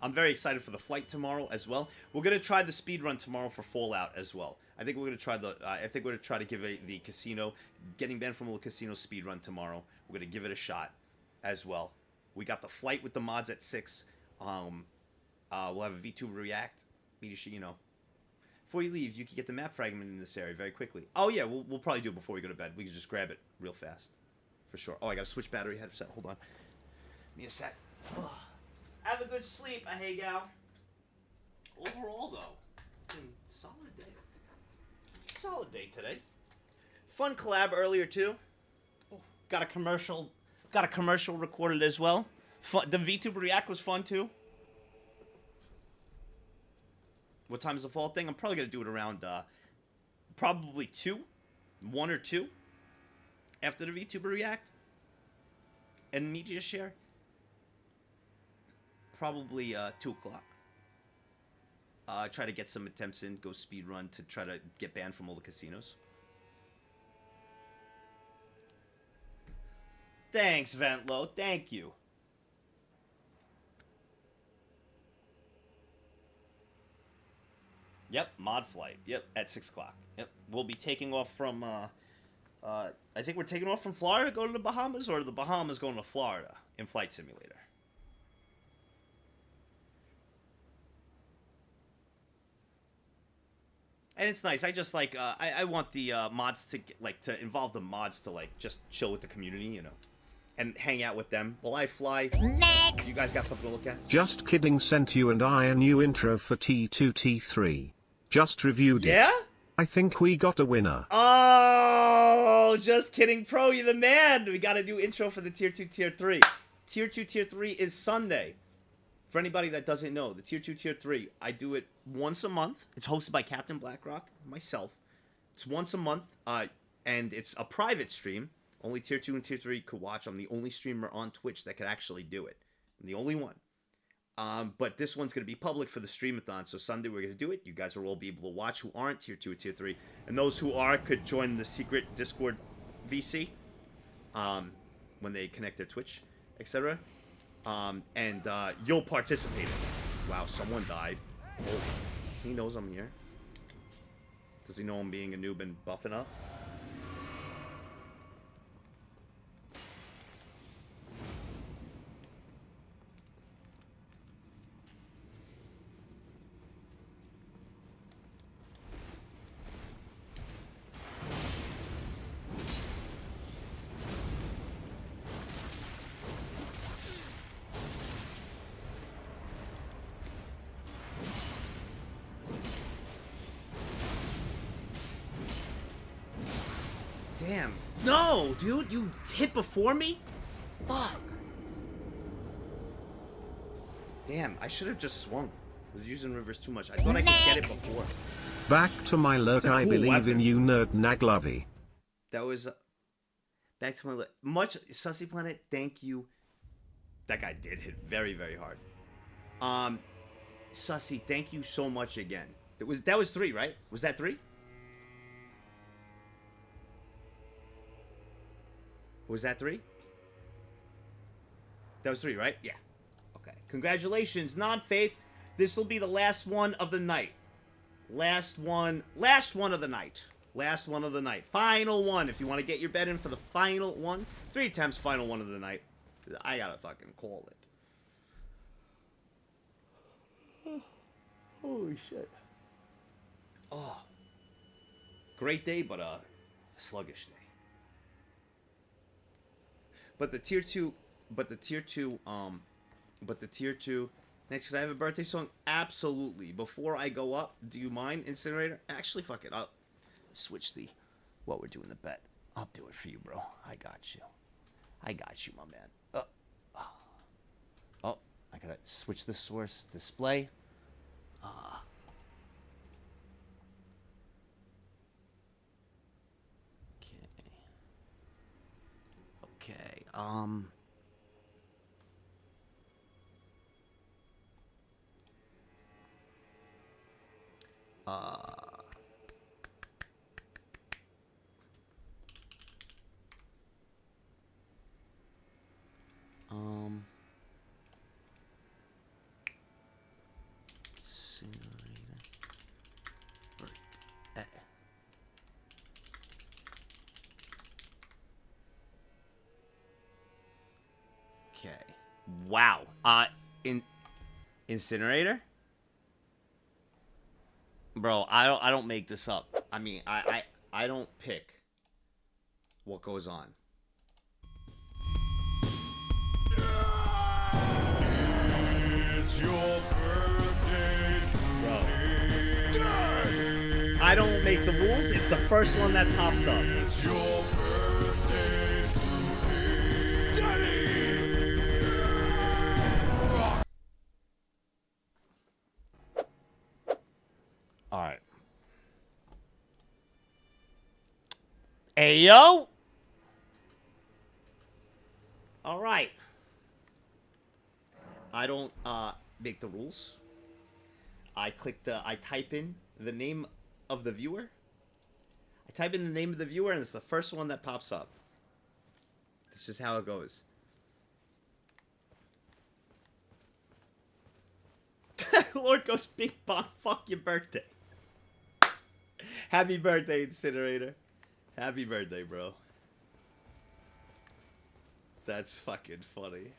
I'm very excited for the flight tomorrow as well. We're gonna try the speed run tomorrow for Fallout as well. I think we're gonna try the. I think we're gonna try to give the casino, getting banned from the casino speed run tomorrow. We're gonna give it a shot, as well. We got the flight with the mods at 6. We'll have a V2 React. You know, before you leave, you can get the map fragment in this area very quickly. Oh yeah, we'll probably do it before we go to bed. We can just grab it real fast, for sure. Oh, I gotta switch battery headset. Hold on. Give me a sec. Ugh. Have a good sleep, hey gal. Overall, though, solid day. Solid day today. Fun collab earlier too. Got a commercial recorded as well. Fun, the VTuber React was fun too. What time is the fall thing? I'm probably gonna do it around probably 1 or 2 after the VTuber React and media share. Probably 2 o'clock. Try to get some attempts in, go speed run to try to get banned from all the casinos. Thanks, Ventlo. Thank you. Yep, mod flight. Yep, at 6 o'clock. Yep, we'll be taking off from. I think we're taking off from Florida to go to the Bahamas, or the Bahamas going to Florida in Flight Simulator. And it's nice. I just like I want the mods to to involve the mods to just chill with the community, you know, and hang out with them while I fly. Next. You guys got something to look at? Just kidding, sent you and I a new intro for T2T3. Just reviewed it. Yeah? I think we got a winner. Oh, just kidding, Pro, you the man. We got a new intro for the Tier 2, Tier 3. Tier 2, Tier 3 is Sunday. For anybody that doesn't know, the Tier 2, Tier 3, I do it once a month. It's hosted by Captain Blackrock, myself. It's once a month, and it's a private stream. Only Tier 2 and Tier 3 could watch. I'm the only streamer on Twitch that could actually do it. I'm the only one. But this one's going to be public for the Streamathon, so Sunday we're going to do it. You guys will all be able to watch who aren't Tier 2 or Tier 3. And those who are could join the secret Discord VC when they connect their Twitch, etc. And you'll participate in it. Wow, someone died. Oh, he knows I'm here. Does he know I'm being a noob and buffing up? Damn. No, dude, you hit before me? Fuck. Damn, I should have just swung. I was using reverse too much. I thought I could get it before. Back to my lurk, That's a I cool believe weapon. in you, nerd naglovey. That was back to my much Sussy Planet. Thank you. That guy did hit very, very hard. Sussy, thank you so much again. That was 3, right? Was that 3? Was that 3? That was 3, right? Yeah. Okay. Congratulations, non-faith. This will be the last one of the night. Last one of the night. Last one of the night. Final one. If you want to get your bet in for the final one. 3 attempts, final one of the night. I gotta fucking call it. Holy shit. Oh. Great day, but sluggish day. But the tier 2, next, could I have a birthday song? Absolutely. Before I go up, do you mind, Incinerator? Actually, fuck it. I'll switch what we're doing the bet. I'll do it for you, bro. I got you. I got you, my man. Oh, I gotta switch the source display. Okay, Okay. Wow. Incinerator? Bro, I don't make this up. I mean, I don't pick what goes on. It's your birthday today. I don't make the rules. It's the first one that pops up. It's your birthday today. All right. Ayo. All right. I don't make the rules. I type in the name of the viewer. I type in the name of the viewer and it's the first one that pops up. That's just how it goes. Lord goes big bong, fuck your birthday. Happy birthday, Incinerator. Happy birthday, bro. That's fucking funny.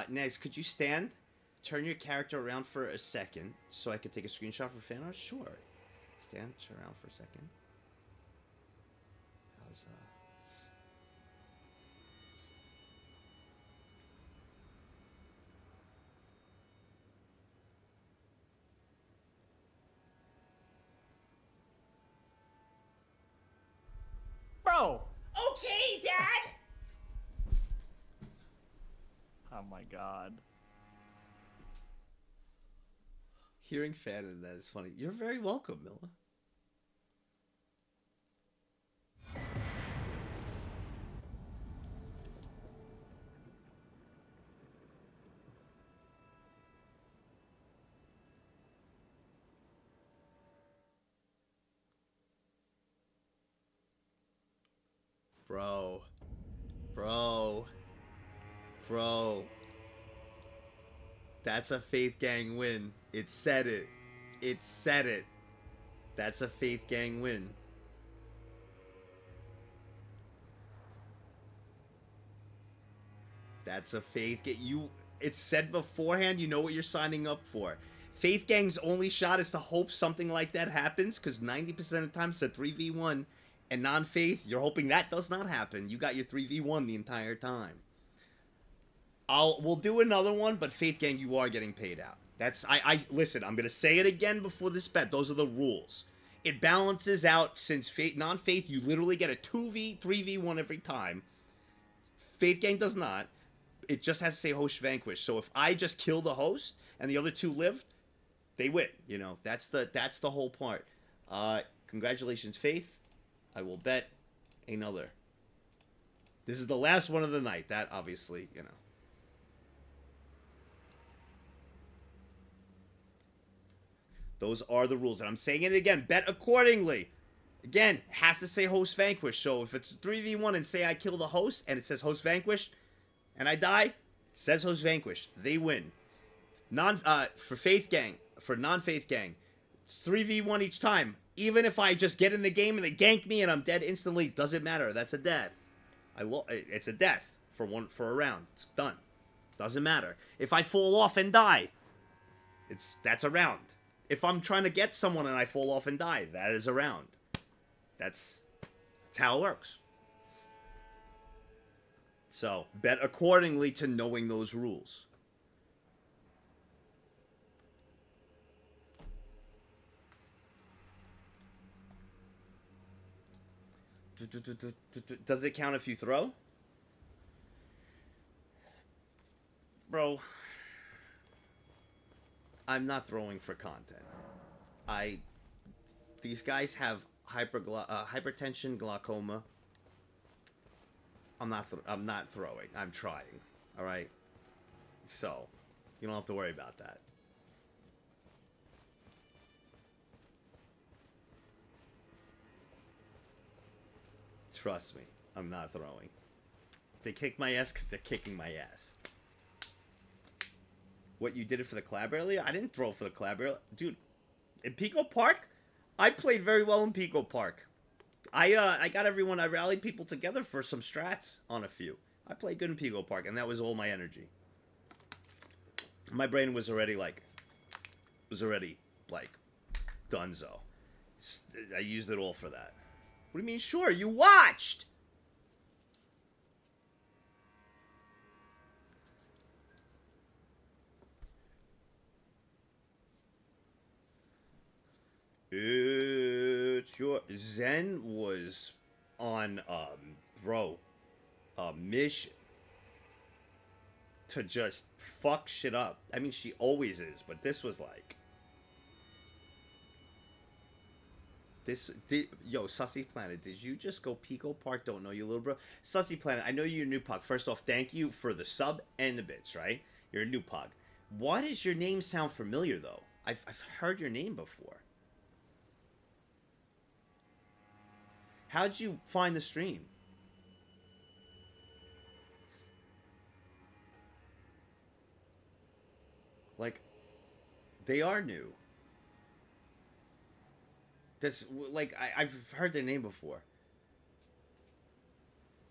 Next, could you stand? Turn your character around for a second so I could take a screenshot for fan art? Sure. Stand, turn around for a second. How's Bro! Okay, Dad! Oh my god. Hearing fan in that is funny. You're very welcome, Milla. Bro. Bro. Bro. That's a Faith Gang win. It said it. It said it. That's a Faith Gang win. That's a Faith Gang. It's said beforehand. You know what you're signing up for. Faith Gang's only shot is to hope something like that happens, because 90% of the time it's a 3v1, and non-Faith, you're hoping that does not happen. You got your 3v1 the entire time. We'll do another one, but Faith Gang, you are getting paid out. Listen, I'm gonna say it again before this bet. Those are the rules. It balances out since non-Faith, you literally get a 2v, 3v1 every time. Faith Gang does not. It just has to say host vanquished. So if I just kill the host and the other two live, they win. You know, that's the whole part. Congratulations, Faith. I will bet another. This is the last one of the night. That obviously, you know. Those are the rules. And I'm saying it again. Bet accordingly. Again, has to say host vanquished. So if it's 3v1 and say I kill the host and it says host vanquished and I die, it says host vanquished. They win. For Faith Gang, for non-Faith Gang, it's 3v1 each time. Even if I just get in the game and they gank me and I'm dead instantly, doesn't matter. That's a death. It's a death for a round. It's done. Doesn't matter. If I fall off and die, that's a round. If I'm trying to get someone and I fall off and die, that is a round. That's how it works. So, bet accordingly to knowing those rules. Does it count if you throw? Bro, I'm not throwing for content. These guys have hypertension, glaucoma. I'm not throwing. I'm trying. All right. So, you don't have to worry about that. Trust me, I'm not throwing. They kick my ass because they're kicking my ass. What, you did it for the collab earlier? I didn't throw it for the collab earlier. Dude, in Pico Park, I played very well in Pico Park. I got everyone, I rallied people together for some strats on a few. I played good in Pico Park, and that was all my energy. My brain was already like donezo. I used it all for that. What do you mean, sure? You watched! It's your... Zen was on, a mission to just fuck shit up. I mean, she always is, but this was like... Yo, Sussy Planet, did you just go Pico Park? Don't know you, little bro. Sussy Planet, I know you're a new pug. First off, thank you for the sub and the bits, right? You're a new pug. Why does your name sound familiar, though? I've heard your name before. How'd you find the stream? Like, they are new. That's, like, I've heard their name before.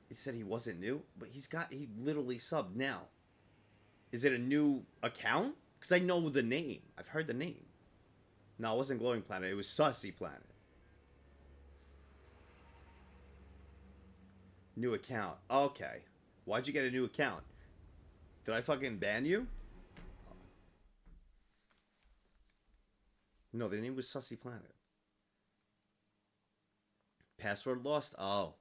He said he wasn't new, but he literally subbed now. Is it a new account? Because I know the name. I've heard the name. No, it wasn't Glowing Planet. It was Sussy Planet. New account. Okay. Why'd you get a new account? Did I fucking ban you? No, their name was Sussy Planet. Password lost? Oh.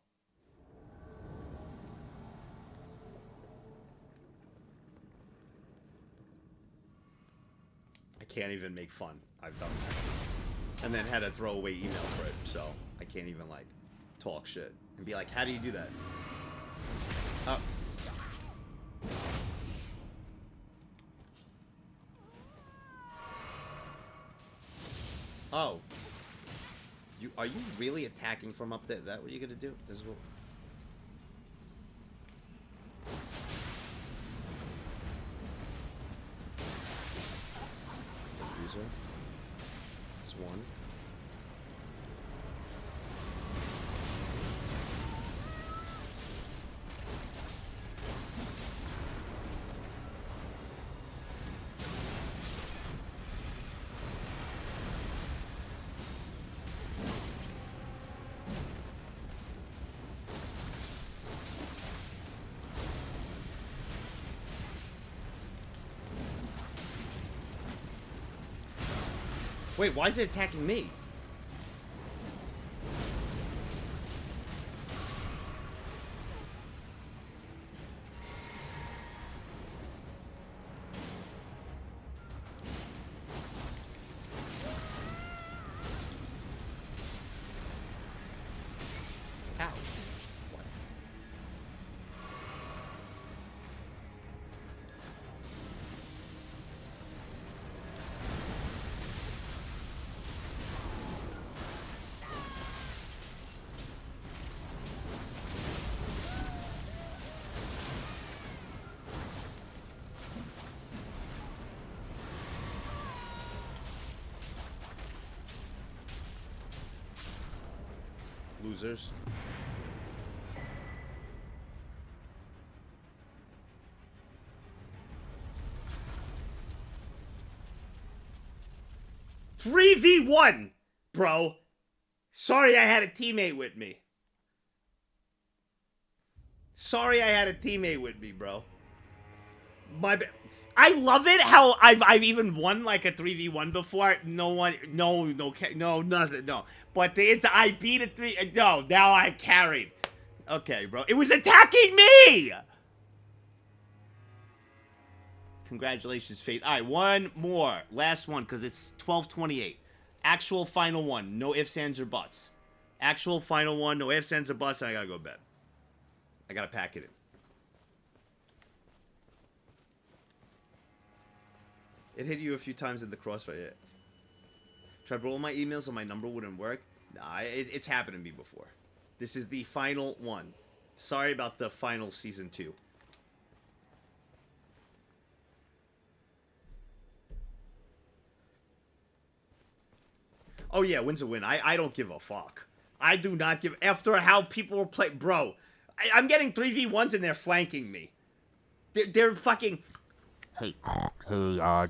I can't even make fun. I've done that. And then had a throwaway email for it, so I can't even, like, talk shit. And be like, how do you do that? Oh. Oh. Are you really attacking from up there? Is that what you're gonna do? This is what... User. That's one. Wait, why is it attacking me? How? What? Losers. Three v one, bro. Sorry, I had a teammate with me. Sorry, I had a teammate with me, bro. My bad. I love it how I've even won like a 3v1 before. No, nothing, no. But it's I beat a 3. No, now I carried. Okay, bro. It was attacking me. Congratulations, Faith. All right, one more, last one, because it's 12:28. Actual final one, no ifs, ands, or buts. Actual final one, no ifs, ands, or buts. And I gotta go to bed. I gotta pack it in. It hit you a few times in the crossfire. Yeah. Tried rolling my emails and my number wouldn't work. Nah, it's happened to me before. This is the final one. Sorry about the final season 2. Oh yeah, win's a win. I don't give a fuck. I do not give... After how people were playing... Bro, I'm getting 3v1s and they're flanking me. They're fucking... Hey,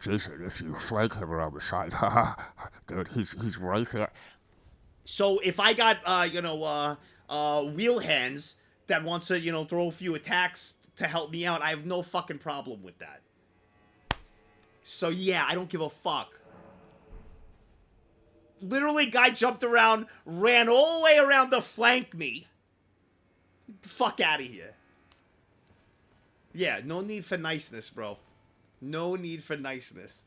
Jason, if you flank him around the side, dude, he's right there. So if I got, wheel hands that wants to, throw a few attacks to help me out, I have no fucking problem with that. So yeah, I don't give a fuck. Literally, guy jumped around, ran all the way around to flank me. Get the fuck out of here. Yeah, no need for niceness, bro. No need for niceness.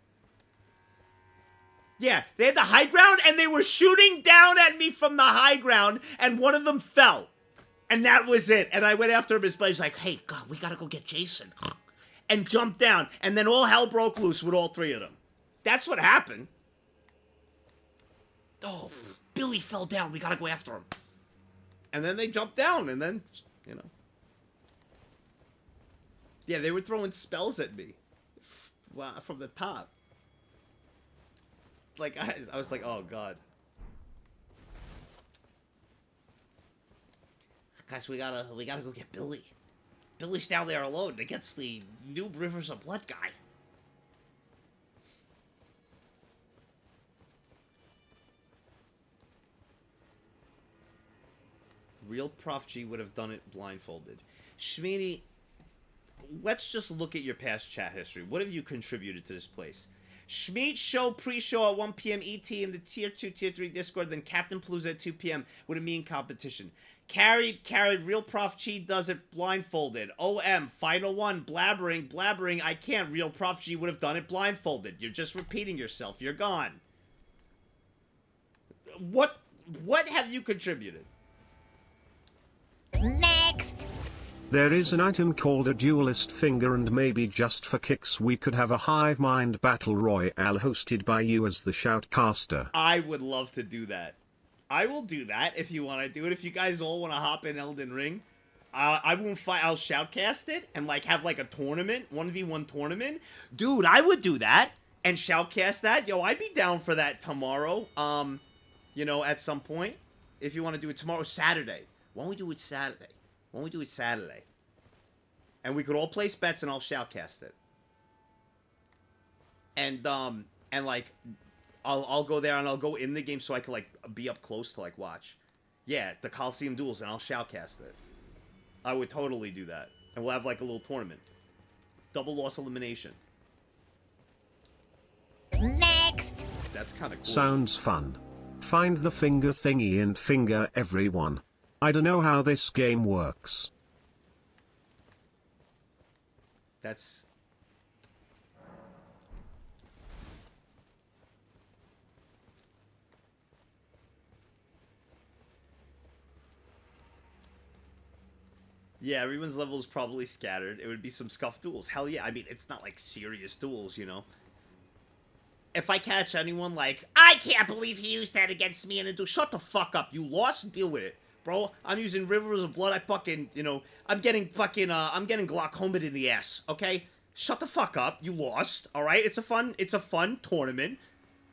Yeah, they had the high ground, and they were shooting down at me from the high ground, and one of them fell. And that was it. And I went after him. His buddy's like, hey, God, we gotta go get Jason. And jumped down. And then all hell broke loose with all three of them. That's what happened. Oh, Billy fell down. We gotta go after him. And then they jumped down, and then, Yeah, they were throwing spells at me. From the top. Like, I was like, oh, God. Guys, we gotta go get Billy. Billy's down there alone against the new Rivers of Blood guy. Real Prof G would have done it blindfolded. Shmeeny, let's just look at your past chat history. What have you contributed to this place? Schmeat show pre-show at 1 p.m. ET in the Tier 2, Tier 3 Discord, then Captain Palooza at 2 p.m. with a mean competition. Carried, Real Prof G does it blindfolded. OM, Final One, blabbering, I can't. Real Prof G would have done it blindfolded. You're just repeating yourself. You're gone. What have you contributed? Next. There is an item called a duelist finger, and maybe just for kicks we could have a hive mind battle royale hosted by you as the shoutcaster. I would love to do that. I will do that if you want to do it. If you guys all want to hop in Elden Ring, I won't fight. I'll shoutcast it and have a tournament, 1v1 tournament. Dude, I would do that and shoutcast that. Yo, I'd be down for that tomorrow. At some point, if you want to do it tomorrow, Saturday. Why don't we do it Saturday? And we could all place bets and I'll shoutcast it. And I'll go there and I'll go in the game so I can be up close to watch. Yeah, the Coliseum duels, and I'll shoutcast it. I would totally do that. And we'll have a little tournament. Double loss elimination. Next. That's kind of cool. Sounds fun. Find the finger thingy and finger everyone. I don't know how this game works. That's... Yeah, everyone's level is probably scattered. It would be some scuffed duels. Hell yeah. I mean, it's not serious duels, If I catch anyone I can't believe he used that against me in a duel. Shut the fuck up. You lost? Deal with it. Bro, I'm using Rivers of Blood. I fucking, I'm getting glaucoma in the ass, okay? Shut the fuck up. You lost, all right? It's a fun tournament.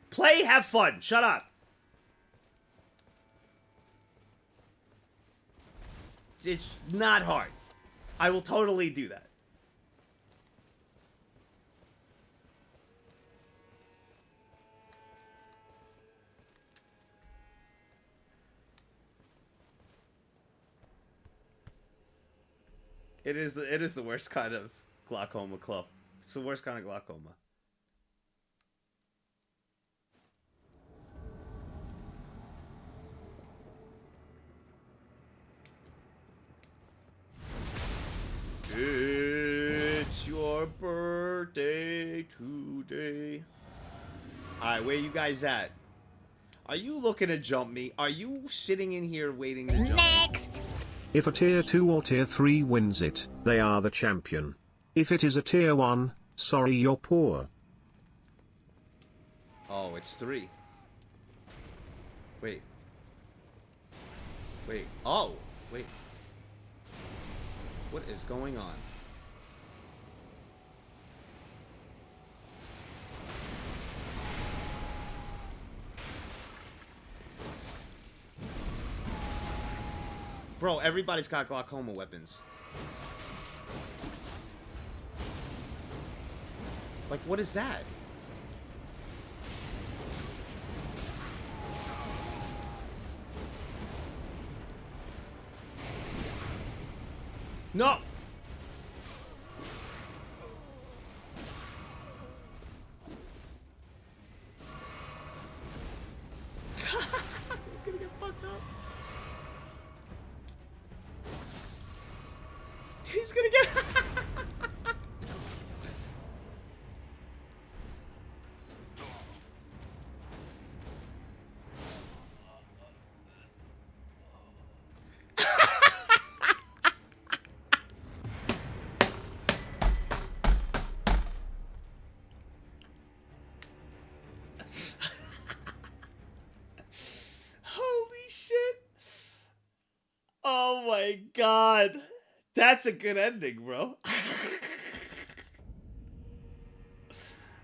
Play, have fun. Shut up. It's not hard. I will totally do that. It is the worst kind of glaucoma club. It's the worst kind of glaucoma. It's your birthday today. Alright, where you guys at? Are you looking to jump me? Are you sitting in here waiting to jump me? Next. If a tier 2 or tier 3 wins it, they are the champion. If it is a tier 1, sorry you're poor. Oh, it's 3. Wait. Oh, wait. What is going on? Bro, everybody's got glaucoma weapons. Like, what is that? No! He's gonna get fucked up. He's gonna get... Holy shit. Oh my god. That's a good ending, bro.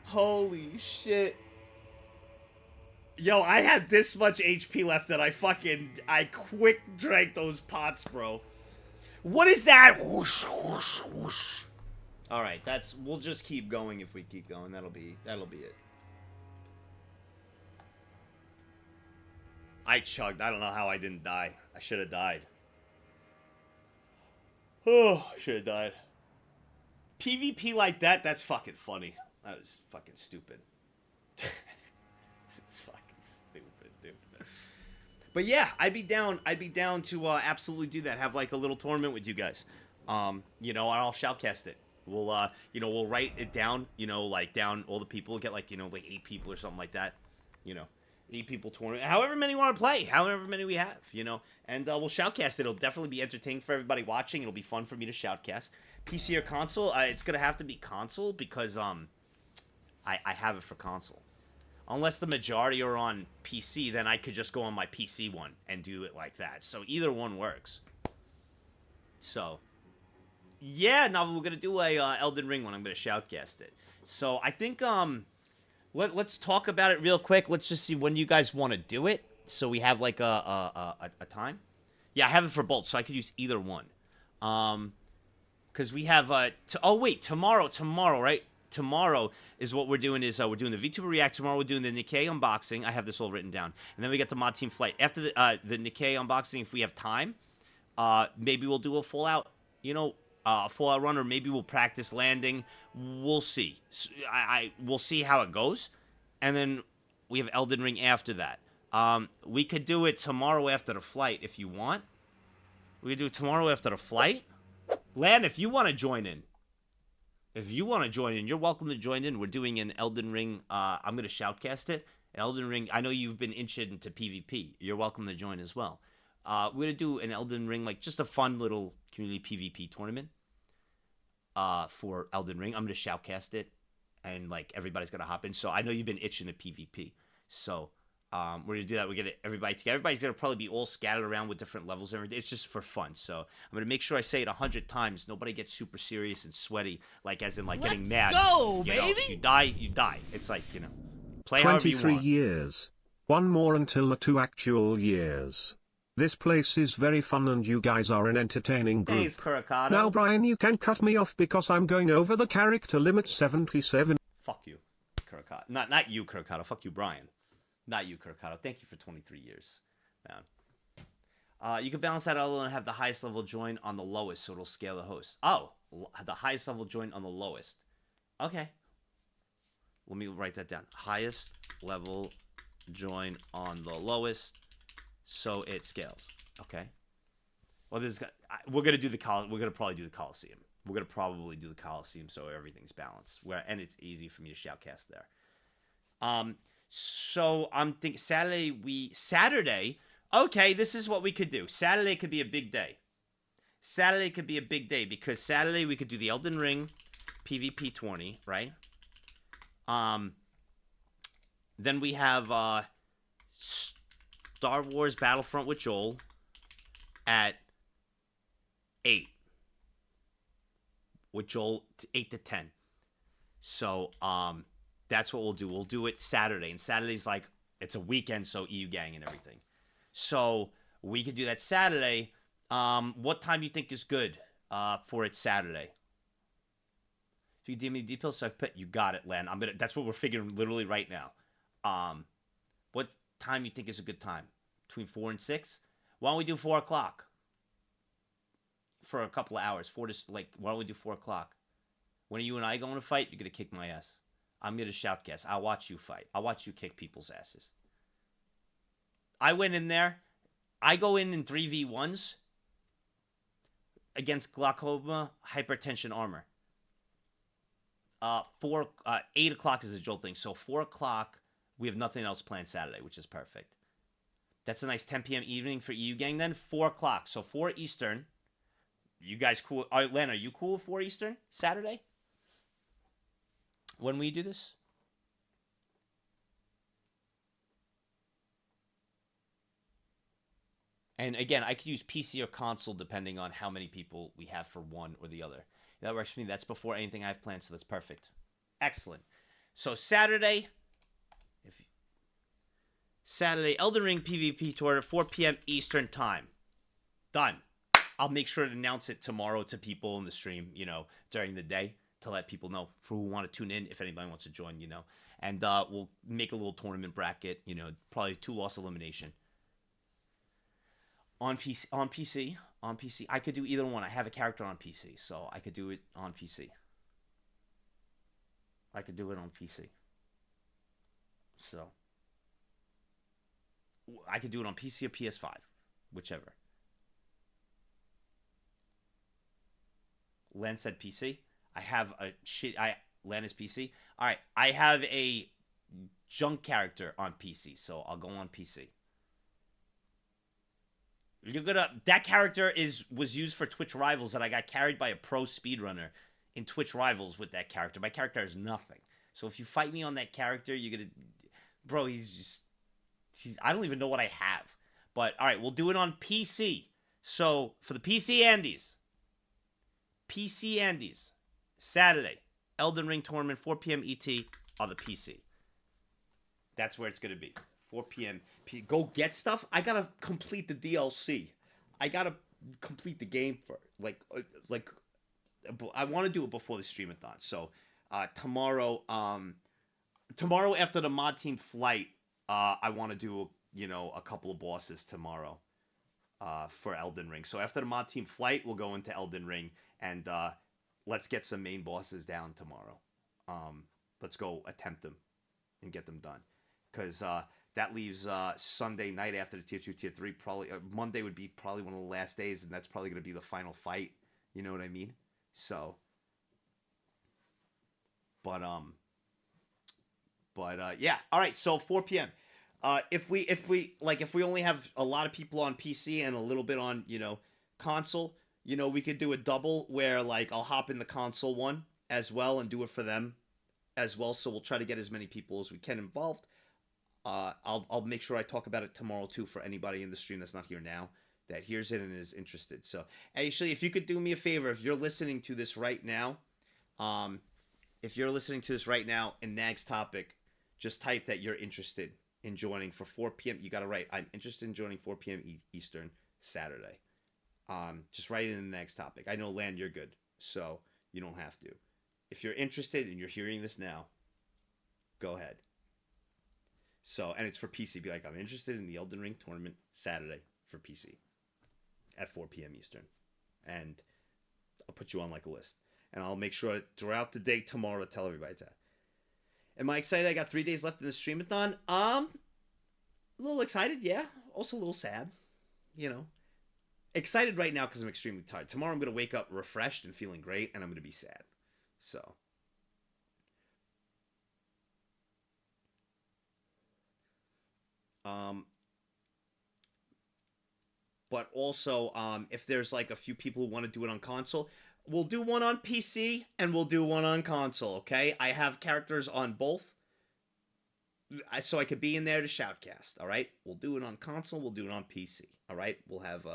Holy shit. Yo, I had this much HP left that I quick drank those pots, bro. What is that? Whoosh, whoosh, whoosh. All right, we'll just keep going if we keep going. That'll be it. I chugged. I don't know how I didn't die. I should have died. Oh, I should have died. PvP like that, that's fucking funny. That was fucking stupid. It's fucking stupid, dude. But yeah, I'd be down to absolutely do that. Have like a little tournament with you guys. You know, I'll shoutcast it. We'll you know, we'll write it down, you know, like down all the people, get like, you know, like 8 people or something like that. You know. 8 people tournament, however many want to play, however many we have, you know, and we'll shoutcast it. It'll definitely be entertaining for everybody watching. It'll be fun for me to shoutcast. PC or console, it's gonna have to be console because I have it for console. Unless the majority are on PC, then I could just go on my PC one and do it like that. So either one works. So yeah, now we're gonna do a Elden Ring one. I'm gonna shoutcast it. So I think Let's talk about it real quick. Let's just see when you guys want to do it. So we have like a time. Yeah, I have it for both, so I could use either one. Because we have oh wait, tomorrow, right? Tomorrow is what we're doing is we're doing the VTuber React. Tomorrow we're doing the Nikkei unboxing. I have this all written down, and then we get the Mod Team Flight. After the Nikkei unboxing, if we have time, maybe we'll do a Fallout. You know. Fallout run, or maybe we'll practice landing. We'll see. We'll see how it goes, and then we have Elden Ring after that. We could do it tomorrow after the flight if you want. We could do it tomorrow after the flight. Lan, if you want to join in, you're welcome to join in. We're doing an Elden Ring. I'm gonna shoutcast it. Elden Ring. I know you've been interested into PvP. You're welcome to join as well. We're gonna do an Elden Ring, like just a fun little community PvP tournament for Elden Ring. I'm gonna shoutcast it, and like everybody's gonna hop in. So I know you've been itching to PvP. So we're gonna do that. We're gonna get everybody together. Everybody's gonna probably be all scattered around with different levels and everything. It's just for fun. So I'm gonna make sure I say it 100 times. Nobody gets super serious and sweaty, like as in like getting mad. Let's go, you know, baby! if you die, you die. It's like, you know, play however you 23 want. years. One more until the 2 actual years. This place is very fun and you guys are an entertaining group. Thanks, Kurakato. Now Brian, you can cut me off because I'm going over the character limit 77. Fuck you, Kurakato. Not you, Kurakato. Fuck you, Brian. Not you, Kurakato. Thank you for 23 years, man. You can balance that out and have the highest level join on the lowest, so it'll scale the host. Oh, the highest level join on the lowest. Okay. Let me write that down. Highest level join on the lowest, so it scales. Okay. Well, we're gonna do we're gonna probably do the Coliseum. We're gonna probably do the Coliseum so everything's balanced. And it's easy for me to shoutcast there. So I'm thinking Saturday. Okay, this is what we could do. Saturday could be a big day. Saturday could be a big day because Saturday we could do the Elden Ring PvP 20, right? Then we have Star Wars Battlefront with Joel at 8. With Joel 8 to 10. So that's what we'll do. We'll do it Saturday, and Saturday's like it's a weekend, so EU gang and everything. So we could do that Saturday. What time do you think is good for it Saturday? If you give me details, so I put you got it, Len. That's what we're figuring literally right now. What time you think is a good time? Between 4 and 6? Why don't we do 4 o'clock? For a couple of hours. Why don't we do 4 o'clock? When are you and I going to fight? You're gonna kick my ass. I'm gonna shoutcast. I'll watch you fight. I'll watch you kick people's asses. I went in there. I go in 3v1s against glaucoma hypertension armor. 8 o'clock is a Joel thing. So 4 o'clock, we have nothing else planned Saturday, which is perfect. That's a nice 10 p.m. evening for EU gang then. 4 o'clock. So 4 Eastern. You guys cool? Len, are you cool with 4 Eastern Saturday? When we do this? And again, I could use PC or console depending on how many people we have for one or the other. That works for me. That's before anything I've planned, so that's perfect. Excellent. So Saturday, Elden Ring PvP tour at 4 p.m. Eastern time. Done. I'll make sure to announce it tomorrow to people in the stream, during the day to let people know for who want to tune in, if anybody wants to join, And we'll make a little tournament bracket, probably 2-loss elimination. On PC, I could do either one. I have a character on PC, so I could do it on PC. So I could do it on PC or PS5, whichever. Len said PC. Len is PC. All right, I have a junk character on PC, so I'll go on PC. That character was used for Twitch Rivals, and I got carried by a pro speedrunner in Twitch Rivals with that character. My character has nothing. So if you fight me on that character, you're gonna, bro. I don't even know what I have. But all right, we'll do it on PC. So for the PC Andes, Saturday, Elden Ring tournament, 4 p.m. ET on the PC. That's where it's gonna be. 4 p.m. Go get stuff. I gotta complete the DLC. I gotta complete the game for I want to do it before the streamathon. So tomorrow after the mod team flight, I want to do a couple of bosses tomorrow for Elden Ring. So after the mod team flight, we'll go into Elden Ring and let's get some main bosses down tomorrow. Let's go attempt them and get them done, because that leaves Sunday night after the tier 2, tier 3. Probably Monday would be probably one of the last days, and that's probably going to be the final fight. You know what I mean? So, but yeah. All right. So 4 p.m. If we only have a lot of people on PC and a little bit on console, we could do a double where I'll hop in the console one as well and do it for them as well. So we'll try to get as many people as we can involved. I'll make sure I talk about it tomorrow too for anybody in the stream that's not here now that hears it and is interested. So actually, if you could do me a favor, if you're listening to this right now, in Nag's topic, just type that you're interested in joining for 4 p.m. You got to write, I'm interested in joining 4 p.m. Eastern Saturday. Just write it in the next topic. I know, Land, you're good, so you don't have to. If you're interested and you're hearing this now, go ahead. So, and it's for PC. Be like, I'm interested in the Elden Ring tournament Saturday for PC at 4 p.m. Eastern. And I'll put you on a list. And I'll make sure throughout the day tomorrow to tell everybody that. Am I excited? I got 3 days left in the streamathon. A little excited, yeah. Also a little sad, Excited right now because I'm extremely tired. Tomorrow I'm going to wake up refreshed and feeling great, and I'm going to be sad. So. But also, if there's a few people who want to do it on console, we'll do one on PC and we'll do one on console, okay? I have characters on both, so I could be in there to shoutcast, all right? We'll do it on console, we'll do it on PC, all right? We'll have,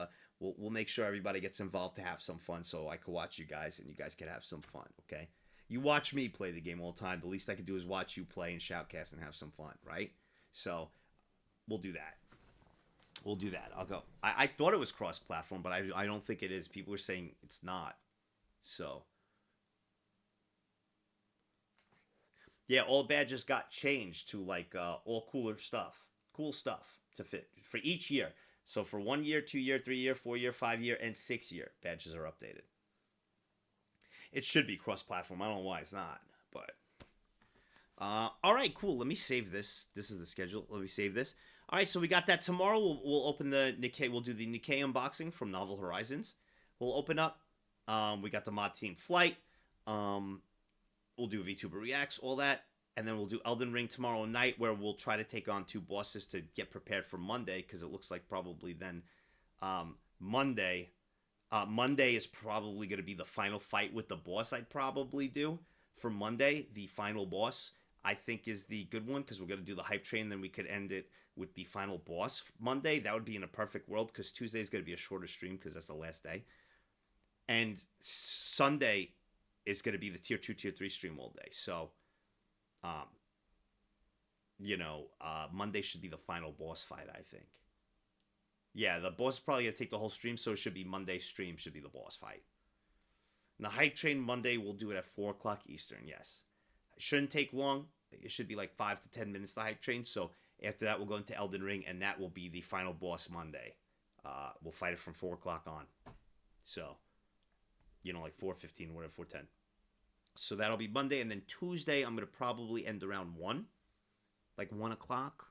we'll make sure everybody gets involved to have some fun so I can watch you guys and you guys can have some fun, okay? You watch me play the game all the time. The least I can do is watch you play and shoutcast and have some fun, right? So, we'll do that. We'll do that. I'll go. I thought it was cross-platform, but I don't think it is. People are saying it's not. So. Yeah, all badges got changed to like all cool stuff to fit for each year. So for 1 year, 2 year, 3 year, 4 year, 5 year, and 6 year, badges are updated. It should be cross-platform. I don't know why it's not, but all right, cool. Let me save this. This is the schedule. Let me save this. All right, so we got that tomorrow. We'll open the Nikkei. We'll do the Nikkei unboxing from Novel Horizons. We'll open up. We got the mod team flight. We'll do VTuber reacts, all that, and then we'll do Elden Ring tomorrow night, where we'll try to take on 2 bosses to get prepared for Monday, because it looks like probably then Monday is probably going to be the final fight with the boss. I'd probably do for Monday. The final boss, I think, is the good one, because we're going to do the hype train, then we could end it with the final boss Monday. That would be in a perfect world, because Tuesday is going to be a shorter stream because that's the last day, and Sunday is going to be the tier 2, tier 3 stream all day. So, Monday should be the final boss fight, I think. Yeah, the boss is probably going to take the whole stream, so it should be Monday stream should be the boss fight. And the hype train Monday, we'll do it at 4 o'clock Eastern, yes. It shouldn't take long. It should be like 5 to 10 minutes, the hype train. So after that, we'll go into Elden Ring, and that will be the final boss Monday. We'll fight it from 4 o'clock on. So, like 4:15, whatever, 4:10. So that'll be Monday, and then Tuesday I'm going to probably end around 1. Like 1 o'clock.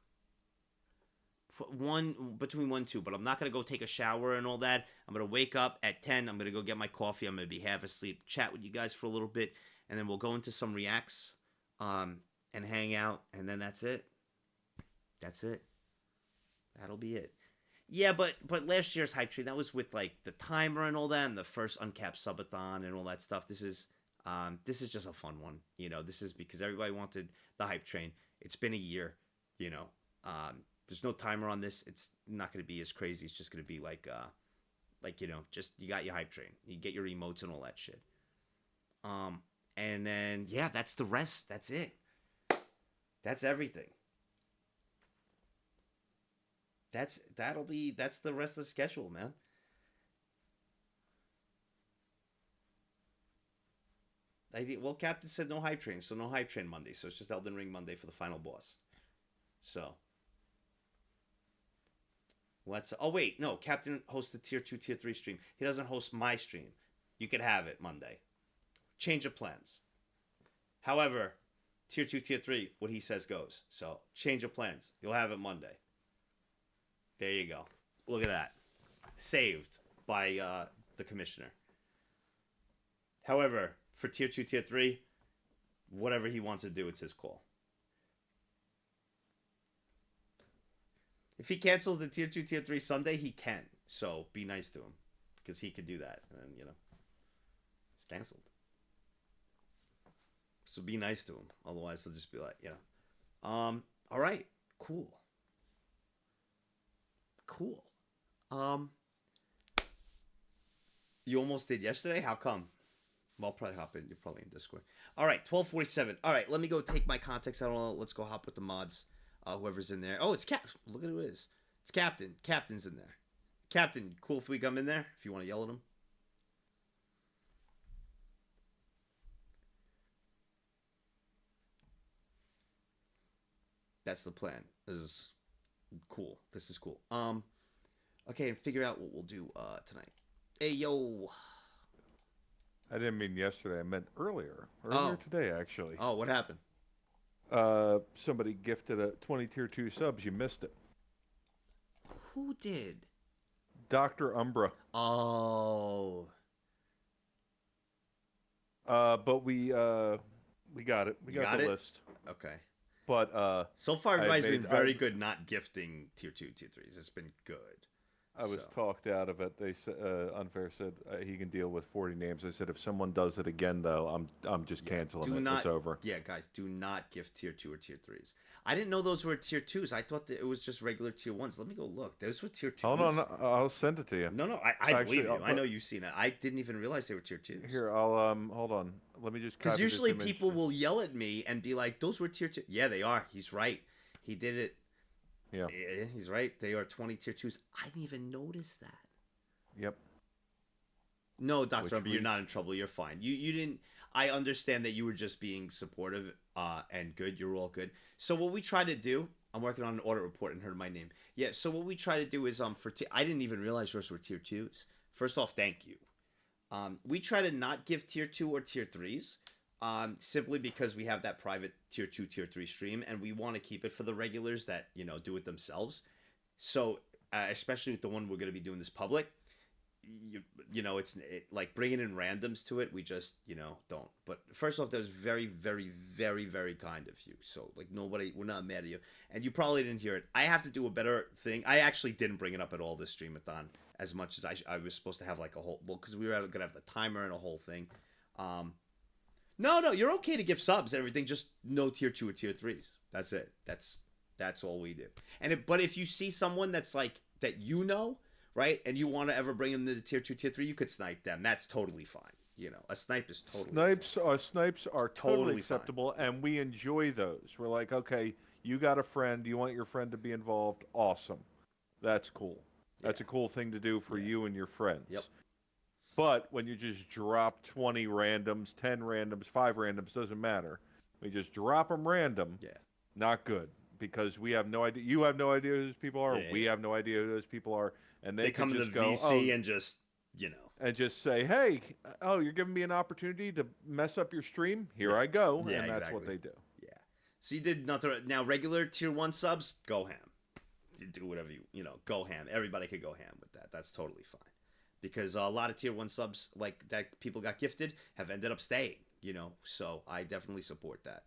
Between 1 and 2, but I'm not going to go take a shower and all that. I'm going to wake up at 10. I'm going to go get my coffee. I'm going to be half asleep, chat with you guys for a little bit, and then we'll go into some reacts and hang out, and then that's it. That's it. That'll be it. Yeah, but last year's hype train, that was with like the timer and all that, and the first uncapped subathon and all that stuff. This is just a fun one. This is because everybody wanted the hype train. It's been a year. There's no timer on this. It's not going to be as crazy. It's just going to be like just you got your hype train. You get your emotes and all that shit. And then yeah, that's the rest. That's it. That's everything. That's the rest of the schedule, man. Well, Captain said no hype train, so no hype train Monday. So it's just Elden Ring Monday for the final boss. So. Oh, wait. No, Captain hosts the tier 2, tier 3 stream. He doesn't host my stream. You could have it Monday. Change of plans. However, tier 2, tier 3, what he says goes. So, change of plans. You'll have it Monday. There you go. Look at that. Saved by the commissioner. However, for tier 2, tier 3, whatever he wants to do, it's his call. If he cancels the tier 2, tier 3 Sunday, he can. So be nice to him, because he could do that, and it's canceled. So be nice to him. Otherwise, he'll just be like, all right, cool. You almost did yesterday? How come? Well, I'll probably hop in. You're probably in Discord. All right, 12:47. All right, let me go take my contacts out. Let's go hop with the mods. Whoever's in there. Oh, it's Cap. Look at who it is. It's Captain. Captain's in there. Captain, cool if we come in there? If you want to yell at him. That's the plan. This is cool. Okay, and figure out what we'll do tonight. Hey, yo. I didn't mean yesterday. I meant earlier today, actually. Oh, what happened? Somebody gifted a 20 tier 2 subs. You missed it. Who did? Dr. Umbra. Oh. But we got it. We got the list. Okay. But so far everybody's been very good not gifting tier 2, tier 3s. It's been good. I was talked out of it. They said Unfair said he can deal with 40 names. I said if someone does it again though, I'm just canceling it. It's over. Yeah, guys, do not gift tier 2 or tier 3s. I didn't know those were tier 2s. I thought that it was just regular tier 1s. Let me go look. Those were tier 2s. Oh no, I'll send it to you. No, I believe you. I know you've seen it. I didn't even realize they were tier 2s. Here, I'll hold on. Let me just. Because usually people will yell at me and be like, "Those were tier 2." Yeah, they are. He's right. He did it. Yeah. Yeah, he's right. They are 20 tier 2s. I didn't even notice that. Yep. No, Dr. Which Umber, you're we- not in trouble. You're fine. You didn't. I understand that you were just being supportive and good. You're all good. So what we try to do, I'm working on an audit report and heard my name. Yeah. So what we try to do is I didn't even realize yours were tier 2s. First off, thank you. We try to not give tier 2 or tier 3s. Simply because we have that private tier 2, tier 3 stream, and we want to keep it for the regulars that do it themselves. So especially with the one we're going to be doing this public, it's like bringing in randoms to it. We just don't. But first off, that was very, very, very, very kind of you. So like we're not mad at you, and you probably didn't hear it. I have to do a better thing. I actually didn't bring it up at all this streamathon as much as I was supposed to have like a whole because we were gonna have the timer and a whole thing. No, you're okay to give subs and everything. Just no tier 2 or tier 3s. That's it. That's all we do. But if you see someone that's like that, right, and you want to ever bring them to the tier 2, tier 3, you could snipe them. That's totally fine. A snipe is totally snipes are totally acceptable, fine. And we enjoy those. We're like, okay, you got a friend. You want your friend to be involved. Awesome. That's cool. That's a cool thing to do for you and your friends. Yep. But when you just drop 20 randoms, 10 randoms, 5 randoms, doesn't matter. We just drop them random. Yeah. Not good. Because we have no idea. You have no idea who those people are. Yeah. We have no idea who those people are. And they come to the VC and just, And just say, hey, you're giving me an opportunity to mess up your stream? Here I go. Yeah, and that's exactly. what they do. Yeah. So you did nothing. Now, regular tier 1 subs, go ham. You do whatever go ham. Everybody could go ham with that. That's totally fine. Because a lot of tier 1 subs like that people got gifted have ended up staying, so I definitely support that.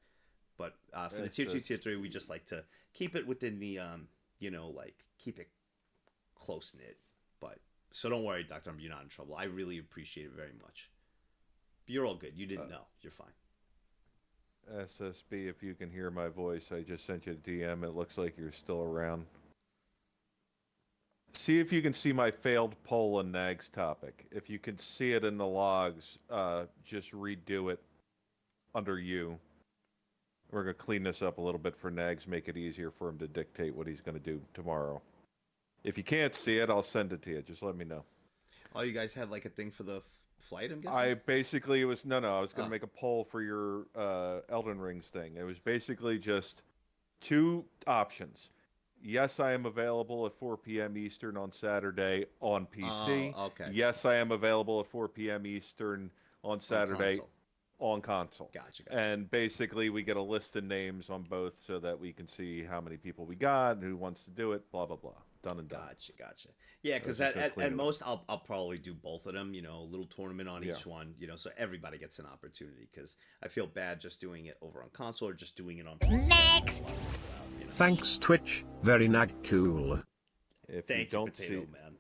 But for the tier 2, tier 3, we just like to keep it within the, keep it close knit. But so don't worry, Dr. Umber, you're not in trouble. I really appreciate it very much. But you're all good. You didn't know. You're fine. SSB, if you can hear my voice, I just sent you a DM. It looks like you're still around. See if you can see my failed poll and Nags topic. If you can see it in the logs, just redo it under you. We're going to clean this up a little bit for Nags, make it easier for him to dictate what he's going to do tomorrow. If you can't see it, I'll send it to you. Just let me know. Oh, you guys had like a thing for the flight, I'm guessing? I was going to make a poll for your Elden Rings thing. It was basically just 2 options. Yes, I am available at 4 p.m. Eastern on Saturday on PC. Oh, okay. Yes, I am available at 4 p.m. Eastern on Saturday on console. Gotcha. And basically, we get a list of names on both so that we can see how many people we got and who wants to do it, blah, blah, blah. Done and done. Gotcha. Yeah, because at most, I'll probably do both of them, a little tournament on each one, so everybody gets an opportunity, because I feel bad just doing it over on console or just doing it on PC. Next! Thanks, Twitch. Very nag cool. Thank you, Potato Man.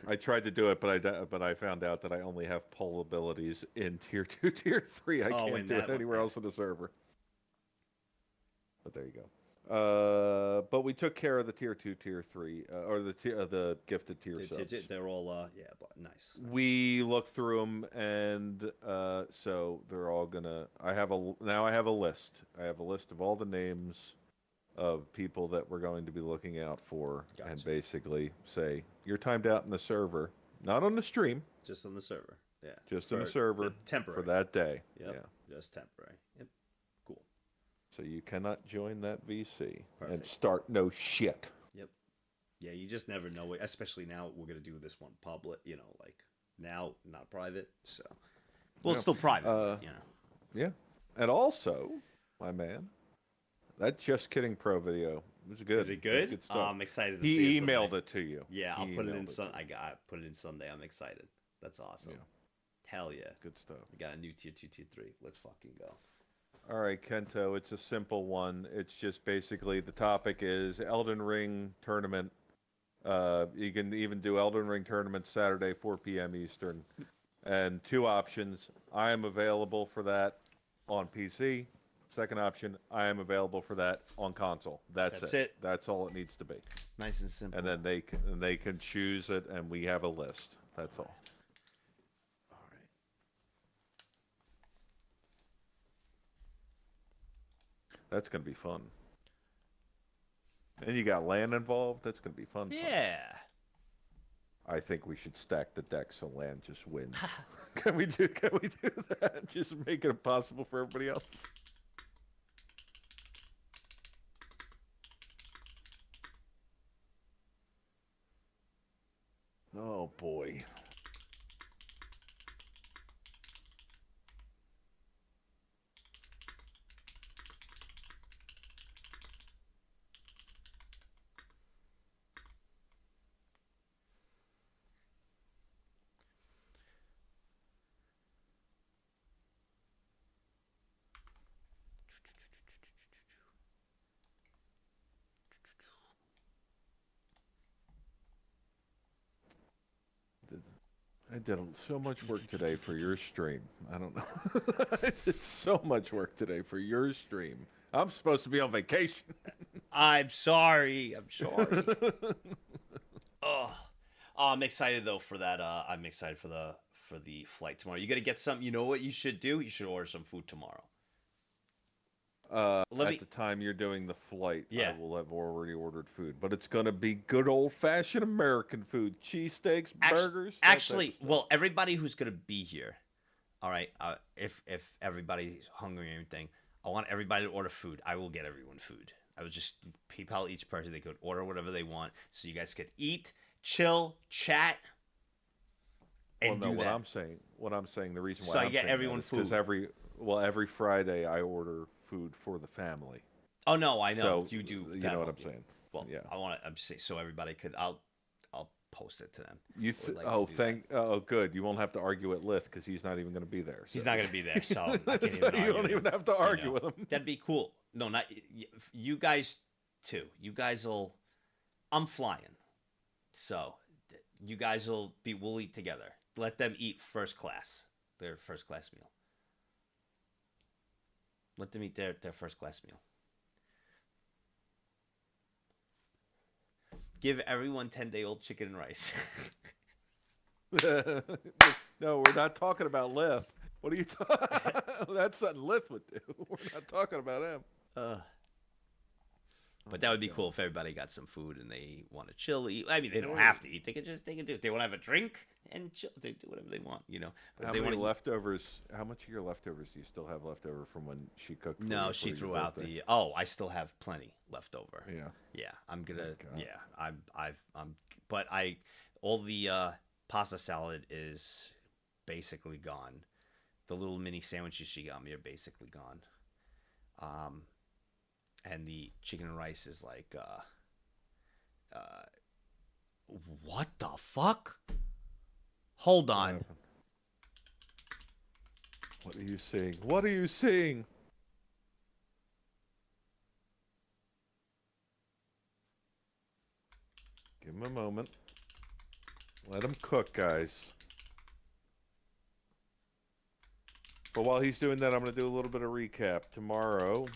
I tried to do it, but I found out that I only have poll abilities in tier 2, tier 3. I can't do it anywhere else on the server. But there you go. But we took care of the tier 2, tier 3, or the gifted tier subs. They're all nice. We looked through them, and so they're all gonna. I have a list. I have a list of all the names of people that we're going to be looking out for, and basically say you're timed out in the server, not on the stream, just on the server. Yeah, just on the server, temporary for that day. Yep. Yeah, just temporary. Yep, cool. So you cannot join that VC and Perfect. start no shit. Yep. Yeah, you just never know. Especially now, we're gonna do this one public. Like now, not private. So, well, it's still private. Yeah, and also, my man. That Just Kidding Pro video was good. Is it good? Good stuff. I'm excited to see it. He emailed it to you. Yeah, I'll put it in. I put it in Sunday. I'm excited. That's awesome. Yeah. Hell yeah. Good stuff. We got a new tier 2, tier 3. Let's fucking go. All right, Kento. It's a simple one. It's just basically the topic is Elden Ring tournament. You can even do Elden Ring tournament Saturday, 4 p.m. Eastern. And 2 options. I am available for that on PC. Second option, I am available for that on console. That's it. That's all it needs to be. Nice and simple. And then they can choose it, and we have a list. That's all. All right. That's gonna be fun. And you got land involved. That's gonna be fun. Yeah. I think we should stack the deck so land just wins. Can we do that? Just make it impossible for everybody else. Oh boy. I did so much work today for your stream. I don't know. I did so much work today for your stream. I'm supposed to be on vacation. I'm sorry. I'm sorry. Oh, I'm excited though for that. I'm excited for the flight tomorrow. You got to get some. You know what you should do? You should order some food tomorrow. At the time you're doing the flight, Yeah. I will have already ordered food, but it's gonna be good old-fashioned American food: cheesesteaks, burgers. that type of Actually, stuff. well, everybody who's gonna be here, all right. If everybody's hungry or anything, I want everybody to order food. I will get everyone food. I would just PayPal each person. They could order whatever they want, so you guys could eat, chill, chat, and Well, no, do what that. I'm saying, the reason why So I'm you get saying everyone that is 'cause food. every Friday I order food for the family. Oh no, I know So you do. you that know what one, I'm saying? Well, Yeah. I want to. I'm saying so everybody could. I'll post it to them. You would like to do that. oh good. You won't have to argue with Lith because he's not even going to be there. He's so. not gonna be there, so I can't even So argue. you don't with even him, have to you argue know. with him. That'd be cool. No, not you guys too. You guys will. I'm flying, so you guys will be. We'll eat together. Let them eat first class. Their first class meal. Let them eat their first class meal. Give everyone 10-day-old chicken and rice. No, we're not talking about Lith. What are you talking? That's something Lith would do. We're not talking about him. But that would be cool if everybody got some food and they want to chill, eat. I mean, they don't have to eat. They can do it. They want to have a drink and chill. They do whatever they want, you know. But How if they many want leftovers? How much of your leftovers do you still have left over from when she cooked? For No, you she for threw your out birthday? the. Oh, I still have plenty left over. Yeah. Yeah, I'm gonna. God. Yeah, I'm. But all the pasta salad is basically gone. The little mini sandwiches she got me are basically gone. And the chicken and rice is like, what the fuck? Hold What on. happened? What are you seeing? What are you seeing? Give him a moment. Let him cook, guys. But while he's doing that, I'm going to do a little bit of recap. Tomorrow,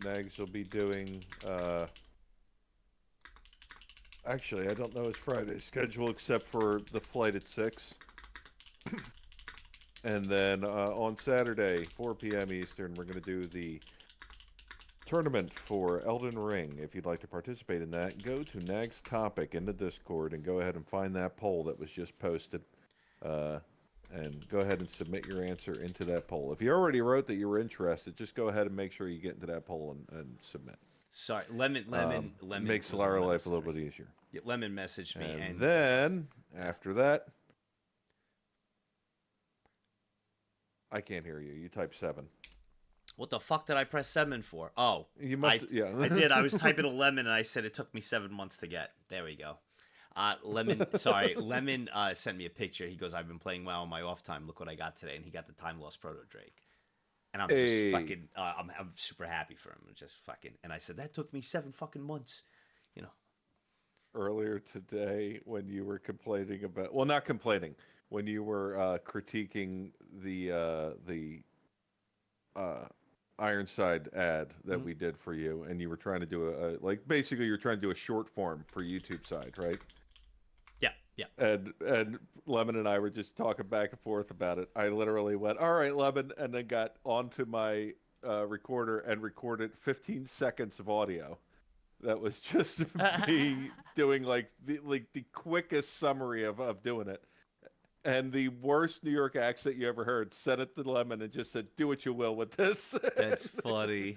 Nags will be doing... Actually, I don't know his Friday schedule except for the flight at 6. And then on Saturday, 4 p.m. Eastern, we're going to do the tournament for Elden Ring. If you'd like to participate in that, go to Nag's topic in the Discord and go ahead and find that poll that was just posted. And go ahead and submit your answer into that poll. If you already wrote that you were interested, just go ahead and make sure you get into that poll and submit. Sorry, Lemon. Makes was our on my life a little message. bit easier. Yeah, Lemon messaged me, And then, after that, I can't hear you. You type 7. what the fuck did I press 7 for? Oh, You must, yeah. I did. I was typing a lemon, and I said it took me 7 months to get. There we go. Lemon sent me a picture. He goes, I've been playing WoW on my off time. Look what I got today. And he got the Time Lost Proto Drake. And I'm just Hey. fucking, I'm super happy for him. Just fucking, and I said, that took me 7 fucking months. You know. Earlier today, when you were complaining about, well, not complaining, when you were critiquing the Ironside ad that we did for you, and you were trying to do basically you're trying to do a short form for YouTube side, right? Yeah. And Lemon and I were just talking back and forth about it. I literally went, all right, Lemon, and then got onto my recorder and recorded 15 seconds of audio that was just me doing like the quickest summary of doing it. And the worst New York accent you ever heard said it to Lemon and just said, "Do what you will with this." That's funny.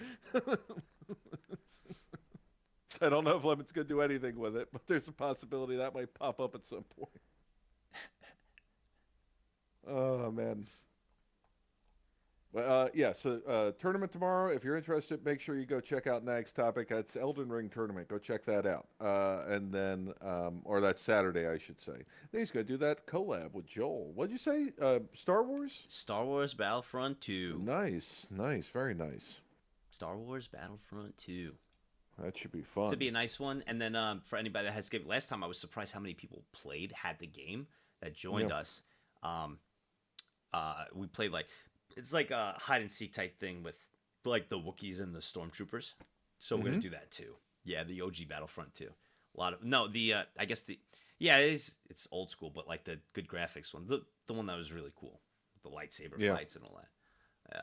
I don't know if Lemon's gonna do anything with it, but there's a possibility that might pop up at some point. Oh man. Yeah, so tournament tomorrow. If you're interested, make sure you go check out Nag's topic. That's Elden Ring tournament. Go check that out. And then, or that's Saturday, I should say. Then he's going to do that collab with Joel. What'd you say? Star Wars? Star Wars Battlefront 2. Nice, very nice. Star Wars Battlefront 2. That should be fun. To be a nice one. And then for anybody that has given, last time I was surprised how many people had the game that joined us. We played it's like a hide and seek type thing with like the Wookiees and the Stormtroopers. So we're gonna do that too. Yeah, the OG Battlefront too. A lot of I guess it's old school, but like the good graphics one, the one that was really cool, the lightsaber fights and all that. Yeah,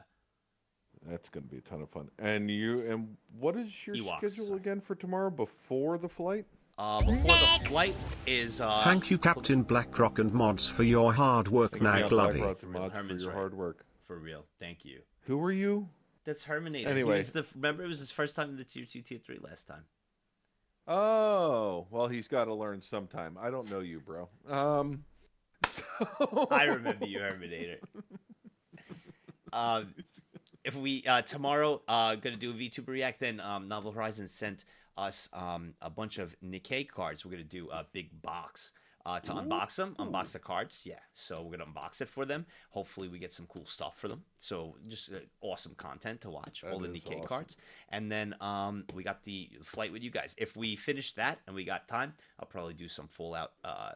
that's gonna be a ton of fun. And what is your schedule again for tomorrow before the flight? Before the flight is. Thank you, Captain Blackrock and Mods, for your hard work, Nag. Love it. For your hard work. For real, thank you. Who were you? That's Herminator. Anyway, remember it was his first time in the tier 2, tier 3 last time. Oh, well, he's got to learn sometime. I don't know you, bro. I remember you, Herminator. If we tomorrow gonna do a VTuber react, then Novel Horizons sent us a bunch of Nikkei cards. We're gonna do a big box to unbox them, unbox the cards. Yeah, so we're gonna unbox it for them. Hopefully, we get some cool stuff for them. So just awesome content to watch. All the Nikkei cards, and then we got the flight with you guys. If we finish that and we got time, I'll probably do some Fallout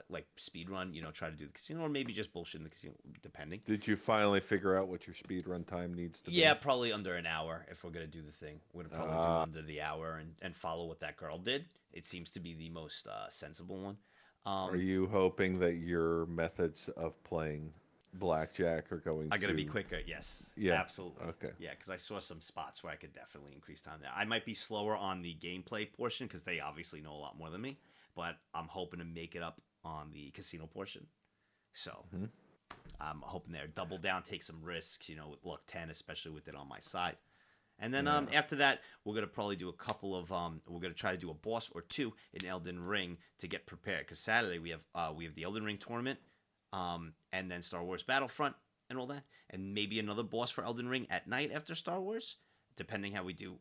like speed run. Try to do the casino, or maybe just bullshit in the casino, depending. Did you finally figure out what your speed run time needs to be? Yeah, probably under an hour if we're gonna do the thing. We're gonna probably do under the hour and follow what that girl did. It seems to be the most sensible one. Are you hoping that your methods of playing blackjack are going to be quicker? Yes. Yeah. Absolutely. Okay. Yeah, because I saw some spots where I could definitely increase time there. I might be slower on the gameplay portion because they obviously know a lot more than me, but I'm hoping to make it up on the casino portion. So I'm hoping there, double down, take some risks, with luck 10, especially with it on my side. And then after that, we're going to probably do a couple of we're going to try to do a boss or two in Elden Ring to get prepared, because Saturday we have the Elden Ring tournament, and then Star Wars Battlefront and all that, and maybe another boss for Elden Ring at night after Star Wars, depending how we do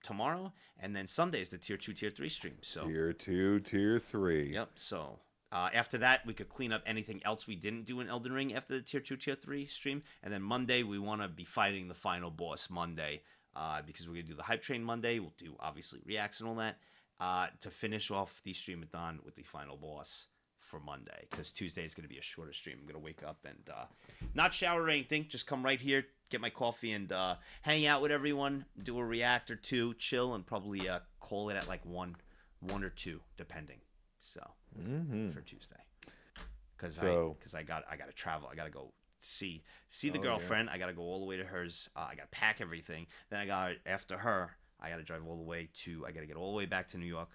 tomorrow. And then Sunday is the tier 2, tier 3 stream. So tier 2, tier 3. Yep. So after that, we could clean up anything else we didn't do in Elden Ring after the tier 2, tier 3 stream. And then Monday, we want to be fighting the final boss Monday. Because we're going to do the Hype Train Monday. We'll do, obviously, reacts and all that. To finish off the STREAMATHON with the final boss for Monday. Because Tuesday is going to be a shorter stream. I'm going to wake up and not shower or anything. Just come right here, get my coffee, and hang out with everyone. Do a react or two, chill, and probably call it at like 1 or 2, depending. So, for Tuesday. Because I got to travel. I got to go see the girlfriend. Yeah. I gotta go all the way to hers. I gotta pack everything. Then after her, I gotta drive all the way I gotta get all the way back to New York,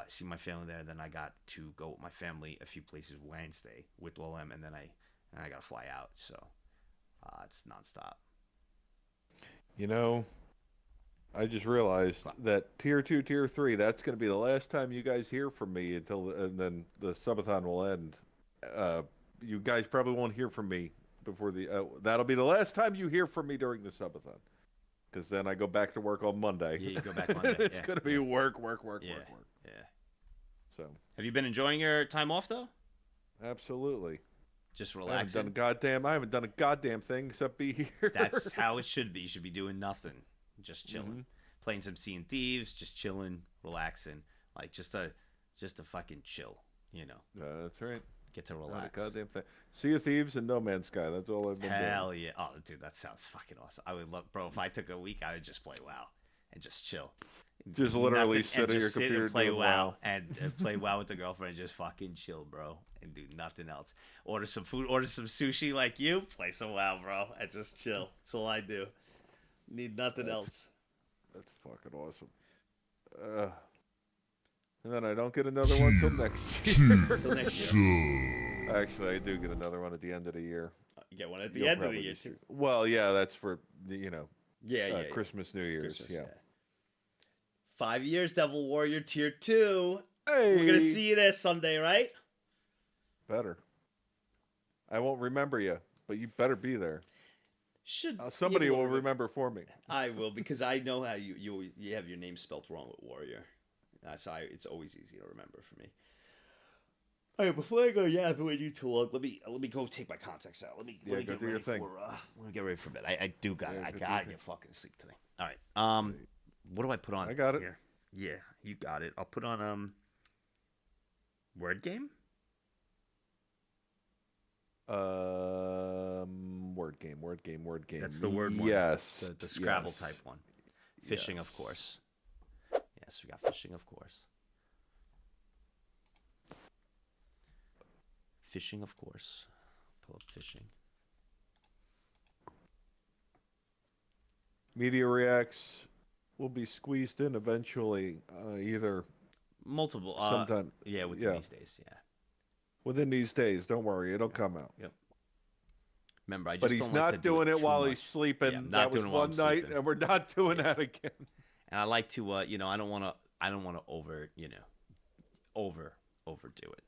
see my family there. Then I got to go with my family a few places Wednesday with all them, and then I gotta fly out. So it's nonstop. I just realized that tier 2, tier 3, that's gonna be the last time you guys hear from me and then the subathon will end. You guys probably won't hear from me before that'll be the last time you hear from me during the subathon, because then I go back to work on Monday. Yeah, you go back Monday. It's gonna be work. Yeah. So, have you been enjoying your time off though? Absolutely. Just relaxing. I haven't done a goddamn thing except be here. That's how it should be. You should be doing nothing, just chilling, playing some Sea and Thieves, just chilling, relaxing, like just a fucking chill. That's right. Get to relax. Not a goddamn thing. Sea of Thieves and No Man's Sky. That's all I've been doing. Hell yeah. Oh, dude, that sounds fucking awesome. I would love, bro, if I took a week, I would just play WoW and just chill. Just literally sit at your computer and play WoW. And play WoW with the girlfriend and just fucking chill, bro. And do nothing else. Order some food, order some sushi like you. Play some WoW, bro. And just chill. That's all I do. Need nothing else. That's fucking awesome. And then I don't get another one till next year. Till next year. Actually, I do get another one at the end of the year. You get one at the You'll end of the probably year, just- too. Well, yeah, that's for, Yeah. Christmas, New Year's. Christmas, yeah. 5 years, Devil Warrior Tier 2. Hey! We're going to see you there Sunday, right? Better. I won't remember you, but you better be there. Somebody you will remember for me. I will, because I know how you have your name spelled wrong with Warrior. It's always easy to remember for me. All right, before I go yapping with you too long, let me go take my contacts out. Let me go get do your ready thing. let me get ready for bed. I gotta get fucking sleep today. All right. What do I put on? I got it. Here? Yeah, you got it. I'll put on word game. Word game. That's the word one. Yes. The Scrabble yes. type one. Fishing, of Yes. course. Yes, we got fishing, of course. Fishing, of course. Pull up fishing. Media Reacts will be squeezed in eventually, either Multiple. sometime. Yeah, within these days. Yeah. Within these days. Don't worry, it'll come out. Yep. Remember, I just But he's don't not like to do doing it too while much. he's sleeping. Yeah, I'm not that was doing it while one I'm night, sleeping. and we're not doing that again. And I like to, I don't want to overdo it,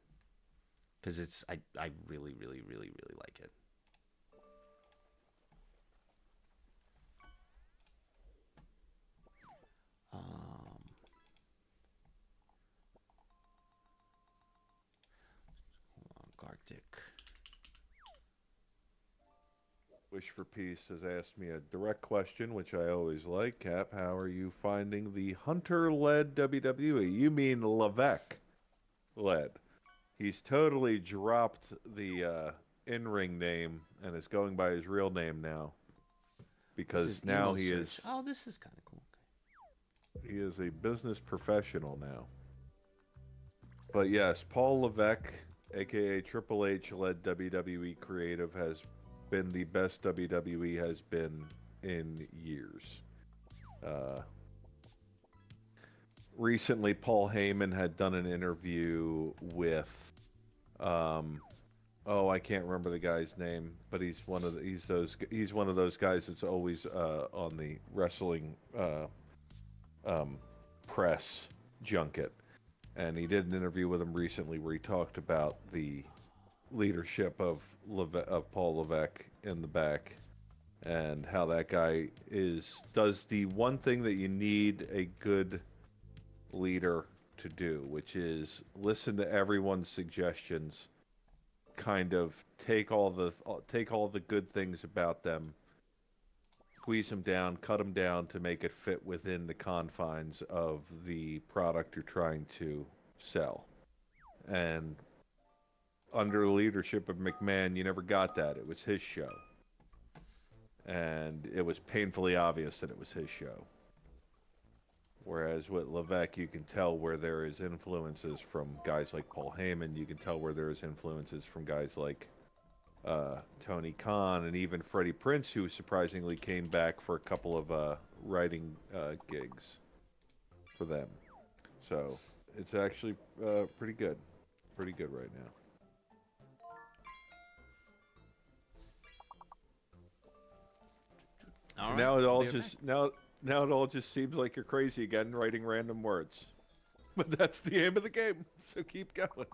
because I really, really, really, really like it. Hold on, Gartic. Wish for Peace has asked me a direct question, which I always like. Cap, how are you finding the Hunter-led WWE? You mean Levesque-led. He's totally dropped the in-ring name and is going by his real name now. Because now he is... Oh, this is kind of cool. Okay. He is a business professional now. But yes, Paul Levesque, a.k.a. Triple H-led WWE creative, has been the best WWE has been in years. Recently, Paul Heyman had done an interview with, I can't remember the guy's name, but he's one of those guys that's always on the wrestling press junket, and he did an interview with him recently where he talked about the leadership of Paul Levesque in the back, and how that guy does the one thing that you need a good leader to do, which is listen to everyone's suggestions, kind of take all the good things about them, squeeze them down, cut them down to make it fit within the confines of the product you're trying to sell. And under the leadership of McMahon, you never got that. It was his show. And it was painfully obvious that it was his show. Whereas with Levesque, you can tell where there is influences from guys like Paul Heyman. You can tell where there is influences from guys like Tony Khan and even Freddie Prinze, who surprisingly came back for a couple of writing gigs for them. So it's actually pretty good. Pretty good right now. All right. Now it all just seems like you're crazy again, writing random words. But that's the aim of the game, so keep going.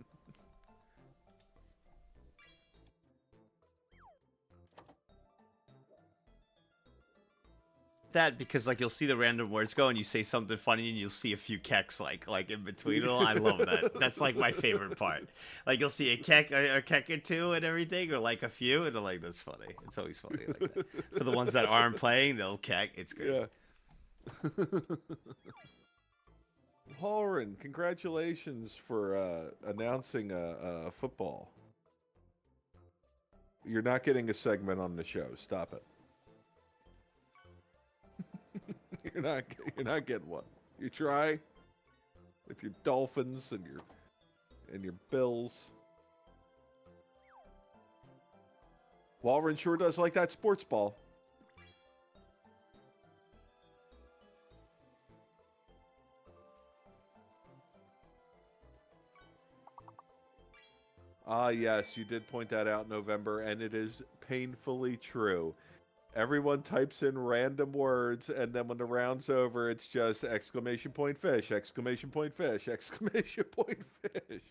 That because you'll see the random words go and you say something funny and you'll see a few kecks like in between it all. I love that. That's my favorite part. You'll see a keck or two and everything, or a few, and that's funny. It's always funny like that. For the ones that aren't playing, they'll keck. It's great. Yeah. Halrin, congratulations for announcing football. You're not getting a segment on the show. Stop it. You're not getting one. You try with your Dolphins and your Bills. Walren sure does like that sports ball. Ah, yes, you did point that out in November, and it is painfully true. Everyone types in random words, and then when the round's over, it's just exclamation point fish, exclamation point fish, exclamation point fish.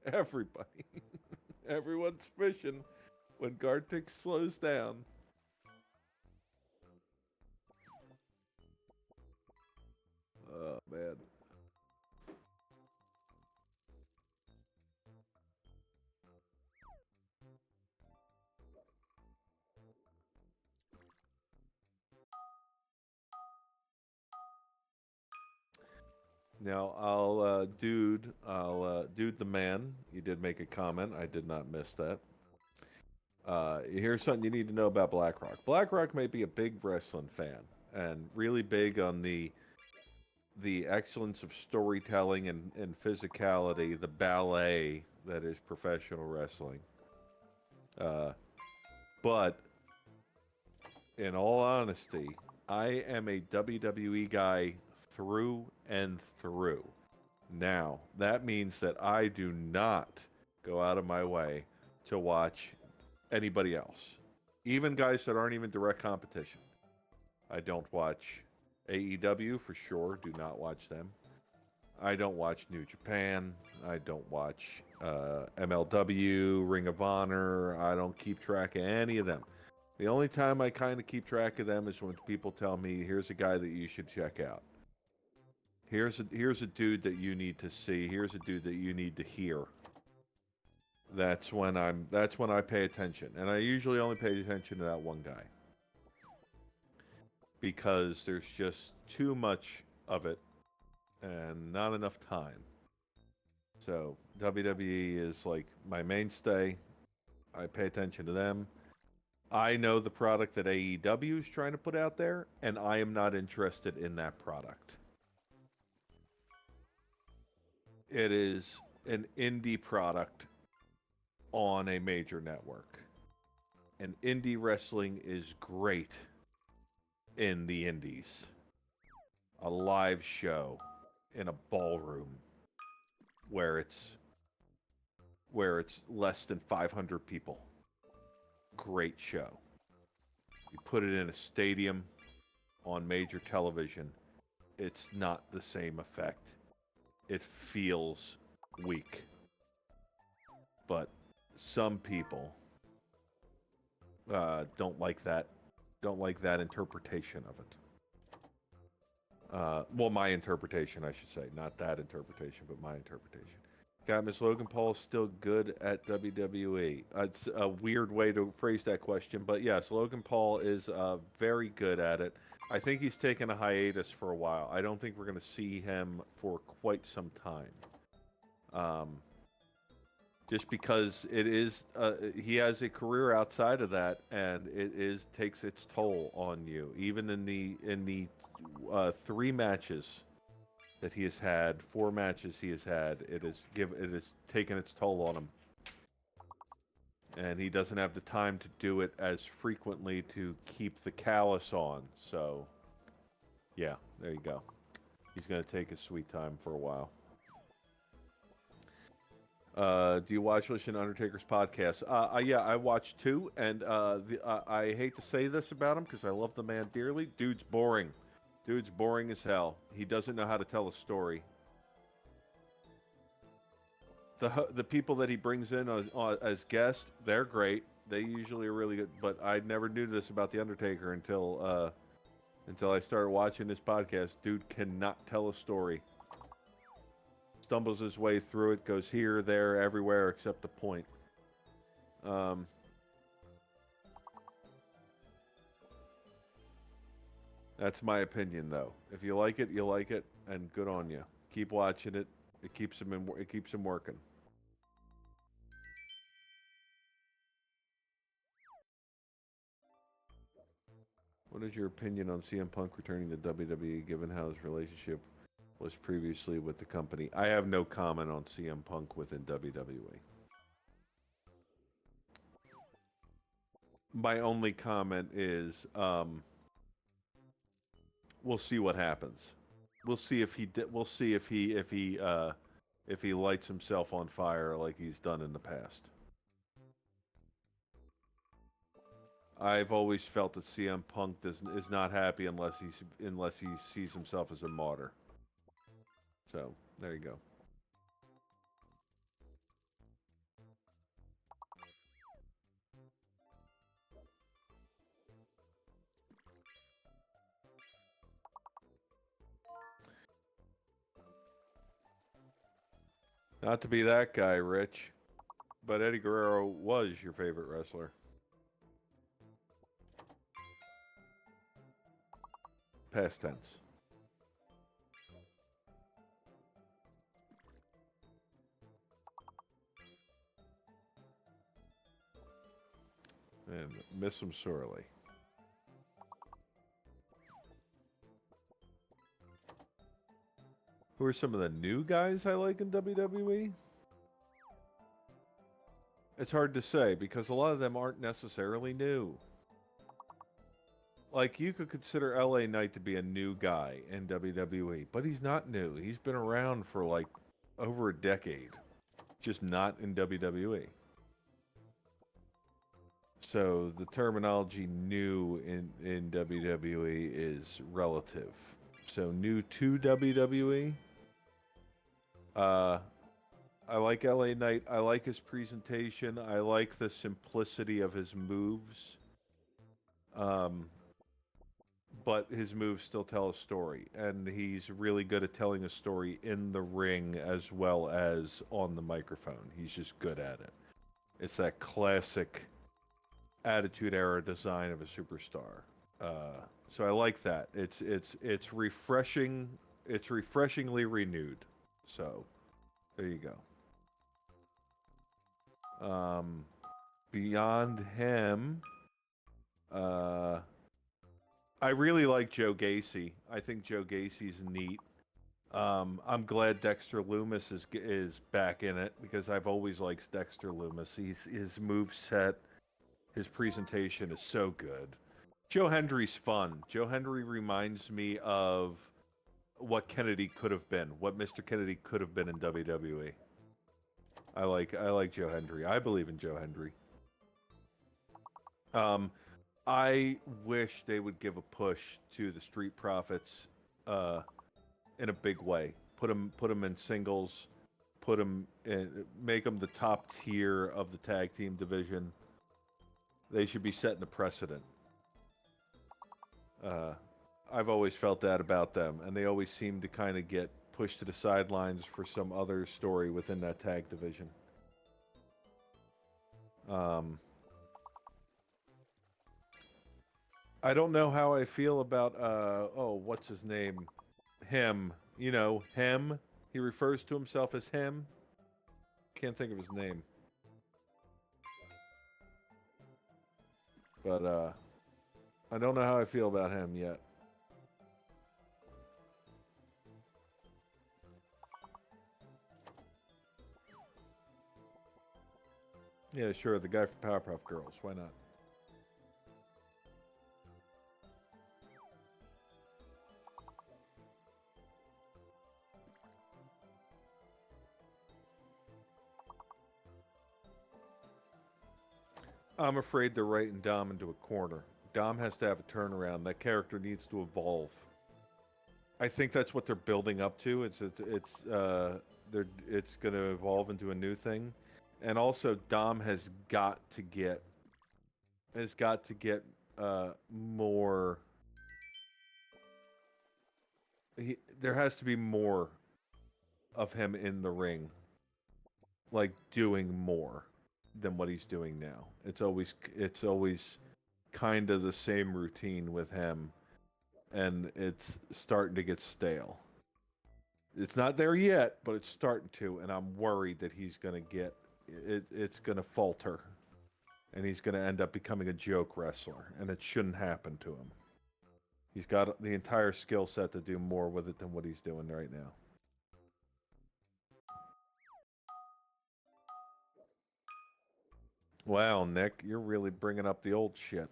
Everybody. Everyone's fishing when Gartic slows down. Oh, man. Now, Dude the man, you did make a comment. I did not miss that. Here's something you need to know about BlackRock. BlackRock may be a big wrestling fan and really big on the excellence of storytelling and physicality, the ballet that is professional wrestling. But in all honesty, I am a WWE guy through and through. Now, that means that I do not go out of my way to watch anybody else. Even guys that aren't even direct competition. I don't watch AEW for sure. Do not watch them. I don't watch New Japan. I don't watch MLW, Ring of Honor. I don't keep track of any of them. The only time I kind of keep track of them is when people tell me, here's a guy that you should check out. Here's a dude that you need to see. Here's a dude that you need to hear. That's when I pay attention. And I usually only pay attention to that one guy. Because there's just too much of it and not enough time. So WWE is like my mainstay. I pay attention to them. I know the product that AEW is trying to put out there, and I am not interested in that product. It is an indie product on a major network. And indie wrestling is great in the indies. A live show in a ballroom where it's less than 500 people. Great show. You put it in a stadium on major television, it's not the same effect. It feels weak. But some people don't like that interpretation of it. Well, my interpretation, I should say. Not that interpretation, but my interpretation. God, Miss Logan Paul is still good at WWE. It's a weird way to phrase that question, but yes, Logan Paul is very good at it. I think he's taken a hiatus for a while. I don't think we're going to see him for quite some time. Just because it is, he has a career outside of that, and it takes its toll on you. Even in the 3 matches that he has had, 4 matches he has had, it has taken its toll on him, and he doesn't have the time to do it as frequently to keep the callus on. So, yeah, there you go. He's gonna take his sweet time for a while. Do you watch listen to Undertaker's podcast? Yeah, I watch 2, and I hate to say this about him because I love the man dearly. Dude's boring. Dude's boring as hell. He doesn't know how to tell a story. The people that he brings in as guests, they're great. They usually are really good. But I never knew this about the Undertaker until I started watching this podcast. Dude cannot tell a story. Stumbles his way through it, goes here, there, everywhere except the point. That's my opinion, though. If you like it, you like it, and good on you. Keep watching it. It keeps him working. What is your opinion on CM Punk returning to WWE, given how his relationship was previously with the company? I have no comment on CM Punk within WWE. My only comment is, we'll see what happens. We'll see if if he lights himself on fire like he's done in the past. I've always felt that CM Punk is not happy unless he sees himself as a martyr. So there you go. Not to be that guy, Rich, but Eddie Guerrero was your favorite wrestler. Past tense. And miss him sorely. Who are some of the new guys I like in WWE? It's hard to say because a lot of them aren't necessarily new. Like, you could consider LA Knight to be a new guy in WWE, but he's not new. He's been around for like over a decade, just not in WWE. So the terminology new in WWE is relative. So new to WWE. I like LA Knight. I like his presentation. I like the simplicity of his moves. But his moves still tell a story, and he's really good at telling a story in the ring as well as on the microphone. He's just good at it. It's that classic Attitude Era design of a superstar. So I like that. It's refreshing. It's refreshingly renewed. So there you go. Beyond him, I really like Joe Gacy. I think Joe Gacy's neat. I'm glad Dexter Lumis is back in it because I've always liked Dexter Lumis. His move set, his presentation is so good. Joe Hendry's fun. Joe Hendry reminds me of what Kennedy could have been, what Mr. Kennedy could have been in WWE. I like Joe Hendry. I believe in Joe Hendry. I wish they would give a push to the Street Profits in a big way. Put them in singles. Make them the top tier of the tag team division. They should be setting a precedent. I've always felt that about them, and they always seem to kind of get pushed to the sidelines for some other story within that tag division. I don't know how I feel about, what's his name? Him. You know, him. He refers to himself as him. Can't think of his name. But, I don't know how I feel about him yet. Yeah, sure, the guy from Powerpuff Girls. Why not? I'm afraid they're writing Dom into a corner. Dom has to have a turnaround. That character needs to evolve. I think that's what they're building up to. It's going to evolve into a new thing, and also Dom has got to get more. There has to be more of him in the ring, like doing more than what he's doing now. It's always kind of the same routine with him, and it's starting to get stale. It's not there yet, but it's starting to, and I'm worried that he's going to get it. It's going to falter, and he's going to end up becoming a joke wrestler, and it shouldn't happen to him. He's got the entire skill set to do more with it than what he's doing right now. Wow, Nick, you're really bringing up the old shit.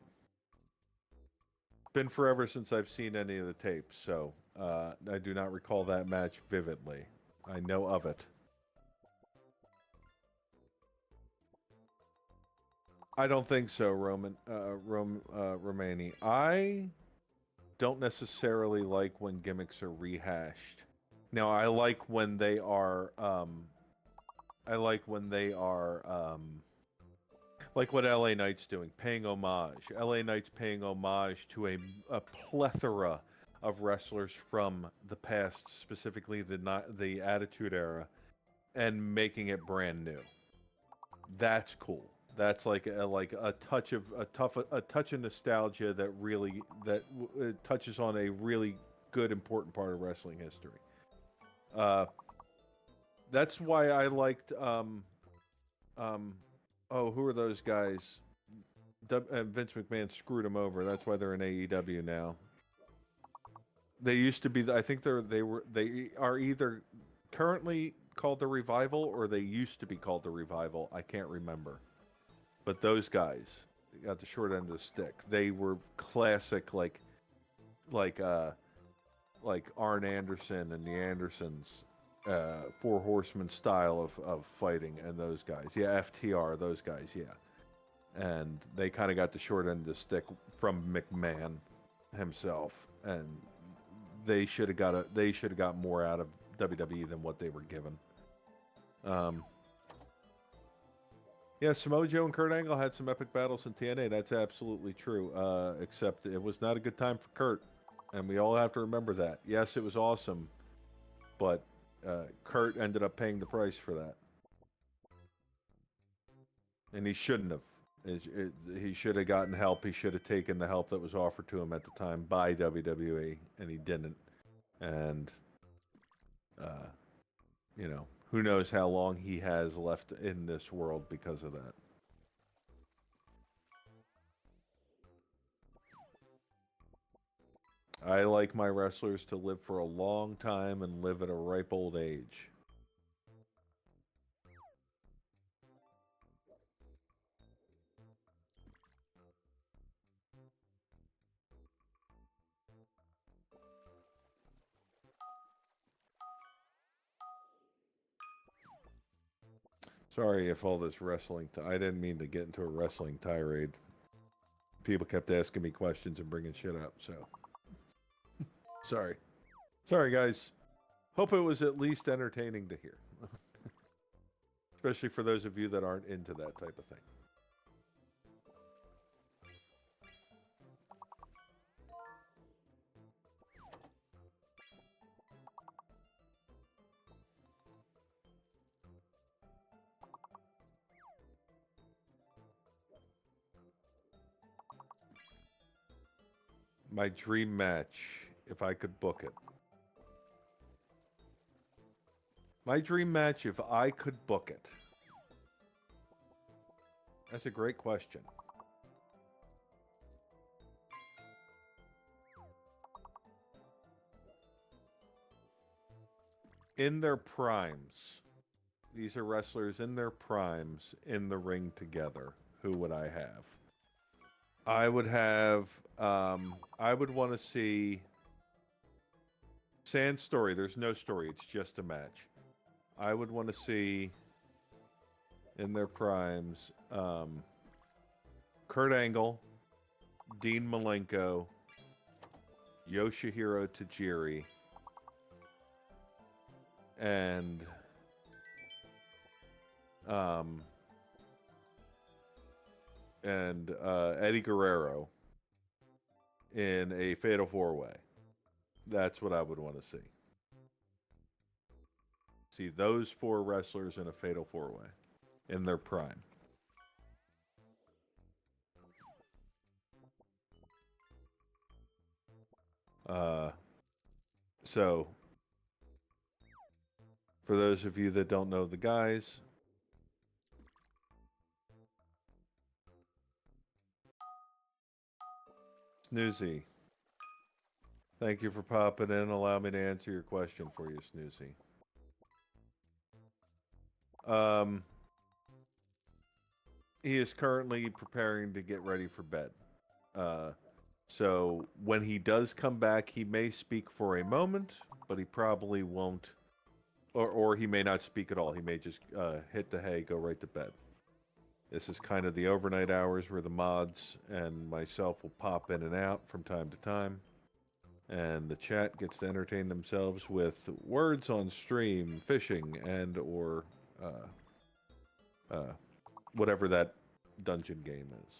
Been forever since I've seen any of the tapes, so I do not recall that match vividly. I know of it. I don't think so, Romani. I don't necessarily like when gimmicks are rehashed. Now, I like when they are. I like when they are. Like what LA Knight's doing, paying homage. LA Knight's paying homage to a plethora of wrestlers from the past, specifically the Attitude Era, and making it brand new. That's cool. That's like a touch of a touch of nostalgia that really touches on a really good important part of wrestling history. That's why I liked oh, who are those guys? Vince McMahon screwed them over. That's why they're in AEW now. They used to be. I think they are either currently called the Revival or they used to be called the Revival. I can't remember. But those guys got the short end of the stick. They were classic, like Arn Anderson and the Andersons, Four Horsemen style of fighting, and those guys. Yeah, FTR, those guys. Yeah. And they kind of got the short end of the stick from McMahon himself, and they should have got more out of WWE than what they were given. Yeah, Samoa Joe and Kurt Angle had some epic battles in TNA. That's absolutely true. Except it was not a good time for Kurt, and we all have to remember that. Yes, it was awesome, but Kurt ended up paying the price for that, and he shouldn't have. He should have gotten help. He should have taken the help that was offered to him at the time by WWE, and he didn't. And, who knows how long he has left in this world because of that. I like my wrestlers to live for a long time and live at a ripe old age. Sorry if all this wrestling... I didn't mean to get into a wrestling tirade. People kept asking me questions and bringing shit up, so... Sorry. Sorry, guys. Hope it was at least entertaining to hear. Especially for those of you that aren't into that type of thing. My dream match, if I could book it. My dream match, if I could book it. That's a great question. In their primes. These are wrestlers in their primes in the ring together. Who would I have? I would have, I would want to see Sand Story. There's no story. It's just a match. I would want to see in their primes, Kurt Angle, Dean Malenko, Yoshihiro Tajiri, and Eddie Guerrero in a Fatal 4-Way. That's what I would want to see. See those four wrestlers in a Fatal 4-Way in their prime. So, for those of you that don't know the guys, Snoozy, thank you for popping in. Allow me to answer your question for you, Snoozy. He is currently preparing to get ready for bed. So when he does come back, he may speak for a moment, but he probably won't, or he may not speak at all. He may just hit the hay, go right to bed. This is kind of the overnight hours where the mods and myself will pop in and out from time to time. And the chat gets to entertain themselves with words on stream, fishing, and or whatever that dungeon game is.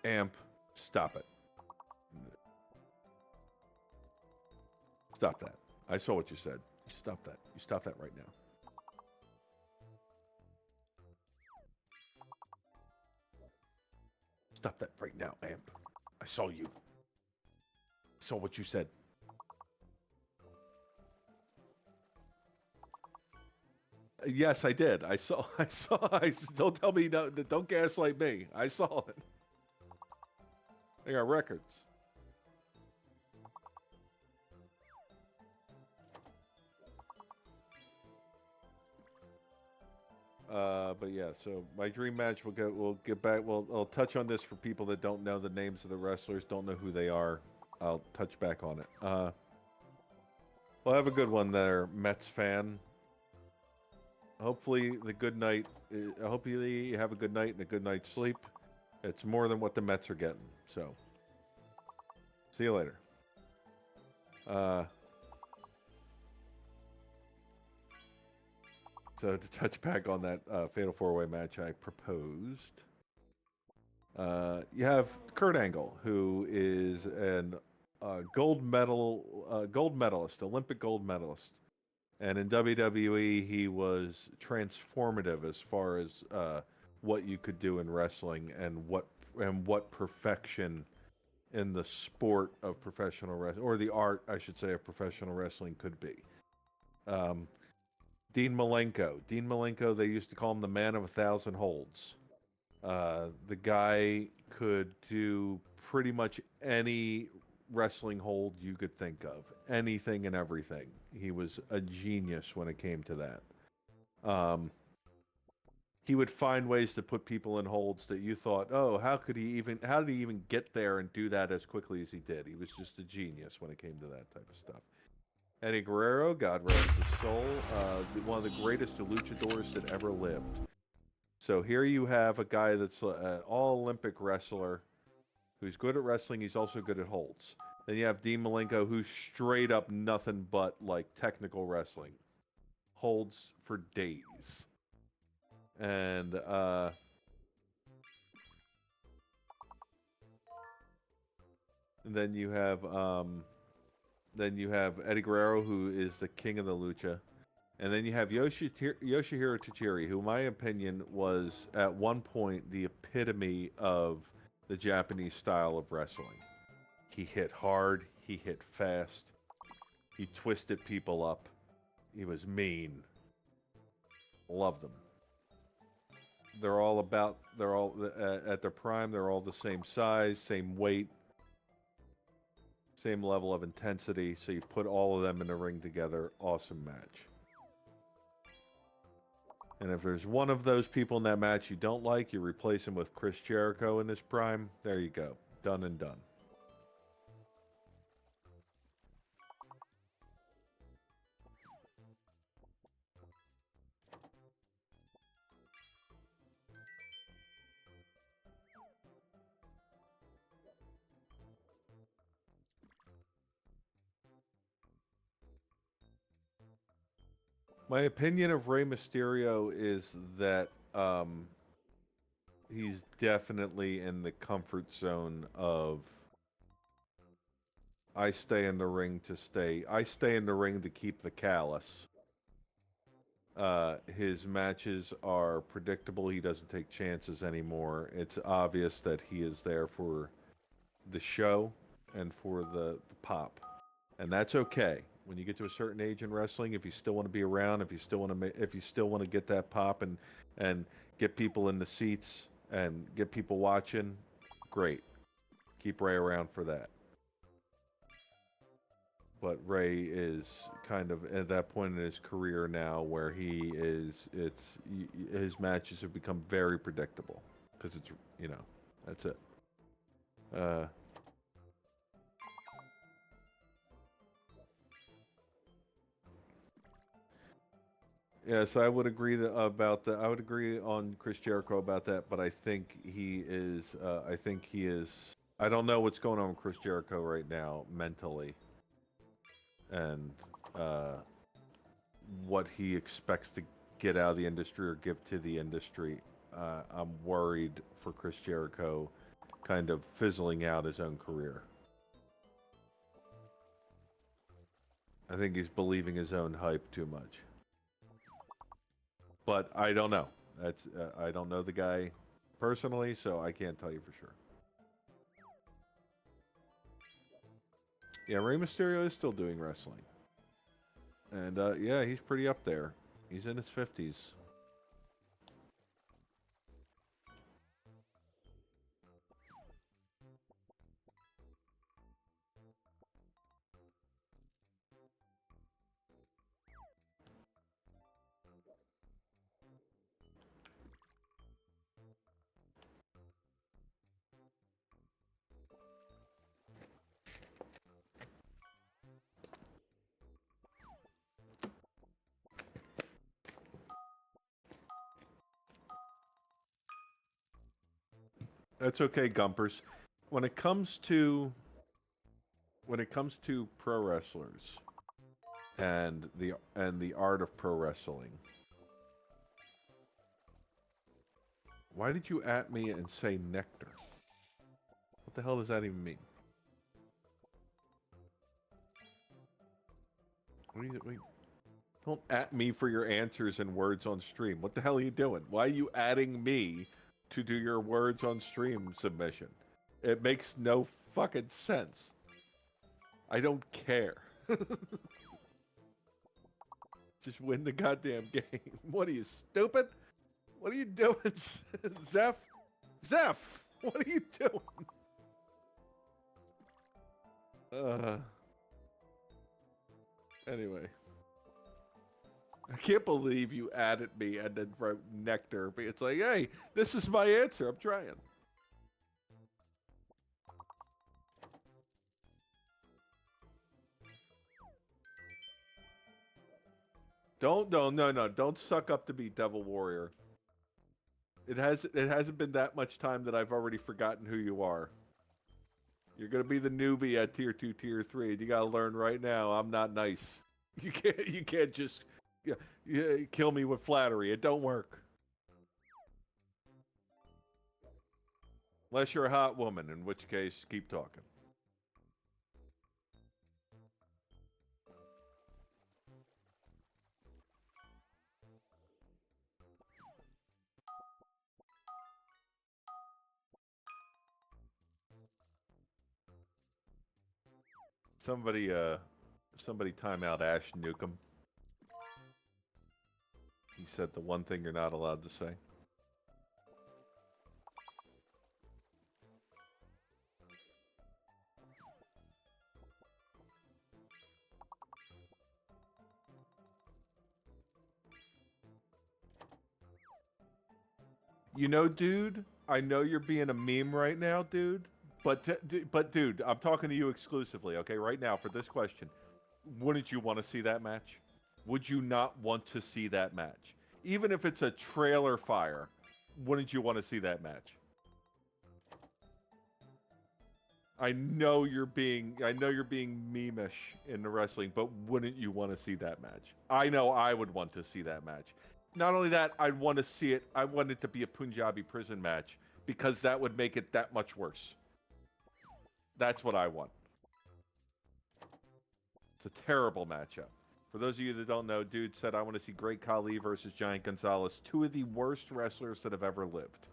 Amp, stop it. Stop that. I saw what you said. Stop that. You stop that right now. Stop that right now, Amp. I saw you. I saw what you said. Yes, I did. I saw. Don't tell me. No, don't gaslight me. I saw it. I got records. But yeah, so my dream match we'll get back. I'll touch on this for people that don't know the names of the wrestlers, don't know who they are. I'll touch back on it. We'll have a good one there, Mets fan. Hopefully the good night. Hopefully you have a good night and a good night's sleep. It's more than what the Mets are getting. So, see you later. So to touch back on that Fatal 4-Way match I proposed, you have Kurt Angle, who is an gold medalist, Olympic gold medalist, and in WWE he was transformative as far as what you could do in wrestling and what perfection in the sport of professional wrestling, or the art, I should say, of professional wrestling could be. Dean Malenko, they used to call him the man of 1,000 holds. The guy could do pretty much any wrestling hold you could think of. Anything and everything. He was a genius when it came to that. He would find ways to put people in holds that you thought, oh, how did he even get there and do that as quickly as he did? He was just a genius when it came to that type of stuff. Eddie Guerrero, God rest his soul, one of the greatest luchadors that ever lived. So here you have a guy that's an all-Olympic wrestler who's good at wrestling. He's also good at holds. Then you have Dean Malenko, who's straight up nothing but like technical wrestling. Holds for days. And then you have Eddie Guerrero, who is the king of the lucha. And then you have Yoshihiro Tachiri, who in my opinion was at one point the epitome of the Japanese style of wrestling. He hit hard, he hit fast, he twisted people up, he was mean. Loved them. They're all at their prime, they're all the same size, same weight, same level of intensity, so you put all of them in the ring together, awesome match. And if there's one of those people in that match you don't like, you replace him with Chris Jericho in his prime, there you go. Done and done. My opinion of Rey Mysterio is that he's definitely in the comfort zone of I stay in the ring to stay. I stay in the ring to keep the callous. His matches are predictable. He doesn't take chances anymore. It's obvious that he is there for the show and for the pop. And that's okay. When you get to a certain age in wrestling, if you still want to be around, if you still want to get that pop and get people in the seats and get people watching, great. Keep Ray around for that. But Ray is kind of at that point in his career now where his matches have become very predictable because it's, that's it. Yes, I would agree about that. I would agree on Chris Jericho about that, but I think he is. I think he is. I don't know what's going on with Chris Jericho right now mentally, and what he expects to get out of the industry or give to the industry. I'm worried for Chris Jericho, kind of fizzling out his own career. I think he's believing his own hype too much. But I don't know. That's I don't know the guy personally, so I can't tell you for sure. Yeah, Rey Mysterio is still doing wrestling, and yeah, he's pretty up there. He's in his 50s. That's okay, Gumpers. When it comes to pro wrestlers and the art of pro wrestling, why did you at me and say nectar? What the hell does that even mean? Wait, don't at me for your answers and words on stream. What the hell are you doing? Why are you adding me to do your words on stream submission? It makes no fucking sense. I don't care. Just win the goddamn game. What are you, stupid? What are you doing, Zeph? Zeph! What are you doing? Anyway. I can't believe you added me and then wrote nectar. It's like, hey, this is my answer. I'm trying. No. Don't suck up to be Devil Warrior. It hasn't been that much time that I've already forgotten who you are. You're gonna be the newbie at tier 2, tier 3, and you gotta learn right now. I'm not nice. You can't just kill me with flattery. It don't work. Unless you're a hot woman, in which case, keep talking. Somebody time out Ash Nukem. He said the one thing you're not allowed to say. You know, dude, I know you're being a meme right now, dude. But dude, I'm talking to you exclusively, okay? Right now for this question, wouldn't you want to see that match? Would you not want to see that match? Even if it's a trailer fire, wouldn't you want to see that match? I know you're being meme-ish in the wrestling, but wouldn't you want to see that match? I know I would want to see that match. Not only that, I'd want to see it. I want it to be a Punjabi prison match because that would make it that much worse. That's what I want. It's a terrible matchup. For those of you that don't know, dude said, I want to see Great Khali versus Giant Gonzalez, two of the worst wrestlers that have ever lived.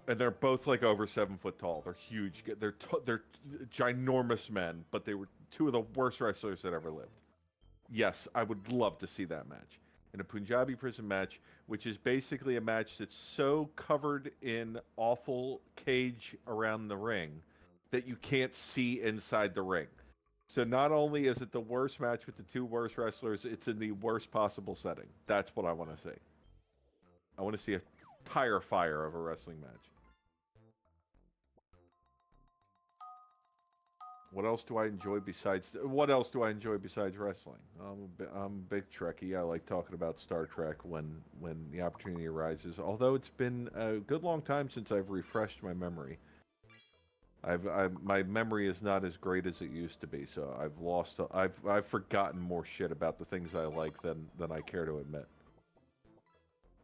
And they're both like over 7 foot tall. They're huge. They're ginormous men, but they were two of the worst wrestlers that ever lived. Yes, I would love to see that match. In a Punjabi prison match, which is basically a match that's so covered in awful cage around the ring that you can't see inside the ring. So not only is it the worst match with the two worst wrestlers, it's in the worst possible setting. That's what I want to see. I want to see a tire fire of a wrestling match. What else do I enjoy besides wrestling? I'm a big Trekkie. I like talking about Star Trek when the opportunity arises. Although it's been a good long time since I've refreshed my memory. My memory is not as great as it used to be, so I've forgotten more shit about the things I like than I care to admit.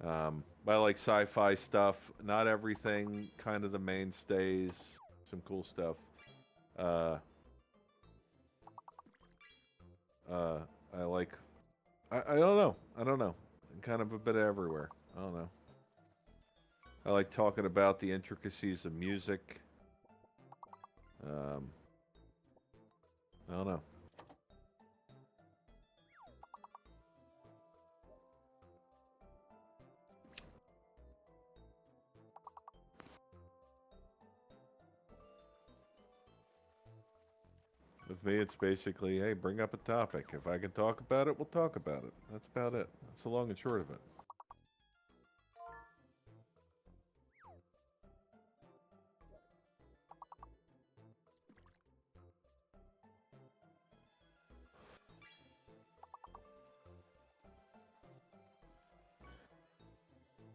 I like sci-fi stuff, not everything, kind of the mainstays, some cool stuff. I like, I don't know. Kind of a bit everywhere. I don't know. I like talking about the intricacies of music. I don't know. With me, it's basically, hey, bring up a topic. If I can talk about it, we'll talk about it. That's about it. That's the long and short of it.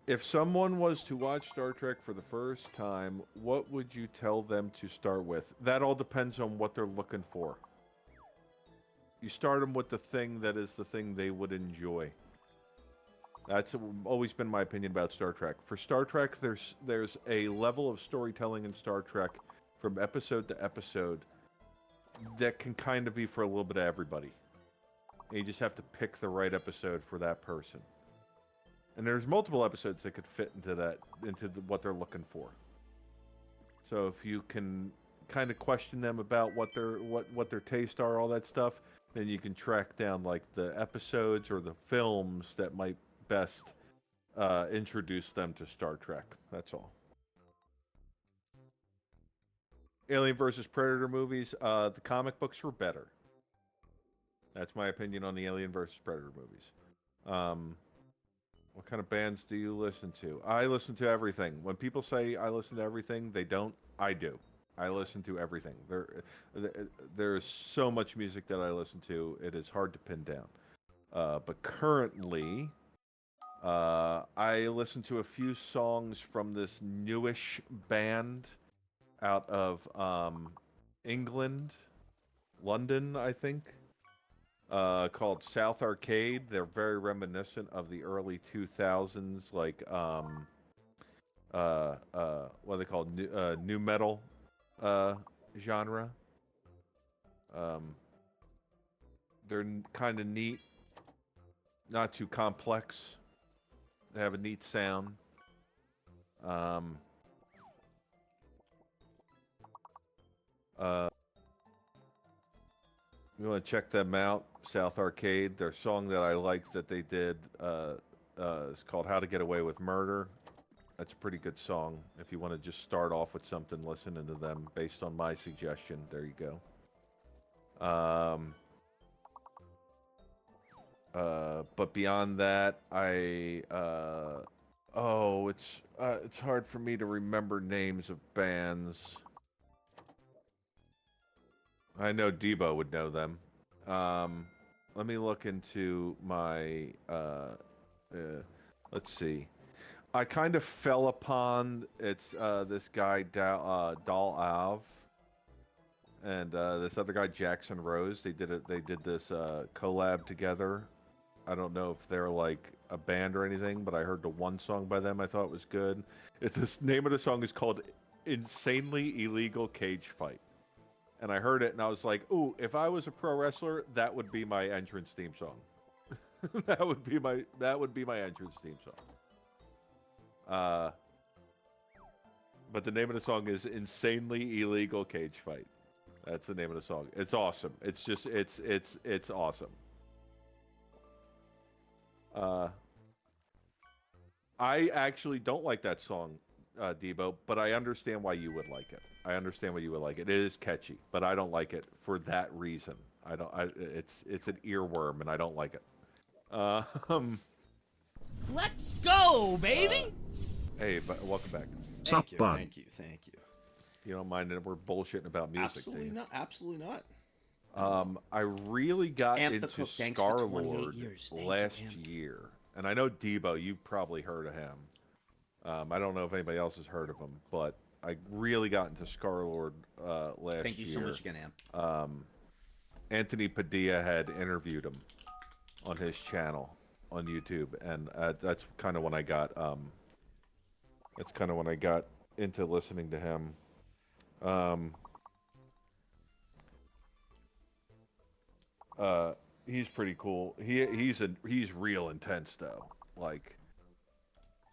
If someone was to watch Star Trek for the first time, what would you tell them to start with? That all depends on what they're looking for. You start them with the thing that is the thing they would enjoy. That's always been my opinion about Star Trek. For Star Trek, there's a level of storytelling in Star Trek from episode to episode that can kind of be for a little bit of everybody. And you just have to pick the right episode for that person. And there's multiple episodes that could fit into what they're looking for. So if you can kind of question them about what their tastes are, all that stuff, then you can track down like the episodes or the films that might best introduce them to Star Trek. That's all. Alien versus Predator movies, the comic books were better. That's my opinion on the Alien versus Predator movies. What kind of bands do you listen to? I listen to everything. When people say I listen to everything, they don't. I do. I listen to everything. There's so much music that I listen to. It is hard to pin down. But currently, I listen to a few songs from this newish band out of England, London, I think. Called South Arcade. They're very reminiscent of the early 2000s, like what they call new metal genre. They're kind of neat, not too complex. They have a neat sound. You want to check them out, South Arcade. Their song that I liked that they did is called How to Get Away with Murder. That's a pretty good song. If you want to just start off with something, listening to them based on my suggestion, there you go. But beyond that, it's hard for me to remember names of bands. I know Debo would know them. Let me look into my, let's see. I kind of fell upon, this guy, Dal Av, and this other guy, Jackson Rose. They did this collab together. I don't know if they're like a band or anything, but I heard the one song by them I thought was good. The name of the song is called Insanely Illegal Cage Fight. And I heard it, and I was like, "Ooh, if I was a pro wrestler, that would be my entrance theme song. that would be my entrance theme song." But the name of the song is "Insanely Illegal Cage Fight." That's the name of the song. It's awesome. It's just it's awesome. I actually don't like that song, Debo, but I understand why you would like it. It is catchy, but I don't like it for that reason. It's an earworm, and I don't like it. Let's go, baby! Hey, but welcome back. Thank you, bud? thank you. You don't mind that we're bullshitting about music, do Absolutely you? not. Absolutely not. I really got Amp the into Cook, thanks for 28 Star-Lord years. Thank you, last Amp. year. And I know Debo, you've probably heard of him. I don't know if anybody else has heard of him, but I really got into Star-Lord last Thank you year. so much again, Amp. Anthony Padilla had interviewed him on his channel on YouTube, and that's kind of when I got into listening to him. He's pretty cool. He's real intense though. Like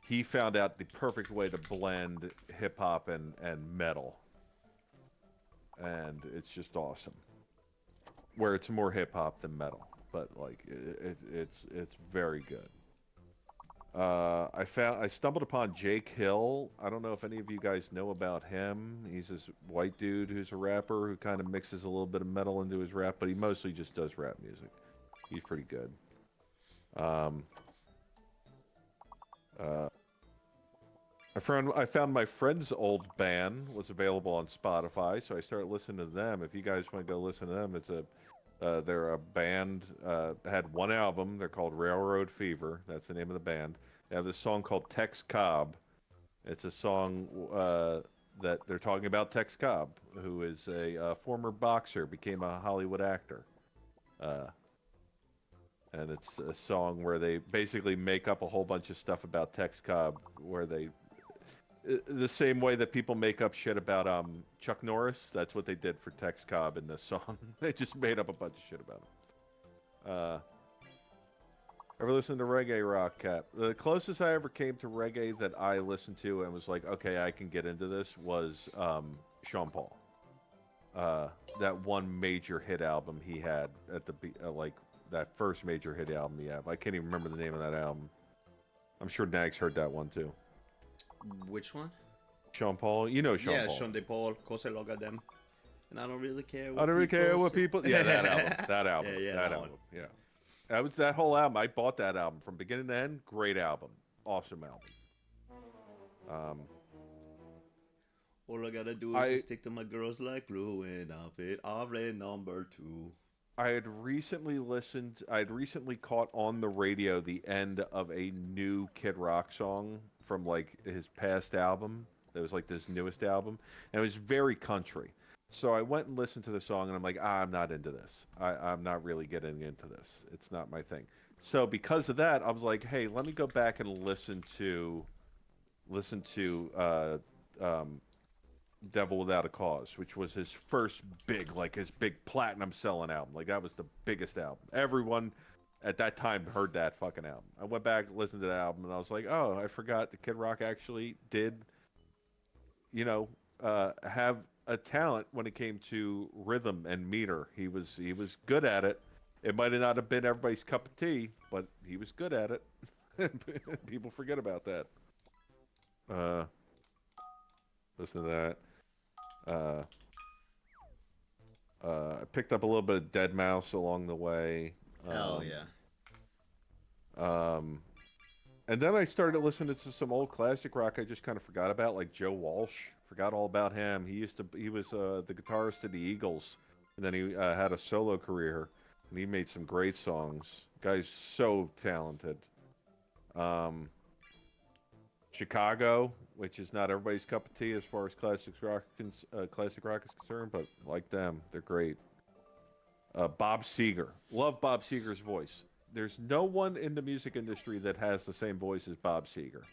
he found out the perfect way to blend hip hop and metal, and it's just awesome. Where it's more hip hop than metal, but like it's very good. I stumbled upon Jake Hill. I don't know if any of you guys know about him. He's this white dude who's a rapper who kind of mixes a little bit of metal into his rap, but he mostly just does rap music. He's pretty good. I found my friend's old band was available on Spotify, so I started listening to them. If you guys want to go listen to them, they're a band, had one album. They're called Railroad Fever. That's the name of the band. They have this song called Tex Cobb. It's a song that they're talking about Tex Cobb, who is a former boxer, became a Hollywood actor. And it's a song where they basically make up a whole bunch of stuff about Tex Cobb, where the same way that people make up shit about Chuck Norris, that's what they did for Tex Cobb in this song. They just made up a bunch of shit about him. Ever listened to reggae rock, Cap? The closest I ever came to reggae that I listened to and was like, okay, I can get into this was Sean Paul. That one major hit album he had at the like that first major hit album he had. I can't even remember the name of that album. I'm sure Nags heard that one too. Which one? Sean Paul, you know Sean Paul. Yeah, Sean de Paul, Cose Loga Dem. And I don't really care what I don't really care what say. people. Yeah, that album. That album. Yeah, that that album. Yeah. That was that whole album. I bought that album from beginning to end. Great album. Awesome album. All I gotta do is just stick to my girls like glue and outfit Ave number 2. I'd recently caught on the radio the end of a new Kid Rock song from like his past album. That was like this newest album, and it was very country. So I went and listened to the song, and I'm like, I'm not into this. I'm not really getting into this. It's not my thing. So because of that, I was like, hey, let me go back and listen to Devil Without a Cause, which was his first big platinum selling album. Like that was the biggest album. Everyone at that time heard that fucking album. I went back, listened to the album, and I was like, oh, I forgot that Kid Rock actually did, have a talent when it came to rhythm and meter. He was good at it. It might have not have been everybody's cup of tea, but he was good at it. People forget about that. Listen to that. I picked up a little bit of Dead Mouse along the way. Hell yeah. And then I started listening to some old classic rock I just kind of forgot about, like Joe Walsh. Forgot all about him. He was the guitarist of the Eagles, and then he had a solo career, and he made some great songs. Guy's so talented. Chicago, which is not everybody's cup of tea as far as classic rock is concerned, but like them, they're great. Bob Seger. Love Bob Seger's voice. There's no one in the music industry that has the same voice as Bob Seger.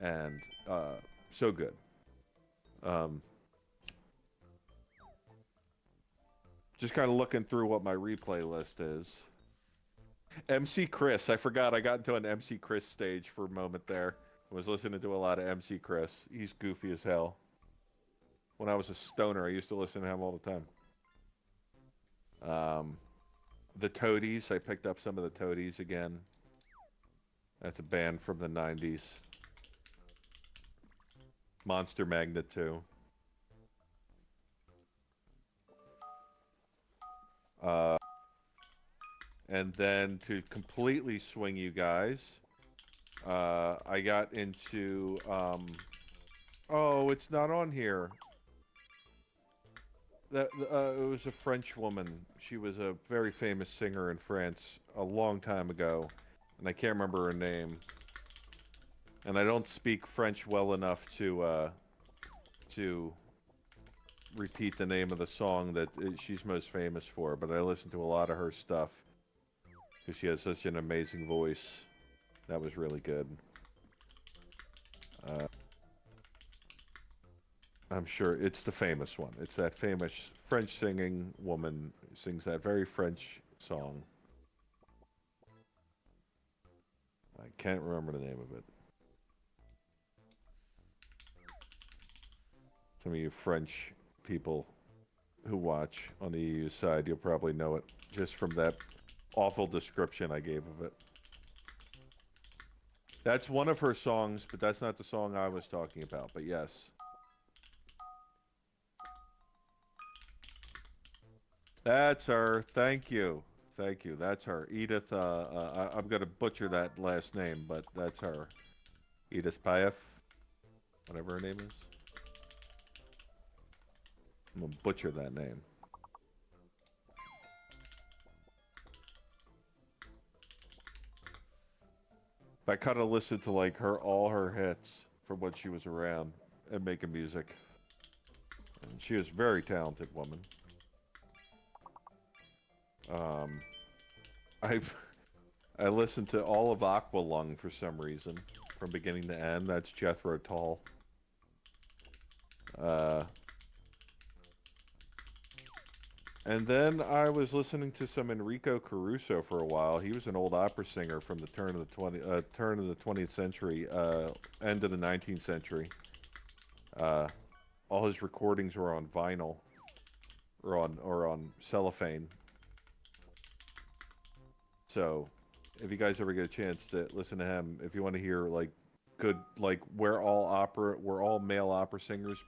And so good. Just kind of looking through what my replay list is. MC Chris. I forgot I got into an MC Chris stage for a moment there. I was listening to a lot of MC Chris. He's goofy as hell. When I was a stoner, I used to listen to him all the time. The Toadies. I picked up some of the Toadies again. That's a band from the 90s. Monster Magnet 2. And then to completely swing you guys, I got into... oh, it's not on here. It was a French woman. She was a very famous singer in France a long time ago, and I can't remember her name. And I don't speak French well enough to repeat the name of the song that she's most famous for. But I listened to a lot of her stuff because she has such an amazing voice. That was really good. I'm sure it's the famous one. It's that famous French singing woman who sings that very French song. I can't remember the name of it. Some of you French people who watch on the EU side, you'll probably know it just from that awful description I gave of it. That's one of her songs, but that's not the song I was talking about, but yes. That's her. Thank you. Thank you. That's her. Edith, I'm going to butcher that last name, but that's her. Edith Piaf. Whatever her name is. I'm going to butcher that name. I kind of listened to like all her hits from when she was around and making music. And she was a very talented woman. I listened to all of Aqualung for some reason, from beginning to end. That's Jethro Tull. And then I was listening to some Enrico Caruso for a while. He was an old opera singer from the turn of the 20th century, end of the 19th century. All his recordings were on vinyl, or on cellophane. So, if you guys ever get a chance to listen to him, if you want to hear like good, like where all male opera singers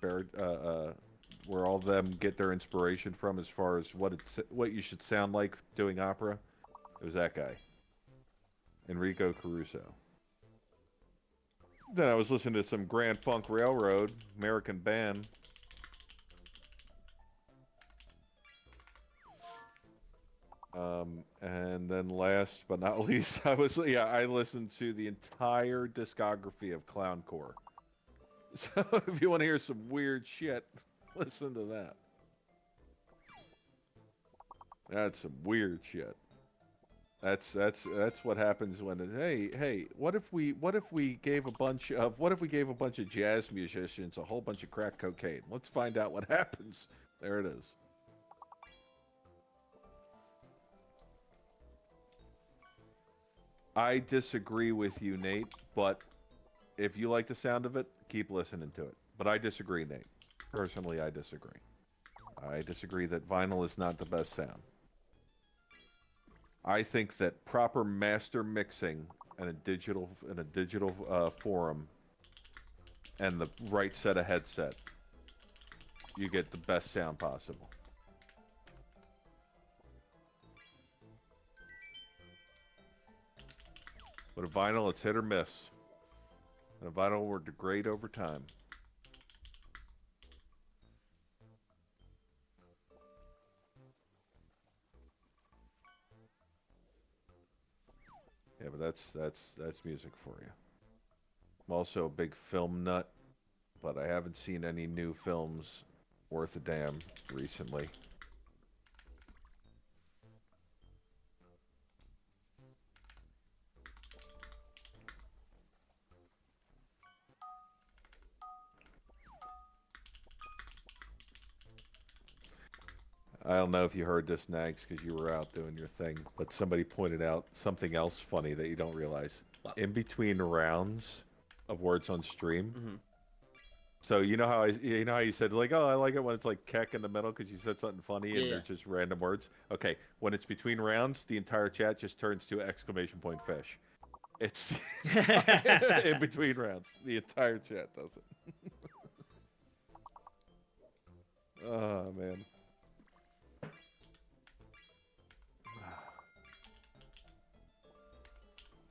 where all of them get their inspiration from as far as what you should sound like doing opera, it was that guy, Enrico Caruso. Then I was listening to some Grand Funk Railroad, American band. And then last but not least, I listened to the entire discography of Clowncore. So if you want to hear some weird shit, listen to that. That's some weird shit. That's what happens when hey, what if we gave a bunch of jazz musicians a whole bunch of crack cocaine? Let's find out what happens. There it is. I disagree with you, Nate, but if you like the sound of it, keep listening to it. But I disagree, Nate. Personally, I disagree. I disagree that vinyl is not the best sound. I think that proper master mixing in a digital forum and the right set of headset, you get the best sound possible. But a vinyl, it's hit or miss. And a vinyl will degrade over time. Yeah, but that's music for you. I'm also a big film nut, but I haven't seen any new films worth a damn recently. I don't know if you heard this, Nags, because you were out doing your thing, but somebody pointed out something else funny that you don't realize. What? In between rounds of words on stream. Mm-hmm. So you know how you said like, oh, I like it when it's like keck in the middle because you said something funny and Yeah. they're just random words. Okay, when it's between rounds, the entire chat just turns to exclamation point fish. It's in between rounds. The entire chat does it. Oh man.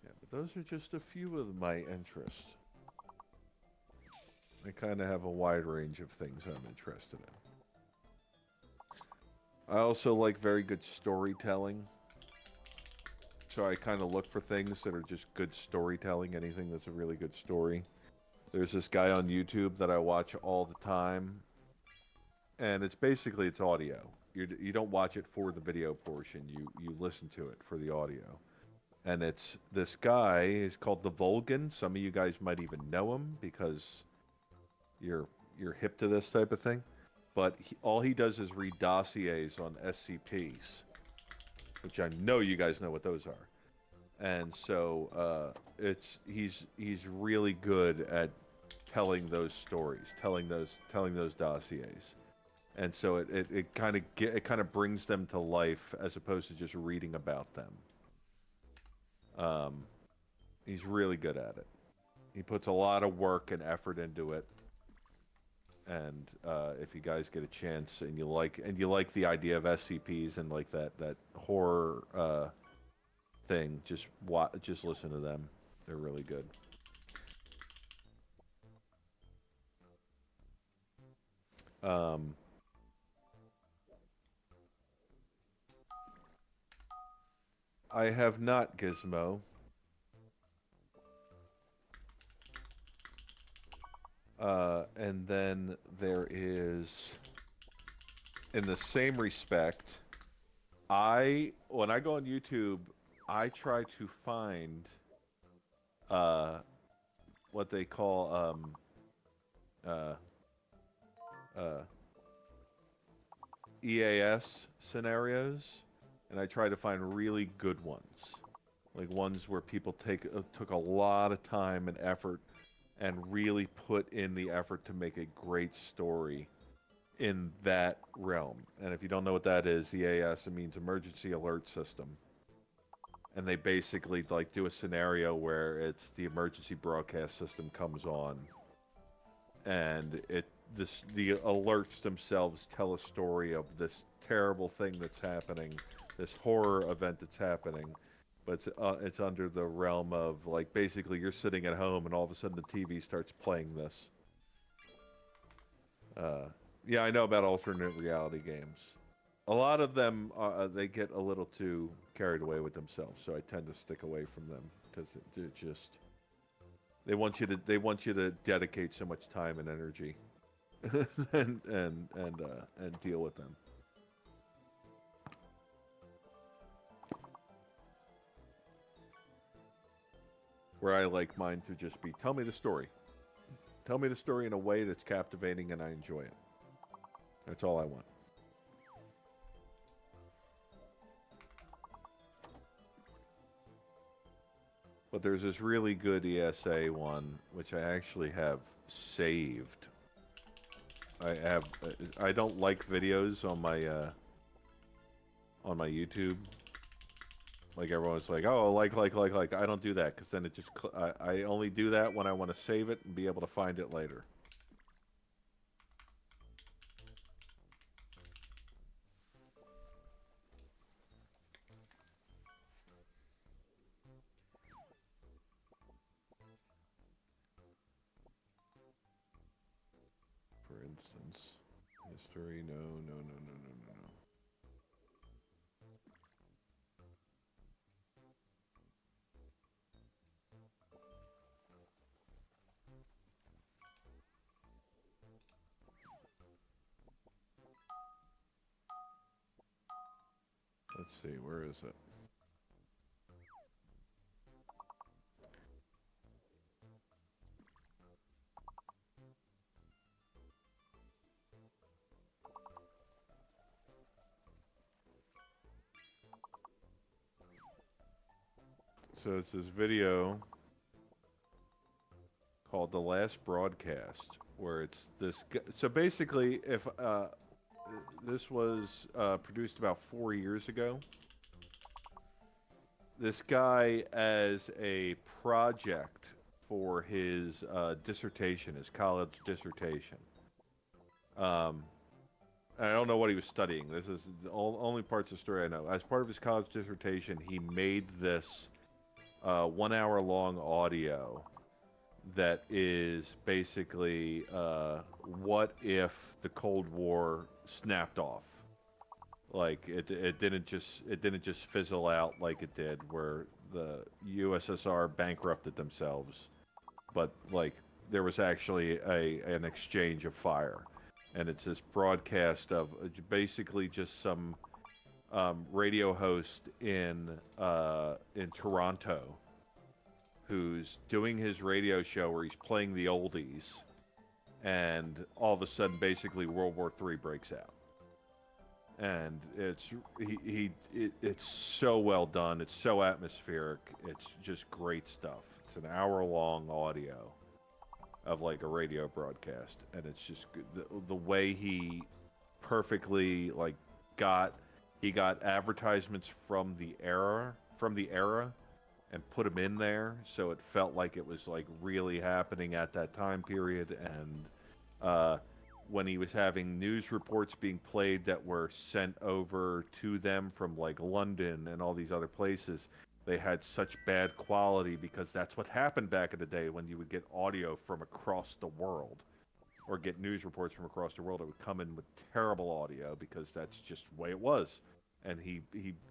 Yeah, but those are just a few of my interests. I kind of have a wide range of things I'm interested in. I also like very good storytelling. So I kind of look for things that are just good storytelling, anything that's a really good story. There's this guy on YouTube that I watch all the time, and it's basically it's audio. You don't watch it for the video portion. You listen to it for the audio. And it's this guy is called the Vulcan. Some of you guys might even know him because you're hip to this type of thing. But all he does is read dossiers on SCPs, which I know you guys know what those are. And so he's really good at telling those stories, telling those dossiers. And so it kind of brings them to life as opposed to just reading about them. He's really good at it. He puts a lot of work and effort into it. And if you guys get a chance and you like the idea of SCPs and like that horror thing, just listen to them. They're really good. I have not, Gizmo. And then there is, in the same respect, when I go on YouTube, I try to find what they call EAS scenarios, and I try to find really good ones, like ones where people took a lot of time and effort and really put in the effort to make a great story in that realm. And if you don't know what that is, EAS, it means Emergency Alert System. And they basically like do a scenario where it's the emergency broadcast system comes on, and the alerts themselves tell a story of this terrible thing that's happening, this horror event that's happening, but it's under the realm of like basically you're sitting at home and all of a sudden the TV starts playing this. Yeah, I know about alternate reality games. A lot of them they get a little too carried away with themselves, so I tend to stick away from them because they want you to dedicate so much time and energy and deal with them. Where I like mine to just be, tell me the story. Tell me the story in a way that's captivating and I enjoy it. That's all I want. But there's this really good ESA one, which I actually have saved. I don't like videos on my YouTube. Like everyone's like, oh, like. I don't do that because then it just, I only do that when I want to save it and be able to find it later. For instance, history, no. Let's see, where is it? So it's this video called The Last Broadcast, where it's this. So basically, if this was produced about 4 years ago, this guy, as a project for his dissertation, his college dissertation. I don't know what he was studying. This is the only parts of the story I know. As part of his college dissertation, he made this 1 hour long audio that is basically what if the Cold War snapped off. Like it didn't just fizzle out like it did where the USSR bankrupted themselves, but like there was actually an exchange of fire, and it's this broadcast of basically just some radio host in Toronto who's doing his radio show where he's playing the oldies, and all of a sudden, basically World War III breaks out, and it's so well done. It's so atmospheric. It's just great stuff. It's an hour-long audio of like a radio broadcast, and it's just the way he perfectly like got advertisements from the era and put them in there, so it felt like it was like really happening at that time period. And when he was having news reports being played that were sent over to them from like London and all these other places, they had such bad quality because that's what happened back in the day when you would get audio from across the world or get news reports from across the world. It would come in with terrible audio because that's just the way it was. And he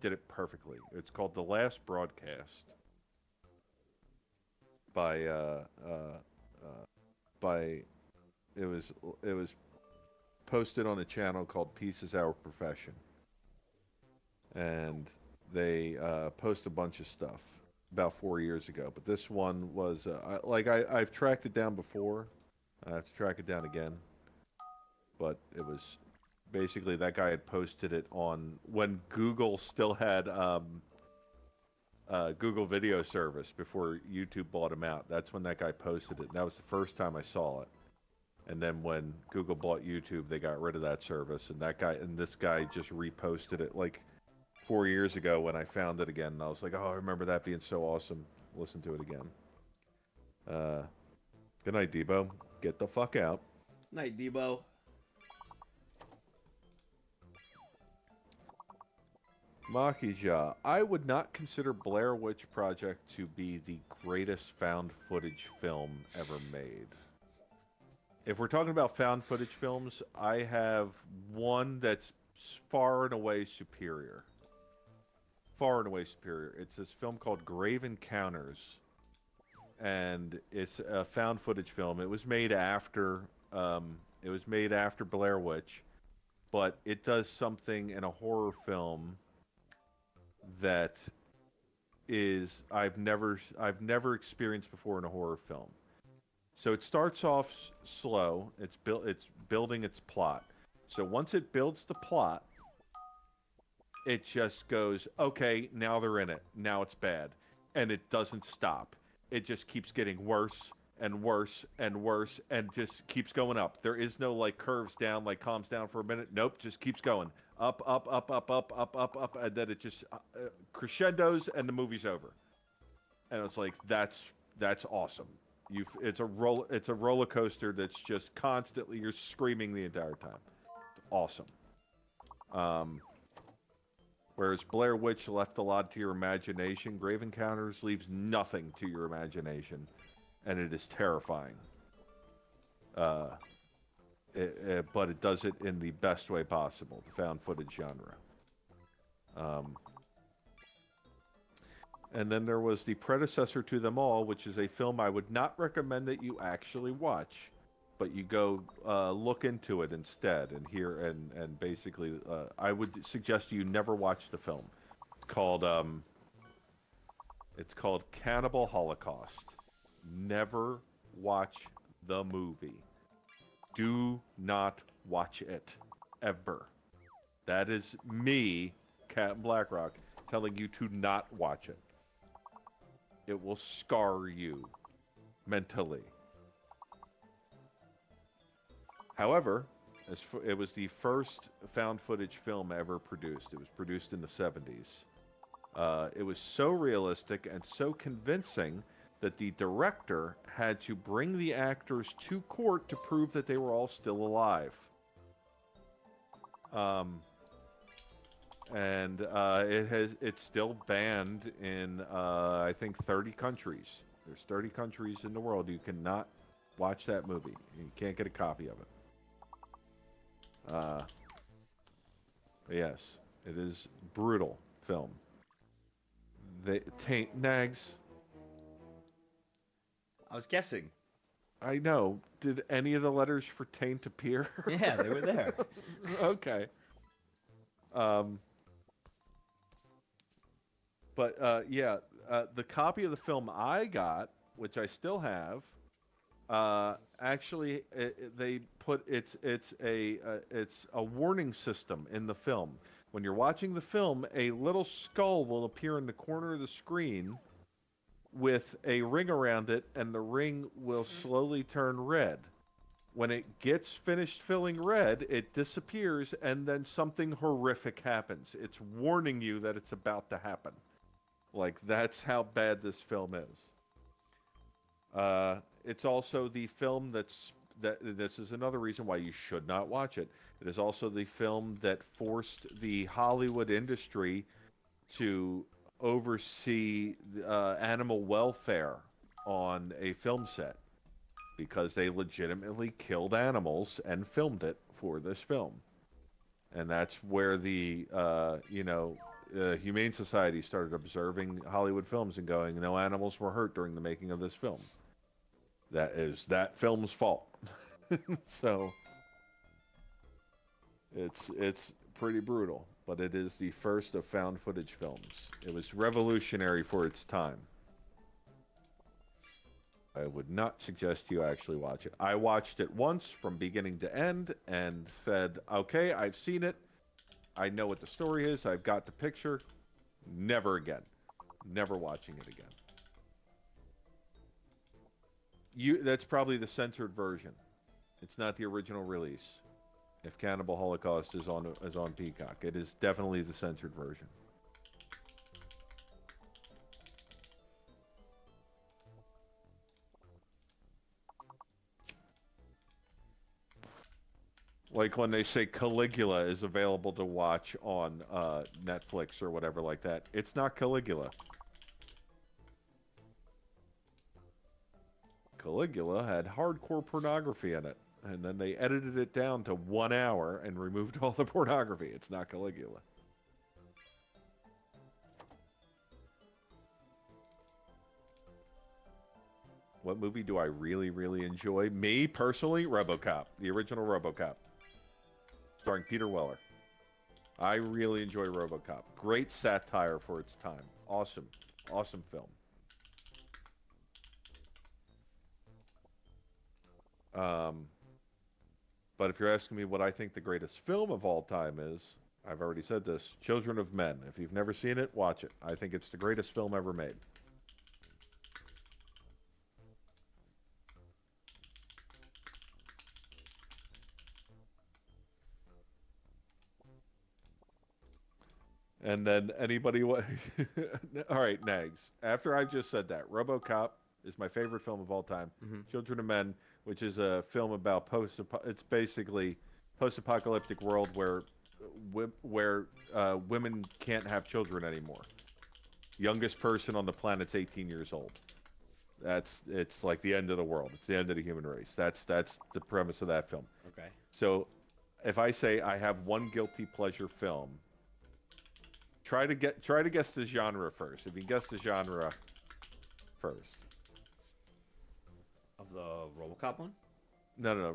did it perfectly. It's called The Last Broadcast by it was posted on a channel called Peace is Our Profession, and they post a bunch of stuff about 4 years ago. But this one was I've tracked it down before. I have to track it down again. But it was basically that guy had posted it on when Google still had Google Video Service before YouTube bought him out. That's when that guy posted it. And that was the first time I saw it. And then when Google bought YouTube, they got rid of that service. And this guy just reposted it like 4 years ago when I found it again. And I was like, oh, I remember that being so awesome. Listen to it again. Good night, Debo. Get the fuck out. Night, Debo. Makija, I would not consider Blair Witch Project to be the greatest found footage film ever made. If we're talking about found footage films, I have one that's far and away superior. Far and away superior. It's this film called Grave Encounters, and it's a found footage film. It was made after Blair Witch, but it does something in a horror film that is I've never experienced before in a horror film. So it starts off slow. It's building its plot. So once it builds the plot, it just goes, okay, now they're in it. Now it's bad. And it doesn't stop. It just keeps getting worse and worse and worse and just keeps going up. There is no like curves down, like calms down for a minute. Nope, just keeps going. Up, up, up, up, up, up, up, up, and then it just crescendos and the movie's over. And it's like that's awesome. It's a roller coaster that's just constantly you're screaming the entire time. It's awesome. Whereas Blair Witch left a lot to your imagination, Grave Encounters leaves nothing to your imagination, and it is terrifying. But it does it in the best way possible, the found footage genre. And then there was the predecessor to them all, which is a film I would not recommend that you actually watch, but you go look into it instead and hear and basically I would suggest you never watch the film. It's called Cannibal Holocaust. Never watch the movie. Do not watch it ever. That is me, Captain Blackrock, telling you to not watch it. It will scar you mentally. However, it was the first found footage film ever produced. It was produced in the 70s. It was so realistic and so convincing that the director had to bring the actors to court to prove that they were all still alive. It's still banned in I think 30 countries. There's 30 countries in the world you cannot watch that movie. You can't get a copy of it. Yes, It is brutal film. They taint nags. I was guessing. I know. Did any of the letters for taint appear? Yeah, they were there. Okay. Yeah, the copy of the film I got, which I still have, actually they put it's a warning system in the film. When you're watching the film, a little skull will appear in the corner of the screen with a ring around it, and the ring will slowly turn red. When it gets finished filling red, it disappears, and then something horrific happens. It's warning you that it's about to happen. Like, that's how bad this film is. It's also the film this is another reason why you should not watch it. It is also the film that forced the Hollywood industry to oversee animal welfare on a film set, because they legitimately killed animals and filmed it for this film. And that's where the Humane Society started observing Hollywood films and going, no animals were hurt during the making of this film. That is that film's fault. So it's pretty brutal, but it is the first of found footage films. It was revolutionary for its time. I would not suggest you actually watch it. I watched it once from beginning to end and said, okay, I've seen it. I know what the story is. I've got the picture. Never again. Never watching it again. That's probably the censored version. It's not the original release. If Cannibal Holocaust is on Peacock, it is definitely the censored version. Like when they say Caligula is available to watch on Netflix or whatever like that. It's not Caligula. Caligula had hardcore pornography in it. And then they edited it down to 1 hour and removed all the pornography. It's not Caligula. What movie do I really, really enjoy? Me, personally, RoboCop. The original RoboCop. Starring Peter Weller. I really enjoy RoboCop. Great satire for its time. Awesome. Awesome film. But if you're asking me what I think the greatest film of all time is, I've already said this. Children of Men. If you've never seen it, watch it. I think it's the greatest film ever made. And then anybody... All right, Nags. After I've just said that, RoboCop is my favorite film of all time. Mm-hmm. Children of Men, which is a film about it's basically post-apocalyptic world where women can't have children anymore. Youngest person on the planet's 18 years old. It's like the end of the world. It's the end of the human race. That's the premise of that film. Okay. So if I say I have one guilty pleasure film, try to guess the genre first. If you guess the genre first. Of the RoboCop one? No.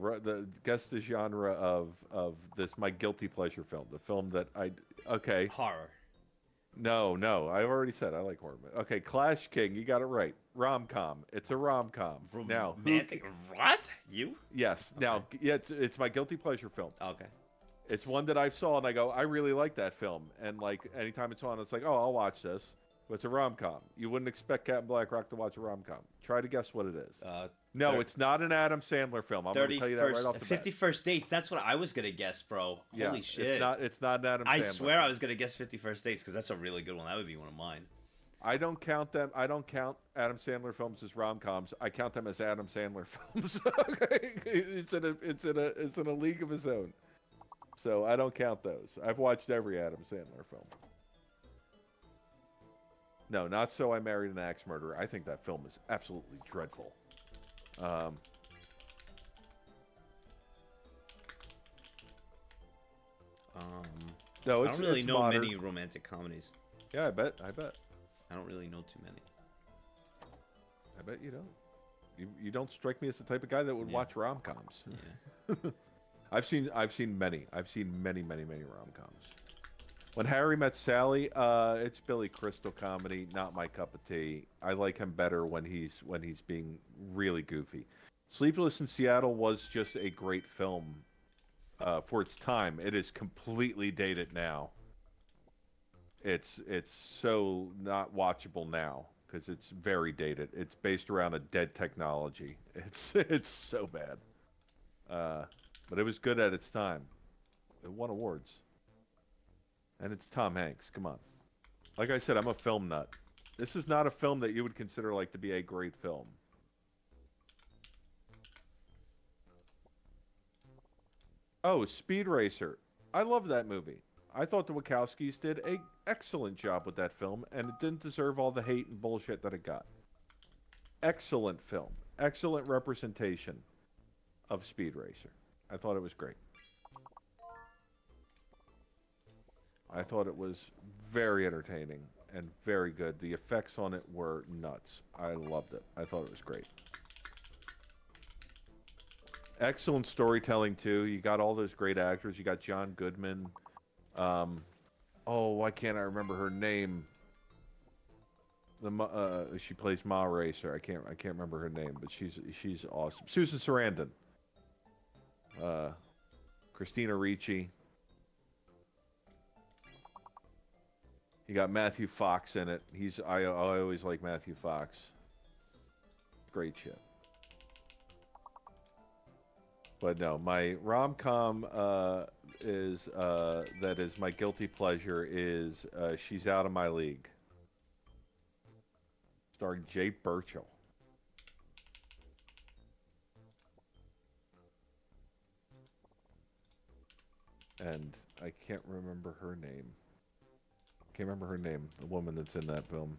Guess the genre of this, my guilty pleasure film. The film that okay. Horror. No. I've already said I like horror. Okay, Clash King. You got it right. Rom-com. It's a rom-com. Now, Romantic? What? You? yes. Okay. Now, yeah, it's my guilty pleasure film. Okay. It's one that I saw and I go, I really like that film. And like anytime it's on, it's like, oh, I'll watch this. But it's a rom-com. You wouldn't expect Captain Blackrock to watch a rom-com. Try to guess what it is. No, it's not an Adam Sandler film. I'm going to tell you that right off the bat. 51st Dates. That's what I was going to guess, bro. Yeah, Holy shit. It's not an Adam Sandler. I swear I was going to guess 51st Dates because that's a really good one. That would be one of mine. I don't count them. I don't count Adam Sandler films as rom-coms. I count them as Adam Sandler films. Okay? It's in a league of his own. So I don't count those. I've watched every Adam Sandler film. No, not So I Married an Axe Murderer. I think that film is absolutely dreadful. No, I it's don't really it's know modern. many romantic comedies. Yeah, I bet. I I don't really know too many. bet you don't. You don't strike me as the type of guy that would Yeah. watch rom-coms. Yeah. I've seen many. I've seen many rom-coms. When Harry Met Sally, it's Billy Crystal comedy, not my cup of tea. I like him better when he's being really goofy. Sleepless in Seattle was just a great film for its time. It is completely dated now. It's so not watchable now because it's very dated. It's based around a dead technology. It's so bad. But it was good at its time. It won awards. And it's Tom Hanks. Come on. Like I said, I'm a film nut. This is not a film that you would consider like to be a great film. Oh, Speed Racer. I love that movie. I thought the Wachowskis did an excellent job with that film, and it didn't deserve all the hate and bullshit that it got. Excellent film. Excellent representation of Speed Racer. I thought it was great. I thought it was very entertaining and very good. The effects on it were nuts. I loved it. I thought it was great. Excellent storytelling, too. You got all those great actors. You got John Goodman. Why can't I remember her name? She plays Ma Racer. I can't remember her name, but she's awesome. Susan Sarandon. Christina Ricci. You got Matthew Fox in it. I always like Matthew Fox. Great shit. But no, my rom-com is my guilty pleasure is She's Out of My League. Starring Jay Burchell. And I can't remember her name. Can't remember her name, the woman that's in that film.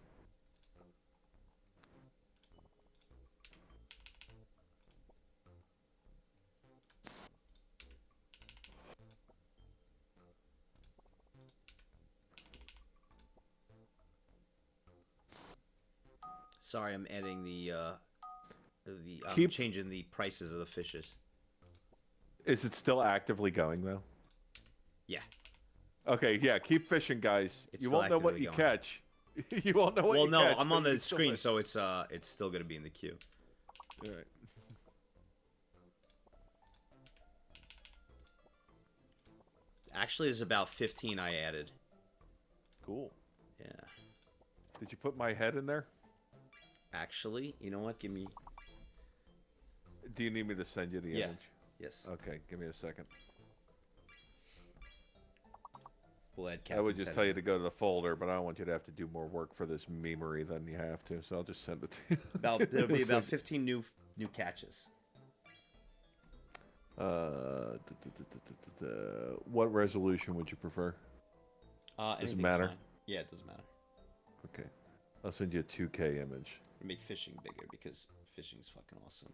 Sorry, I'm adding I'm Keep- changing the prices of the fishes. Is it still actively going, though? Yeah. Okay, yeah, keep fishing, guys. It's You still won't know what actively you going. catch. You won't know what Well, you no, catch. I'm but on the you still screen, fish. so it's still gonna be in the queue. All right. Actually, there's about 15 I added. Cool. Yeah. Did you put my head in there? Actually, you know what? Give me. Do you need me to send you the Yeah. image? Yes. Okay, give me a second. We'll add I Captain would just Send. tell you to go to the folder, but I don't want you to have to do more work for this memery than you have to, so I'll just send it to you. There'll be about 15 new catches. What resolution would you prefer? Anything's matter? fine. Yeah, it doesn't matter. Okay. I'll send you a 2K image. We make fishing bigger because fishing's fucking awesome.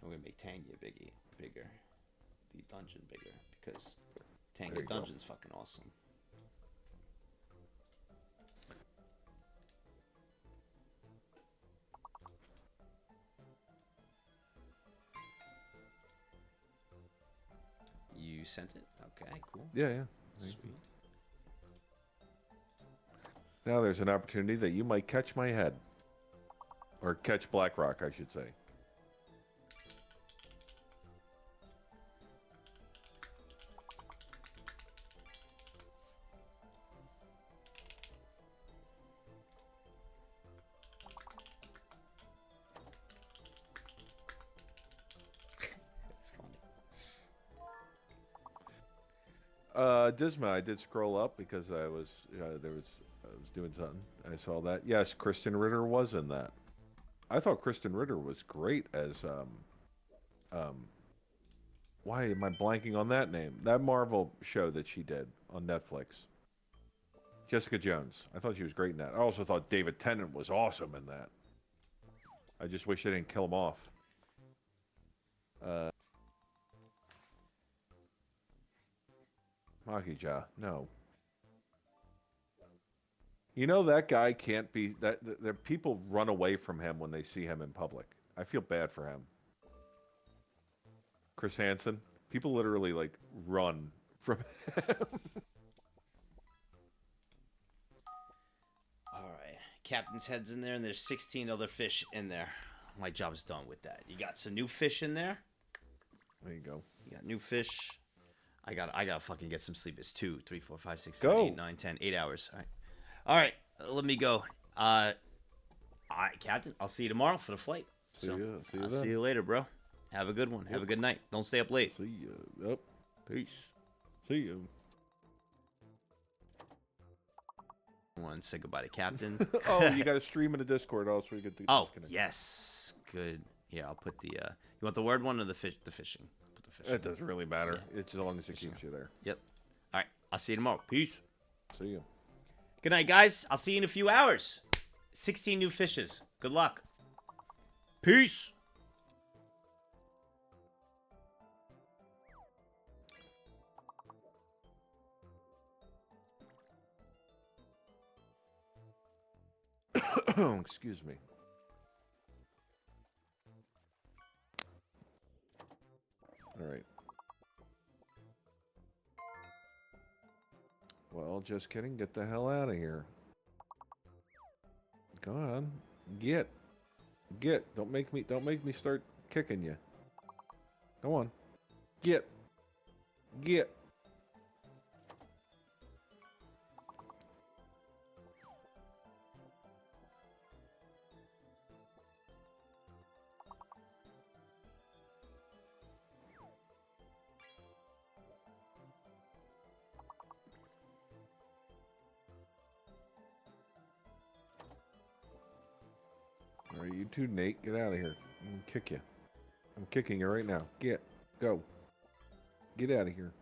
And we're gonna make Tangia bigger. The dungeon bigger because There Tangia you go. Dungeon's fucking awesome. You sent it? Okay, cool. Yeah, yeah. Thank you. Sweet. Now there's an opportunity that you might catch my head. Or catch BlackRock, I should say. It's funny. Disma, I did scroll up because I was doing something. I saw that. Yes, Kristen Ritter was in that. I thought Kristen Ritter was great as why am I blanking on that name? That Marvel show that she did on Netflix. Jessica Jones. I thought she was great in that. I also thought David Tennant was awesome in that. I just wish they didn't kill him off. Makija, no. You know that guy can't be that people run away from him when they see him in public. I feel bad for him. Chris Hansen. People literally like run from him. All right. Captain's head's in there, and there's 16 other fish in there. My job's done with that. You got some new fish in there. There you go. You got new fish. I gotta fucking get some sleep. It's 2, 3, 4, 5, 6, 7, Go. 8, 9, 10, 8 hours. All right. All right. Let me go. All right, Captain. I'll see you tomorrow for the flight. See you I'll then. see you later, bro. Have a good one. Have a good night. Don't stay up late. See you. Yep. Peace. See you. I want to say goodbye to Captain. Oh, you got to stream in the Discord also. You get the Oh, yes. Good. Here, I'll put the. You want the word one or the fish? The fishing. Put the fishing. It doesn't really matter. Yeah. It's as long as it keeps you there. Yep. All right. I'll see you tomorrow. Peace. See you. Good night, guys. I'll see you in a few hours. 16 new fishes. Good luck. Peace. Excuse me. All right. Well, just kidding. Get the hell out of here. Go on. Get. Don't make me start kicking you. Go on. Get. All right, you two, Nate, get out of here. I'm gonna kick you. I'm kicking you right now. Go. Get out of here.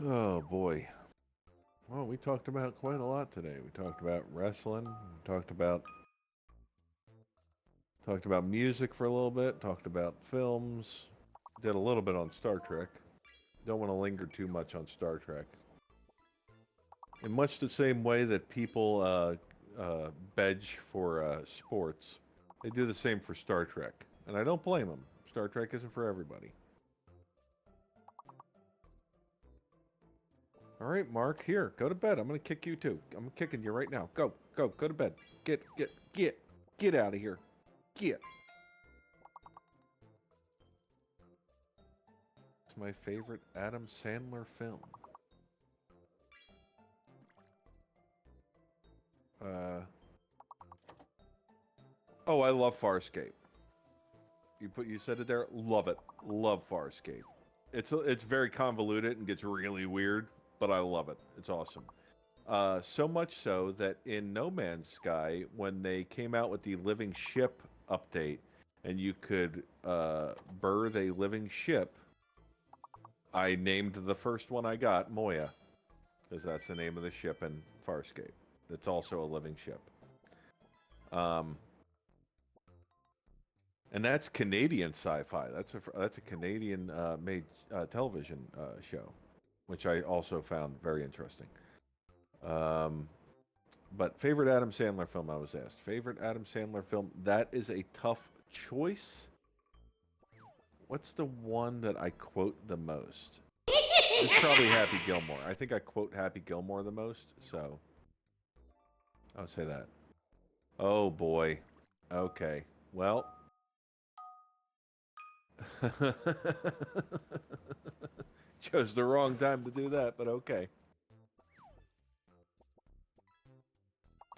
Oh boy. Well, we talked about quite a lot today. We talked about wrestling, we talked about music for a little bit, talked about films, did a little bit on Star Trek. Don't want to linger too much on Star Trek. In much the same way that people bedge for sports, they do the same for Star Trek. And I don't blame them. Star Trek isn't for everybody. All right, Mark, here, go to bed. I'm going to kick you too. I'm kicking you right now. Go to bed. Get out of here. Get. It's my favorite Adam Sandler film. Oh, I love Farscape. You said it there. Love it. Love Farscape. It's very convoluted and gets really weird, but I love it. It's awesome. So much so that in No Man's Sky, when they came out with the living ship update, and you could birth a living ship, I named the first one I got Moya, because that's the name of the ship in Farscape. It's also a living ship. And that's Canadian sci-fi. That's a Canadian made television show, which I also found very interesting. But favorite Adam Sandler film, I was asked. Favorite Adam Sandler film? That is a tough choice. What's the one that I quote the most? It's probably Happy Gilmore. I think I quote Happy Gilmore the most, so I'll say that. Oh boy. Okay. Well. Chose the wrong time to do that, but okay.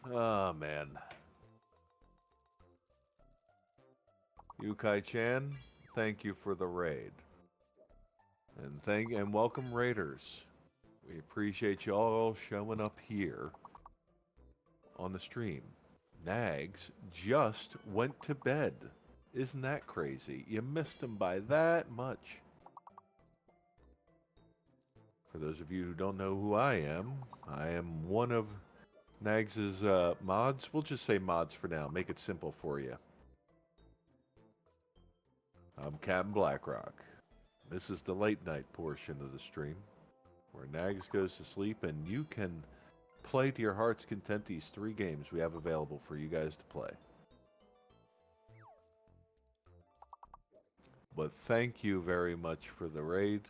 Oh man. Yukai-chan, thank you for the raid. And welcome raiders. We appreciate you all showing up here on the stream. Nags just went to bed. Isn't that crazy? You missed him by that much. For those of you who don't know who I am one of Nags's mods. We'll just say mods for now. Make it simple for you. I'm Captain Blackrock. This is the late night portion of the stream where Nags goes to sleep and you can play to your heart's content these 3 games we have available for you guys to play. But thank you very much for the raid.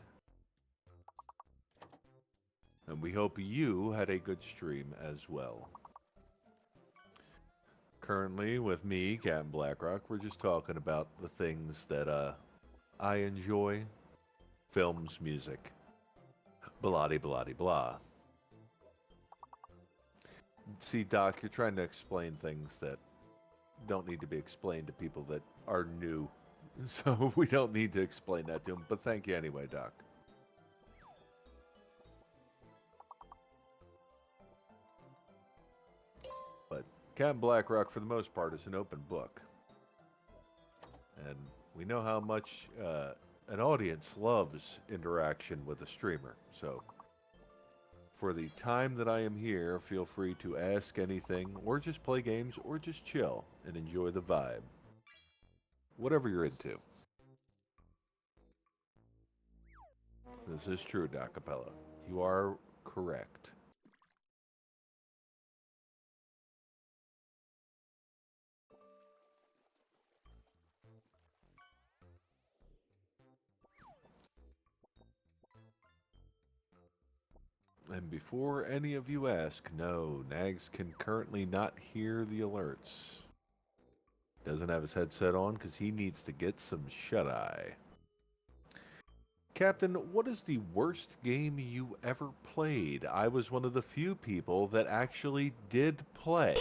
And we hope you had a good stream as well. Currently, with me, Captain Blackrock, we're just talking about the things that I enjoy. Films, music. Blah-de-blah-de-blah. See, Doc, you're trying to explain things that don't need to be explained to people that are new. So we don't need to explain that to them. But thank you anyway, Doc. But Captain Blackrock, for the most part, is an open book. And we know how much an audience loves interaction with a streamer. So for the time that I am here, feel free to ask anything, or just play games, or just chill and enjoy the vibe. Whatever you're into. This is true, Doc Capella. You are correct. And before any of you ask, no, Nags can currently not hear the alerts. Doesn't have his headset on because he needs to get some shut-eye. Captain, what is the worst game you ever played? I was one of the few people that actually did play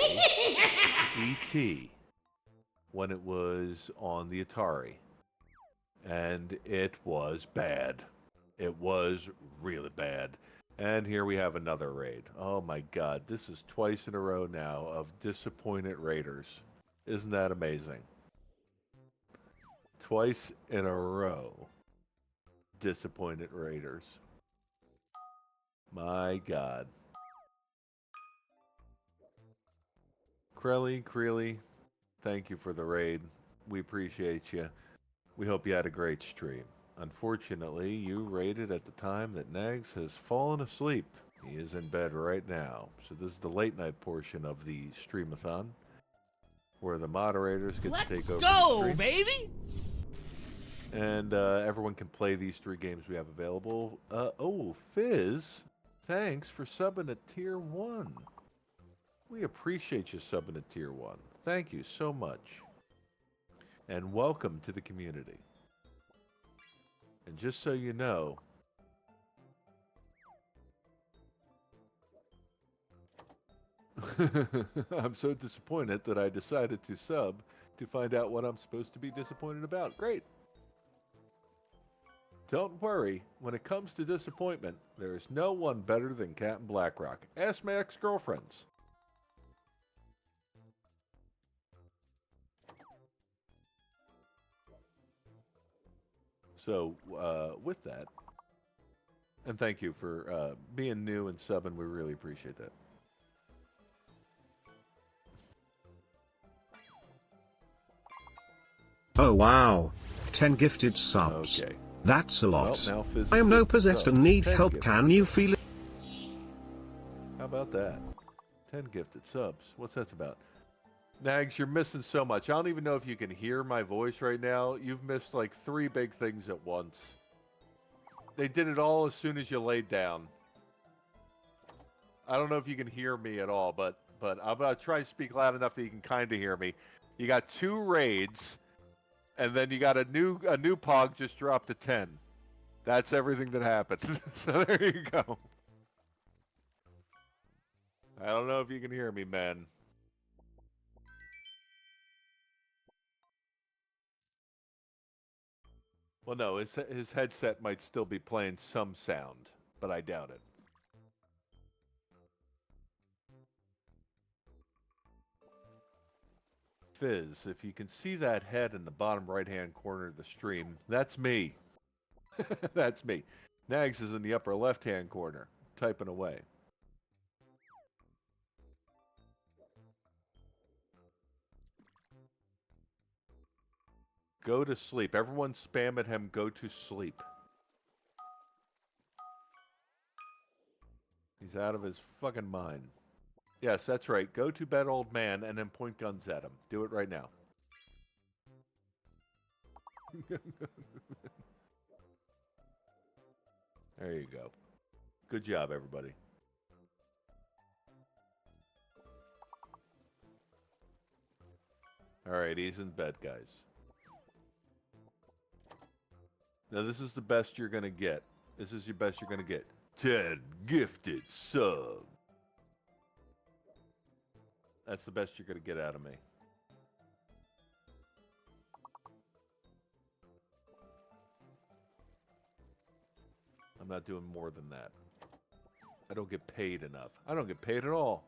E.T. when it was on the Atari. And it was bad. It was really bad. And here we have another raid. Oh my god, this is twice in a row now of disappointed raiders. Isn't that amazing? Twice in a row. Disappointed raiders. My god. Creely, thank you for the raid. We appreciate you. We hope you had a great stream. Unfortunately, you raided at the time that Nags has fallen asleep. He is in bed right now. So this is the late night portion of the Streamathon, where the moderators get to take over the stream. Baby! And everyone can play these 3 games we have available. Oh, Fizz, thanks for subbing at Tier 1. We appreciate you subbing at Tier 1. Thank you so much. And welcome to the community. And just so you know, I'm so disappointed that I decided to sub to find out what I'm supposed to be disappointed about. Great. Don't worry, when it comes to disappointment, there is no one better than Captain Blackrock. Ask my ex-girlfriends. So, with that, and thank you for being new and subbing. We really appreciate that. Oh wow. 10 gifted subs. Okay. That's a lot. Well, now Fizz I am is no gifted possessed subs. and need 10 help. gifted Can you subs. feel it? How about that? 10 gifted subs. What's that about? Nags, you're missing so much. I don't even know if you can hear my voice right now. You've missed like 3 big things at once. They did it all as soon as you laid down. I don't know if you can hear me at all, but I'm going to try to speak loud enough that you can kind of hear me. You got 2 raids, and then you got a new pog just dropped to 10. That's everything that happened. So there you go. I don't know if you can hear me, man. Well, no, his headset might still be playing some sound, but I doubt it. Fizz, if you can see that head in the bottom right-hand corner of the stream, that's me. That's me. Nags is in the upper left-hand corner, typing away. Go to sleep. Everyone spam at him, go to sleep. He's out of his fucking mind. Yes, that's right. Go to bed, old man, and then point guns at him. Do it right now. There you go. Good job, everybody. All right, he's in bed, guys. Now, this is the best you're going to get. This is your best you're going to get. 10 gifted sub. That's the best you're going to get out of me. I'm not doing more than that. I don't get paid enough. I don't get paid at all.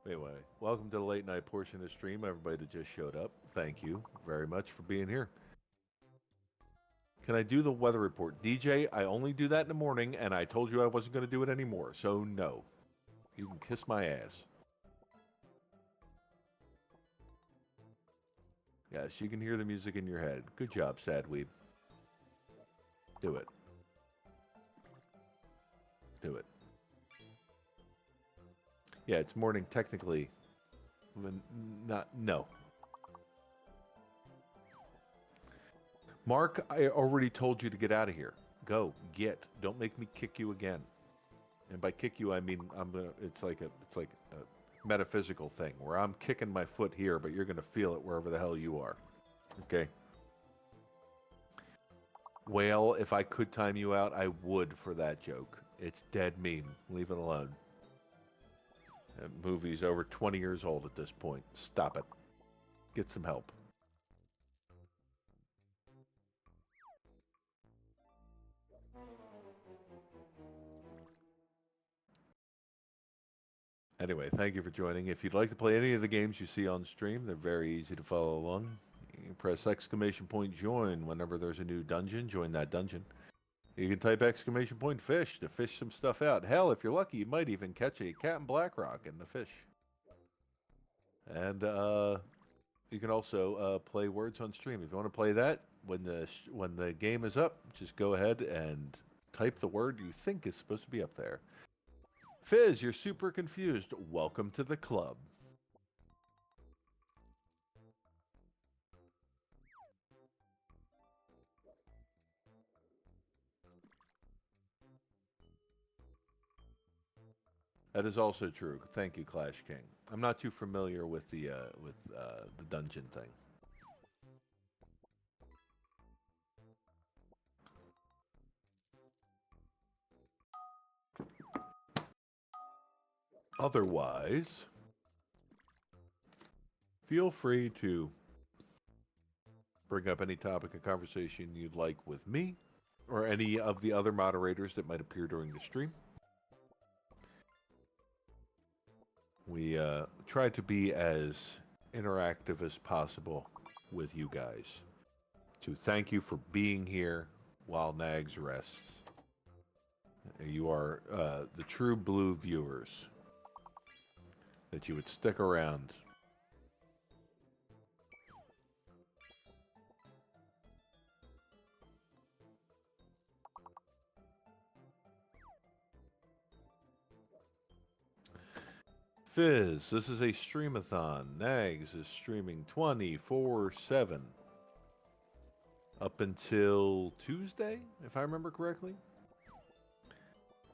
Anyway, welcome to the late night portion of the stream. Everybody that just showed up, thank you very much for being here. Can I do the weather report? DJ, I only do that in the morning, and I told you I wasn't going to do it anymore, so no. You can kiss my ass. Yes, you can hear the music in your head. Good job, Sadweed. Do it. Do it. Yeah, it's morning technically. No. Mark, I already told you to get out of here. Go, get. Don't make me kick you again. And by kick you, I mean it's like a metaphysical thing where I'm kicking my foot here, but you're gonna feel it wherever the hell you are. Okay. Well, if I could time you out, I would for that joke. It's dead meme. Leave it alone. That movie's over 20 years old at this point. Stop it. Get some help. Anyway, thank you for joining. If you'd like to play any of the games you see on stream, they're very easy to follow along. You can press ! Join whenever there's a new dungeon. Join that dungeon. You can type ! Fish to fish some stuff out. Hell, if you're lucky, you might even catch a Captain Blackrock in the fish. And you can also play words on stream. If you want to play that, when the game is up, just go ahead and type the word you think is supposed to be up there. Fizz, you're super confused. Welcome to the club. That is also true. Thank you, Clash King. I'm not too familiar with the dungeon thing. Otherwise, feel free to bring up any topic of conversation you'd like with me or any of the other moderators that might appear during the stream. We try to be as interactive as possible with you guys. To thank you for being here while Nags rests. You are the true blue viewers. That you would stick around. Fizz, this is a streamathon. Nags is streaming 24/7 up until Tuesday, if I remember correctly.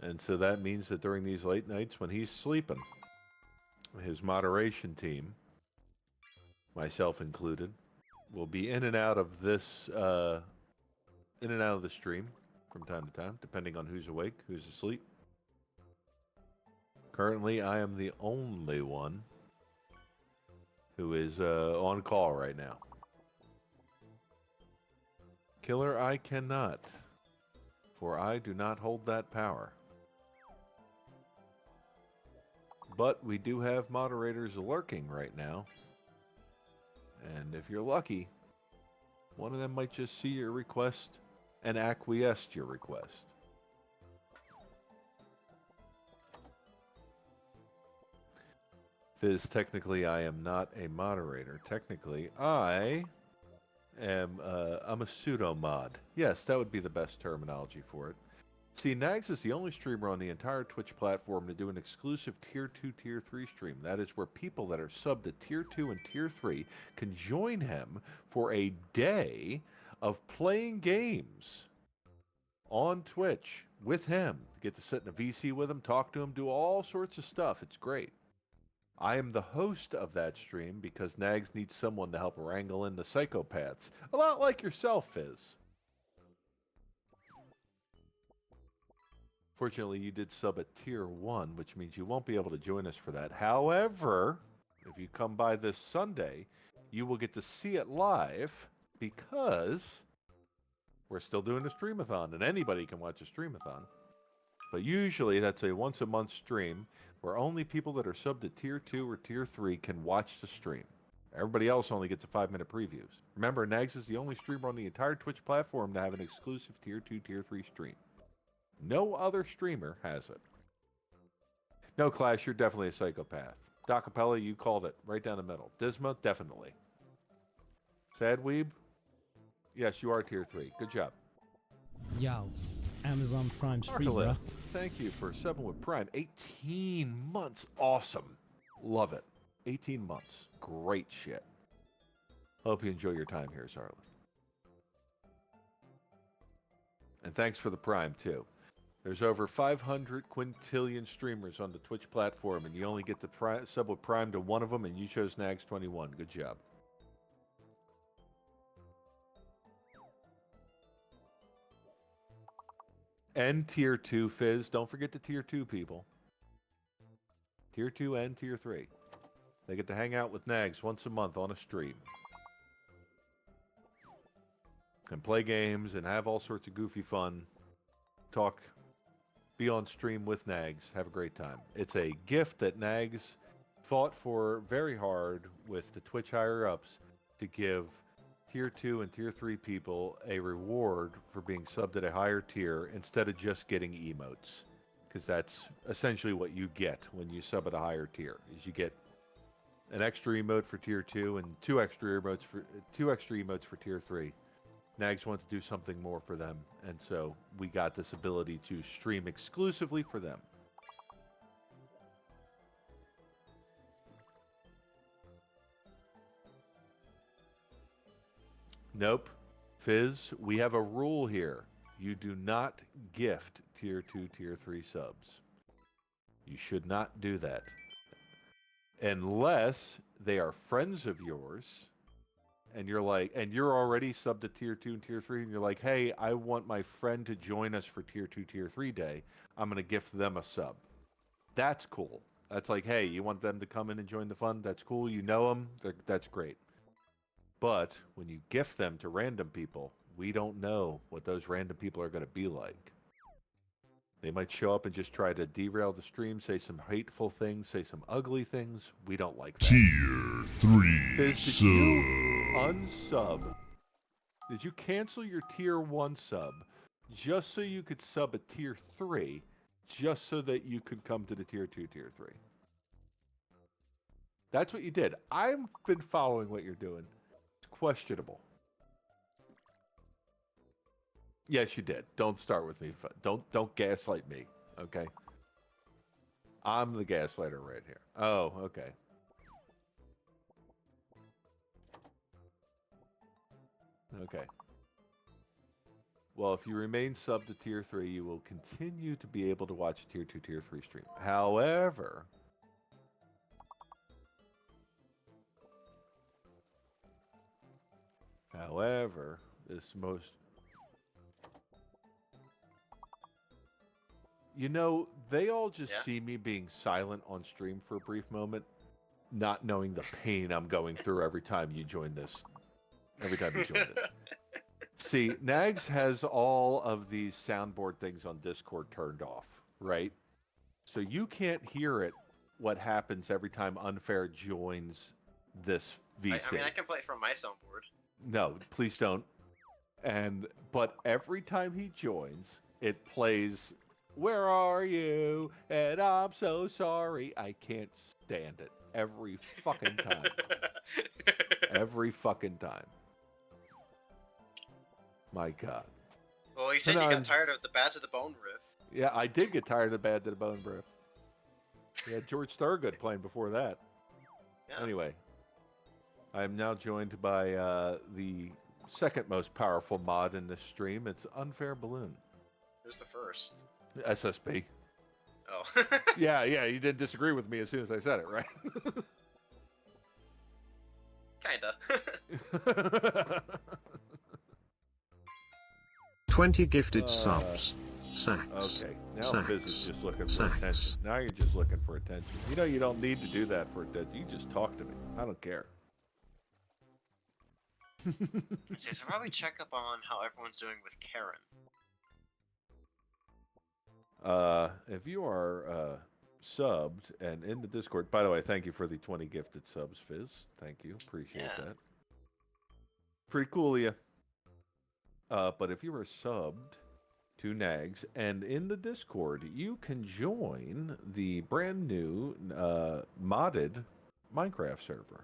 And so that means that during these late nights when he's sleeping, his moderation team, myself included, will be in and out of this, in and out of the stream from time to time, depending on who's awake, who's asleep. Currently, I am the only one who is on call right now. Killer, I cannot, for I do not hold that power. But we do have moderators lurking right now. And if you're lucky, one of them might just see your request and acquiesce to your request. Fizz, technically I am not a moderator. Technically, I'm a pseudo mod. Yes, that would be the best terminology for it. See, Nags is the only streamer on the entire Twitch platform to do an exclusive Tier 2, Tier 3 stream. That is where people that are subbed to Tier 2 and Tier 3 can join him for a day of playing games on Twitch with him. Get to sit in a VC with him, talk to him, do all sorts of stuff. It's great. I am the host of that stream because Nags needs someone to help wrangle in the psychopaths. A lot like yourself, Fizz. Fortunately, you did sub at Tier 1, which means you won't be able to join us for that. However, if you come by this Sunday, you will get to see it live because we're still doing a Streamathon, and anybody can watch a Streamathon. But usually, that's a once-a-month stream where only people that are subbed to Tier 2 or Tier 3 can watch the stream. Everybody else only gets a 5-minute previews. Remember, Nags is the only streamer on the entire Twitch platform to have an exclusive Tier 2, Tier 3 stream. No other streamer has it. No, Clash, you're definitely a psychopath. Docapella, you called it. Right down the middle. Disma, definitely. Sad Weeb? Yes, you are Tier 3. Good job. Yo, Amazon Prime's free, bro. Arcolith, thank you for subbing with Prime. 18 months. Awesome. Love it. 18 months. Great shit. Hope you enjoy your time here, Zarlith. And thanks for the Prime, too. There's over 500 quintillion streamers on the Twitch platform, and you only get the sub with Prime to one of them, and you chose Nags21. Good job. And Tier 2, Fizz. Don't forget the Tier 2 people. Tier 2 and Tier 3. They get to hang out with Nags once a month on a stream. And play games and have all sorts of goofy fun. Talk. Be on stream with Nags. Have a great time. It's a gift that Nags fought for very hard with the Twitch higher-ups to give Tier 2 and Tier 3 people a reward for being subbed at a higher tier instead of just getting emotes. Because that's essentially what you get when you sub at a higher tier, is you get an extra emote for Tier 2 and two extra emotes for Tier 3. Nags want to do something more for them, and so we got this ability to stream exclusively for them. Nope. Fizz, we have a rule here. You do not gift Tier 2, Tier 3 subs. You should not do that. Unless they are friends of yours, and you're like, and you're already subbed to Tier 2 and Tier 3, and you're like, hey, I want my friend to join us for Tier 2, Tier 3 day. I'm going to gift them a sub. That's cool. That's like, hey, you want them to come in and join the fun? That's cool. You know them. That's great. But when you gift them to random people, we don't know what those random people are going to be like. They might show up and just try to derail the stream, say some hateful things, say some ugly things. We don't like that. Tier 3 Fizz, did you unsub? Did you cancel your Tier 1 sub just so you could sub a Tier 3, just so that you could come to the Tier 2, Tier 3? That's what you did. I've been following what you're doing. It's questionable. Yes, you did. Don't start with me. Don't gaslight me, okay? I'm the gaslighter right here. Oh, okay. Okay. Well, if you remain sub to Tier 3, you will continue to be able to watch Tier 2, Tier 3 stream. However, this most... You know, they all just see me being silent on stream for a brief moment, not knowing the pain I'm going through every time you join this. Every time you join this. See, Nags has all of these soundboard things on Discord turned off, right? So you can't hear it what happens every time Unfair joins this VC. I mean, I can play from my soundboard. No, please don't. But every time he joins, it plays, "Where are you?" And I'm so sorry. I can't stand it every fucking time. Every fucking time. My God. Well, you said you got tired of the Bad to the Bone riff. Yeah, I did get tired of Bad to the Bone riff. We had George Thorogood playing before that. Yeah. Anyway, I am now joined by the second most powerful mod in this stream. It's Unfair Balloon. Who's the first? SSB. Oh. Yeah, you didn't disagree with me as soon as I said it, right? Kinda. 20 gifted subs. Sacks. Okay, now Fizz is just looking for attention. Now you're just looking for attention. You know you don't need to do that for attention. You just talk to me. I don't care. Okay, so probably check up on how everyone's doing with Karen. If you are subbed and in the Discord, by the way, thank you for the 20 gifted subs, Fizz. Thank you. Appreciate that. Pretty cool of you. But if you are subbed to Nags and in the Discord, you can join the brand new modded Minecraft server.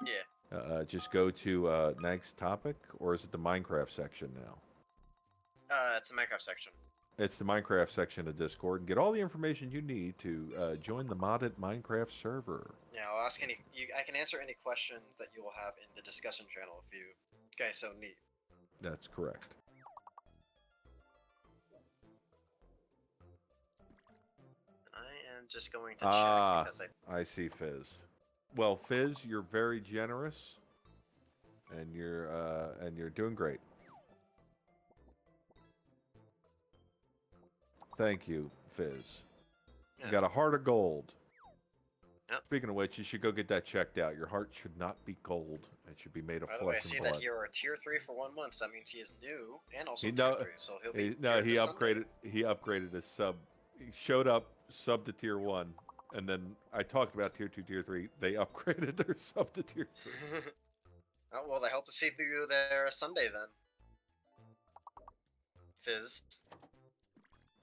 Yeah. Just go to Nags topic, or is it the Minecraft section now? It's the Minecraft section. It's the Minecraft section of Discord. Get all the information you need to join the modded Minecraft server. Yeah, I'll ask I can answer any questions that you will have in the discussion channel if you guys so need. That's correct. I am just going to check because I see Fizz. Well, Fizz, you're very generous, and you're doing great. Thank you, Fizz. Yeah. You got a heart of gold. Yep. Speaking of which, you should go get that checked out. Your heart should not be gold. It should be made of By the way, I flesh see and blood. that you're a tier 3 for 1 month, so that means he is new and also He- tier no, 3, so he'll be No, good he this upgraded. Sunday. He upgraded his sub. He showed up, sub to tier 1, and then I talked about tier 2, tier 3. They upgraded their sub to tier 3. Oh, well, I hope to see you there Sunday then. Fizz.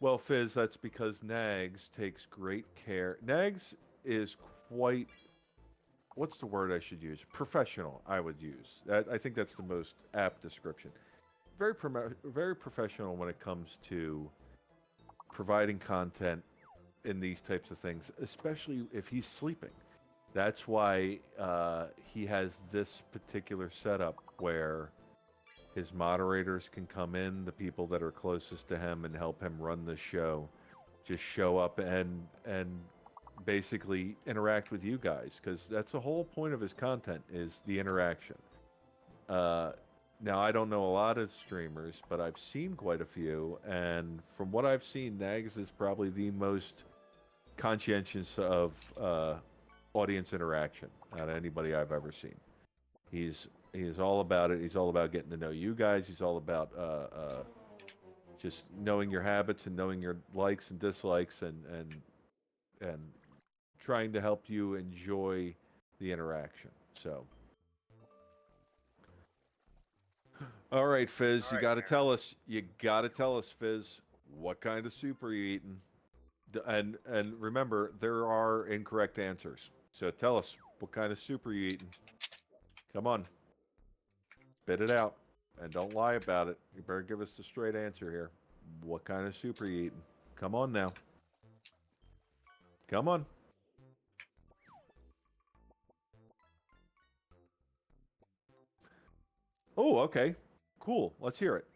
Well, Fizz, that's because Nags takes great care. Nags is quite, what's the word I should use? Professional, I would use. I think that's the most apt description. Very professional when it comes to providing content in these types of things, especially if he's sleeping. That's why he has this particular setup where his moderators can come in, the people that are closest to him, and help him run the show. Just show up and basically interact with you guys, because that's the whole point of his content, is the interaction. Now, I don't know a lot of streamers, but I've seen quite a few, and from what I've seen, Nags is probably the most conscientious of audience interaction out of anybody I've ever seen. He's all about it. He's all about getting to know you guys. He's all about just knowing your habits and knowing your likes and dislikes, and trying to help you enjoy the interaction. So, all right, Fizz, All you right, got to Aaron. tell us. You got to tell us, Fizz, what kind of soup are you eating? And remember, there are incorrect answers. So tell us, what kind of soup are you eating? Come on. Spit it out. And don't lie about it. You better give us the straight answer here. What kind of soup are you eating? Come on now. Come on. Oh, okay. Cool. Let's hear it.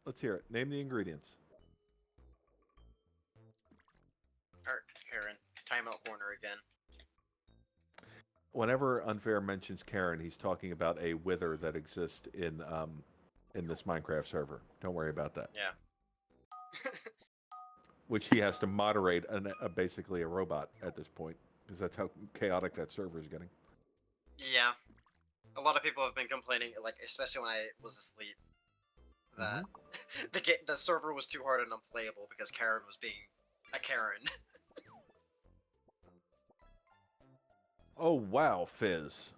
Let's hear it. Name the ingredients. Alright, Karen. Timeout corner again. Whenever Unfair mentions Karen, he's talking about a wither that exists in this Minecraft server. Don't worry about that. Yeah. Which he has to moderate basically a robot at this point, because that's how chaotic that server is getting. Yeah. A lot of people have been complaining, like, especially when I was asleep, that the server was too hard and unplayable because Karen was being a Karen. Oh wow, Fizz.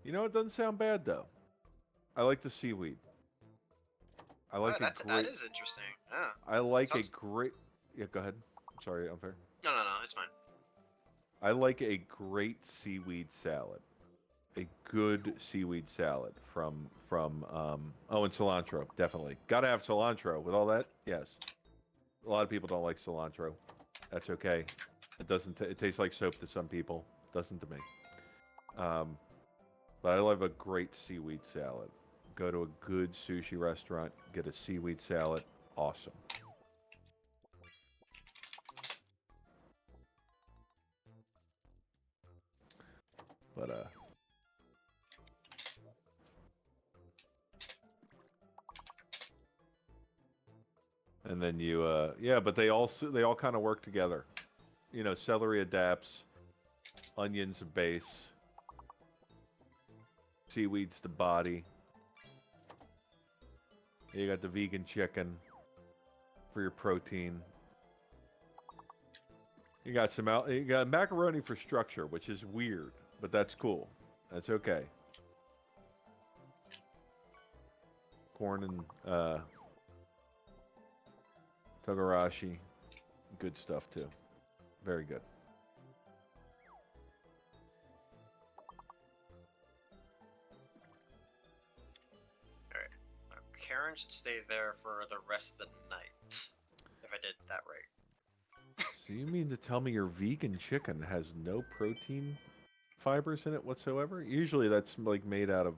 You know, it doesn't sound bad though. I like the seaweed. I like Oh, a that great. is interesting. Yeah. I like Sounds- a great. Yeah, go ahead. Sorry, unfair. No, it's fine. I like a great seaweed salad. A good seaweed salad from oh, and cilantro, definitely. Gotta have cilantro with all that. Yes. A lot of people don't like cilantro. That's okay. It doesn't. It tastes like soap to some people. Doesn't to me. But I love a great seaweed salad. Go to a good sushi restaurant, get a seaweed salad. Awesome. But and then you yeah, but they all kind of work together. You know, celery adapts, onions a base, seaweed's the body. You got the vegan chicken for your protein. You got you got macaroni for structure, which is weird, but that's cool. That's okay. Corn and togarashi, good stuff too. Very good. Alright. Now, Karen should stay there for the rest of the night. If I did that right. So you mean to tell me your vegan chicken has no protein fibers in it whatsoever? Usually that's like made out of...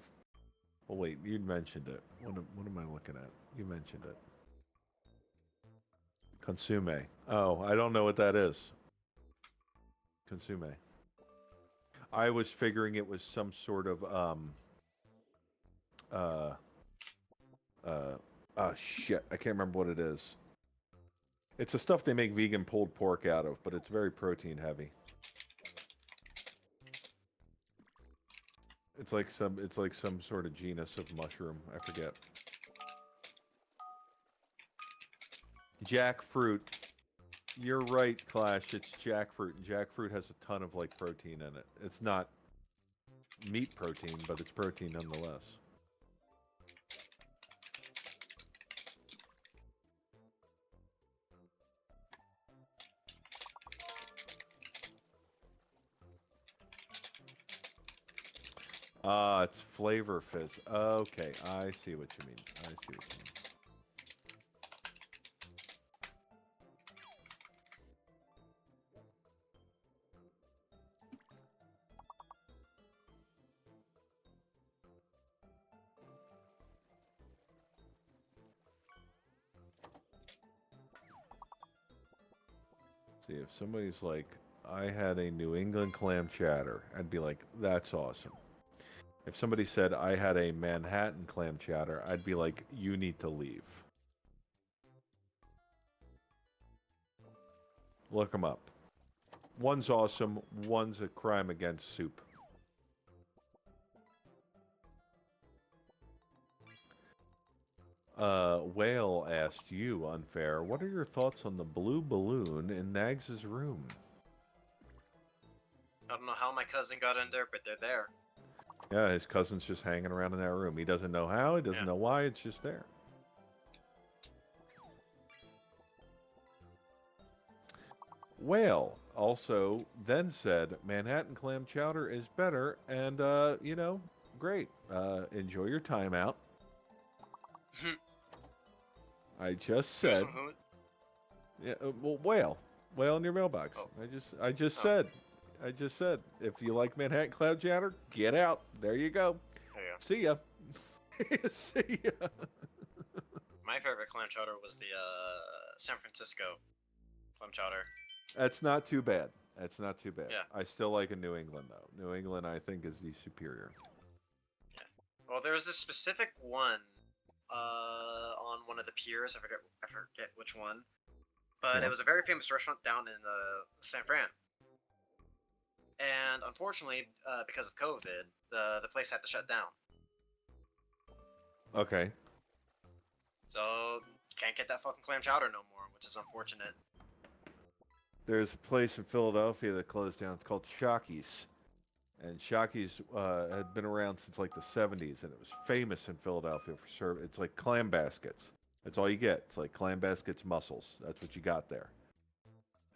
Oh wait, you mentioned it. What am I looking at? You mentioned it. Consume. Oh, I don't know what that is. Consume. I was figuring it was some sort of shit. I can't remember what it is. It's the stuff they make vegan pulled pork out of, but it's very protein heavy. It's like some sort of genus of mushroom. I forget. Jackfruit. You're right, Clash. It's jackfruit. And jackfruit has a ton of like protein in it. It's not meat protein, but it's protein nonetheless. Ah, it's flavor fizz. Okay, I see what you mean. I see what you mean. See, if somebody's like, I had a New England clam chowder, I'd be like, that's awesome. If somebody said I had a Manhattan clam chowder, I'd be like, you need to leave. Look them up. One's awesome, one's a crime against soup. Whale asked you, Unfair, what are your thoughts on the blue balloon in Nags' room? I don't know how my cousin got in there, but they're there. Yeah, his cousin's just hanging around in that room. He doesn't know how, he doesn't know why, it's just there. Whale also then said, Manhattan clam chowder is better, and, you know, great. Enjoy your time out. I just said... Yeah, well, whale in your mailbox. Oh. I just said, if you like Manhattan clam chowder, get out. There you go. There you go. See ya. See ya. My favorite clam chowder was the San Francisco clam chowder. That's not too bad. That's not too bad. Yeah. I still like a New England though. New England, I think, is the superior. Yeah. Well, there was this specific one on one of the piers. I forget which one, but Yeah. it was a very famous restaurant down in San Fran. And unfortunately, because of COVID, the place had to shut down. Okay. So can't get that fucking clam chowder no more, which is unfortunate. There's a place in Philadelphia that closed down. It's called Shocky's. And Shocky's had been around since like the 70s, and it was famous in Philadelphia for serve. It's like clam baskets. That's all you get. It's like clam baskets, mussels. That's what you got there.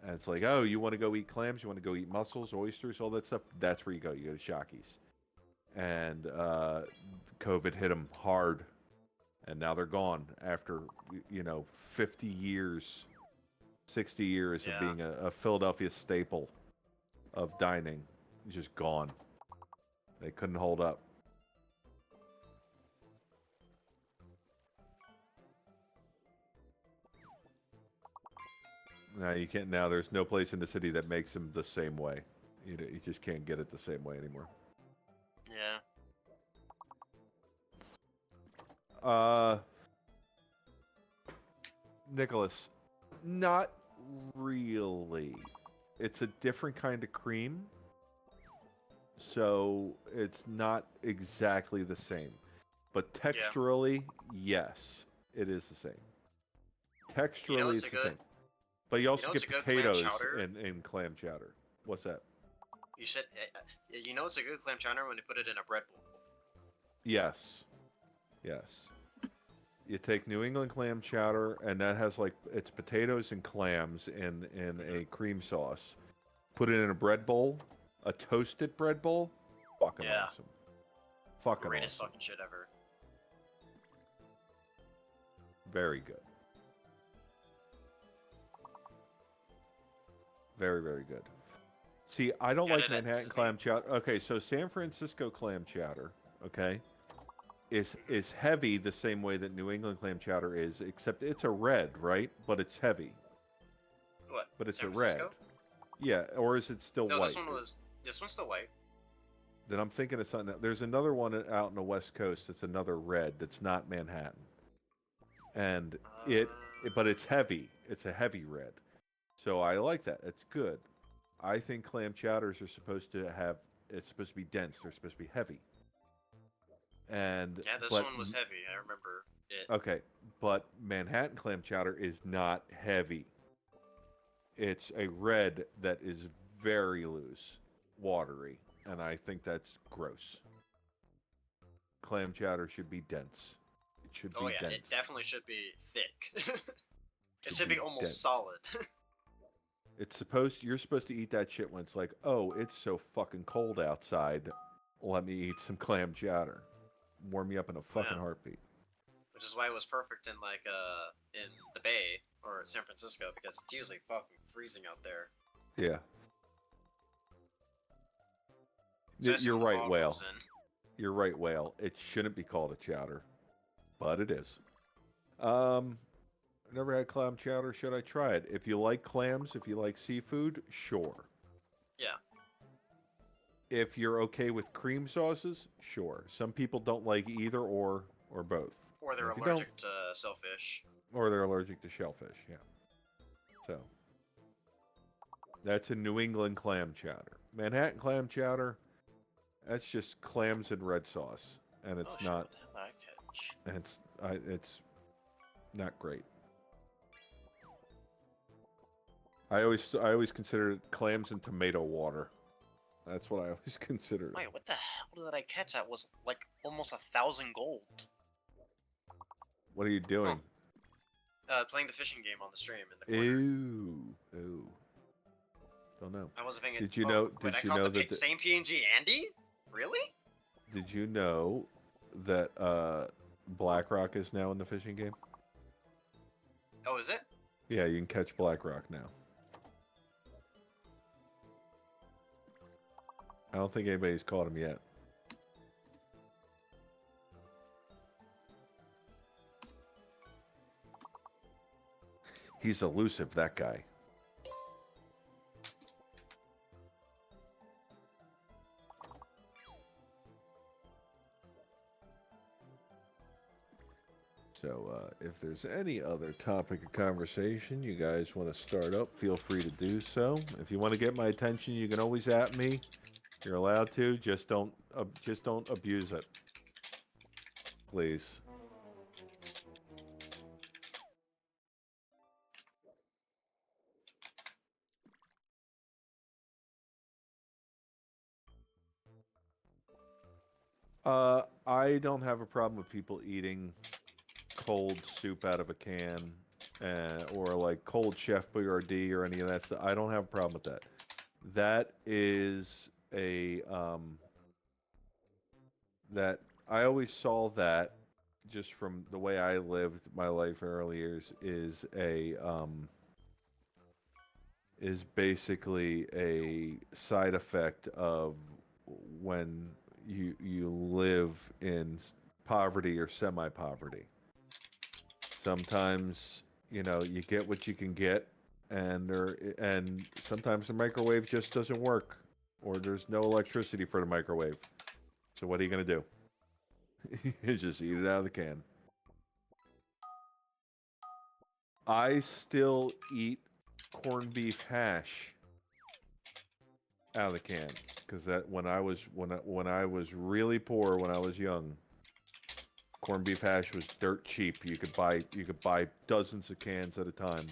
And it's like, oh, you want to go eat clams? You want to go eat mussels, oysters, all that stuff? That's where you go. You go to Shocky's. And COVID hit them hard, and now they're gone after 50 years, 60 years of being a Philadelphia staple of dining. Just gone. They couldn't hold up. Now you can't. Now there's no place in the city that makes them the same way. You just can't get it the same way anymore. Yeah. Nicholas, not really. It's a different kind of cream, so it's not exactly the same. But texturally, yes, it is the same. Texturally, it's the same. But you also get potatoes in clam chowder. What's that? You said, it's a good clam chowder when you put it in a bread bowl. Yes. Yes. You take New England clam chowder, and that has it's potatoes and clams in a cream sauce. Put it in a bread bowl, a toasted bread bowl. Fucking awesome. Fucking Greatest awesome. fucking shit ever. Very good. Very, very good. See, I don't like Manhattan clam chowder. Okay, so San Francisco clam chowder, okay, is heavy the same way that New England clam chowder is, except it's a red, right? But it's heavy. What? But it's San a red. Francisco? Yeah, or is it still No, white? this one's still white. Then I'm thinking of something. There's another one out in the West Coast that's another red that's not Manhattan. And but it's heavy. It's a heavy red. So I like that. It's good. I think clam chowders are supposed to it's supposed to be dense. They're supposed to be heavy. And yeah, this one was heavy. I remember it. Okay, but Manhattan clam chowder is not heavy. It's a red that is very loose, watery, and I think that's gross. Clam chowder should be dense. It should be dense. It definitely should be thick. It should be almost dense. solid. You're supposed to eat that shit when it's like, oh, it's so fucking cold outside. Let me eat some clam chowder. Warm me up in a fucking heartbeat. Which is why it was perfect in in the Bay or San Francisco, because it's usually fucking freezing out there. Yeah. Especially You're when the right, fog Whale. rolls in. You're right, Whale. It shouldn't be called a chowder, but it is. Never had clam chowder. Should I try it? If you like clams, if you like seafood, sure. Yeah. If you're okay with cream sauces, sure. Some people don't like either or both. Or they're allergic to shellfish. Or they're allergic to shellfish, yeah. So, that's a New England clam chowder. Manhattan clam chowder, that's just clams and red sauce, and it's not. And it's not great. I always considered clams and tomato water. That's what I always considered. Wait, what the hell did I catch? That was like almost 1,000 gold. What are you doing? Playing the fishing game on the stream in the corner. Ooh. Don't know. I wasn't thinking. Did you know? Wait, Did you I know caught the that? same PNG Andy? Really? Did you know that BlackRock is now in the fishing game? Oh, is it? Yeah, you can catch BlackRock now. I don't think anybody's caught him yet. He's elusive, that guy. So, if there's any other topic of conversation you guys want to start up, feel free to do so. If you want to get my attention, you can always at me. You're allowed to. Just don't abuse it, please. I don't have a problem with people eating cold soup out of a can, or like cold Chef Boyardee or any of that stuff. I don't have a problem with that. That is a that I always saw that just from the way I lived my life in early years is basically a side effect of when you live in poverty or semi-poverty. Sometimes, you know, you get what you can get, and sometimes the microwave just doesn't work, or there's no electricity for the microwave. So what are you gonna do? You just eat it out of the can. I still eat corned beef hash out of the can because that when I was really poor when I was young, corned beef hash was dirt cheap. You could buy dozens of cans at a time.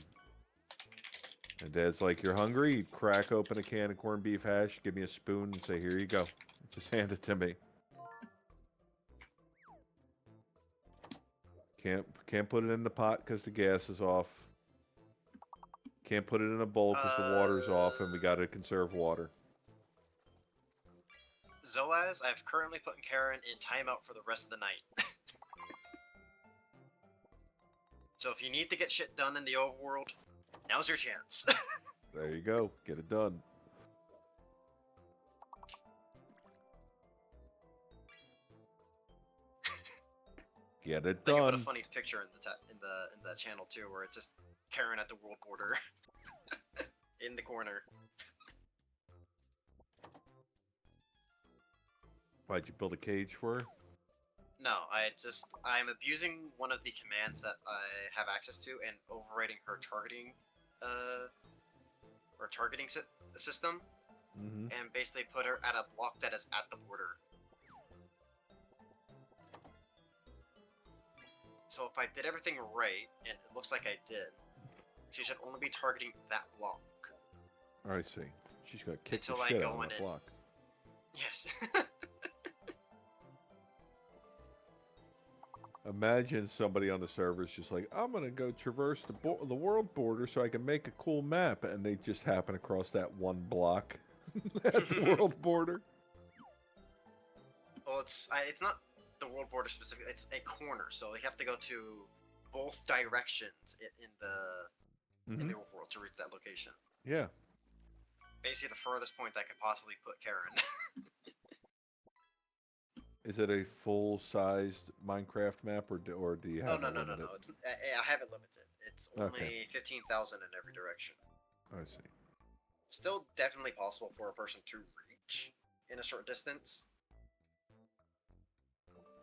And Dad's like, "You're hungry? You crack open a can of corned beef hash, give me a spoon, and say, 'Here you go.' Just hand it to me." Can't put it in the pot because the gas is off. Can't put it in a bowl because the water's off, and we got to conserve water. Zoaz, I've currently put Karen in timeout for the rest of the night. So if you need to get shit done in the overworld, now's your chance. There you go. Get it done. Get it I think I put done. a funny picture in the channel too, where it's just Karen at the world border, in the corner. Why'd you build a cage for her? No, I'm abusing one of the commands that I have access to and overriding her targeting, system, Mm-hmm. and basically put her at a block that is at the border. So if I did everything right, and it looks like I did, she should only be targeting that block. I see. She's gonna kick Until the I shit go out of in that and- block. Yes. Imagine somebody on the server's just like, "I'm gonna go traverse the world border so I can make a cool map," and they just happen across that one block at the world border. Well, it's not the world border specifically. It's a corner, so you have to go to both directions in the Mm-hmm. overworld to reach that location. Yeah. Basically, the furthest point I could possibly put Karen. Is it a full-sized Minecraft map, or do you have No. it limited? It's I have it limited. It's only Okay. 15,000 in every direction. I see. Still definitely possible for a person to reach in a short distance.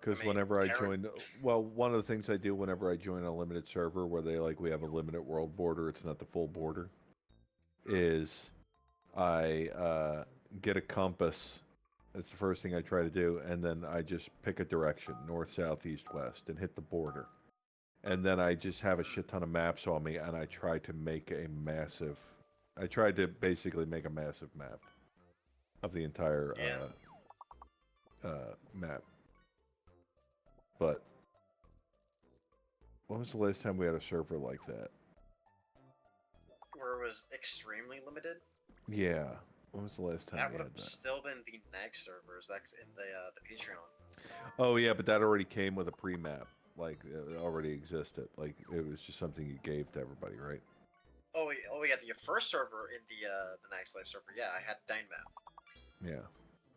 Because I mean, whenever I Karen- join, well, one of the things I do whenever I join a limited server where we have a limited world border, it's not the full border, is I get a compass. That's the first thing I try to do, and then I just pick a direction, north, south, east, west, and hit the border. And then I just have a shit ton of maps on me, and I try to basically make a massive map of the entire map. But when was the last time we had a server like that? Where it was extremely limited. Yeah. When was the last time That we would had have that? still been the next servers. That's in the Patreon. Oh yeah, but that already came with a pre-map. Like it already existed. Like it was just something you gave to everybody, right? Oh yeah, the first server in the Next Life server. Yeah, I had Dynmap. Yeah,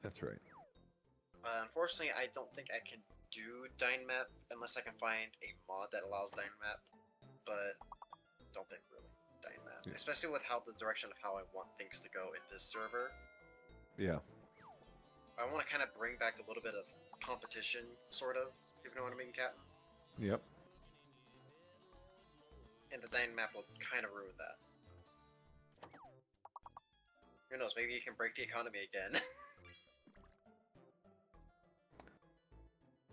that's right. Unfortunately, I don't think I can do Dynmap unless I can find a mod that allows Dynmap. But don't think really Dynmap, Yeah. especially with how the direction of how I want things to go in this server. Yeah. I want to kind of bring back a little bit of competition, sort of. If you know what I mean, Captain. Yep. And the Dynmap will kind of ruin that. Who knows? Maybe you can break the economy again.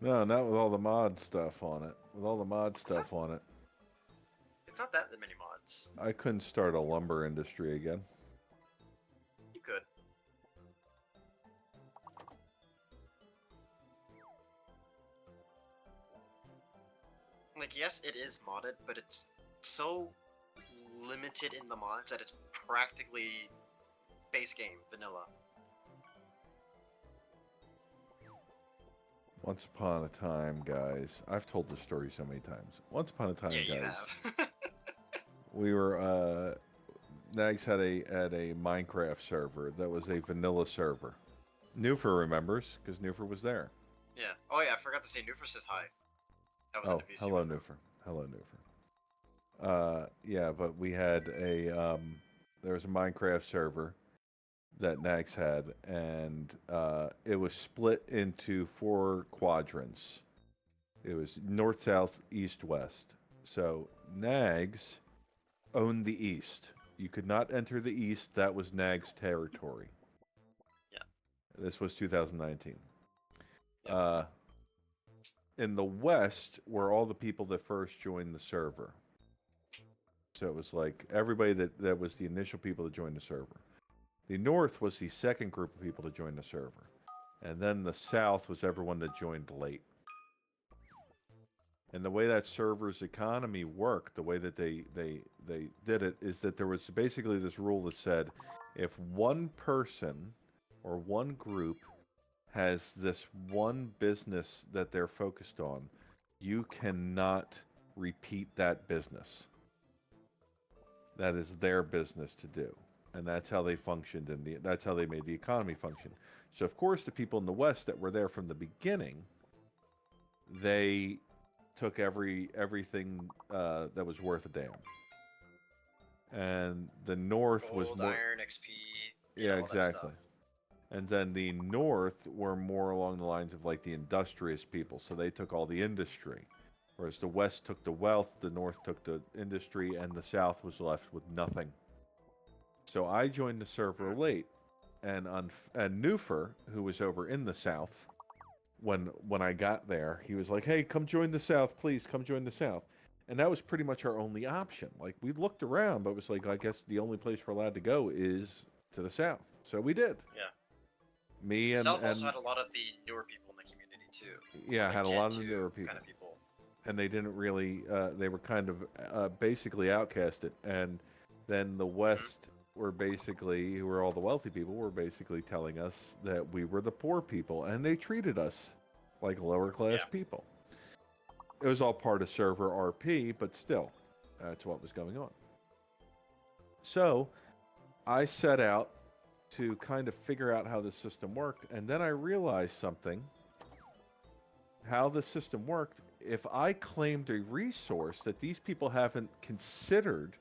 No, not with all the mod stuff on it. With all the mod stuff on it, It's not that many mods. I couldn't start a lumber industry again. You could. like, yes, it is modded, but it's so limited in the mods that it's practically base game vanilla. Once upon a time, guys, I've told this story so many times. Once upon a time, Yeah, you guys, have. we were Nags had a Minecraft server that was a vanilla server. Newfer remembers because Newfer was there. Yeah. Oh yeah, I forgot to say Newfer says hi. That was in Oh, the VC hello, window. Newfer. Hello, Newfer. Yeah, but we had there was a Minecraft server that Nags had, and it was split into 4 quadrants. It was north, south, east, west. So Nags owned the east. You could not enter the east. That was Nags territory. Yeah. This was 2019. Yep. In the west were all the people that first joined the server. So it was like everybody that was the initial people that joined the server. The north was the second group of people to join the server. And then the south was everyone that joined late. And the way that server's economy worked, the way that they did it, is that there was basically this rule that said, if one person or one group has this one business that they're focused on, you cannot repeat that business. That is their business to do. And that's how they functioned, and that's how they made the economy function. So, of course, the people in the West that were there from the beginning, they took everything that was worth a damn. And the North was Gold, more... iron, XP. Yeah, all that exactly. stuff. And then the North were more along the lines of like the industrious people. So they took all the industry. Whereas the West took the wealth, the North took the industry, and the South was left with nothing. So I joined the server late. And Newfer, who was over in the South, when I got there, he was like, hey, come join the South, please, come join the South. And that was pretty much our only option. Like, we looked around, but it was like, I guess the only place we're allowed to go is to the South. So we did. Yeah. Me and... South also had a lot of the newer people in the community too. Yeah, So, had a Gen lot of the 2 newer people. Kind of people. And they didn't really, they were kind of basically outcasted. And then the West were basically, who were all the wealthy people, were basically telling us that we were the poor people. And they treated us like lower class people. It was all part of server RP, but still, that's what was going on. So I set out to kind of figure out how the system worked. And then I realized something. How the system worked, if I claimed a resource that these people haven't considered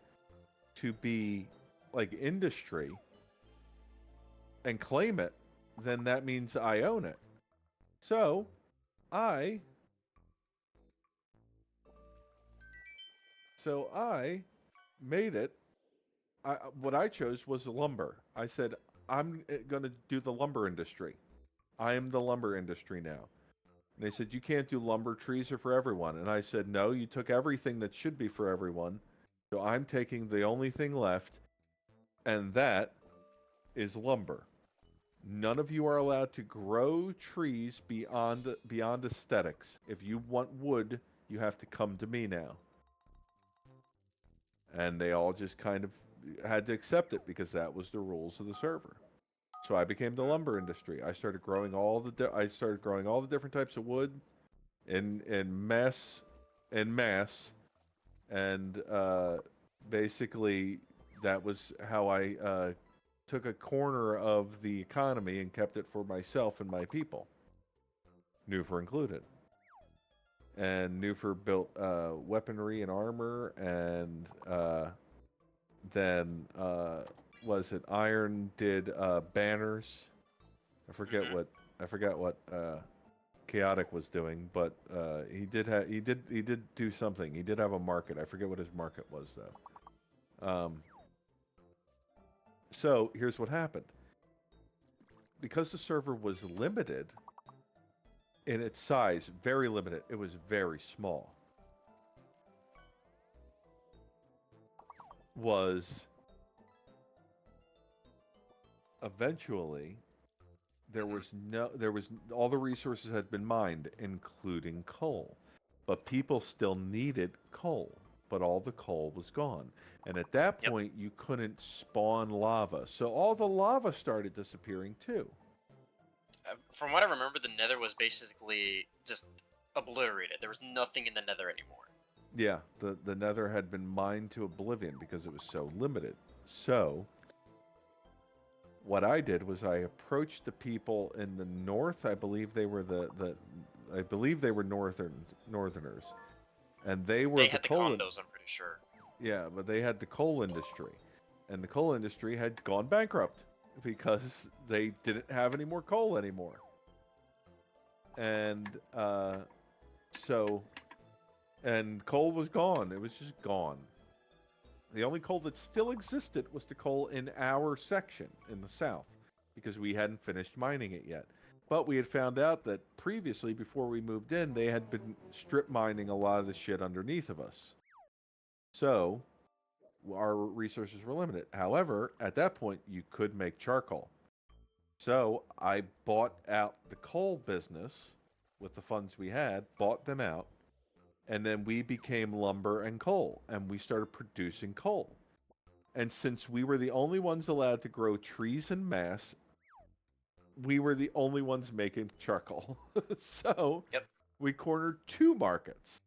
to be like industry and claim it, then that means I own it. So I made it. What I chose was lumber. I said, I'm going to do the lumber industry. I am the lumber industry now. And they said, you can't do lumber, trees are for everyone. And I said, no, you took everything that should be for everyone. So I'm taking the only thing left, and that is lumber. None of you are allowed to grow trees beyond aesthetics. If you want wood, you have to come to me now. And they all just kind of had to accept it because that was the rules of the server. So I became the lumber industry. I started growing all the different types of wood in mass, and basically that was how I took a corner of the economy and kept it for myself and my people, Newfer included. And Newfer built weaponry and armor, and then was it Iron did banners. I forget what Chaotic was doing, but he did do something. He did have a market. I forget what his market was though. So here's what happened. Because the server was limited in its size, very limited, it was very small. Eventually there was all the resources had been mined, including coal. but people still needed coal, but all the coal was gone. And at that Yep. point, you couldn't spawn lava. So all the lava started disappearing too. From what I remember, the Nether was basically just obliterated. There was nothing in the Nether anymore. Yeah, the nether had been mined to oblivion because it was so limited. So what I did was I approached the people in the north. I believe they were I believe they were northerners. And they were They the had the coal condos, I'm pretty sure. Yeah, but they had the coal industry. And the coal industry had gone bankrupt because they didn't have any more coal anymore. And and coal was gone. It was just gone. The only coal that still existed was the coal in our section in the south because we hadn't finished mining it yet. But we had found out that previously, before we moved in, they had been strip mining a lot of the shit underneath of us. So our resources were limited. However, at that point, you could make charcoal. So I bought out the coal business with the funds we had, bought them out, and then we became lumber and coal, and we started producing coal. And since we were the only ones allowed to grow trees in mass, we were the only ones making charcoal. So Yep. we cornered 2 markets.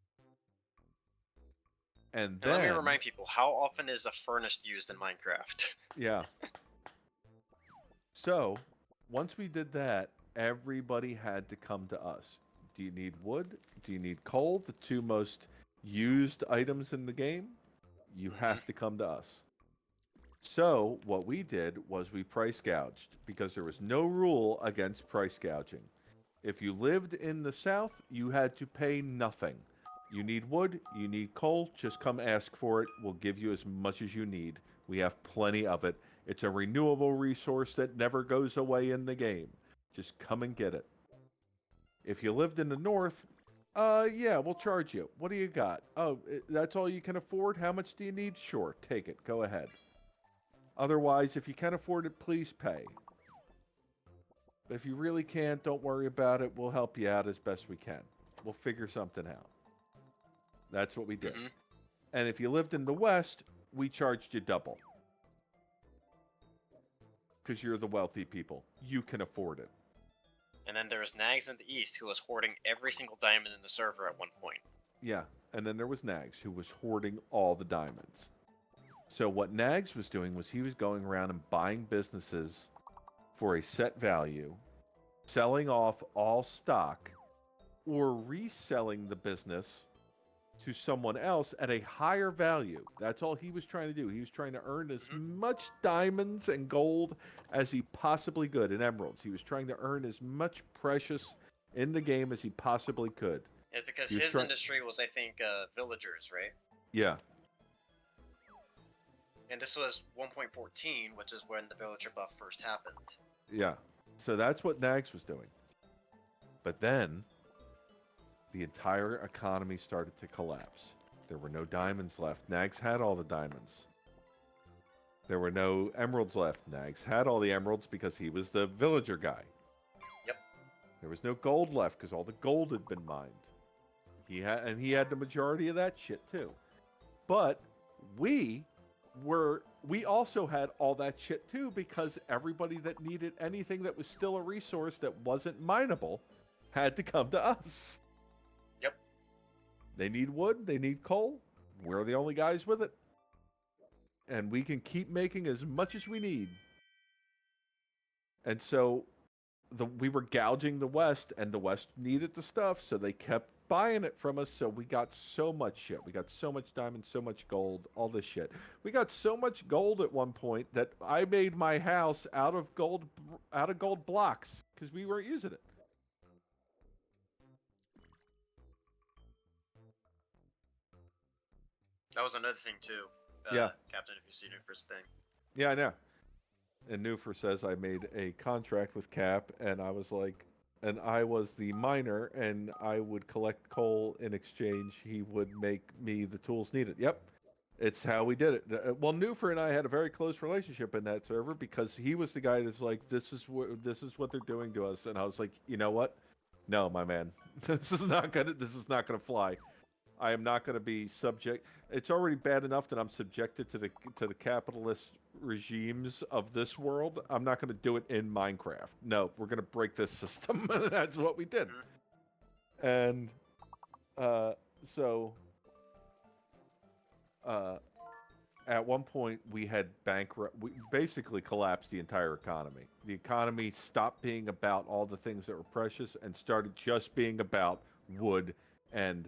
And then, let me remind people, how often is a furnace used in Minecraft? yeah. So once we did that, everybody had to come to us. Do you need wood? Do you need coal? The 2 most used items in the game? You have to come to us. So what we did was we price gouged because there was no rule against price gouging. If you lived in the south, you had to pay nothing. You need wood, you need coal, just come ask for it. We'll give you as much as you need. We have plenty of it. It's a renewable resource that never goes away in the game. Just come and get it. If you lived in the north, yeah, we'll charge you. What do you got? Oh, that's all you can afford? How much do you need? Sure, take it. Go ahead. Otherwise, if you can't afford it, please pay. But if you really can't, don't worry about it. We'll help you out as best we can. We'll figure something out. That's what we did. Mm-hmm. And if you lived in the west, we charged you double. Because you're the wealthy people. You can afford it. And then there was Nags in the east who was hoarding every single diamond in the server at one point. Yeah, and then there was Nags who was hoarding all the diamonds. So what Nags was doing was he was going around and buying businesses for a set value, selling off all stock, or reselling the business to someone else at a higher value. That's all he was trying to do. He was trying to earn as much diamonds and gold as he possibly could, and emeralds. He was trying to earn as much precious in the game as he possibly could. It's because He was his industry was, I think, villagers, right? Yeah. And this was 1.14, which is when the villager buff first happened. Yeah. So that's what Nags was doing. But then the entire economy started to collapse. There were no diamonds left. Nags had all the diamonds. There were no emeralds left. Nags had all the emeralds because he was the villager guy. Yep. There was no gold left because all the gold had been mined. He had the majority of that shit too. But we also had all that shit too because everybody that needed anything that was still a resource that wasn't mineable had to come to us. Yep. They need wood, they need coal. We're the only guys with it. And we can keep making as much as we need. And so we were gouging the West, and the West needed the stuff, so they kept buying it from us. So we got so much shit. We got so much diamond, so much gold, all this shit. We got so much gold at one point that I made my house out of gold blocks because we weren't using it. That was another thing too. Yeah. Captain, if you see Nuper's thing. Yeah, I know. And Nufer says I made a contract with Cap, and I was like, and I was the miner, and I would collect coal in exchange. He would make me the tools needed. Yep, it's how we did it. Well, Nufer and I had a very close relationship in that server because he was the guy that's like, this is what they're doing to us, and I was like, you know what? No, my man. This is not gonna fly. I am not gonna be subject. It's already bad enough that I'm subjected to the capitalist regimes of this world. I'm not gonna do it in Minecraft. No, we're gonna break this system. That's what we did. And so at one point we had we basically collapsed the entire economy. The economy stopped being about all the things that were precious and started just being about wood and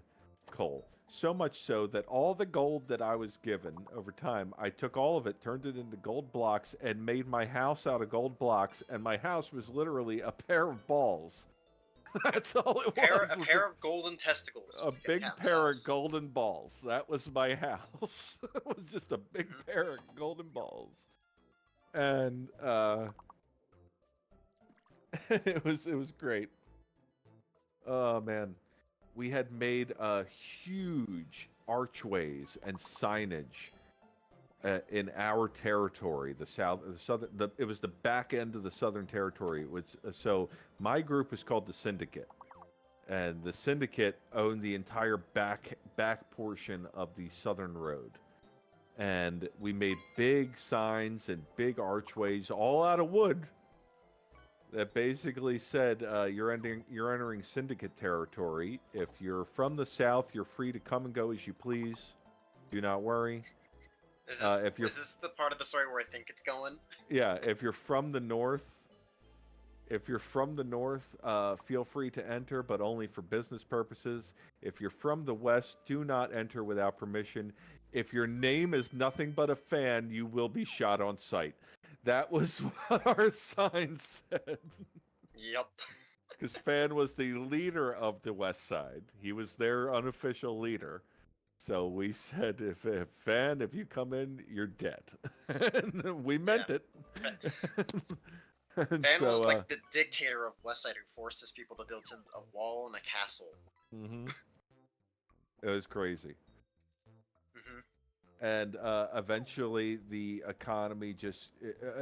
coal. So much so that all the gold that I was given over time, I took all of it, turned it into gold blocks, and made my house out of gold blocks, and my house was literally a pair of balls. That's all it was. A pair of golden testicles. A big pair of golden balls. That was my house. It was just a big pair of golden balls. And it was great. Oh man. We had made huge archways and signage in our territory, it was the back end of the Southern Territory. It was, so my group is called the Syndicate, and the Syndicate owned the entire back portion of the Southern Road, and we made big signs and big archways, all out of wood, that basically said, you're entering Syndicate territory. If you're from the South, you're free to come and go as you please. Do not worry. Is this the part of the story where I think it's going? Yeah, if you're from the north, feel free to enter, but only for business purposes. If you're from the west, do not enter without permission. If your name is nothing but a fan, you will be shot on sight. That was what our sign said. Yep. Because Fan was the leader of the west side. He was their unofficial leader. So we said, if Fan, if you come in, you're dead. And we meant it. Fan was like the dictator of Westside who forced his people to build him a wall and a castle. Mm-hmm. It was crazy. And eventually the economy just...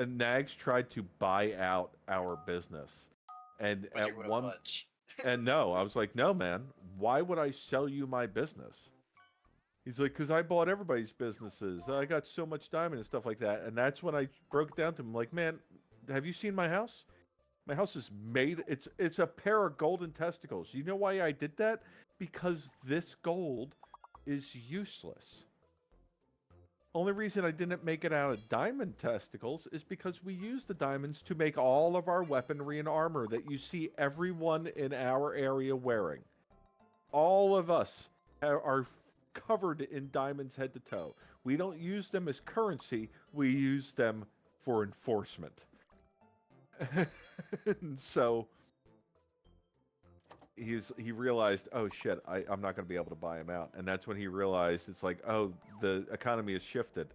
Nags tried to buy out our business. And but at one... And no, I was like, no, man. Why would I sell you my business? He's like, because I bought everybody's businesses. I got so much diamond and stuff like that. And that's when I broke it down to him. Like, man, have you seen my house? My house is made... It's a pair of golden testicles. You know why I did that? Because this gold is useless. Only reason I didn't make it out of diamond testicles is because we used the diamonds to make all of our weaponry and armor that you see everyone in our area wearing. All of us are covered in diamonds head to toe. We don't use them as currency, we use them for enforcement. So he realized, oh shit, I'm not going to be able to buy him out. And that's when he realized, it's like, oh, the economy has shifted.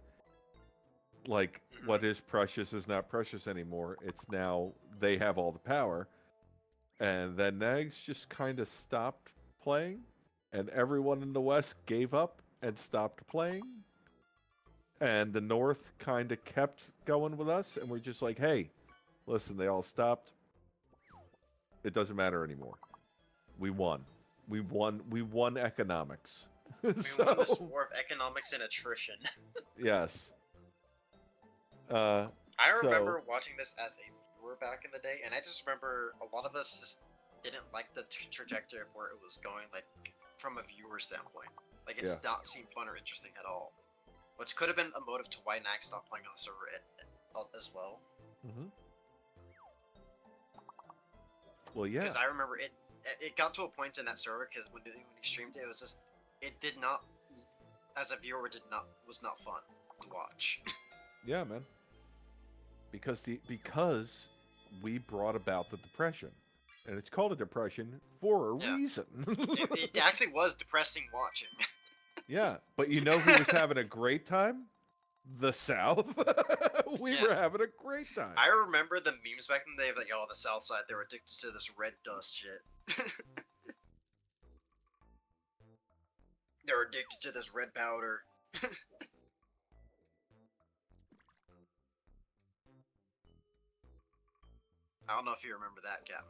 Like, what is precious is not precious anymore. It's now, they have all the power. And then Nags just kind of stopped playing. And everyone in the West gave up and stopped playing. And the North kind of kept going with us. And we're just like, hey, listen, they all stopped. It doesn't matter anymore. We won. We won economics. We won this war of economics and attrition. Yes. I remember watching this as a viewer back in the day, and I just remember a lot of us just didn't like the trajectory of where it was going, like, from a viewer standpoint. Like, it did not seem fun or interesting at all. Which could have been a motive to why Nax stopped playing on the server as well. Mm-hmm. Well, yeah. Because I remember it got to a point in that server, because when he streamed it, it was just, it did not, as a viewer, was not fun to watch. Yeah, man. Because we brought about the depression. And it's called a depression for a reason. it actually was depressing watching. Yeah, but you know who was having a great time? The South. We were having a great time. I remember the memes back in the day of like, oh, the South side, they were addicted to this red dust shit. They're addicted to this red powder. I don't know if you remember that, Captain.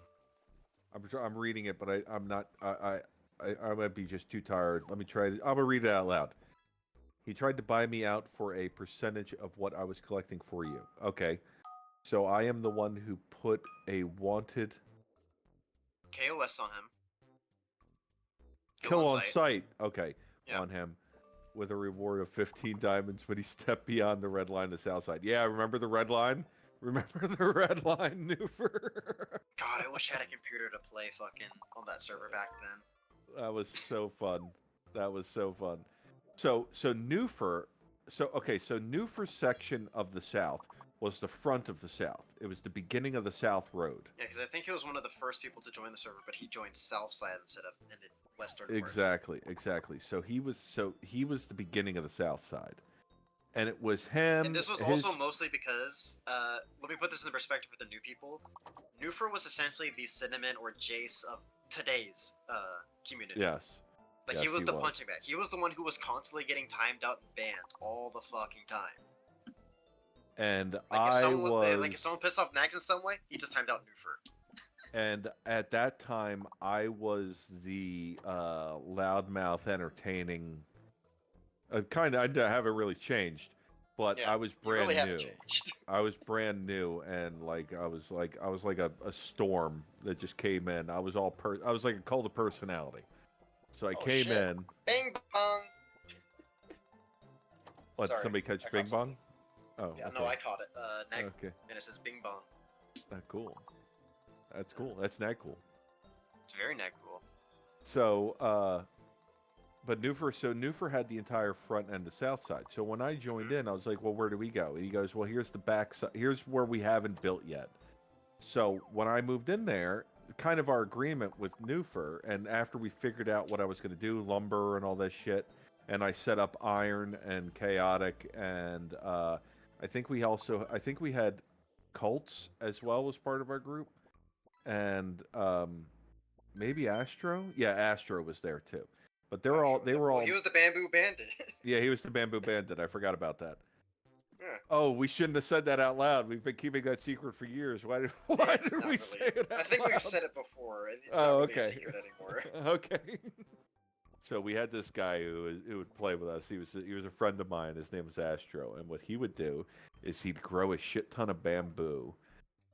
I'm reading it, but I'm not. I might be just too tired. Let me try. I'm gonna read it out loud. He tried to buy me out for a percentage of what I was collecting for you. Okay, so I am the one who put a wanted KOS on him. kill on sight. Okay, yeah. on him. With a reward of 15 diamonds when he stepped beyond the red line to the south side. Yeah, remember the red line? Remember the red line, Newfer? God, I wish I had a computer to play fucking on that server back then. That was so fun. That was so fun. So Newfer, so Newfer's section of the south was the front of the south. It was the beginning of the south road. Yeah, because I think he was one of the first people to join the server, but he joined south side instead of in western. Exactly. So he was the beginning of the south side, and it was him. And this was also mostly because let me put this in perspective for the new people. Newfer was essentially the Cinnamon or Jace of today's community. Yes. Like yes, he was the punching bag. He was the one who was constantly getting timed out and banned all the fucking time. And if someone pissed off Nags in some way, he just timed out Newfer. And at that time, I was the loudmouth entertaining. I haven't really changed, but yeah, I was brand really new. I was brand new, and I was like a storm that just came in. I was like a cult of personality. So I came in. Bing bong. What? Sorry, somebody catch Bing Bong? Oh. Yeah, okay. No, I caught it. Nag, okay. And it says Bing Bong. Cool. That's cool. That's nag cool. It's very nag cool. So, but Newfer had the entire front and the south side. So when I joined in, I was like, well, where do we go? And he goes, well, here's the back side. Here's where we haven't built yet. So when I moved in there, kind of our agreement with Newfer, and after we figured out what I was going to do, lumber and all that shit, and I set up iron and chaotic, and I think we had cults as well as part of our group. And maybe Astro? Yeah, Astro was there too. But they were all he was the Bamboo Bandit. Yeah, he was the Bamboo Bandit. I forgot about that. Yeah. Oh, we shouldn't have said that out loud. We've been keeping that secret for years. Why did we say it out I think loud? we've said it before. It's not really a secret anymore. Okay. So we had this guy who would play with us. He was a friend of mine. His name was Astro, and what he would do is he'd grow a shit ton of bamboo,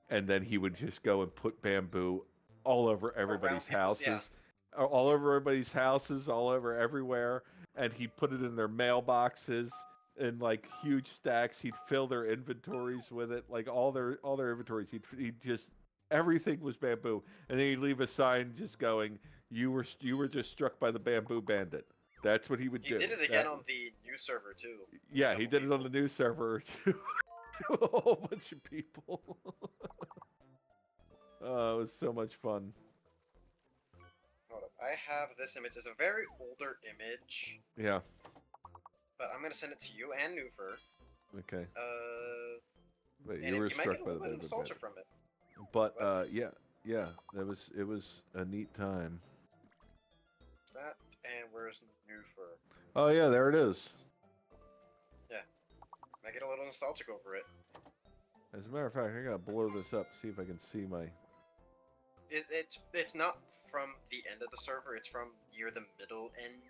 and then he would just go and put bamboo all over everybody's houses, all over everybody's houses, all over everywhere, and he'd put it in their mailboxes in like huge stacks. He'd fill their inventories with it, like all their inventories. He'd just everything was bamboo, and then he'd leave a sign just going, "You were just struck by the Bamboo Bandit." That's what he would do. He did it again on the new server too. Yeah, he did it on the new server too. To a whole bunch of people. Oh, it was so much fun. Hold up. I have this image. It's a very older image. Yeah. But I'm gonna send it to you and Newfer. Okay. But you were struck by the Bamboo Bandit. Nostalgia from it. But yeah, it was a neat time. That and where's Newfer? Oh yeah, there it is. Yeah, I get a little nostalgic over it. As a matter of fact, I gotta blow this up, see if I can see my. It's not from the end of the server. It's from near the middle end.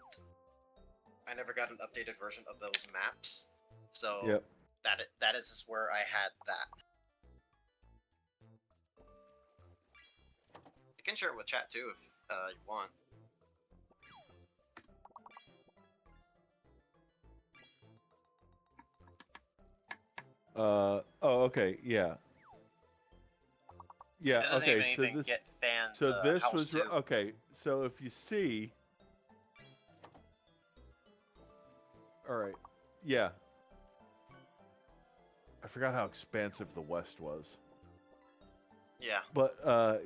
I never got an updated version of those maps, so yep. that is where I had that. You can share it with chat too if you want. Oh, okay, yeah. Yeah, okay, so this, get fans, so this was, too. okay, so if you see, alright, yeah. I forgot how expansive the West was. Yeah. But,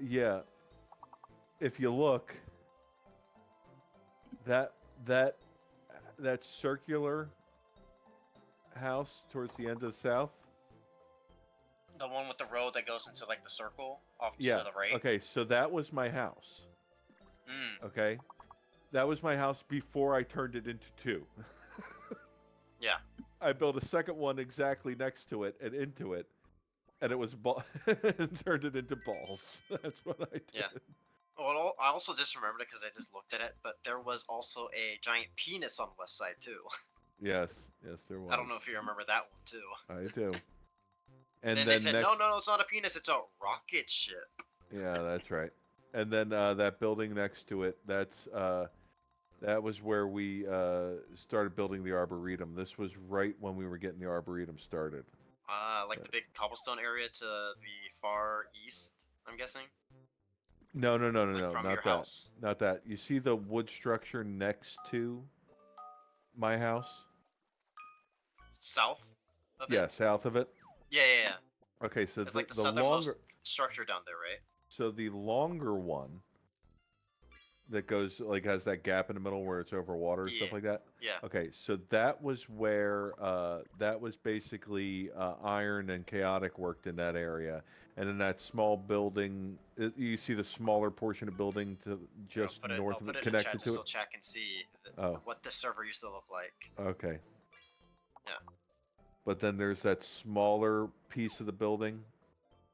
yeah, if you look, that circular house towards the end of the south. The one with the road that goes into like the circle off to the right. Okay, so that was my house. Okay, that was my house before I turned it into two. Yeah. I built a second one exactly next to it and into it, and it was and turned it into balls. That's what I did. Yeah. Well, I also just remembered it because I just looked at it, but there was also a giant penis on West Side too. Yes, there was. I don't know if you remember that one too. I do. And then then they said, next... no, it's not a penis, it's a rocket ship. Yeah, that's right. And then that building next to it, that was where we started building the Arboretum. This was right when we were getting the Arboretum started. Like the big cobblestone area to the far east, I'm guessing? No, Like from not your that. house? Not that. You see the wood structure next to my house? South of it? Yeah, south of it. Yeah. Okay, so It's like the the southernmost longer... structure down there, right? So the longer one that goes, like, has that gap in the middle where it's over water and stuff like that? Yeah. Okay, so that was where, that was basically Iron and Chaotic worked in that area. And in that small building, you see the smaller portion of building to just north of it, connected to it? So chat can see what this server used to look like. Okay. Yeah. But then there's that smaller piece of the building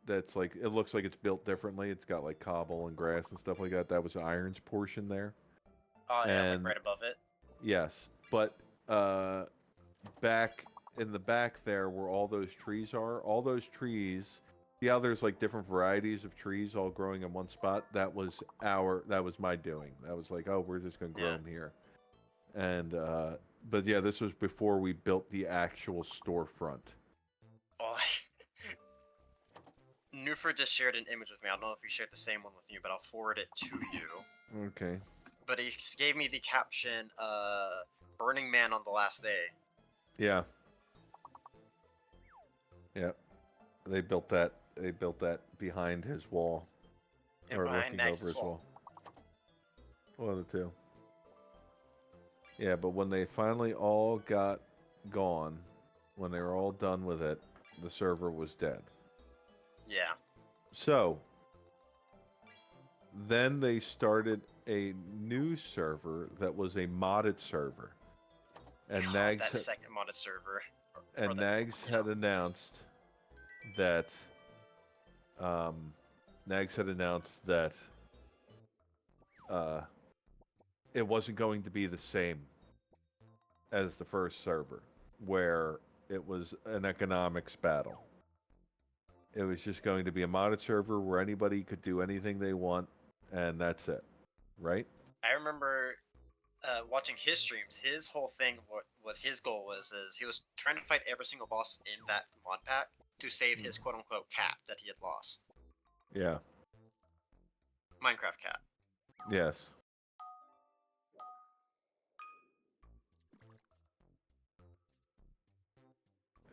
that's like, it looks like it's built differently. It's got like cobble and grass and stuff like that. That was Iron's portion there. Oh, yeah, like right above it? Yes, but back in the back there where all those trees are, all those trees, see how there's like different varieties of trees all growing in one spot? That was my doing. That was like, oh, we're just going to grow them here. And, but yeah, this was before we built the actual storefront. Oh, Newford just shared an image with me. I don't know if he shared the same one with you, but I'll forward it to you. Okay. But he gave me the caption, Burning Man on the Last Day. Yeah. Yeah. They built that behind his wall. And or behind looking over his wall. One of the two. Yeah, but when they finally all got gone, when they were all done with it, the server was dead. Yeah. So, then they started a new server that was a modded server. And Nags that second modded server. And Nags had announced that it wasn't going to be the same as the first server, where it was an economics battle. It was just going to be a modded server where anybody could do anything they want, and that's it, right? I remember watching his streams. His whole thing, what his goal was, is he was trying to fight every single boss in that mod pack to save his quote-unquote cat that he had lost. Yeah. Minecraft cat. Yes.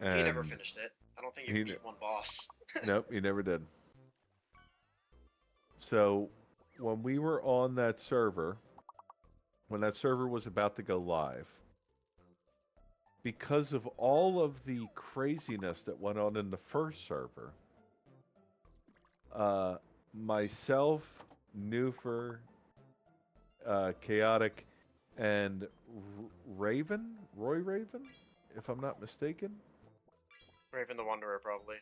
He never finished it. I don't think he beat one boss. Nope, he never did. So, when we were on that server, when that server was about to go live, because of all of the craziness that went on in the first server, myself, Noofer, Chaotic, and Roy Raven, if I'm not mistaken. Raven the Wanderer, probably.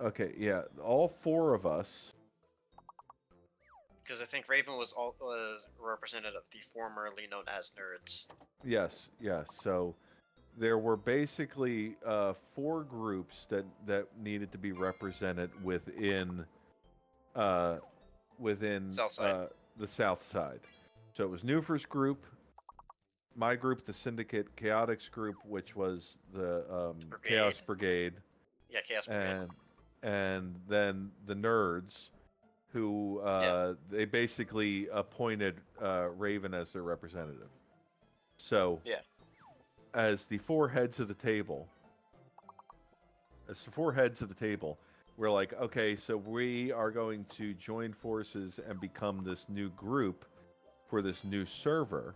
Okay, yeah, all four of us. Because I think Raven was representative of the formerly known as nerds. Yes. So there were basically 4 groups that needed to be represented within Southside. The South Side. So it was Noofer's group, my group, the Syndicate, Chaotic's group, which was the Chaos Brigade. Yeah, Chaos Brigade. And then the nerds, who they basically appointed Raven as their representative. So, as the 4 heads of the table, we're like, okay, so we are going to join forces and become this new group for this new server.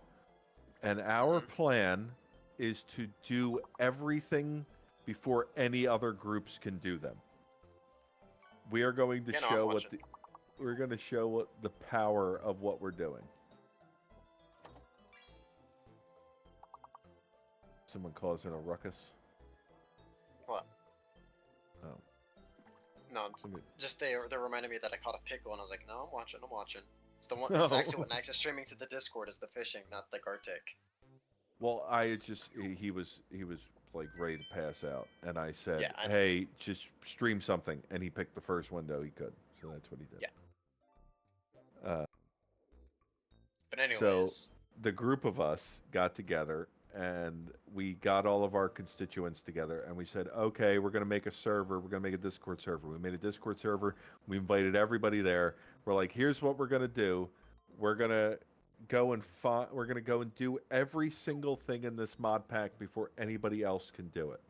And our plan is to do everything before any other groups can do them. We are going to show the power of what we're doing. Someone causing a ruckus. What? Oh. No, just they reminded me that I caught a pickle, and I was like, no, I'm watching. It's the one. It's actually what Nax is streaming to the Discord is the fishing, not the Gartic. Well, he was like ready to pass out, and I said, Yeah, I know. "Hey, just stream something," and he picked the first window he could, so that's what he did. Yeah. But anyways, so the group of us got together, and we got all of our constituents together, and we said, "Okay, we're going to make a server. We're going to make a Discord server." We made a Discord server. We invited everybody there. We're like, "Here's what we're going to do. We're going to go and do every single thing in this mod pack before anybody else can do it.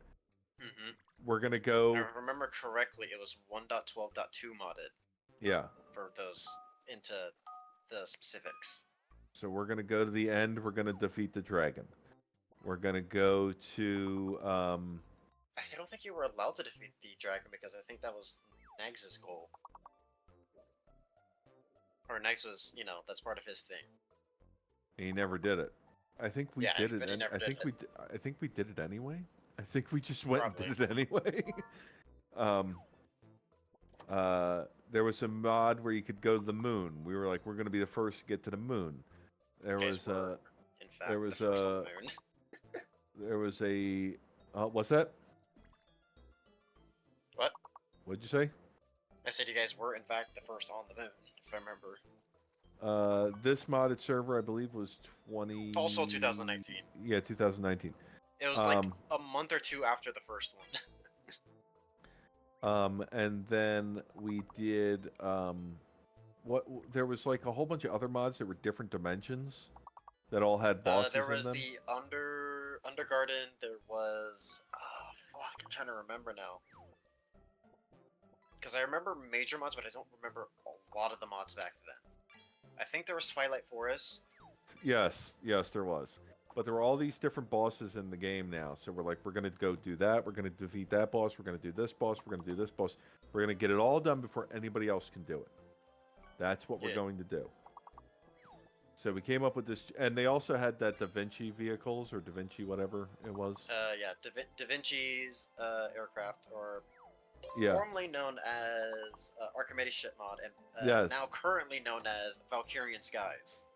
We're gonna go. If I remember correctly, it was 1.12.2 modded. Yeah. For those into the specifics. So we're gonna go to the end. We're gonna defeat the dragon. We're gonna go to. Actually, I don't think you were allowed to defeat the dragon because I think that was Nags' goal. Or Nags was, that's part of his thing. He never did it. I think we did it. I think we did it anyway. I think we just went and did it anyway. There was a mod where you could go to the moon. We were like, we're going to be the first to get to the moon. There was a what's that? What? What'd you say? I said you guys were in fact the first on the moon, if I remember. This modded server, I believe, was 20. Also 2019. Yeah, 2019. It was like a month or two after the first one. And then we did there was like a whole bunch of other mods that were different dimensions that all had bosses there was in them. the Undergarden. There was I'm trying to remember now. Because I remember major mods, but I don't remember a lot of the mods back then. I think there was Twilight Forest. Yes, there was. But there were all these different bosses in the game now. So we're like, we're going to go do that. We're going to defeat that boss. We're going to do this boss. We're going to do this boss. We're going to get it all done before anybody else can do it. That's what we're going to do. So we came up with this. And they also had that Da Vinci vehicles or Da Vinci whatever it was. Da Vinci's aircraft, or yeah, formerly known as Archimedes ship mod, and now currently known as Valkyrian Skies.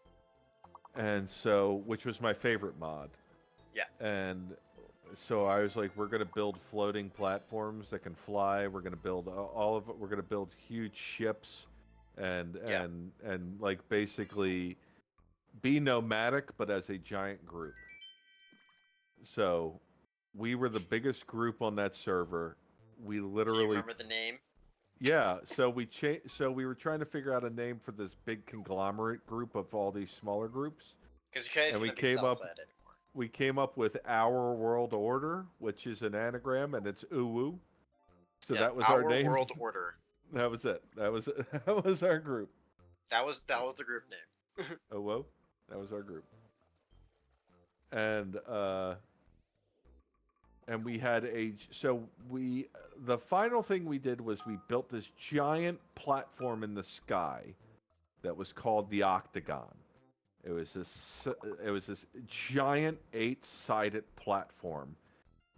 And so, which was my favorite mod. Yeah. And so I was like, we're going to build floating platforms that can fly. We're going to build all of it. We're going to build huge ships and like basically be nomadic, but as a giant group. So we were the biggest group on that server. We literally. Do you remember the name? Yeah, so we were trying to figure out a name for this big conglomerate group of all these smaller groups. Because you guys couldn't be Southside anymore. We came up with Our World Order, which is an anagram, and it's Uwu. So that was our name. Our World Order. That was it. That was our group. That was the group name. Uwu. That was our group. And we had the final thing we did was we built this giant platform in the sky that was called the Octagon. It was this giant 8-sided platform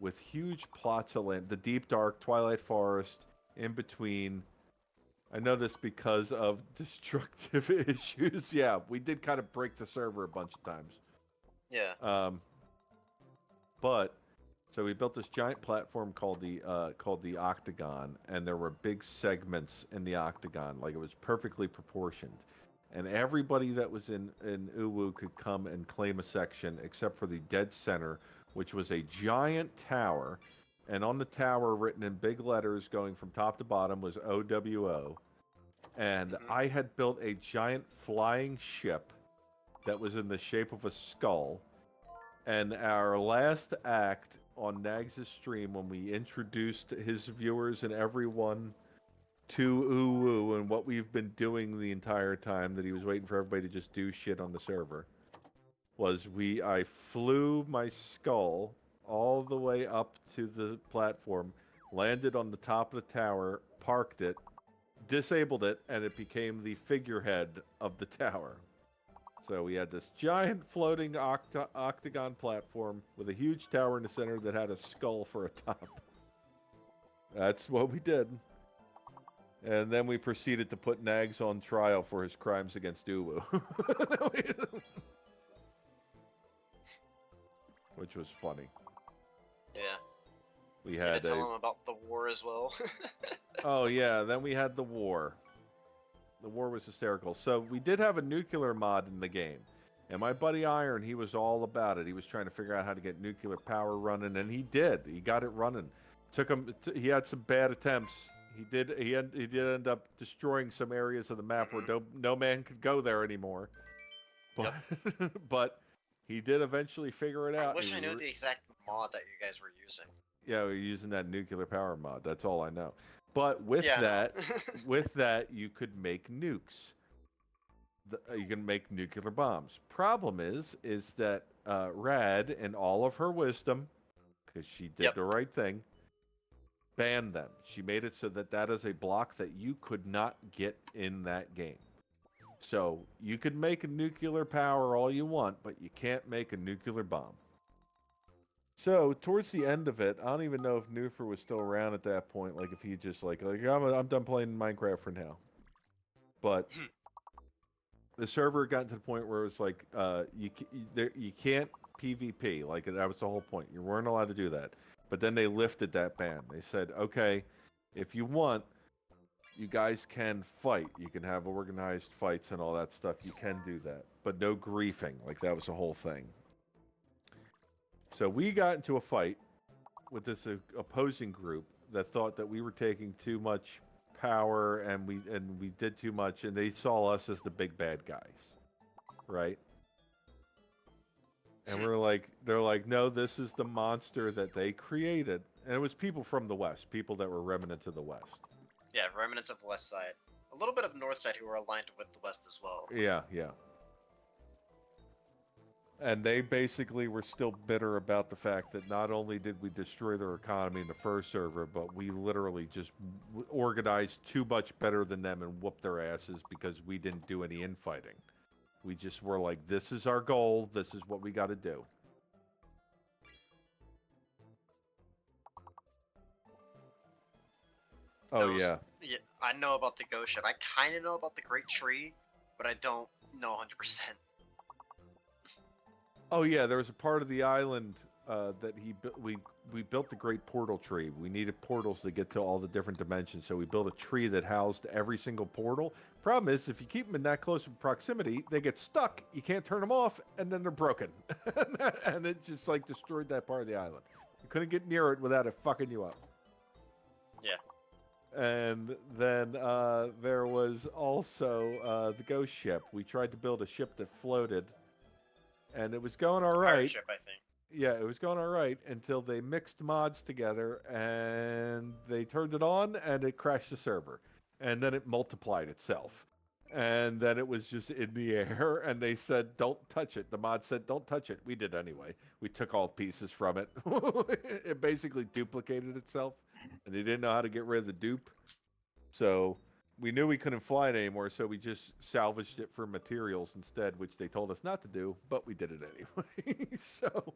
with huge plots of land, the deep dark Twilight Forest in between. I know this because of destructive issues. Yeah, we did kind of break the server a bunch of times. Yeah. So we built this giant platform called the Octagon, and there were big segments in the Octagon, like it was perfectly proportioned, and everybody that was in Uwu could come and claim a section, except for the dead center, which was a giant tower, and on the tower, written in big letters going from top to bottom, was OWO, and I had built a giant flying ship that was in the shape of a skull, and our last act on Nags' stream, when we introduced his viewers and everyone to Uwu and what we've been doing the entire time that he was waiting for everybody to just do shit on the server, was I flew my skull all the way up to the platform, landed on the top of the tower, parked it, disabled it, and it became the figurehead of the tower. So we had this giant floating octagon platform with a huge tower in the center that had a skull for a top. That's what we did. And then we proceeded to put Nags on trial for his crimes against Uwu. Which was funny. Yeah. We had tell him about the war as well. Oh yeah, then we had the war. The war was hysterical. So we did have a nuclear mod in the game. And my buddy Iron, he was all about it. He was trying to figure out how to get nuclear power running, and he did. He got it running. Took him. He had some bad attempts. He did end up destroying some areas of the map where no man could go there anymore. But but he did eventually figure it out. I wish I knew the exact mod that you guys were using. Yeah, we're using that nuclear power mod. That's all I know. But with with that, you could make nukes. You can make nuclear bombs. Problem is that Rad, in all of her wisdom, because she did the right thing, banned them. She made it so that that is a block that you could not get in that game. So you could make a nuclear power all you want, but you can't make a nuclear bomb. So towards the end of it, I don't even know if Nufer was still around at that point. Like if he just like I'm done playing Minecraft for now. But the server got to the point where it was like you can't PvP. Like that was the whole point. You weren't allowed to do that. But then they lifted that ban. They said, okay, if you want, you guys can fight. You can have organized fights and all that stuff. You can do that, but no griefing. Like that was the whole thing. So we got into a fight with this opposing group that thought that we were taking too much power and we did too much, and they saw us as the big bad guys, right? And they're like, no, this is the monster that they created, and it was people from the West, people that were remnants of the West. Yeah, remnants of the West Side, a little bit of North Side who were aligned with the West as well. Yeah, yeah. And they basically were still bitter about the fact that not only did we destroy their economy in the first server, but we literally just organized too much better than them and whooped their asses because we didn't do any infighting. We just were like, this is our goal, this is what we got to do. Oh, yeah. Yeah, I know about the ghost ship. I kind of know about the Great Tree, but I don't know 100%. Oh yeah, there was a part of the island that we built the Great Portal Tree. We needed portals to get to all the different dimensions, so we built a tree that housed every single portal. Problem is, if you keep them in that close of proximity, they get stuck. You can't turn them off, and then they're broken. And it just like destroyed that part of the island. You couldn't get near it without it fucking you up. Yeah. And then there was also the ghost ship. We tried to build a ship that floated. And it was going all right. Pirate ship, I think. Yeah, it was going all right until they mixed mods together and they turned it on and it crashed the server. And then it multiplied itself. And then it was just in the air and they said, don't touch it. The mod said, don't touch it. We did anyway. We took all pieces from it. It basically duplicated itself and they didn't know how to get rid of the dupe. So we knew we couldn't fly it anymore, so we just salvaged it for materials instead, which they told us not to do, but we did it anyway. So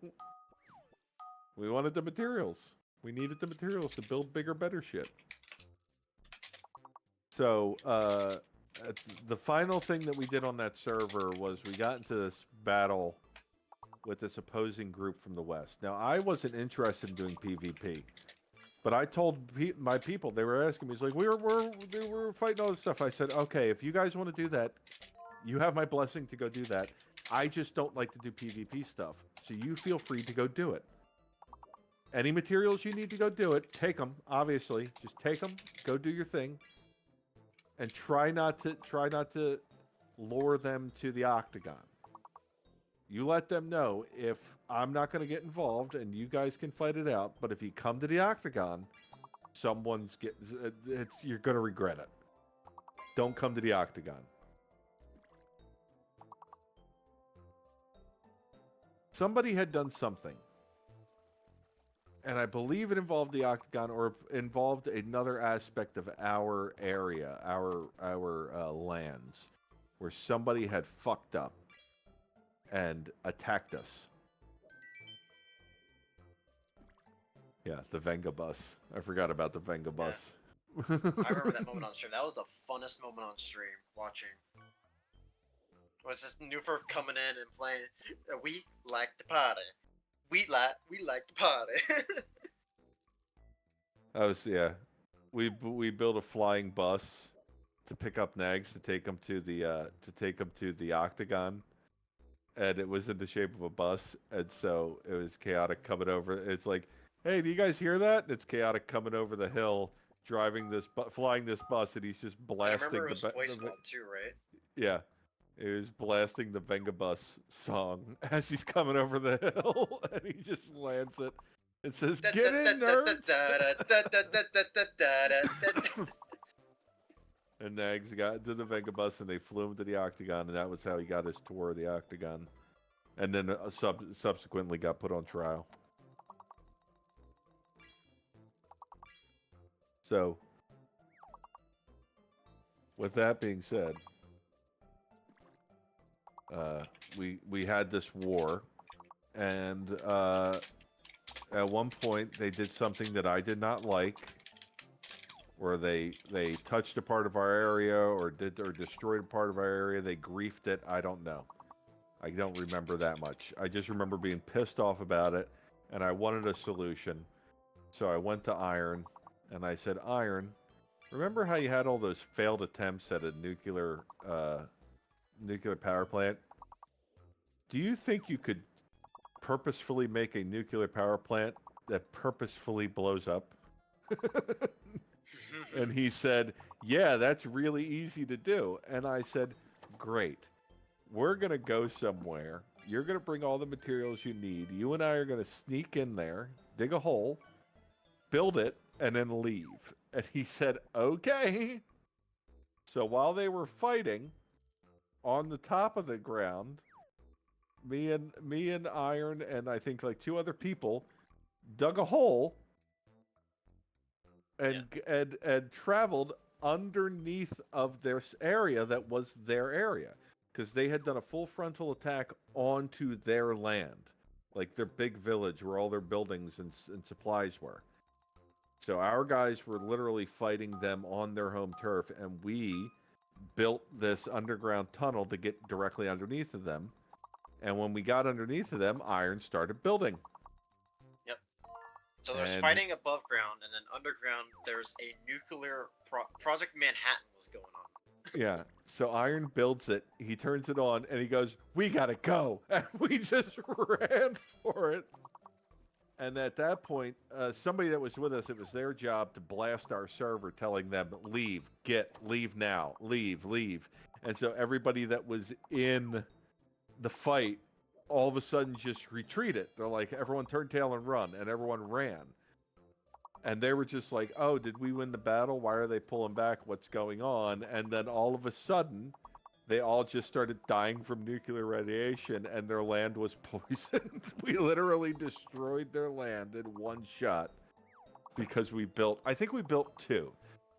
we wanted the materials. We needed the materials to build bigger, better shit. So the final thing that we did on that server was we got into this battle with this opposing group from the West. Now, I wasn't interested in doing PvP. But I told my people, they were asking me, it's like, we were fighting all this stuff. I said, okay, if you guys want to do that, you have my blessing to go do that. I just don't like to do PvP stuff. So you feel free to go do it. Any materials you need to go do it, take them, obviously. Just take them, go do your thing. And try not to lure them to the octagon. You let them know if I'm not going to get involved and you guys can fight it out. But if you come to the octagon, you're going to regret it. Don't come to the octagon. Somebody had done something. And I believe it involved the octagon or involved another aspect of our area, our lands, where somebody had fucked up and attacked us. Yeah, the Venga bus. I forgot about the Venga bus. I remember that moment on stream. That was the funnest moment on stream, watching. Was this Newford coming in and playing, we like to party. We like to party. Yeah. We built a flying bus to pick up nags to take them to the octagon, and it was in the shape of a bus, and so it was chaotic coming over. It's like, hey, do you guys hear that? It's chaotic coming over the hill, flying this bus, and he's just I blasting remember it was voice mod too, right? yeah. It was blasting the Venga Bus song as he's coming over the hill, and he just lands it. It says, "Get in, nerds!" And Nags got into the Venga Bus, and they flew him to the octagon, and that was how he got his tour of the octagon. And then subsequently got put on trial. So, with that being said, we had this war, and at one point they did something that I did not like, where they touched a part of our area or destroyed a part of our area. They griefed it. I don't know. I don't remember that much. I just remember being pissed off about it, and I wanted a solution. So I went to Iron, and I said, Iron, remember how you had all those failed attempts at a nuclear power plant? Do you think you could purposefully make a nuclear power plant that purposefully blows up? And he said, yeah, that's really easy to do. And I said, great. We're going to go somewhere. You're going to bring all the materials you need. You and I are going to sneak in there, dig a hole, build it, and then leave. And he said, okay. So while they were fighting on the top of the ground, me and Iron and I think like 2 other people dug a hole and traveled underneath of their area that was their area, because they had done a full frontal attack onto their land, like their big village where all their buildings and supplies were. So our guys were literally fighting them on their home turf, and we built this underground tunnel to get directly underneath of them. And when we got underneath of them, Iron started building. Yep. So there's fighting above ground, and then underground there's a nuclear Project Manhattan was going on. Yeah. So Iron builds it, he turns it on, and he goes, we gotta go. And we just ran for it. And at that point, somebody that was with us, it was their job to blast our server, telling them, leave now, leave. And so everybody that was in the fight all of a sudden just retreated. They're like, everyone turn tail and run, and everyone ran. And they were just like, oh, did we win the battle? Why are they pulling back? What's going on? And then all of a sudden, they all just started dying from nuclear radiation, and their land was poisoned. We literally destroyed their land in one shot because I think we built 2.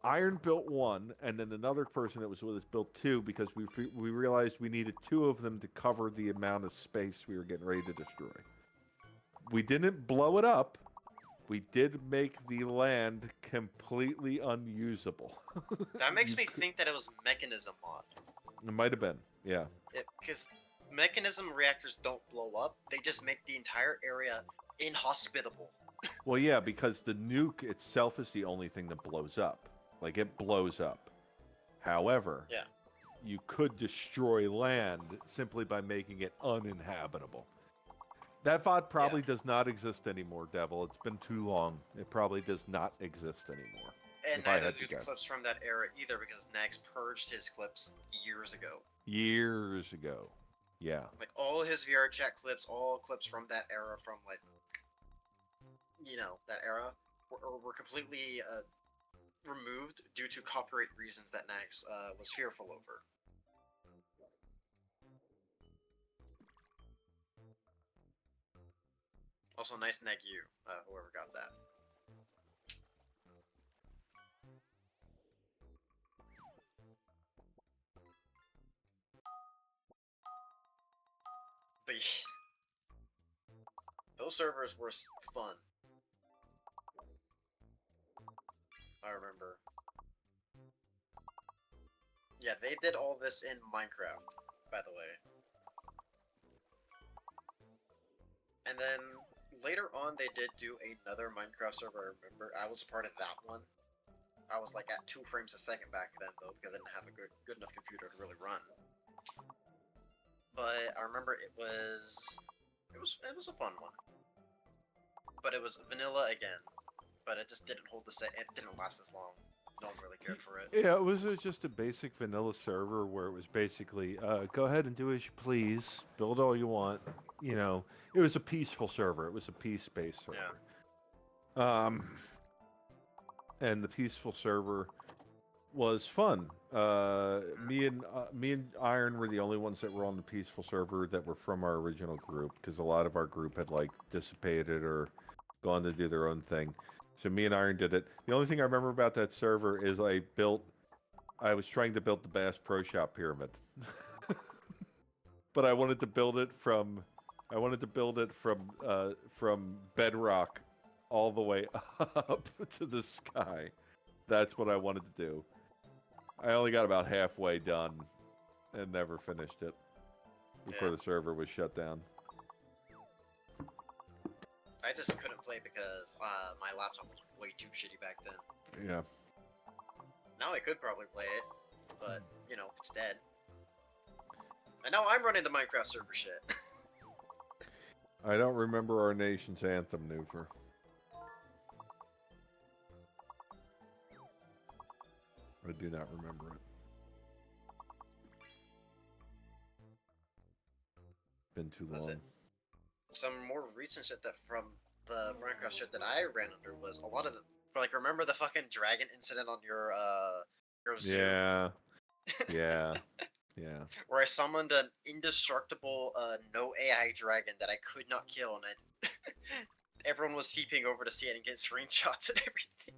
Iron built 1, and then another person that was with us built 2, because we realized we needed 2 of them to cover the amount of space we were getting ready to destroy. We didn't blow it up. We did make the land completely unusable. That makes me think that it was Mechanism mod. It might have been, yeah. Because Mechanism reactors don't blow up. They just make the entire area inhospitable. Well, yeah, because the nuke itself is the only thing that blows up. Like, it blows up. However, you could destroy land simply by making it uninhabitable. That VOD probably does not exist anymore, Devil. It's been too long. It probably does not exist anymore. And neither do the clips from that era either, because Nags purged his clips years ago. Years ago. Yeah. Like, all his VR chat clips, all clips from that era, from, like, you know, that era, were completely removed due to copyright reasons that Nags was fearful over. Also, nice neg you, whoever got that. But those servers were fun. I remember Yeah, they did all this in Minecraft, by the way. And then later on, they did do another Minecraft server. I remember I was a part of that one. I was like at 2 frames a second back then, though, because I didn't have a good enough computer to really run. But I remember it was a fun one. But it was vanilla again. But it just didn't hold the set. It didn't last as long. No one really cared for it. Yeah, it was just a basic vanilla server where it was basically, go ahead and do as you please, build all you want. You know, it was a peaceful server. It was a peace-based server. Yeah. And the peaceful server was fun. Me and Iron were the only ones that were on the peaceful server that were from our original group, because a lot of our group had like dissipated or gone to do their own thing. So me and Iron did it. The only thing I remember about that server is I was trying to build the Bass Pro Shop pyramid. But I wanted to build it from bedrock all the way up to the sky. That's what I wanted to do. I only got about halfway done and never finished it before the server was shut down. I just couldn't play because my laptop was way too shitty back then. Yeah. Now I could probably play it, but, you know, it's dead. And now I'm running the Minecraft server shit. I don't remember our nation's anthem, Noofer. I do not remember it. Been too long. Some more recent shit that from the Minecraft shit that I ran under was a lot of the, like, remember the fucking dragon incident on your Zoom? Yeah. Yeah. Yeah. Where I summoned an indestructible no AI dragon that I could not kill, and everyone was heaping over to see it and get screenshots and everything.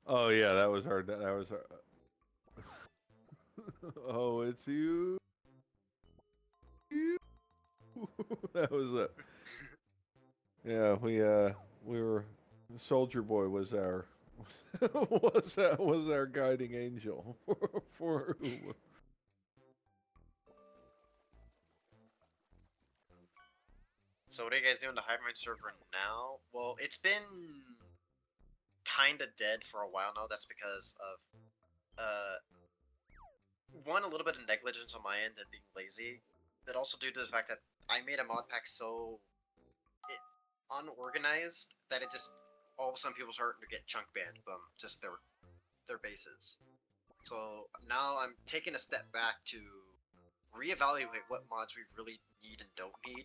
Oh yeah, that was our. Oh, it's you. That was it. Yeah, we were. Soldier Boy was our was our guiding angel for. So what are you guys doing to Hive Mind server now? Well, it's been kind of dead for a while now. That's because of one, a little bit of negligence on my end and being lazy, but also due to the fact that I made a mod pack so unorganized that it just all of a sudden people starting to get chunk banned from just their bases. So now I'm taking a step back to reevaluate what mods we really need and don't need.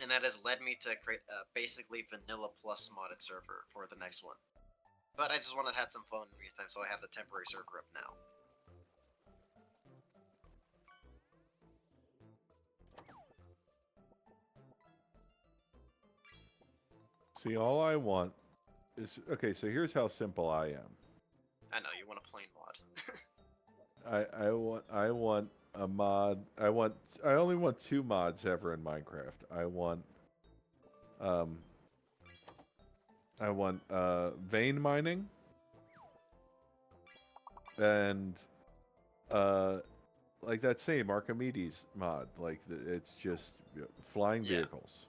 And that has led me to create a basically vanilla plus modded server for the next one. But I just want to have some fun in the meantime, so I have the temporary server up now. See, all I want is okay. So here's how simple I am. I know you want a plain mod. I want a mod. I only want 2 mods ever in Minecraft. I want vein mining and like that same Archimedes mod. Like it's just flying vehicles.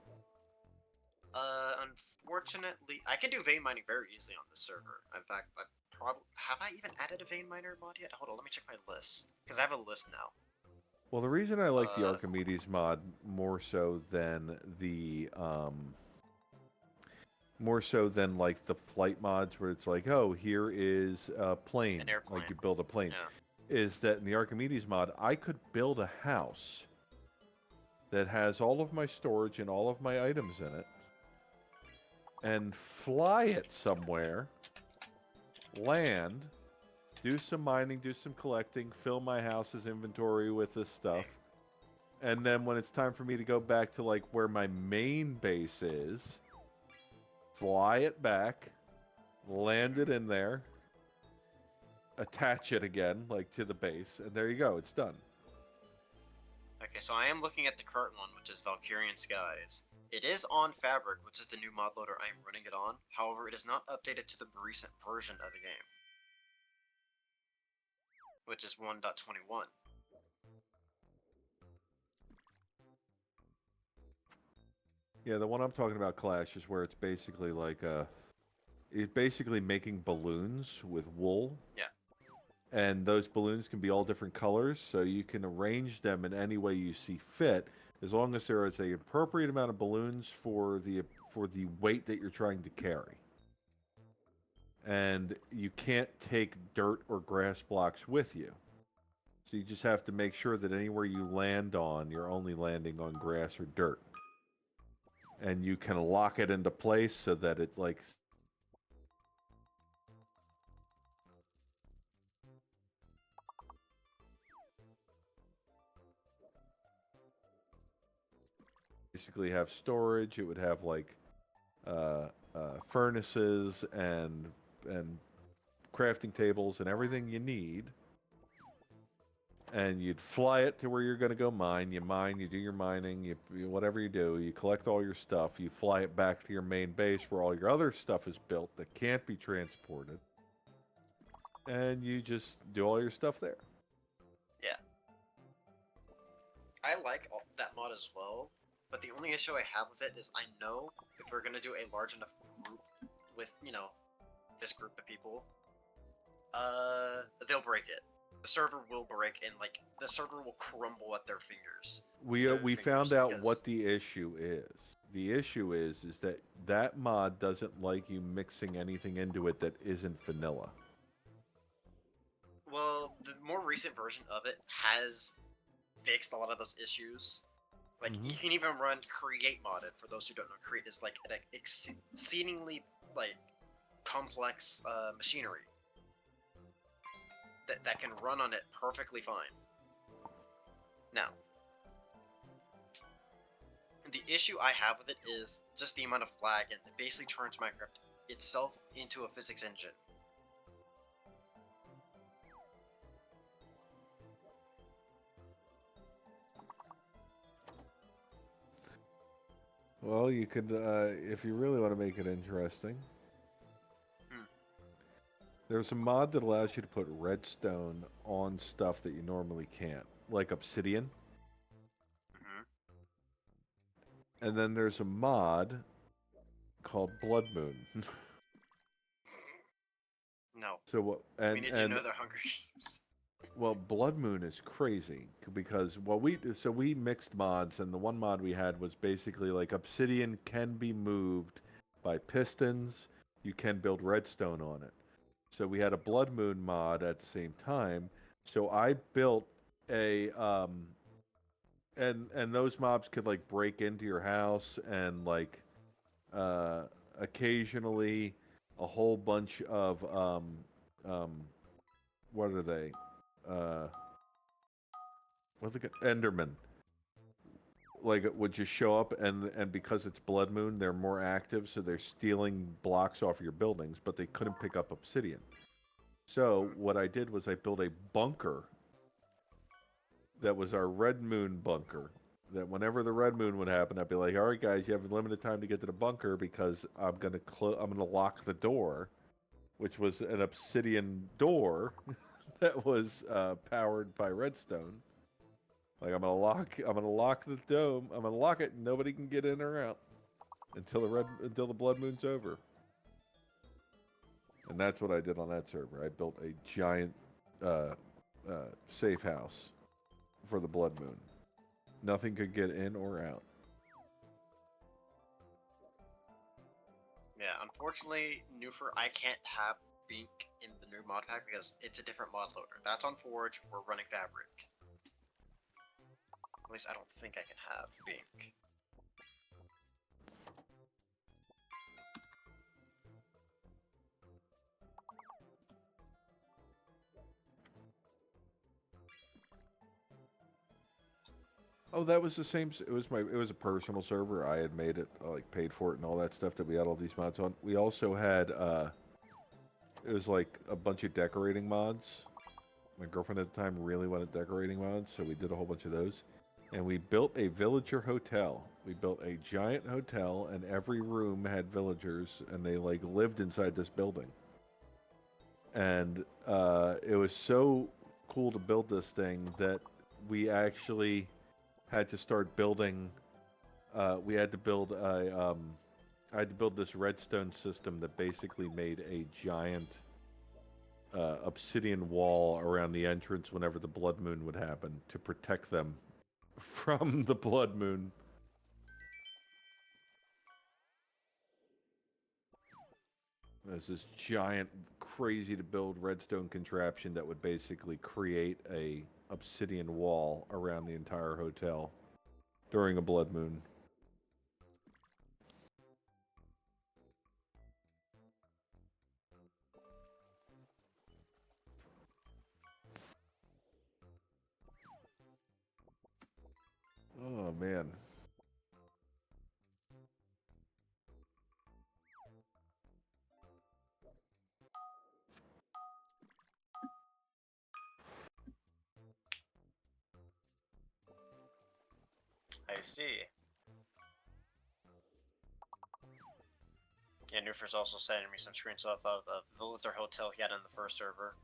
Unfortunately, I can do vein mining very easily on this server. In fact, have I even added a vein miner mod yet? Hold on, let me check my list because I have a list now. Well, the reason I like the Archimedes mod more so than like the flight mods where it's like, oh, here is a plane, An airplane. like you build a plane, is that in the Archimedes mod, I could build a house that has all of my storage and all of my items in it, and fly it somewhere, land, do some mining, do some collecting, fill my house's inventory with this stuff, and then when it's time for me to go back to like where my main base is, fly it back, land it in there, attach it again, like to the base, and there you go, it's done. Okay, so I am looking at the current one, which is Valkyrian Skies. It is on Fabric, which is the new mod loader I am running it on. However, it is not updated to the recent version of the game, which is 1.21. Yeah, the one I'm talking about, Clash, is where it's basically like it's basically making balloons with wool. Yeah. And those balloons can be all different colors, so you can arrange them in any way you see fit, as long as there is an appropriate amount of balloons for the weight that you're trying to carry. And you can't take dirt or grass blocks with you. So you just have to make sure that anywhere you land on, you're only landing on grass or dirt. And you can lock it into place so that it's like basically have storage. It would have like furnaces and crafting tables and everything you need. And you'd fly it to where you're going to go mine. You mine, you do your mining, you whatever you do. You collect all your stuff. You fly it back to your main base where all your other stuff is built that can't be transported. And you just do all your stuff there. Yeah. I like that mod as well, but the only issue I have with it is I know if we're going to do a large enough group with, you know, this group of people, they'll break it. The server will break, and like the server will crumble at their fingers. We found out what the issue is. The issue is that mod doesn't like you mixing anything into it that isn't vanilla. Well, the more recent version of it has fixed a lot of those issues. Like you can even run create modded. For those who don't know, create is like an exceedingly like complex machinery that can run on it perfectly fine. Now, the issue I have with it is just the amount of lag, and it basically turns Minecraft itself into a physics engine. Well, you could, if you really want to make it interesting. There's a mod that allows you to put redstone on stuff that you normally can't, like obsidian. And then there's a mod called Blood Moon. No. So what? We need to know the Hunger Games. Well, Blood Moon is crazy because we mixed mods, and the one mod we had was basically like obsidian can be moved by pistons. You can build redstone on it. So we had a Blood Moon mod at the same time. So I built a and those mobs could like break into your house, and like occasionally a whole bunch of what are they? What's it? Enderman. Like it would just show up, and because it's Blood Moon, they're more active, so they're stealing blocks off of your buildings, but they couldn't pick up obsidian. So what I did was I built a bunker that was our Red Moon bunker. That whenever the Red Moon would happen, I'd be like, "All right, guys, you have limited time to get to the bunker because I'm gonna lock the door," which was an obsidian door that was powered by redstone. Like I'm gonna lock the dome. I'm gonna lock it, and nobody can get in or out until the Blood Moon's over. And that's what I did on that server. I built a giant safe house for the Blood Moon. Nothing could get in or out. Yeah, unfortunately, Newfer, I can't have Bink in the new mod pack because it's a different mod loader. That's on Forge. We're running Fabric. At least I don't think I can have Bink. Oh, that was the same. It was a personal server. I had made it, like paid for it and all that stuff that we had all these mods on. We also had it was like a bunch of decorating mods. My girlfriend at the time really wanted decorating mods, so we did a whole bunch of those. And we built a villager hotel. We built a giant hotel, and every room had villagers, and they like lived inside this building. And it was so cool to build this thing that we actually had to start building. We had to build a. I had to build this redstone system that basically made a giant obsidian wall around the entrance whenever the blood moon would happen to protect them from the blood moon. There's this giant, crazy to build redstone contraption that would basically create a obsidian wall around the entire hotel during a blood moon. Oh man. I see. Yeah, Nufer's also sending me some screenshots of the Vilither hotel he had in the first server.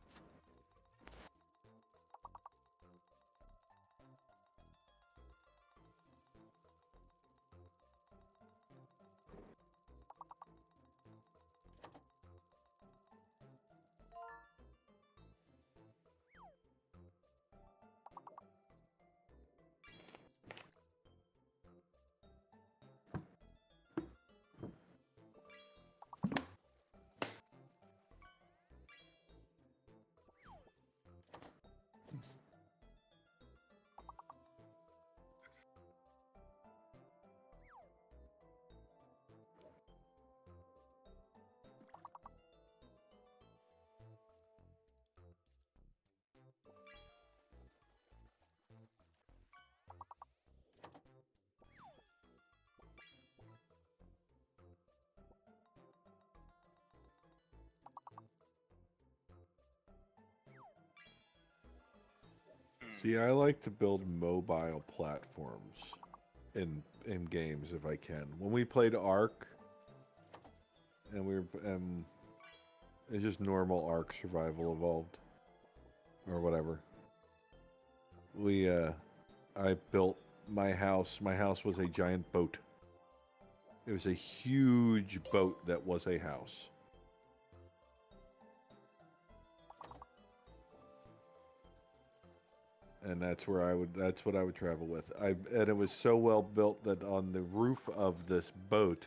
See, I like to build mobile platforms in games if I can. When we played Ark, and we were it's just normal Ark Survival Evolved, or whatever. We I built my house. My house was a giant boat. It was a huge boat that was a house. And that's what I would travel with. And it was so well built that on the roof of this boat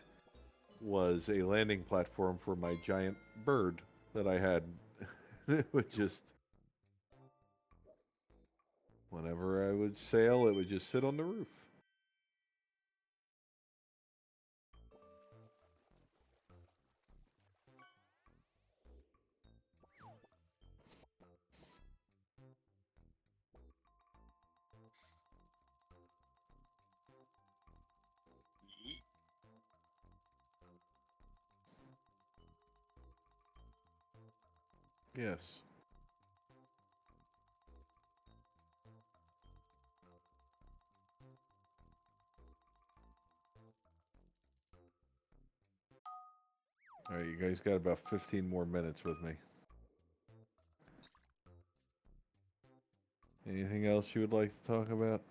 was a landing platform for my giant bird that I had. It would just, whenever I would sail, it would just sit on the roof. Yes. All right, you guys got about 15 more minutes with me. Anything else you would like to talk about?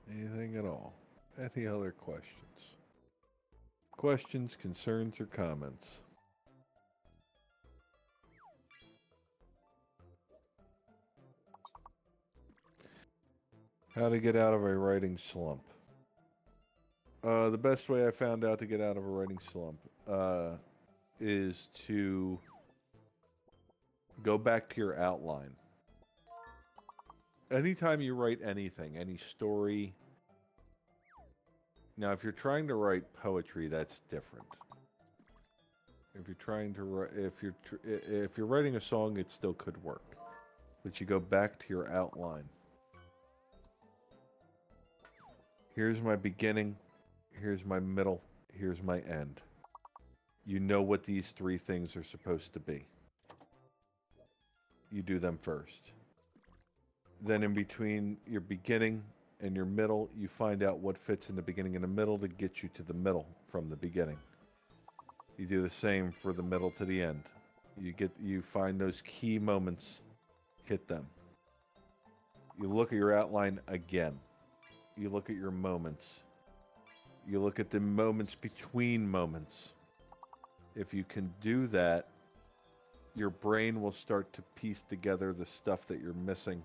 Anything at all? Any other questions? Questions, concerns, or comments? How to get out of a writing slump. The best way I found out to get out of a writing slump is to go back to your outline. Anytime you write anything, any story. Now, if you're trying to write poetry, that's different. If you're trying to write, if you're writing a song, it still could work. But you go back to your outline. Here's my beginning. Here's my middle. Here's my end. You know what these three things are supposed to be. you do them first. Then in between your beginning and your middle, you find out what fits in the beginning and the middle to get you to the middle from the beginning. You do the same for the middle to the end. You find those key moments, hit them. You look at your outline again. You look at your moments. You look at the moments between moments. If you can do that, your brain will start to piece together the stuff that you're missing,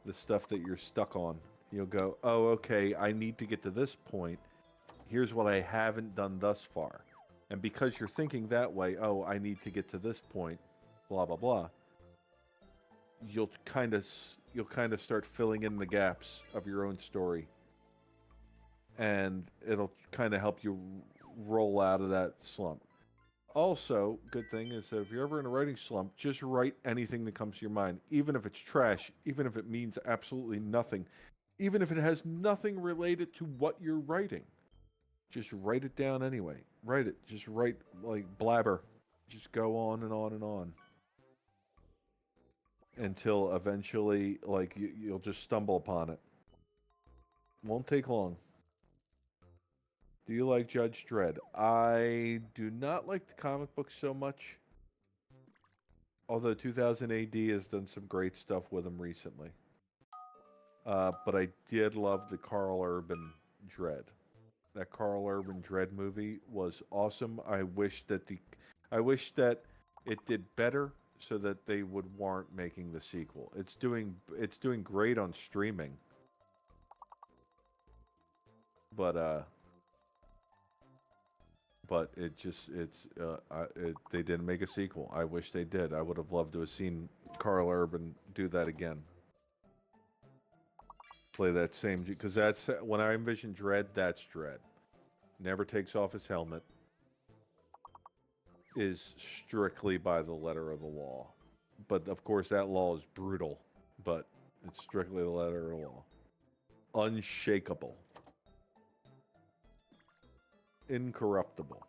the stuff that you're stuck on. You'll go, oh, okay, I need to get to this point. Here's what I haven't done thus far. And because you're thinking that way, oh, I need to get to this point, blah, blah, blah, you'll kind of start filling in the gaps of your own story. And it'll kind of help you roll out of that slump. Also, good thing is that if you're ever in a writing slump, just write anything that comes to your mind, even if it's trash, even if it means absolutely nothing, even if it has nothing related to what you're writing. Just write it down anyway. Write it. Just write, like, blabber. Just go on and on and on. Until eventually, like, you'll just stumble upon it. Won't take long. Do you like Judge Dredd? I do not like the comic book so much. Although 2000 AD has done some great stuff with him recently. But I did love the Carl Urban Dredd. That Carl Urban Dredd movie was awesome. I wish that it did better so that they would warrant making the sequel. It's doing great on streaming. But they didn't make a sequel. I wish they did. I would have loved to have seen Carl Urban do that again. Play that same, because that's when I envision Dredd. That's Dredd. Never takes off his helmet. Is strictly by the letter of the law, but of course that law is brutal. But it's strictly the letter of the law. Unshakable. Incorruptible.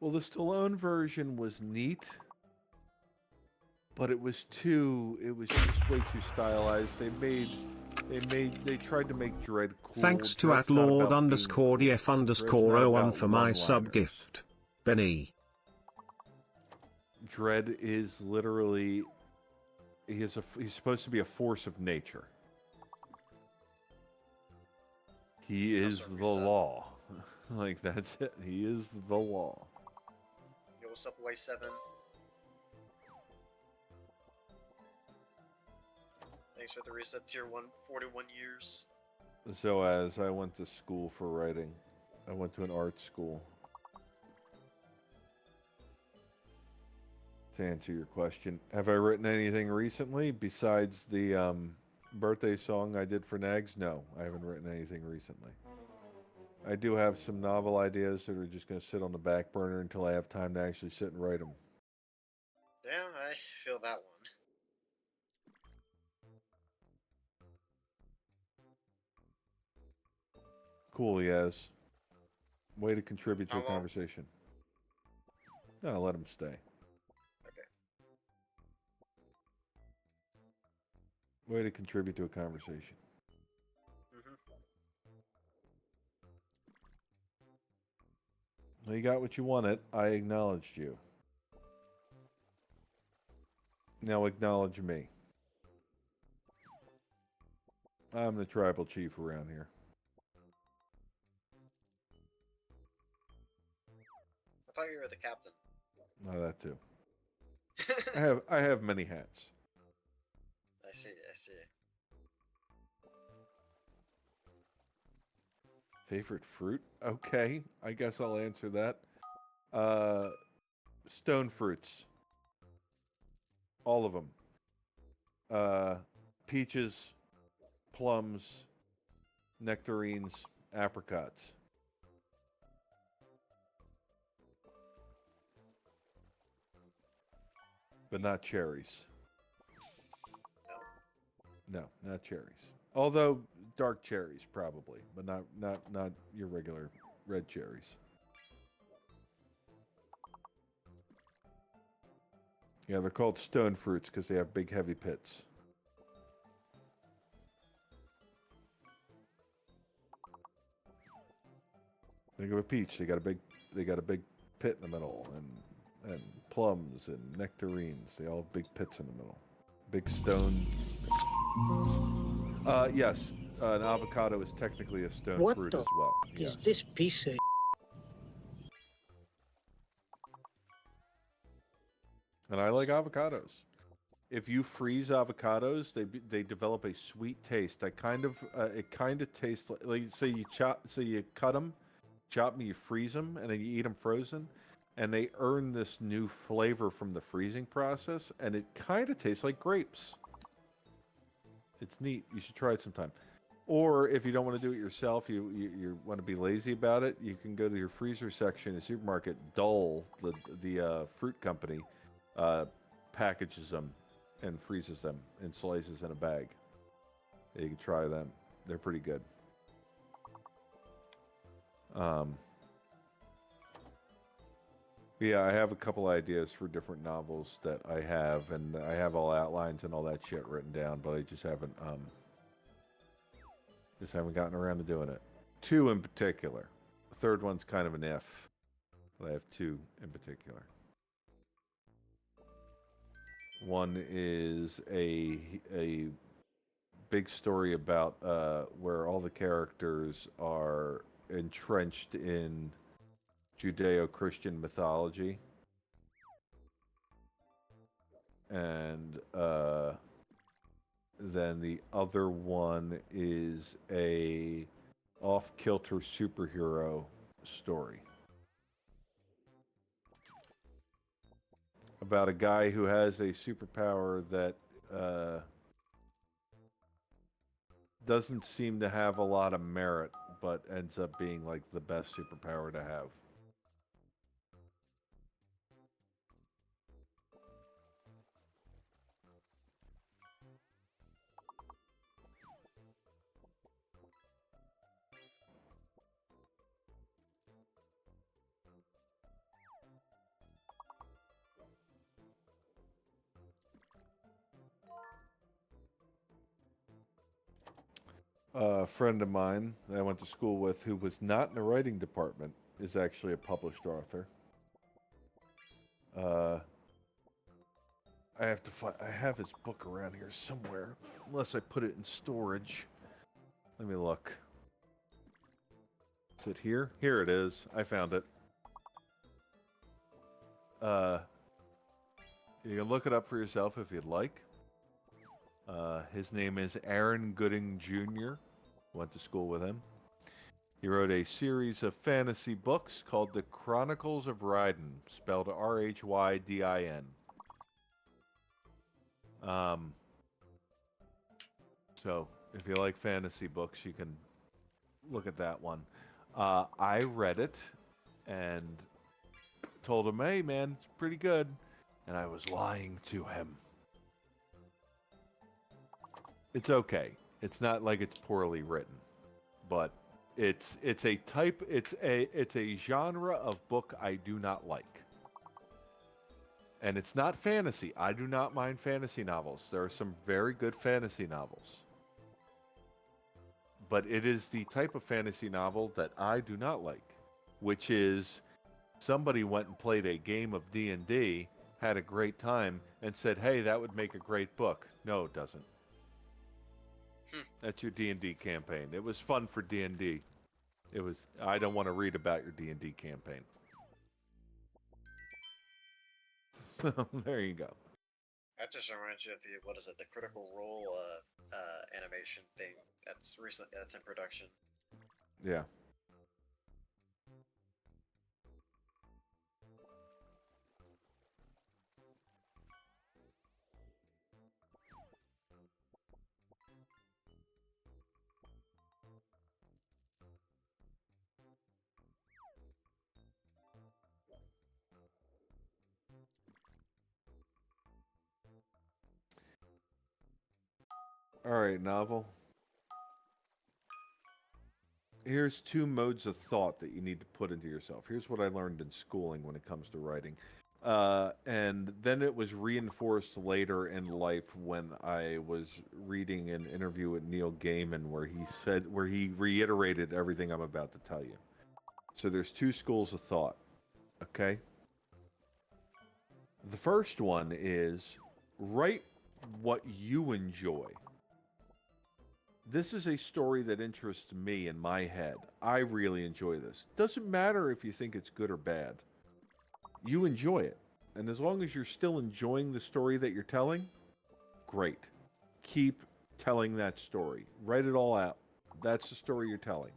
Well, the Stallone version was neat, but it was just way too stylized. They tried to make Dredd cool. Thanks to Dredd's not about being cool. @Lord_DF_01 for my Dredd's not sub about gift. Benny. Dredd is literally he's supposed to be a force of nature. He is the law. Like, that's it. He is the law. Yo, what's up, Y7? Thanks for the reset, tier 1, 41 years. So as I went to school for writing, I went to an art school. To answer your question, have I written anything recently besides the birthday song I did for Nags? No, I haven't written anything recently. I do have some novel ideas that are just going to sit on the back burner until I have time to actually sit and write them. Yeah, I feel that one. Cool, yes. Way to contribute to a conversation. No, let him stay. Okay. Way to contribute to a conversation. Well, you got what you wanted. I acknowledged you. Now acknowledge me. I'm the tribal chief around here. I thought you were the captain. Oh, that too. I have many hats. I see. Favorite fruit? Okay, I guess I'll answer that. Stone fruits. All of them. Peaches, plums, nectarines, apricots. but not cherries. No. No, not cherries. Although dark cherries probably, but not your regular red cherries. Yeah, they're called stone fruits because they have big, heavy pits. Think of a peach. They got a big pit in the middle, and plums and nectarines. They all have big pits in the middle. Big stone. Yes, an avocado is technically a stone fruit as well. Yes. Is this piece of? And I like avocados. If you freeze avocados, they develop a sweet taste. It kind of tastes like say you cut them, chop them, you freeze them, and then you eat them frozen, and they earn this new flavor from the freezing process, and it kind of tastes like grapes. It's neat. You should try it sometime. Or if you don't want to do it yourself, you want to be lazy about it, you can go to your freezer section in the supermarket. Dole, the fruit company, packages them and freezes them in slices in a bag. You can try them. They're pretty good. Yeah, I have a couple ideas for different novels that I have, and I have all outlines and all that shit written down, but I just haven't gotten around to doing it. 2 in particular. The third one's kind of an if, but I have 2 in particular. One is a big story about where all the characters are entrenched in Judeo-Christian mythology, and then the other one is a off-kilter superhero story about a guy who has a superpower that doesn't seem to have a lot of merit, but ends up being like the best superpower to have. A friend of mine that I went to school with who was not in the writing department is actually a published author. I have to find. I have his book around here somewhere, unless I put it in storage. Let me look. Is it here? Here it is. I found it. You can look it up for yourself if you'd like. His name is Aaron Gooding Jr. Went to school with him. He wrote a series of fantasy books called The Chronicles of Rhydin, spelled R-H-Y-D-I-N. So, if you like fantasy books, you can look at that one. I read it and told him, hey man, it's pretty good. And I was lying to him. It's okay. It's not like it's poorly written, but it's a genre of book I do not like. And it's not fantasy. I do not mind fantasy novels. There are some very good fantasy novels. But it is the type of fantasy novel that I do not like, which is somebody went and played a game of D&D, had a great time, and said, hey, that would make a great book. No, it doesn't. That's your D&D campaign. It was fun for D&D. It was. I don't want to read about your D&D campaign. There you go. That just reminds you of the Critical Role animation thing that's in production. Yeah. All right, novel. Here's 2 modes of thought that you need to put into yourself. Here's what I learned in schooling when it comes to writing. And then it was reinforced later in life when I was reading an interview with Neil Gaiman where he reiterated everything I'm about to tell you. So there's 2 schools of thought, okay? The first one is write what you enjoy. This is a story that interests me in my head. I really enjoy this. Doesn't matter if you think it's good or bad. You enjoy it. And as long as you're still enjoying the story that you're telling, great. Keep telling that story. Write it all out. That's the story you're telling.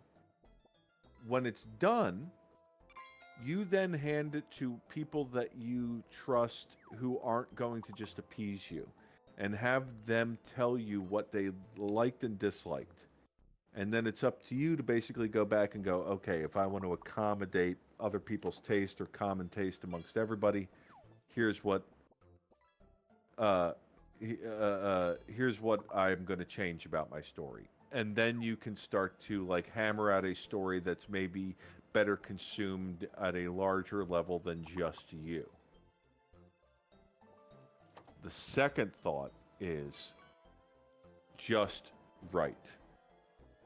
When it's done, you then hand it to people that you trust who aren't going to just appease you, and have them tell you what they liked and disliked. And then it's up to you to basically go back and go, okay, if I want to accommodate other people's taste or common taste amongst everybody, here's what here's what I'm going to change about my story. And then you can start to like hammer out a story that's maybe better consumed at a larger level than just you. The second thought is just write.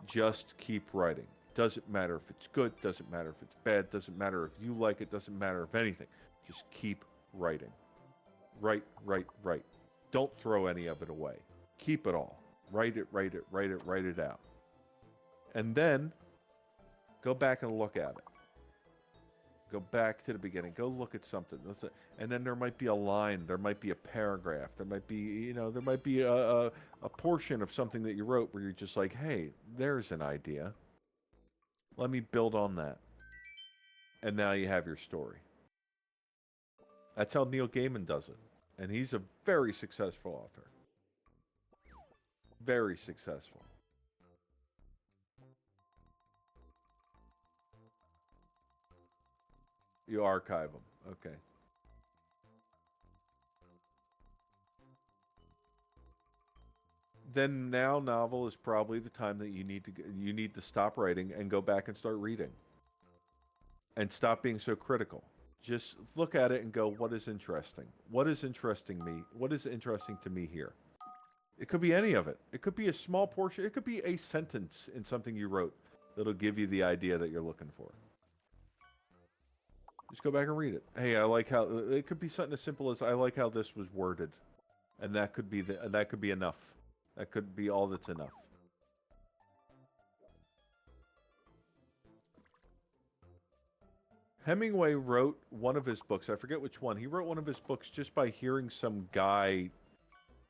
Just keep writing. Doesn't matter if it's good, doesn't matter if it's bad, doesn't matter if you like it, doesn't matter if anything. Just keep writing. Write, write, write. Don't throw any of it away. Keep it all. Write it, write it, write it, write it out. And then go back and look at it. Go back to the beginning. Go look at something. And then there might be a line. There might be a paragraph. There might be, there might be a portion of something that you wrote where you're just like, hey, there's an idea. Let me build on that. And now you have your story. That's how Neil Gaiman does it. And he's a very successful author. Very successful. You archive them. Okay. Then now novel is probably the time that you need to stop writing and go back and start reading. And stop being so critical. Just look at it and go, what is interesting? What is interesting me? What is interesting to me here? It could be any of it. It could be a small portion. It could be a sentence in something you wrote that'll give you the idea that you're looking for. Just go back and read it. Hey, I like how it could be something as simple as I like how this was worded, and that could be enough. That could be all that's enough. Hemingway wrote one of his books. I forget which one. He wrote one of his books just by hearing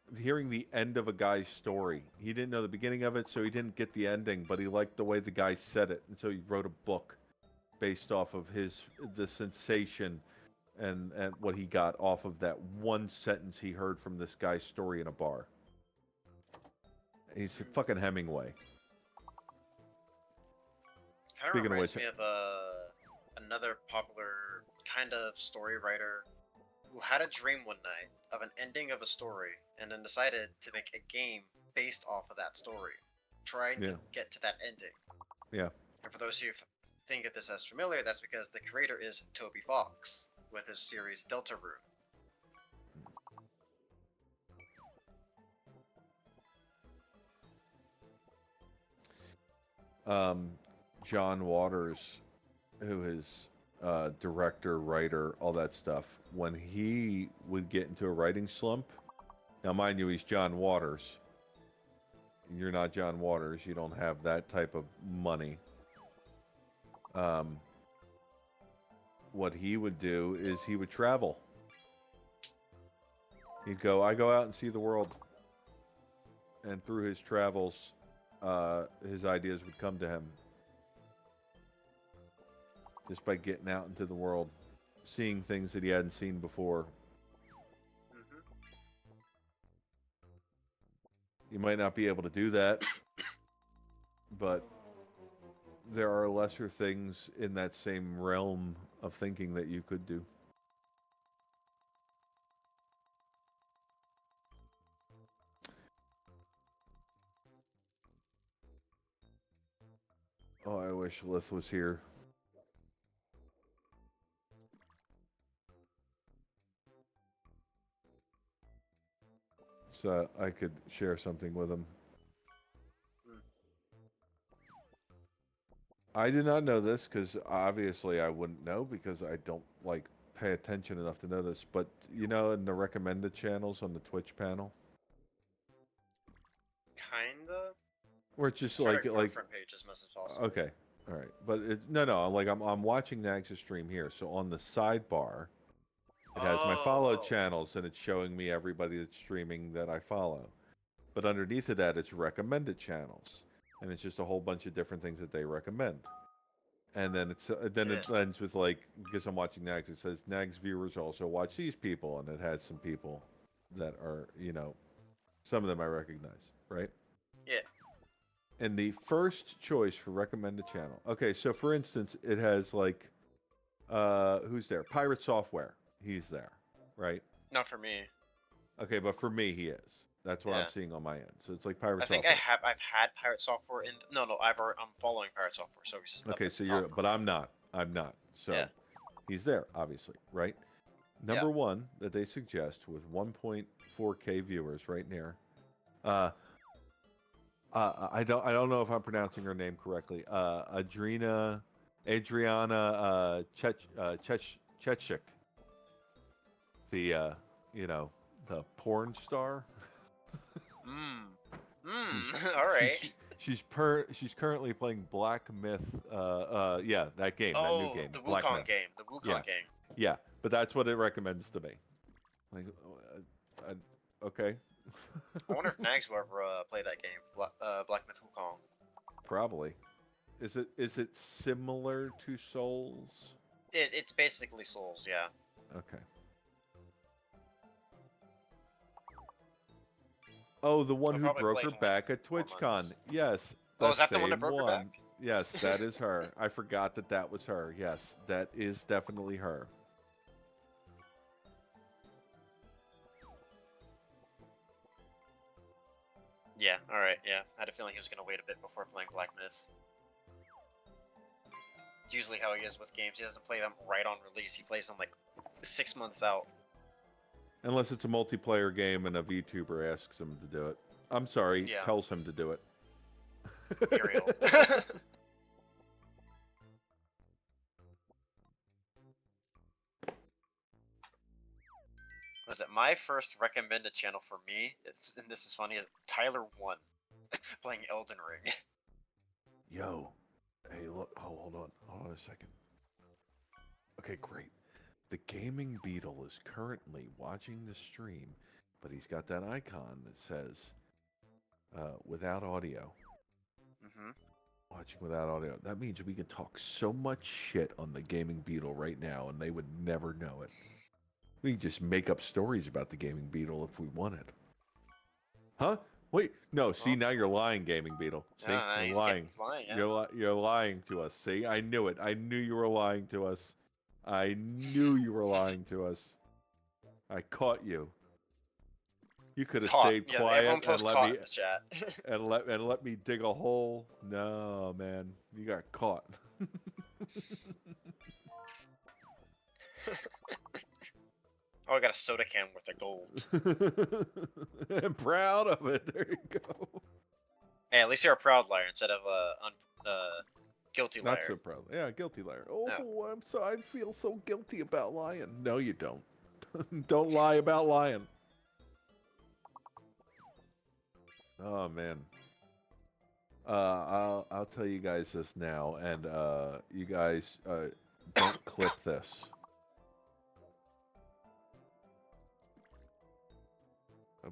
the end of a guy's story. He didn't know the beginning of it, so he didn't get the ending, but he liked the way the guy said it, and so he wrote a book based off of the sensation and what he got off of that one sentence he heard from this guy's story in a bar. He's fucking Hemingway. Kind of reminds me of another popular kind of story writer who had a dream one night of an ending of a story and then decided to make a game based off of that story, trying to get to that ending. Yeah. And for those who think of this as familiar, that's because the creator is Toby Fox with his series Deltarune. John Waters, who is director, writer, all that stuff, when he would get into a writing slump, now mind you, he's John Waters. You're not John Waters. You don't have that type of money. What he would do is he would travel. He'd go, I go out and see the world. And through his travels, his ideas would come to him. Just by getting out into the world, seeing things that he hadn't seen before. You might not be able to do that, but there are lesser things in that same realm of thinking that you could do. Oh, I wish Lith was here. So I could share something with him. I did not know this because obviously I wouldn't know because I don't like pay attention enough to know this. But you know, in the recommended channels on the Twitch panel, Kinda. where it's just Try to like ignore front page as much as possible. okay, all right, but no, like I'm watching Nags' stream here, so on the sidebar, it has my followed channels and it's showing me everybody that's streaming that I follow. But underneath of that, it's recommended channels, and it's just a whole bunch of different things that they recommend. And then it ends with like, because I'm watching Nags, it says Nags viewers also watch these people, and it has some people that are, you know, some of them I recognize, right? Yeah. And the first choice for recommended channel. Okay, so for instance, it has like, who's there? Pirate Software. He's there, right? Not for me. Okay, but for me, he is. That's what I'm seeing on my end. So it's like Pirate Software. Software. I've had Pirate Software in. No, I'm following Pirate Software, so he's just okay. So you're, but I'm not. So he's there, obviously, right? Number one that they suggest with 1.4K viewers right there. I don't know if I'm pronouncing her name correctly. Adriana Chechik. The you know, the porn star. All right. She's currently playing Black Myth. Yeah, that game, that new game. The Black Wukong Myth. game. The Wukong game. Yeah, but that's what it recommends to me. Like, okay. I wonder if Nags will ever play that game, Black Myth Wukong. Probably. Is it similar to Souls? It's basically Souls, yeah. Okay. Oh, the one who broke her back at TwitchCon. Yes. Oh, is that the one that broke her back? Yes, that is her. I forgot that was her. Yes, that is definitely her. Yeah, alright, yeah. I had a feeling he was going to wait a bit before playing Black Myth. It's usually how he is with games. He doesn't play them right on release. He plays them like 6 months out. Unless it's a multiplayer game and a VTuber asks him to do it. I'm sorry, tells him to do it. Ariel. Was it my first recommended channel for me? And this is funny. Is Tyler1 playing Elden Ring. Yo, hey, look. Oh, hold on a second. Okay, great. The Gaming Beetle is currently watching the stream, but he's got that icon that says without audio. Watching without audio. That means we can talk so much shit on the Gaming Beetle right now, and they would never know it. We can just make up stories about the Gaming Beetle if we wanted. Huh? Wait, no. See, now you're lying, Gaming Beetle. See, you're lying. You're lying to us. See, I knew it. I knew you were lying to us. I knew you were lying to us. I caught you. You could have stayed quiet and let me and let me dig a hole. No, man, you got caught. Oh, I got a soda can worth of gold. I'm proud of it. There you go. Hey, at least you're a proud liar instead of guilty liar. Not so proud. Yeah, guilty liar. Oh, no. I feel so guilty about lying. No, you don't. Don't lie about lying. Oh man. I'll tell you guys this now, and you guys don't clip this.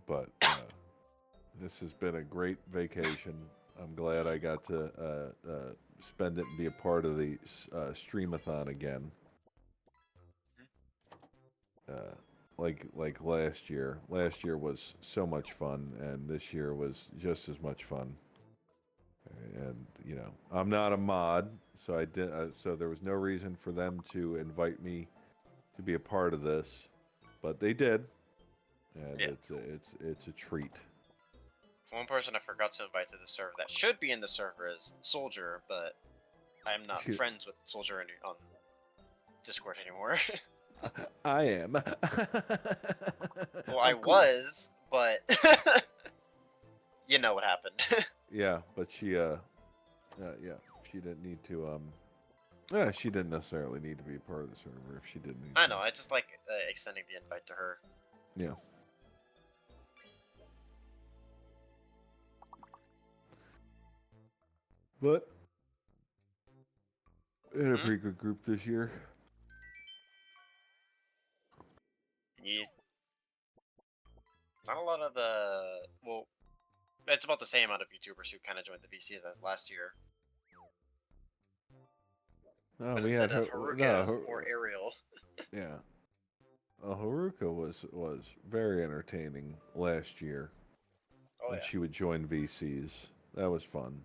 But this has been a great vacation. I'm glad I got to spend it and be a part of the STREAMAthon again. Like last year. Last year was so much fun, and this year was just as much fun. And you know, I'm not a mod, so I did. So there was no reason for them to invite me to be a part of this, but they did, and it's a treat. One person I forgot to invite to the server that should be in the server is Soldier, but I'm not friends with Soldier on Discord anymore. I am. Well, I cool. was, but you know what happened. Yeah, but she she didn't need to she didn't necessarily need to be a part of the server if she didn't need I to. know. I just like extending the invite to her. Yeah. But we had a pretty good group this year. Yeah. Not a lot of the well, it's about the same amount of YouTubers who kind of joined the VCs as last year. No, But we instead had of Haruka, it was more Ariel. Yeah. Haruka was very entertaining last year. Oh when yeah. she would join VCs. That was fun.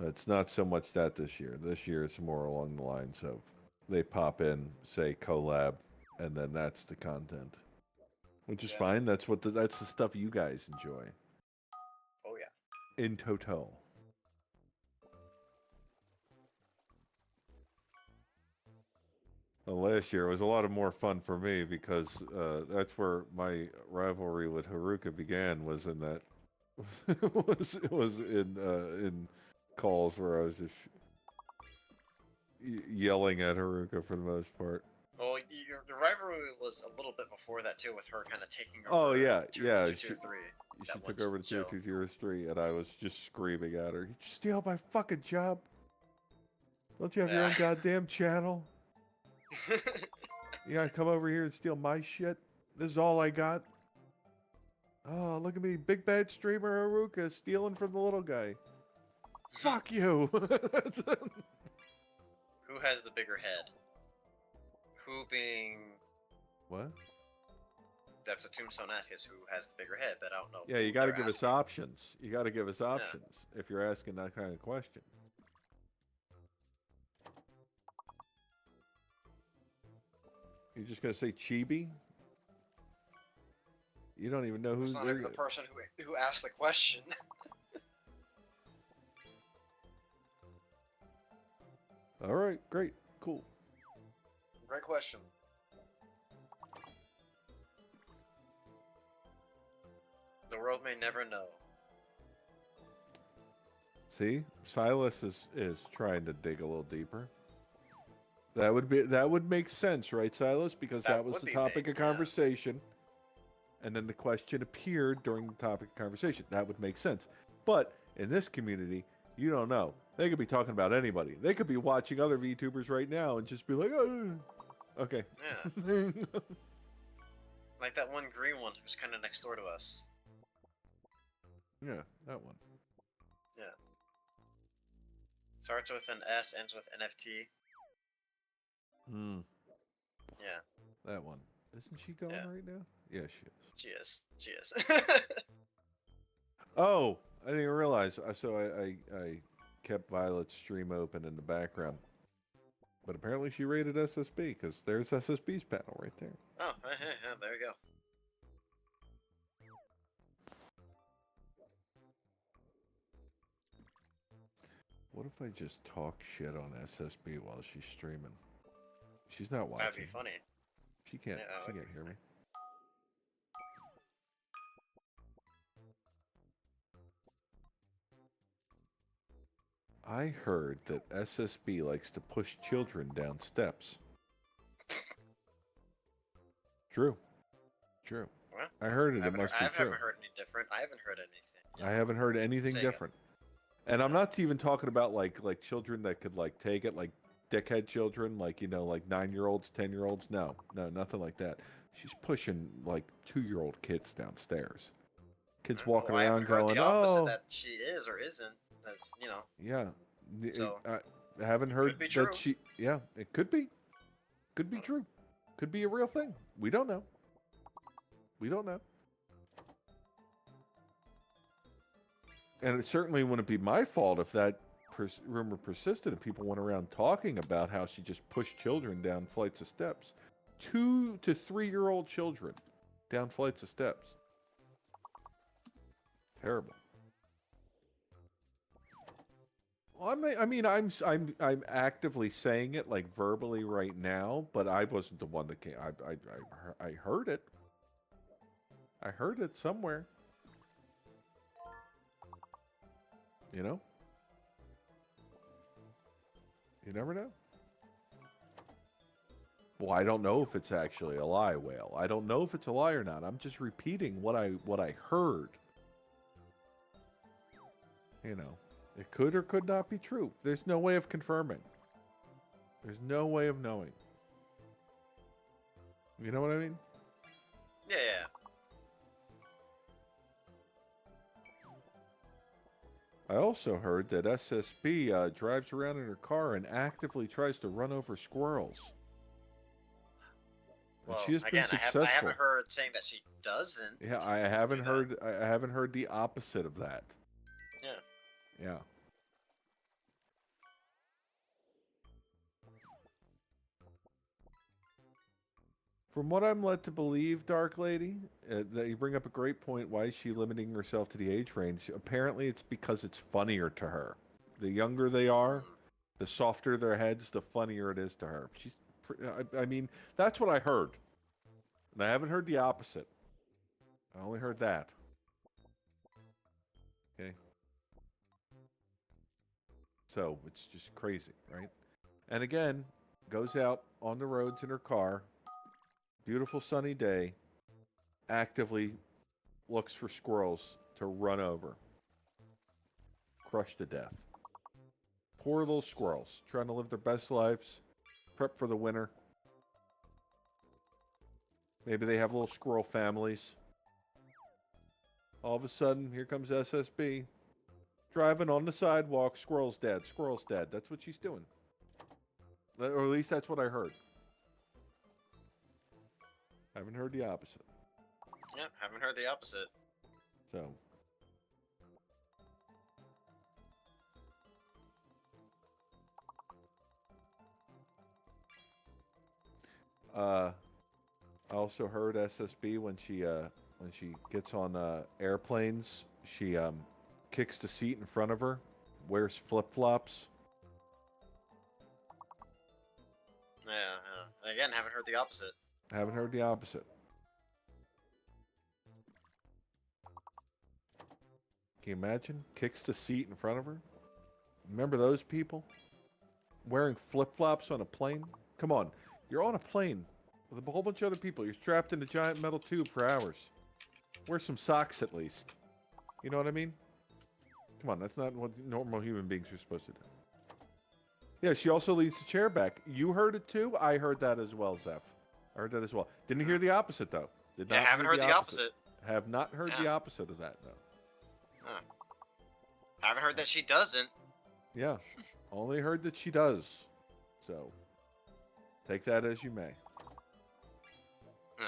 It's not so much that this year. This year it's more along the lines of they pop in, say collab, and then that's the content, which is fine. That's that's the stuff you guys enjoy. Oh yeah. In total. Well, last year was a lot more fun for me because that's where my rivalry with Haruka began. Was in that was in calls where I was just yelling at Haruka for the most part. Well, your rivalry was a little bit before that too, with her kind of taking over. Oh yeah, tier 3. She took over the tier 2, tier 3, and I was just screaming at her. "You steal my fucking job! Don't you have your own goddamn channel? You gotta come over here and steal my shit? This is all I got? Oh, look at me, big bad streamer Haruka stealing from the little guy. Fuck you!" Who has the bigger head? Who being... What? That's what Tombstone asks, is who has the bigger head, but I don't know. Yeah, you gotta give us options. You gotta give us options if you're asking that kind of question. You're just gonna say Chibi? You don't even know who's not even the person who asked the question. All right, great, cool. Great question. The world may never know. See, Silas is trying to dig a little deeper. That would make sense, right, Silas? Because that was the topic of conversation, and then the question appeared during the topic of conversation. That would make sense. But in this community, you don't know. They could be talking about anybody. They could be watching other VTubers right now and just be like, "Oh, okay." Yeah. Like that one green one who's kind of next door to us. Yeah, that one. Yeah. Starts with an S, ends with NFT. Hmm. Yeah. That one. Isn't she going right now? Yeah, she is. She is. Oh, I didn't even realize. So I kept Violet's stream open in the background. But apparently she rated SSB, because there's SSB's panel right there. Oh, yeah, there you go. What if I just talk shit on SSB while she's streaming? She's not watching. That'd be funny. She can't. She can't hear me. I heard that SSB likes to push children down steps. True. Well, I heard it. It must be true. I haven't heard any different. I haven't heard anything. I haven't heard anything different. And I'm not even talking about like children that could like take it, like dickhead children, like, you know, like 9-year-olds, 10-year-olds. No, nothing like that. She's pushing like 2-year-old kids downstairs. Kids walking around going, the opposite, that she is or isn't. That's, you know. Yeah. So, I haven't heard that true. She. Yeah, it could be. Could be true. Could be a real thing. We don't know. And it certainly wouldn't be my fault if that rumor persisted and people went around talking about how she just pushed children down flights of steps. 2 to 3-year-old children down flights of steps. Terrible. Well, I'm actively saying it like verbally right now, but I wasn't the one that came. I heard it. I heard it somewhere. You know? You never know. Well, I don't know if it's actually a lie, Whale. I don't know if it's a lie or not. I'm just repeating what I heard. You know, it could or could not be true. There's no way of confirming. There's no way of knowing. You know what I mean? Yeah, yeah. I also heard that SSB drives around in her car and actively tries to run over squirrels. Well, she has again, been successful. I haven't heard saying that she doesn't. Yeah, I haven't heard. I haven't heard the opposite of that. Yeah. Yeah. From what I'm led to believe, Dark Lady, that you bring up a great point. Why is she limiting herself to the age range? Apparently, it's because it's funnier to her. The younger they are, the softer their heads, the funnier it is to her. I mean, that's what I heard. And I haven't heard the opposite. I only heard that. Okay. So, it's just crazy, right? And again, goes out on the roads in her car, beautiful sunny day, actively looks for squirrels to run over, crush to death. Poor little squirrels, trying to live their best lives, prep for the winter. Maybe they have little squirrel families. All of a sudden, here comes SSB. Driving on the sidewalk, squirrel's dead, squirrel's dead. That's what she's doing. Or at least that's what I heard. Haven't heard the opposite. Yep, haven't heard the opposite. So. I also heard SSB when she gets on airplanes, she kicks the seat in front of her, wears flip-flops. Yeah. Again, haven't heard the opposite. Haven't heard the opposite. Can you imagine? Kicks the seat in front of her? Remember those people? Wearing flip-flops on a plane? Come on. You're on a plane with a whole bunch of other people. You're strapped in a giant metal tube for hours. Wear some socks at least. You know what I mean? Come on, that's not what normal human beings are supposed to do. Yeah, she also leans the chair back. You heard it too? I heard that as well, Zeph. I heard that as well. Didn't hear the opposite, though. Did not haven't heard the opposite. Have not heard the opposite of that, no. Huh. Haven't heard that she doesn't. Yeah, only heard that she does. So, take that as you may. Yeah.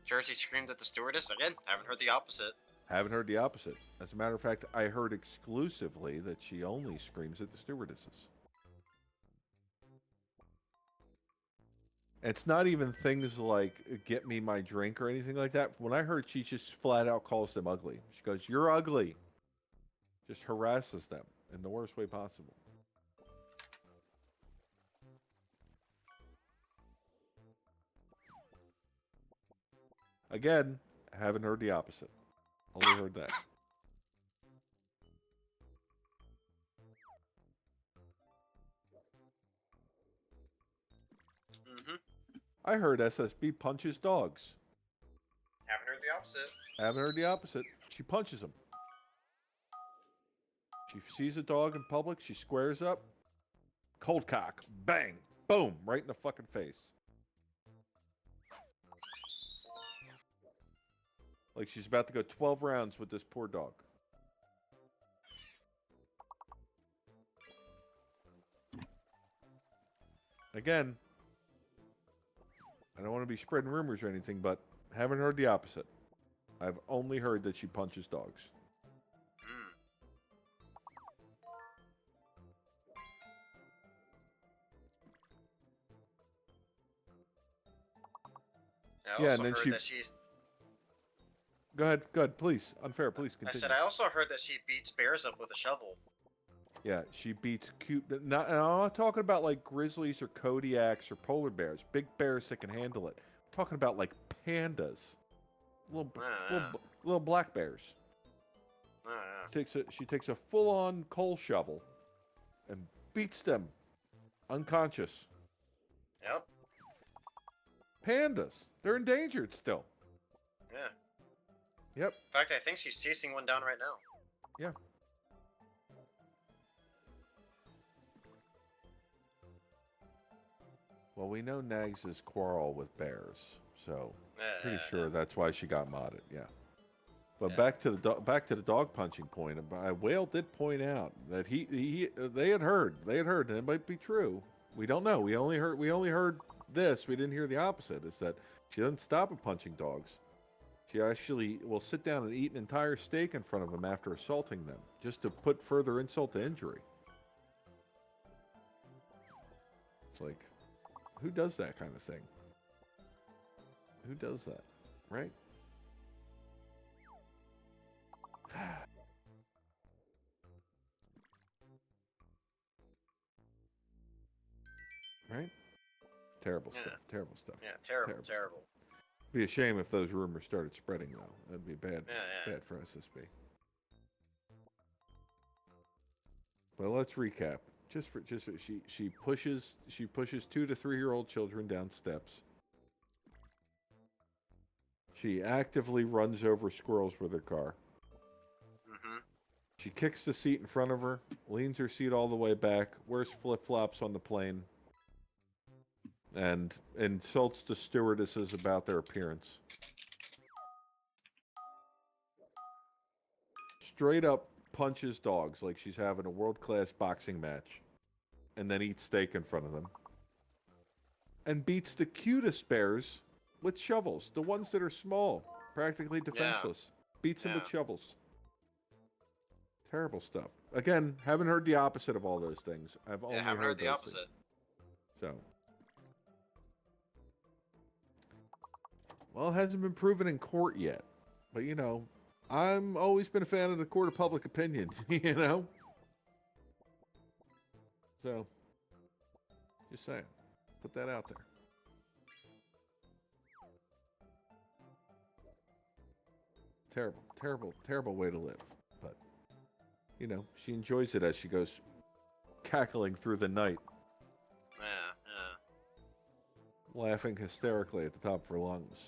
Jersey screamed at the stewardess. Again, haven't heard the opposite. Haven't heard the opposite. As a matter of fact, I heard exclusively that she only screams at the stewardesses. It's not even things like get me my drink or anything like that. When I heard, she just flat out calls them ugly. She goes, "You're ugly." Just harasses them in the worst way possible. Again, haven't heard the opposite. Only heard that. I heard SSB punches dogs. Haven't heard the opposite. Haven't heard the opposite. She punches them. She sees a dog in public, she squares up. Cold cock. Bang. Boom. Right in the fucking face. Like she's about to go 12 rounds with this poor dog. Again, I don't want to be spreading rumors or anything, but haven't heard the opposite. I've only heard that she punches dogs. I also heard that she's... Go ahead, please. Unfair, please I continue. said I also heard that she beats bears up with a shovel. Yeah, she beats cute. Not, and I'm not talking about like grizzlies or Kodiaks or polar bears. Big bears that can handle it. I'm talking about like pandas, little Yeah. little black bears. Yeah. She takes a full-on coal shovel and beats them unconscious. Yep. Pandas, they're endangered still. Yeah. Yep. In fact, I think she's chasing one down right now. Yeah. Well, we know Nags' quarrel with bears, so pretty sure that's why she got modded. Yeah. But back to the dog punching point. Whale did point out that they had heard, and it might be true. We don't know. We only heard this. We didn't hear the opposite. Is that she doesn't stop at punching dogs. She actually will sit down and eat an entire steak in front of them after assaulting them, just to put further insult to injury. It's like, who does that kind of thing? Who does that, right? Right? Terrible stuff. Terrible stuff. Yeah, terrible. Be a shame if those rumors started spreading, though. That'd be bad. Yeah. Bad for SSB. But let's recap. She pushes 2 to 3 year old children down steps. She actively runs over squirrels with her car. Mm-hmm. She kicks the seat in front of her, leans her seat all the way back, wears flip-flops on the plane, and insults the stewardesses about their appearance. Straight up punches dogs like she's having a world-class boxing match, and then eats steak in front of them. And beats the cutest bears with shovels, the ones that are small, practically defenseless. Beats them with shovels. Terrible stuff. Again, haven't heard the opposite of all those things. I've only heard the opposite. Things. So, well, it hasn't been proven in court yet, but you know, I'm always been a fan of the court of public opinion. You know, so just saying, put that out there. Terrible way to live. But, you know, she enjoys it as she goes cackling through the night. Laughing hysterically at the top of her lungs.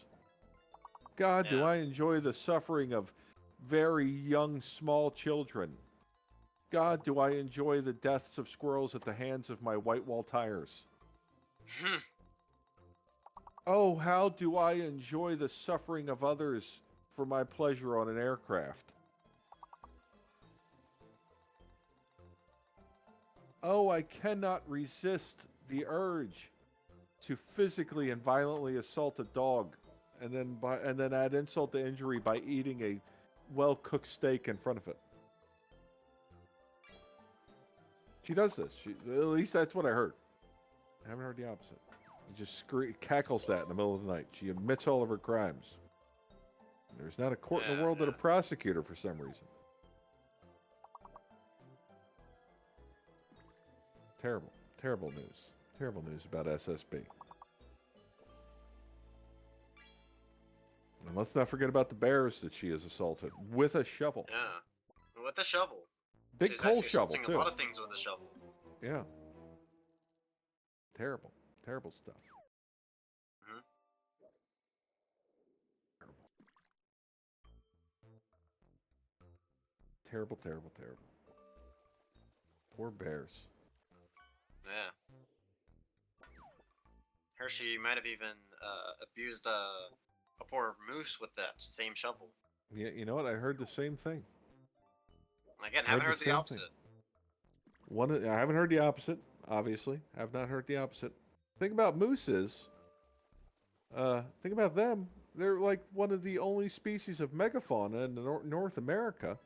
God, do I enjoy the suffering of very young, small children. God, do I enjoy the deaths of squirrels at the hands of my white wall tires. Oh, how do I enjoy the suffering of others for my pleasure on an aircraft. Oh, I cannot resist the urge to physically and violently assault a dog, and then add insult to injury by eating a well-cooked steak in front of it. She does this. At least that's what I heard. I haven't heard the opposite. She just cackles that in the middle of the night. She admits all of her crimes. There's not a court in the world that'll prosecute her for some reason. Terrible. Terrible news. Terrible news about SSB. And let's not forget about the bears that she has assaulted with a shovel. Yeah, with a shovel. Big coal shovel, too. A lot of things with a shovel. Yeah. Terrible. Terrible stuff. Mm-hmm. Terrible. Terrible. Poor bears. Yeah. Hershey might have even abused a poor moose with that same shovel. Yeah, you know what? I heard the same thing. Again, I haven't heard the opposite. I haven't heard the opposite, obviously. I've not heard the opposite. Thing about mooses, think about them. They're like one of the only species of megafauna in North America.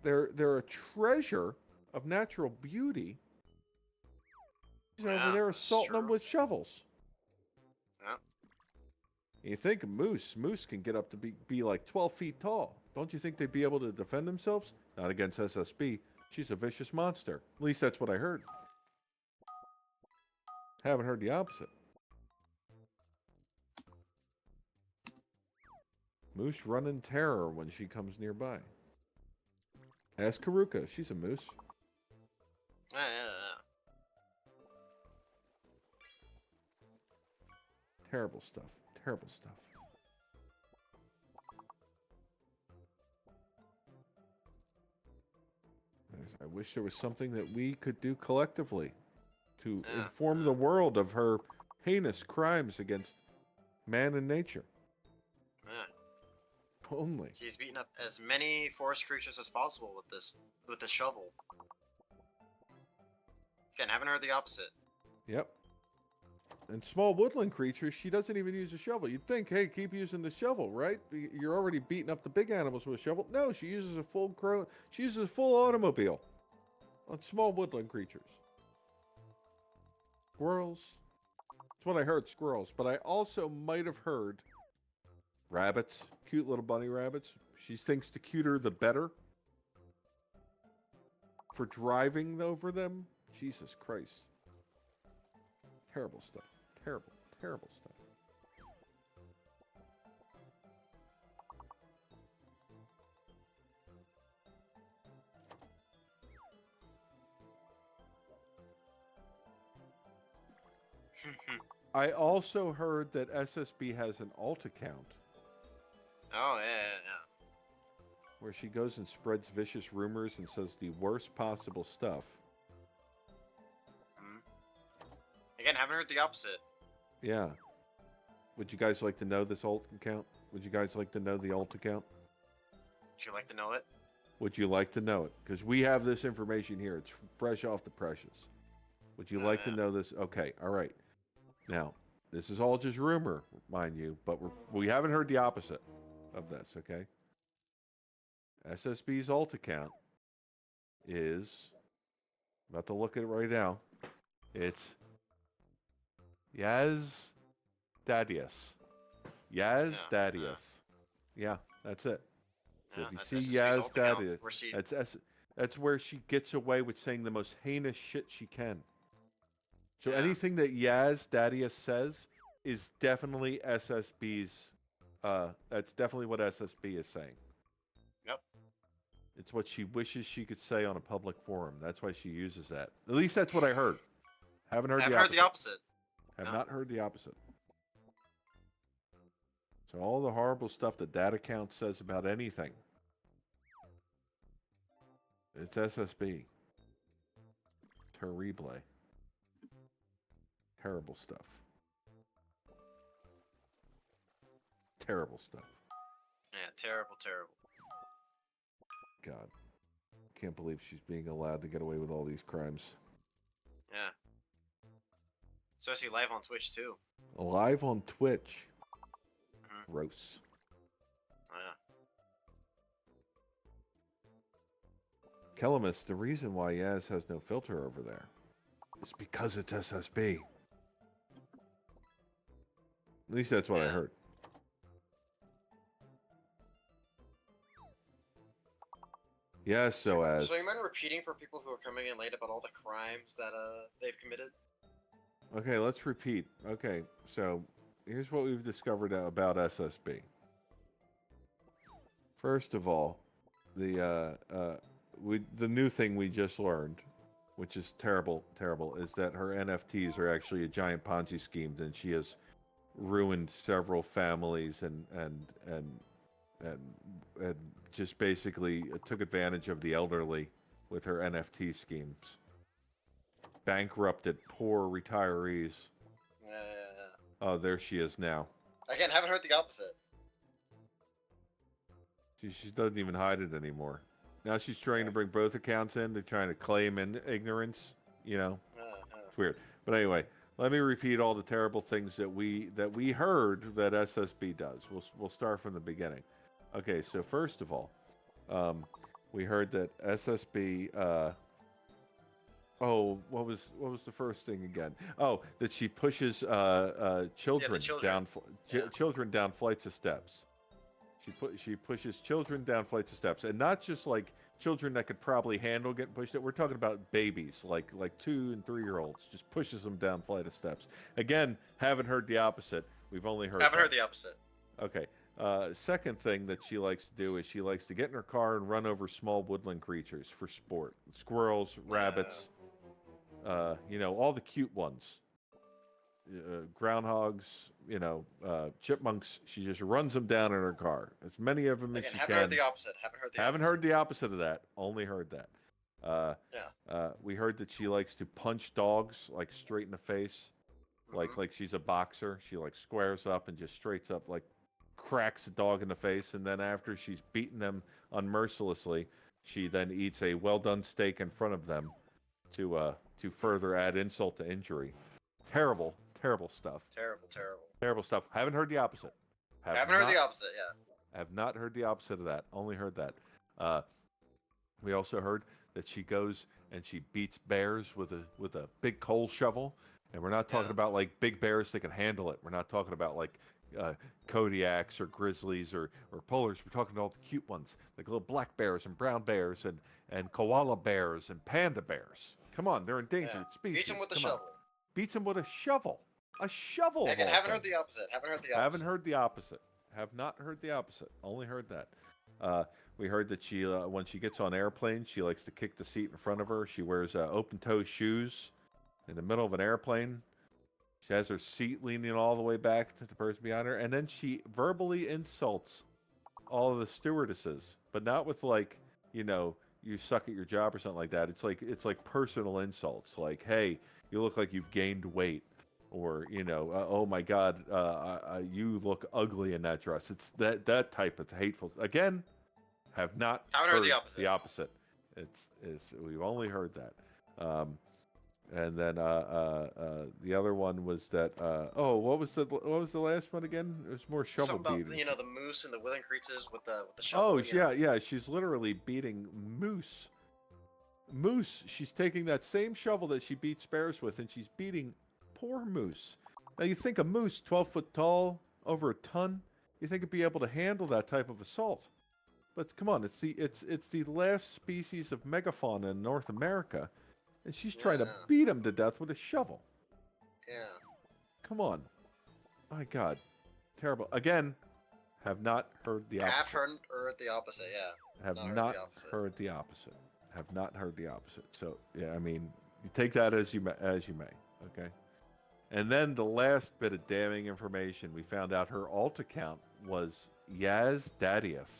They're a treasure of natural beauty. Over there assaulting them with shovels. Yeah. You think of Moose. Moose can get up to be like 12 feet tall. Don't you think they'd be able to defend themselves? Not against SSB. She's a vicious monster. At least that's what I heard. Haven't heard the opposite. Moose run in terror when she comes nearby. Ask Karuka. She's a moose. Yeah. Terrible stuff. Terrible stuff. I wish there was something that we could do collectively to inform the world of her heinous crimes against man and nature. Yeah. Only. She's beaten up as many forest creatures as possible with this shovel. Again, haven't heard the opposite. Yep. And small woodland creatures, she doesn't even use a shovel. You'd think, hey, keep using the shovel, right? You're already beating up the big animals with a shovel. No, she uses a full automobile on small woodland creatures. Squirrels. That's what I heard, squirrels. But I also might have heard rabbits, cute little bunny rabbits. She thinks the cuter the better. For driving over them, Jesus Christ. Terrible stuff. Terrible, terrible stuff. I also heard that SSB has an alt account. Oh, yeah. Where she goes and spreads vicious rumors and says the worst possible stuff. Again, haven't heard the opposite. Yeah. Would you guys like to know this alt account? Would you guys like to know the alt account? Would you like to know it? Would you like to know it? Because we have this information here. It's fresh off the presses. Would you like to know this? Okay, all right. Now, this is all just rumor, mind you, but we haven't heard the opposite of this, okay? SSB's alt account is, about to look at it right now, it's Yaz Dadius. Yaz Dadius. Yeah, that's it. So if you see Yaz Dadius, that's where she gets away with saying the most heinous shit she can. So anything that Yaz Dadius says is definitely SSB's. That's definitely what SSB is saying. Yep. It's what she wishes she could say on a public forum. That's why she uses that. At least that's what I heard. Haven't heard the opposite. Have not heard the opposite. So all the horrible stuff that account says about anything, it's SSB. Terrible. Terrible stuff. Terrible stuff. Yeah, terrible. God. Can't believe she's being allowed to get away with all these crimes. Yeah. Especially live on Twitch, too. Live on Twitch. Gross. Oh, yeah. Kelamis, the reason why Yaz has no filter over there is because it's SSB. At least that's what I heard. Yes, So you mind repeating for people who are coming in late about all the crimes that they've committed? Okay, let's repeat. Okay, so here's what we've discovered about SSB. First of all, the new thing we just learned, which is terrible, is that her NFTs are actually a giant Ponzi scheme, and she has ruined several families and just basically took advantage of the elderly with her NFT schemes. Bankrupted poor retirees. Yeah. Oh, there she is now. Again, haven't heard the opposite. She doesn't even hide it anymore. Now she's trying to bring both accounts in. They're trying to claim ignorance. You know, it's weird. But anyway, let me repeat all the terrible things that we heard that SSB does. We'll start from the beginning. Okay, so first of all, we heard that SSB Oh, what was the first thing again? Oh, that she pushes children, children. children down flights of steps. She pushes children down flights of steps, and not just like children that could probably handle getting pushed. We're talking about babies, like 2 and 3 year olds. Just pushes them down flight of steps. Again, haven't heard the opposite. We've only heard. Haven't heard the opposite. Okay. Second thing that she likes to do is she likes to get in her car and run over small woodland creatures for sport. Squirrels, rabbits, all the cute ones. Groundhogs, chipmunks. She just runs them down in her car. As many of them as she haven't can. Heard the opposite. Haven't heard the opposite of that. Only heard that. We heard that she likes to punch dogs like straight in the face, like she's a boxer. She like squares up and just straight up like cracks a dog in the face, and then after she's beaten them unmercilessly, she then eats a well done steak in front of them to further add insult to injury. Terrible stuff. Terrible stuff. Haven't heard the opposite. Haven't heard the opposite, yeah. Have not heard the opposite of that. Only heard that. We also heard that she goes and she beats bears with a big coal shovel. And we're not talking about like big bears that can handle it. We're not talking about like Kodiaks or grizzlies or polars. We're talking about all the cute ones, like little black bears and brown bears and koala bears and panda bears. Come on, they're endangered species. Beats them with a shovel. Beats them with a shovel. A shovel. Again, haven't heard the opposite. Haven't heard the opposite. Have not heard the opposite. Only heard that. We heard that she, when she gets on airplanes, she likes to kick the seat in front of her. She wears open-toe shoes in the middle of an airplane. She has her seat leaning all the way back to the person behind her, and then she verbally insults all of the stewardesses, but not with like, you suck at your job or something like that. It's like personal insults, like, hey, you look like you've gained weight, or oh my God, you look ugly in that dress. It's that type of hateful. Again, haven't heard the opposite. We've only heard that. And then the other one was that what was the last one again? It was more shovel beating. The moose and the woodland creatures with the shovel. Oh yeah, she's literally beating moose. She's taking that same shovel that she beats bears with, and she's beating poor moose. Now you think a moose, 12 foot tall, over a ton, you think it'd be able to handle that type of assault? But come on, it's the last species of megafauna in North America. And she's trying to beat him to death with a shovel. Yeah. Come on. My God. Terrible. Again, have not heard the opposite. Have heard the opposite, yeah. Have not heard the opposite. Have not heard the opposite. So, yeah, I mean, you take that as you may, okay? And then the last bit of damning information, we found out her alt account was Yaz Dadius.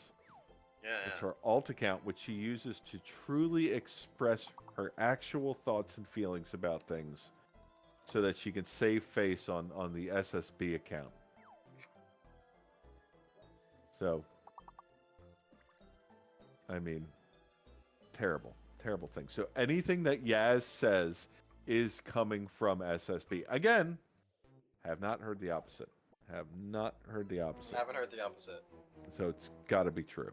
Yeah. It's her alt account, which she uses to truly express her actual thoughts and feelings about things so that she can save face on the SSB account. So, I mean, terrible thing. So anything that Yaz says is coming from SSB. Again, have not heard the opposite. Have not heard the opposite. Haven't heard the opposite. So it's got to be true.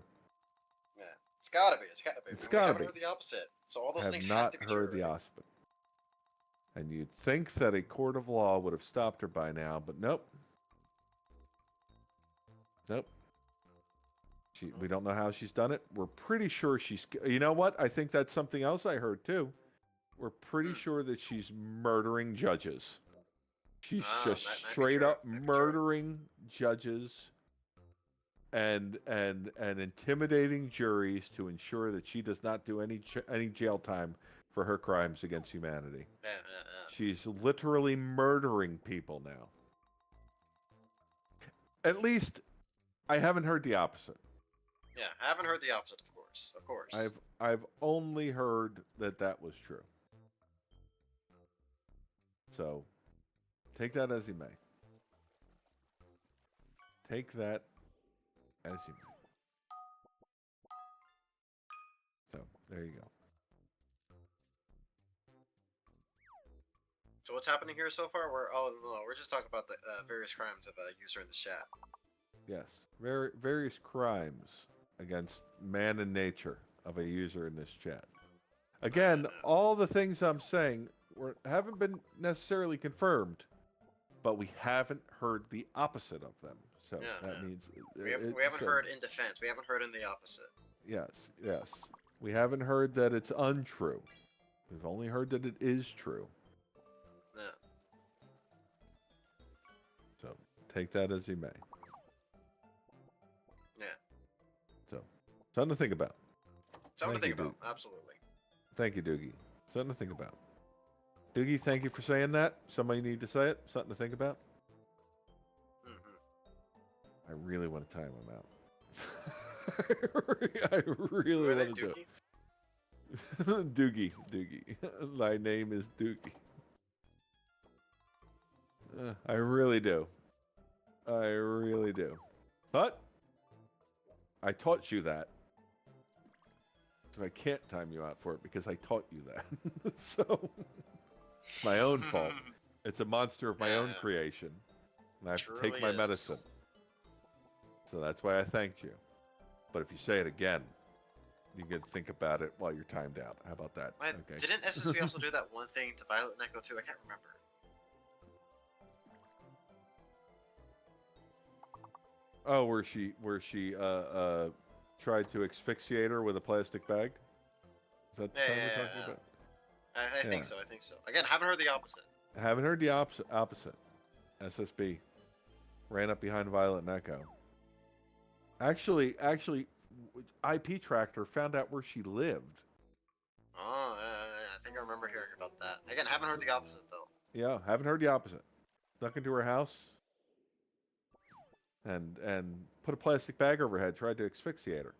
Yeah, it's got to be. It's got to be. Heard the opposite. So all those have things not have to be heard true. the opposite. And you'd think that a court of law would have stopped her by now, but nope. We don't know how she's done it. We're pretty sure she's... You know what? I think that's something else I heard, too. We're pretty sure that she's murdering judges. She's just straight up murdering judges and intimidating juries to ensure that she does not do any jail time for her crimes against humanity. Yeah. She's literally murdering people now. At least, I haven't heard the opposite. Yeah, I haven't heard the opposite, of course. I've only heard that was true. So, take that as you may. Take that as you may. So, there you go. So what's happening here so far? We're just talking about the various crimes of a user in the chat. Yes, various crimes against man and nature of a user in this chat. Again, all the things I'm saying haven't been necessarily confirmed, but we haven't heard the opposite of them. So that means we haven't heard in defense. We haven't heard in the opposite. Yes, yes. We haven't heard that it's untrue. We've only heard that it is true. Yeah. So take that as you may. Yeah. So something to think about. Something to think about. Absolutely. Thank you, Doogie. Something to think about. Doogie, thank you for saying that. Somebody need to say it. Something to think about. I really want to time him out. I really want to do it. Doogie. My name is Doogie. I really do. But I taught you that. So I can't time you out for it because I taught you that. So it's my own fault. It's a monster of my own creation. And I have to take my medicine. So that's why I thanked you. But if you say it again, you can think about it while you're timed out. How about that? Okay. Didn't SSB also do that one thing to Violet and Echo too? I can't remember. Oh, where she tried to asphyxiate her with a plastic bag? Is that the time we're talking about? I think so. Again, haven't heard the opposite. Haven't heard the opposite. SSB ran up behind Violet and Echo. Actually, IP Tractor found out where she lived. Oh, I think I remember hearing about that. Again, haven't heard the opposite though. Yeah, haven't heard the opposite. Snuck into her house and put a plastic bag over her head, tried to asphyxiate her.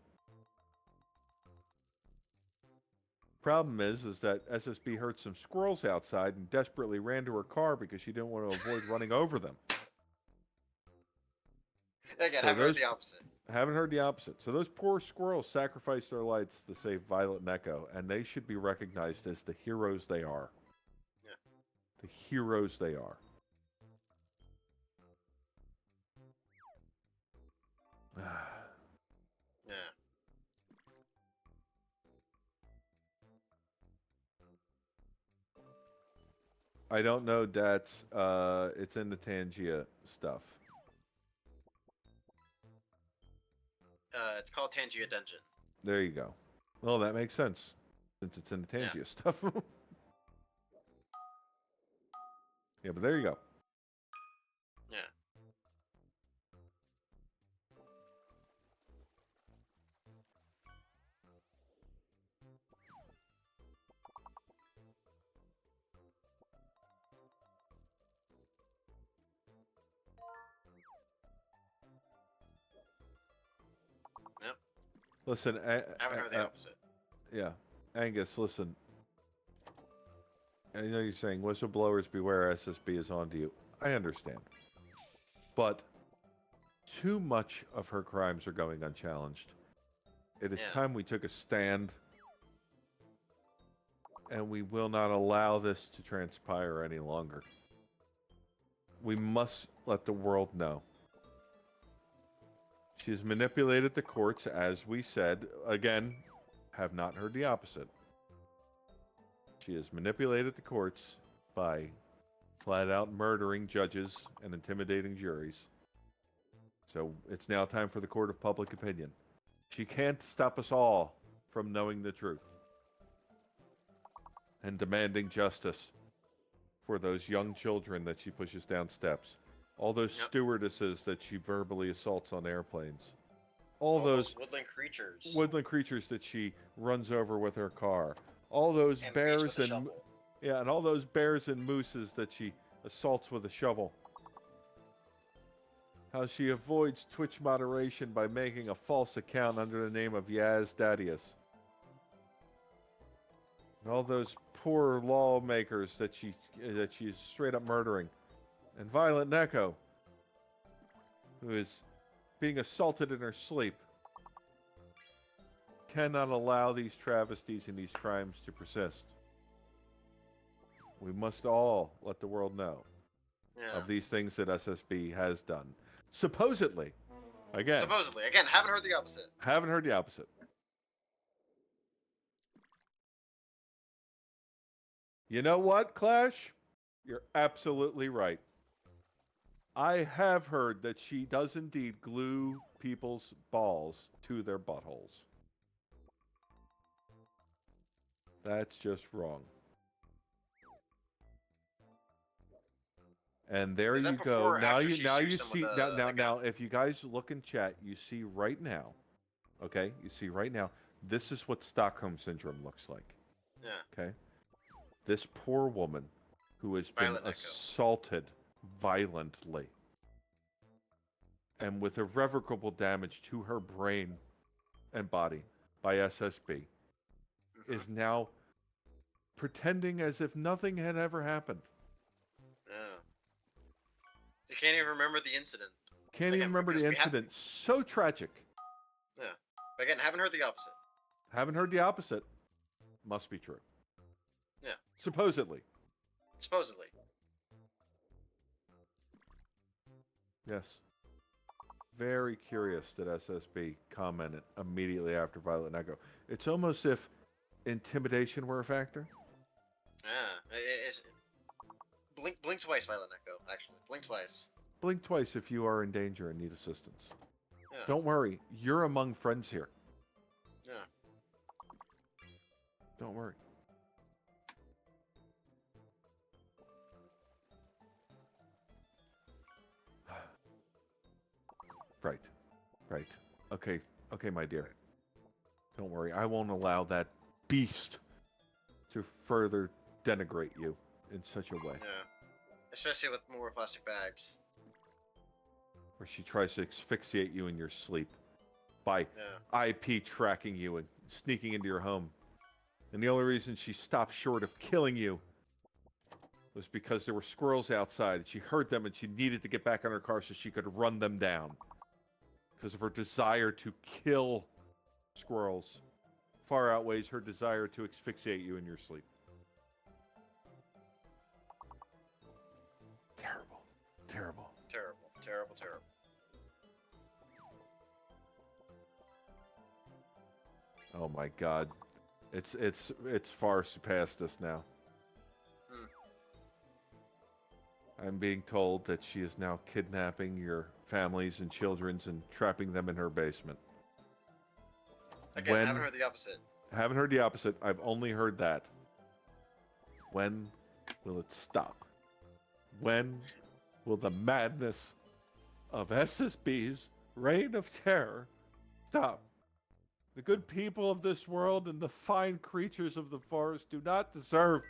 Problem is that SSB heard some squirrels outside and desperately ran to her car because she didn't want to avoid running over them. Again, haven't heard the opposite. Haven't heard the opposite. So those poor squirrels sacrificed their lives to save Violet and Echo, and they should be recognized as the heroes they are. Yeah. The heroes they are. Yeah. I don't know, Dats. It's in the Tangia stuff. It's called Tangia Dungeon. There you go. Well, that makes sense, since it's in the Tangia stuff. Yeah, but there you go. Yeah. Yep. Listen, Haven't heard the opposite. Yeah, Angus, listen. I know you're saying whistleblowers beware, SSB is on to you. I understand. But too much of her crimes are going unchallenged. It is time we took a stand, and we will not allow this to transpire any longer. We must let the world know. She has manipulated the courts, as we said. Again, have not heard the opposite. She has manipulated the courts by flat out murdering judges and intimidating juries. So it's now time for the court of public opinion. She can't stop us all from knowing the truth and demanding justice for those young children that she pushes down steps. All those stewardesses that she verbally assaults on airplanes. All those woodland creatures that she runs over with her car. All those bears and and all those bears and mooses that she assaults with a shovel. How she avoids Twitch moderation by making a false account under the name of Yaz Dadius. And all those poor lawmakers that she's straight up murdering. And Violet Neko, who is being assaulted in her sleep. Cannot allow these travesties and these crimes to persist. We must all let the world know of these things that SSB has done. Supposedly. Again, haven't heard the opposite. Haven't heard the opposite. You know what, Clash? You're absolutely right. I have heard that she does indeed glue people's balls to their buttholes. That's just wrong. And there you go. Now you see now if you guys look in chat, you see right now. Okay, you see right now. This is what Stockholm syndrome looks like. Yeah. Okay. This poor woman who has been assaulted violently and with irrevocable damage to her brain and body by SSB is now pretending as if nothing had ever happened. Yeah. You can't even remember the incident. Can't even remember the incident. So tragic. Yeah. Again, haven't heard the opposite. Haven't heard the opposite. Must be true. Yeah. Supposedly. Supposedly. Yes. Very curious that SSB commented immediately after Violet and Echo. It's almost if intimidation were a factor. Yeah. It's, blink twice, Violet Echo, actually. Blink twice. Blink twice if you are in danger and need assistance. Yeah. Don't worry. You're among friends here. Yeah. Don't worry. Right. Right. Okay. Okay, my dear. Don't worry. I won't allow that beast to further denigrate you in such a way. Yeah. Especially with more plastic bags. Where she tries to asphyxiate you in your sleep by IP tracking you and sneaking into your home. And the only reason she stopped short of killing you was because there were squirrels outside. And she heard them and she needed to get back in her car so she could run them down. Because of her desire to kill squirrels far outweighs her desire to asphyxiate you in your sleep. Terrible. Terrible. Terrible. Terrible. Terrible. Oh my God. It's far surpassed us now. I'm being told that she is now kidnapping your families and children's and trapping them in her basement. Again, haven't heard the opposite. Haven't heard the opposite. I've only heard that. When will it stop? When will the madness of SSB's reign of terror stop? The good people of this world and the fine creatures of the forest do not deserve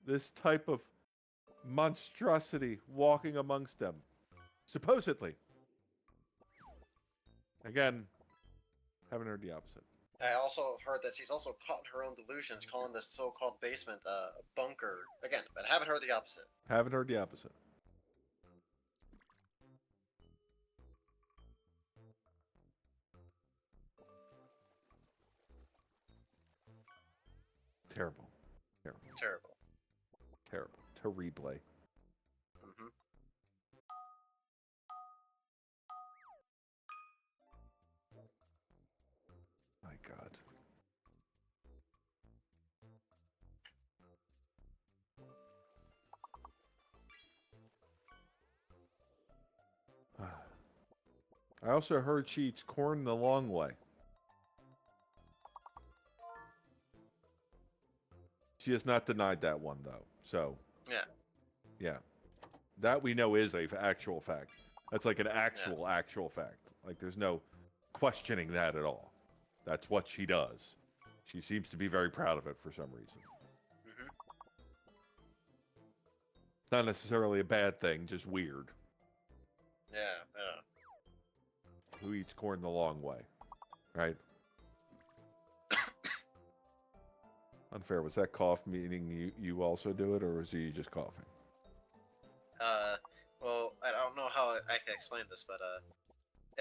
this type of monstrosity walking amongst them. Supposedly. Again, haven't heard the opposite. I also heard that she's also caught in her own delusions, calling this so-called basement a bunker. Again, but haven't heard the opposite. Haven't heard the opposite. Terrible. Terrible. Terrible. Terrible. Terrible. Mm-hmm. My God. I also heard she eats corn the long way. She has not denied that one, though. So, yeah. That we know is a actual fact. That's like an actual fact. Like, there's no questioning that at all. That's what she does. She seems to be very proud of it for some reason. Mm-hmm. Not necessarily a bad thing, just weird. Yeah, yeah. Who eats corn the long way, right? Unfair. Was that cough meaning you also do it, or was you just coughing? Well, I don't know how I can explain this, but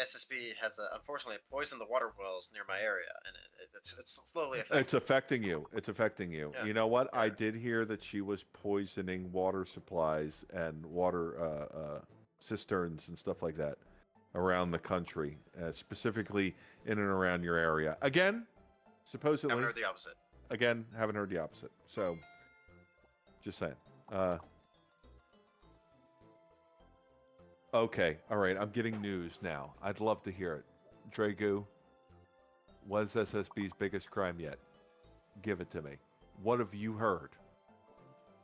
SSB has unfortunately poisoned the water wells near my area, and it's slowly affecting. It's affecting you. It's affecting you. Yeah. You know what? Yeah. I did hear that she was poisoning water supplies and water cisterns and stuff like that around the country, specifically in and around your area. Again, supposedly. I've heard the opposite. again, haven't heard the opposite. So, just saying. Okay, all right. I'm getting news now. I'd love to hear it. Dragu, what is SSB's biggest crime yet? Give it to me. What have you heard?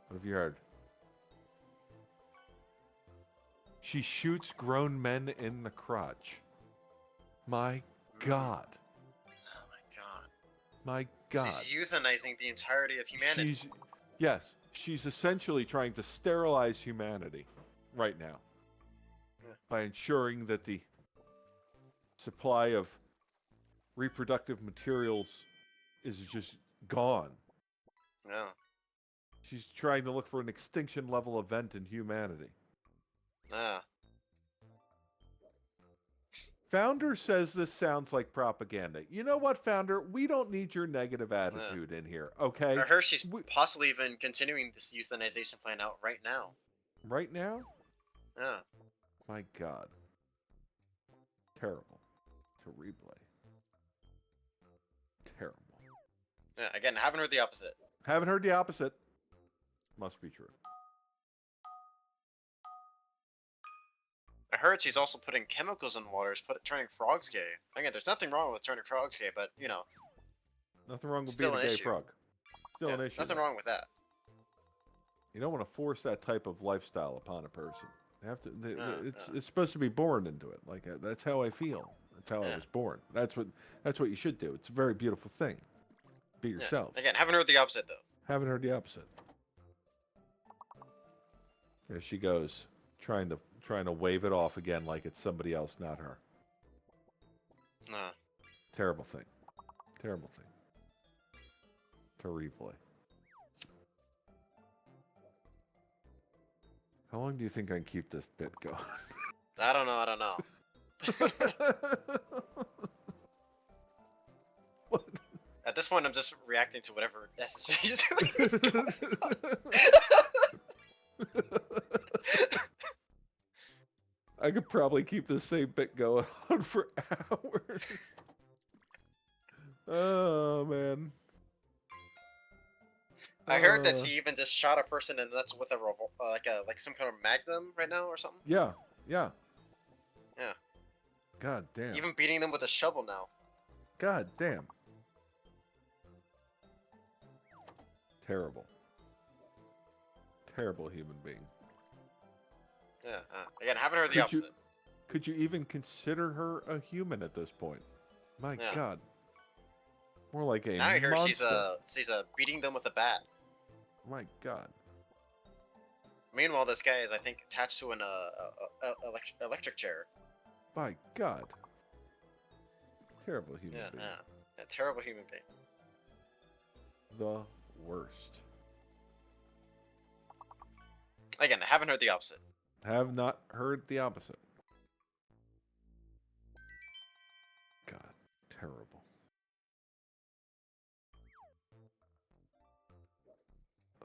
What have you heard? She shoots grown men in the crotch. My God. Oh my God. My God. She's euthanizing the entirety of humanity. She's essentially trying to sterilize humanity right now by ensuring that the supply of reproductive materials is just gone. No. She's trying to look for an extinction level event in humanity. Ah. Founder says this sounds like propaganda. You know what, Founder? We don't need your negative attitude in here, okay? I heard she's possibly even continuing this euthanization plan out right now. Right now? Yeah. My God. Terrible. Terrible. Terrible. Yeah, again, I haven't heard the opposite. Haven't heard the opposite. Must be true. I heard she's also putting chemicals in waters, turning frogs gay. Again, there's nothing wrong with turning frogs gay, but, you know. Nothing wrong with still being a an gay issue. frog. Still an issue. Nothing wrong with that. You don't want to force that type of lifestyle upon a person. They have to. It's supposed to be born into it. Like that's how I feel. That's how I was born. That's what you should do. It's a very beautiful thing. Be yourself. Again, haven't heard the opposite though. Haven't heard the opposite. There she goes, trying to wave it off again like it's somebody else, not her. Nah. Terrible thing. Terrible thing. Terribly. How long do you think I can keep this bit going? I don't know. What? At this point, I'm just reacting to whatever SSB is doing. I could probably keep the same bit going on for hours. Oh man. I heard that she even just shot a person in the nuts with a like some kind of magnum right now or something. Yeah. Yeah. God damn. Even beating them with a shovel now. God damn. Terrible. Terrible human being. Yeah. Again, I haven't heard the opposite. Could you even consider her a human at this point? My God. More like a now I hear monster. she's beating them with a bat. My God. Meanwhile, this guy is, I think, attached to an electric chair. My God. Terrible human being. A terrible human being. The worst. Again, I haven't heard the opposite. Have not heard the opposite. God, terrible.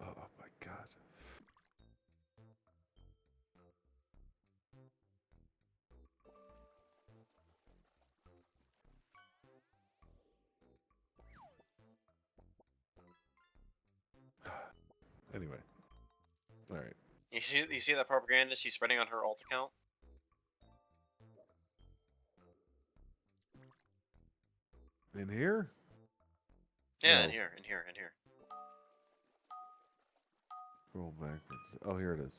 Oh my God. Anyway. All right. You see that propaganda she's spreading on her alt account? In here? Yeah, No. in here. Scroll backwards. Oh, here it is.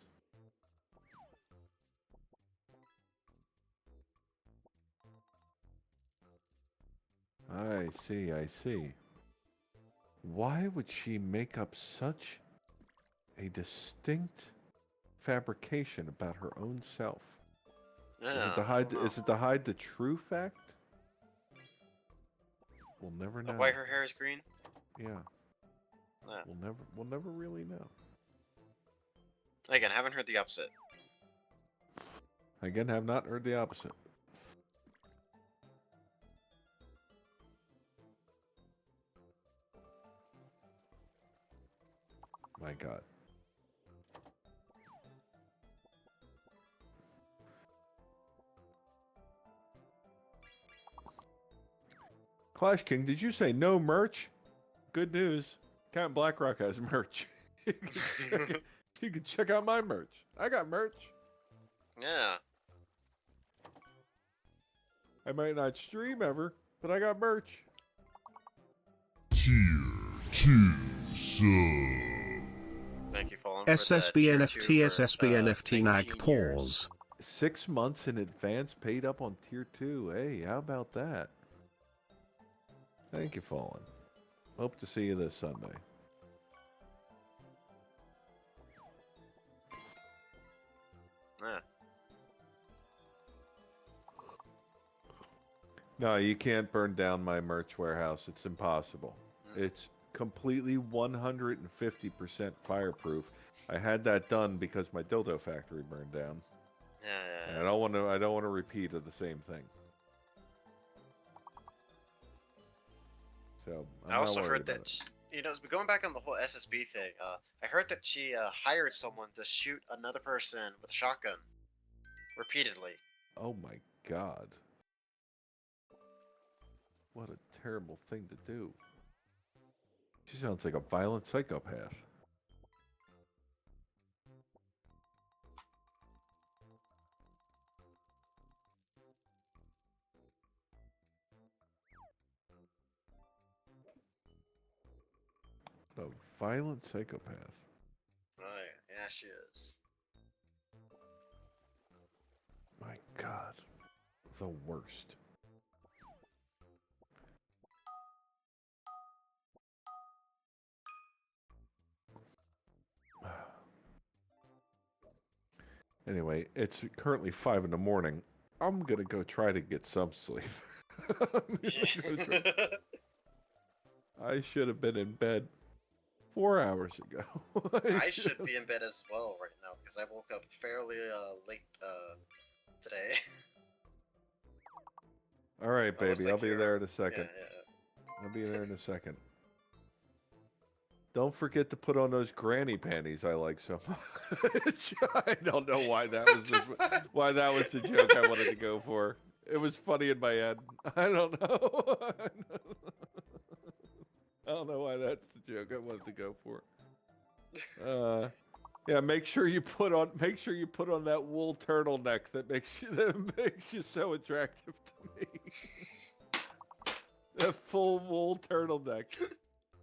I see. Why would she make up such a distinct fabrication about her own self? Yeah, is it to hide the true fact? We'll never know. Why her hair is green? Yeah. We'll never really know. Again, haven't heard the opposite. Again, have not heard the opposite. My God. Clash King, did you say no merch? good news. Captain Blackrock has merch. You can check out my merch. I got merch. Yeah. I might not stream ever, but I got merch. Tier 2 sub. Thank you, Fallen. For the SSB tier NFT 2 for, SSB NFT 19 nag years. pause. 6 months in advance paid up on tier 2. Hey, how about that? Thank you, Fallen. Hope to see you this Sunday. Yeah. No, you can't burn down my merch warehouse. It's impossible. It's completely 150% fireproof. I had that done because my dildo factory burned down. Yeah. And I don't want to repeat of the same thing. So I also heard that going back on the whole SSB thing. I heard that she hired someone to shoot another person with a shotgun repeatedly. Oh my God. What a terrible thing to do. She sounds like a violent psychopath. A violent psychopath. Right, yeah, she is. My God. The worst. Anyway, it's currently 5 in the morning. I'm gonna go try to get some sleep. I should have been in bed 4 hours ago. I should be in bed as well right now because I woke up fairly late today. All right, Well, looks baby. like I'll be you're- there in a second. Yeah. I'll be there in a second. Don't forget to put on those granny panties I like so much. I don't know why that was the joke I wanted to go for. It was funny in my head. I don't know. I don't know why that's the joke I wanted to go for. Yeah, make sure you put on that wool turtleneck that makes you so attractive to me. That full wool turtleneck.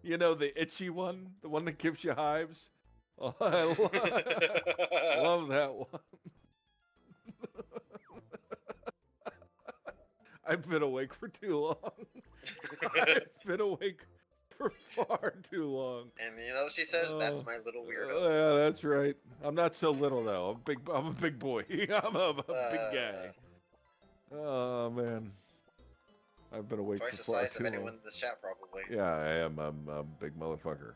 You know, the itchy one? The one that gives you hives? Oh, I love that one. I've been awake for too long. I've been awake for far too long. And you know what she says? That's my little weirdo. Yeah, that's right. I'm not so little though. I'm a big boy. I'm a big guy. Oh man. I've been awake Twice for the far size too of long. anyone in this chat, probably. Yeah, I am. I'm a big motherfucker.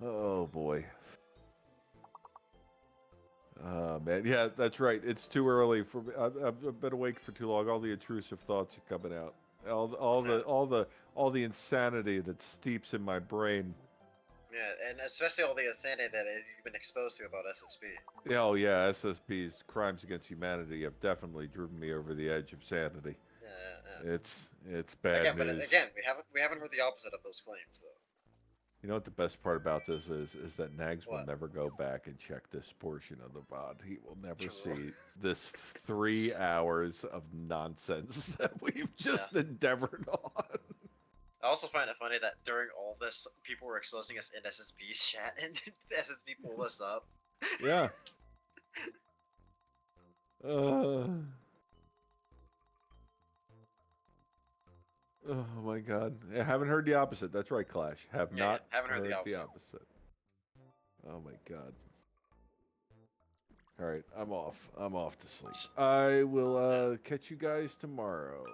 Oh boy. Man, yeah, that's right. It's too early for me. I've been awake for too long. All the intrusive thoughts are coming out. All the insanity that steeps in my brain. Yeah, and especially all the insanity that you've been exposed to about SSB. Oh yeah, SSB's crimes against humanity have definitely driven me over the edge of sanity. Yeah. It's bad Again, news. but again, we haven't heard the opposite of those claims, though. You know what the best part about this is that Nags will What? never go back and check this portion of the VOD. He will never True. see this 3 hours of nonsense that we've just endeavored on. I also find it funny that during all this, people were exposing us in SSB's chat, and SSB pulled us up. Yeah. Oh my God! I haven't heard the opposite. That's right, Clash. Haven't heard the opposite. Oh my God! All right, I'm off. I'm off to sleep. I will catch you guys tomorrow.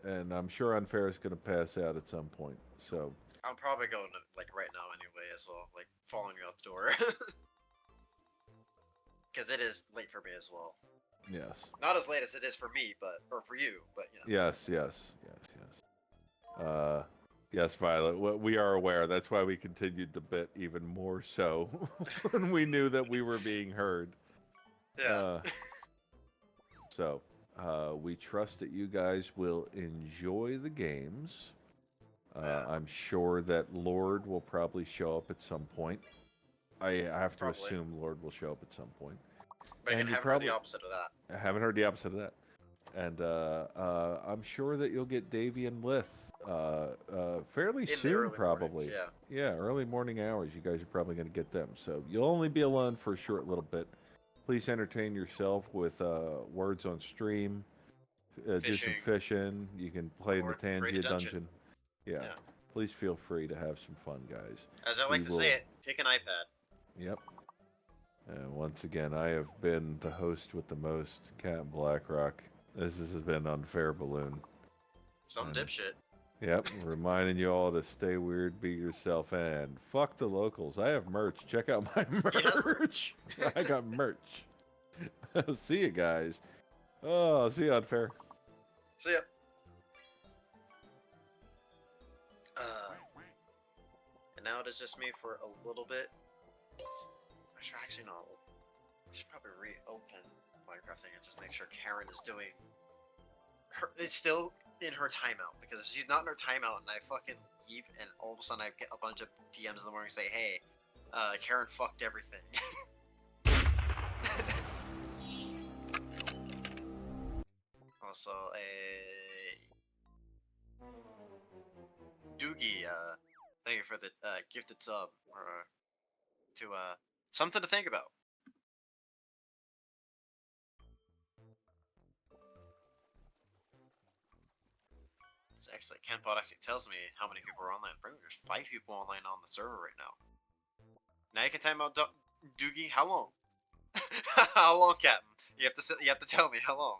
And I'm sure Unfair is going to pass out at some point. So I'm probably going to, like, right now anyway as well, like, following you out the door. Because it is late for me as well. yes. Not as late as it is for me, or for you, but, you know. Yes. Yes, Violet. We are aware. That's why we continued the bit even more so when we knew that we were being heard. Yeah. So, We trust that you guys will enjoy the games. I'm sure that Lord will probably show up at some point. I have to assume Lord will show up at some point. But again, haven't heard the opposite of that. I haven't heard the opposite of that. And I'm sure that you'll get Davey and Lith fairly soon, probably. Mornings, yeah, early morning hours. You guys are probably going to get them. So you'll only be alone for a short little bit. Please entertain yourself with words on stream. Do some fishing. You can play in the Tangia dungeon. Yeah. Please feel free to have some fun, guys. As I like to say it, pick an iPad. Yep. And once again, I have been the host with the most, Cat Blackrock. This has been Unfair Balloon. Some dipshit. Yep, reminding you all to stay weird, be yourself, and fuck the locals. I have merch. Check out my merch. I got merch. See you guys. Oh, see you, Unfair. See ya. And now it is just me for a little bit. Actually, no. I should probably reopen Minecraft thing and just make sure Karen is doing her. It's still in her timeout, because if she's not in her timeout and I fucking leave and all of a sudden I get a bunch of DMs in the morning say, hey, Karen fucked everything. Also, Doogie, thank you for the gifted sub, or something to think about. So actually, Kenpod actually tells me how many people are online. Apparently there's 5 people online on the server right now. Now you can time out Doogie. How long? How long, Captain? You have to tell me how long.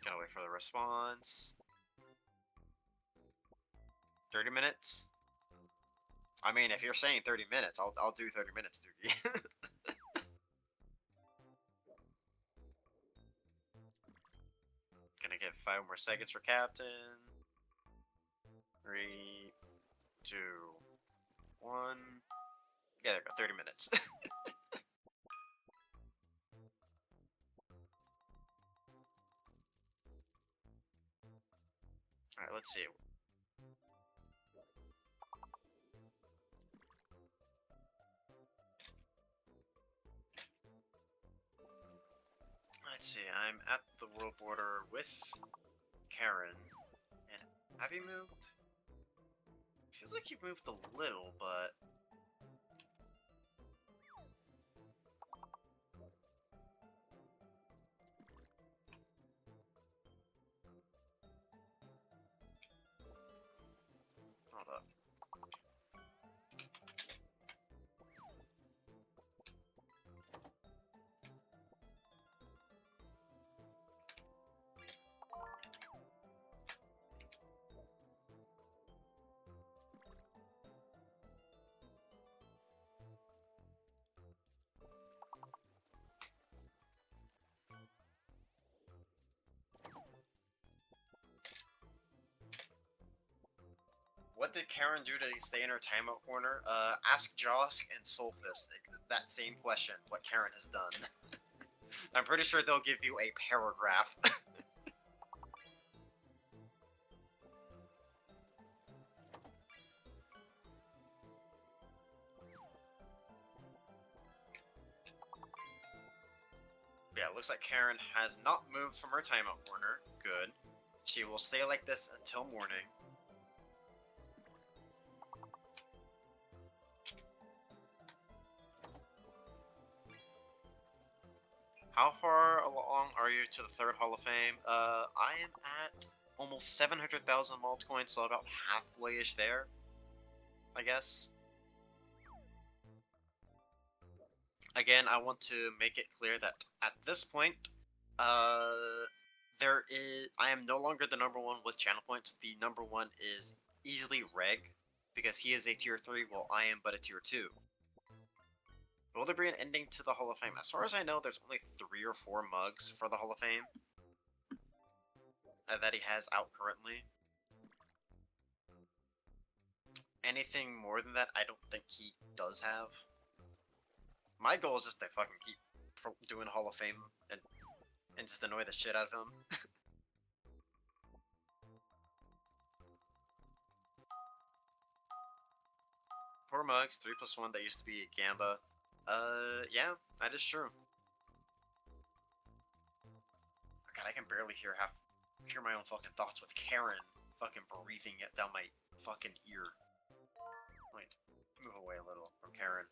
Gotta wait for the response. 30 minutes? I mean, if you're saying 30 minutes, I'll do 30 minutes, Doogie. Gonna give 5 more seconds for Captain. 3, 2, 1. Yeah, there we go, 30 minutes. Alright, let's see. Let's see, I'm at the world border with Karen. And have you moved? Feels like you've moved a little, but... Hold up. What did Karen do to stay in her timeout corner? Ask Josk and Soulfist that same question, what Karen has done. I'm pretty sure they'll give you a paragraph. Yeah, it looks like Karen has not moved from her timeout corner. Good. She will stay like this until morning. How far along are you to the 3rd Hall of Fame? I am at almost 700,000 malt coins, so about halfway-ish there, I guess. Again, I want to make it clear that at this point, I am no longer the number 1 with channel points. The number 1 is easily Reg, because he is a tier 3, while I am but a tier 2. Will there be an ending to the Hall of Fame? As far as I know, there's only 3 or 4 mugs for the Hall of Fame that he has out currently. anything more than that, I don't think he does have. My goal is just to fucking keep doing Hall of Fame and just annoy the shit out of him. Poor mugs, 3+1, that used to be Gamba. Yeah, that is true. God, I can barely hear my own fucking thoughts with Karen fucking breathing it down my fucking ear. Wait, move away a little from Karen.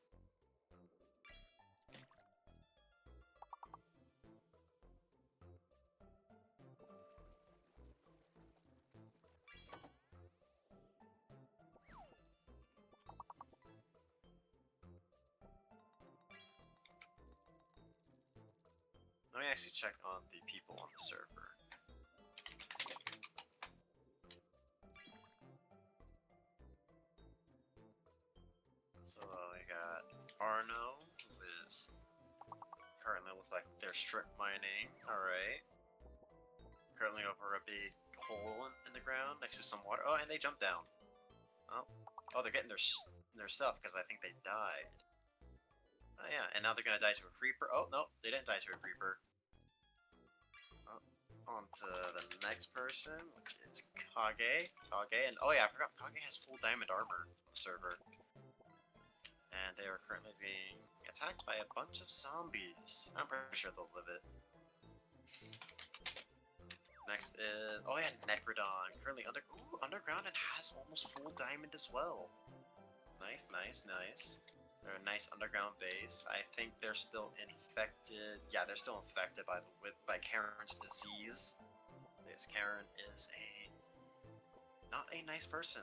Let me actually check on the people on the server. So we got Arno, who is currently look like they're strip mining. Alright. Currently over a big hole in the ground next to some water. Oh, and they jumped down. Oh, they're getting their stuff because I think they died. Oh yeah, and now they're gonna die to a creeper. Oh no, they didn't die to a creeper. On to the next person, which is Kage. And oh yeah, I forgot Kage has full diamond armor on the server. And they are currently being attacked by a bunch of zombies. I'm pretty sure they'll live it. Next is, oh yeah, Necrodon. Currently underground and has almost full diamond as well. Nice. They're a nice underground base. I think they're still infected. Yeah, they're still infected by Karen's disease. Because Karen is not a nice person.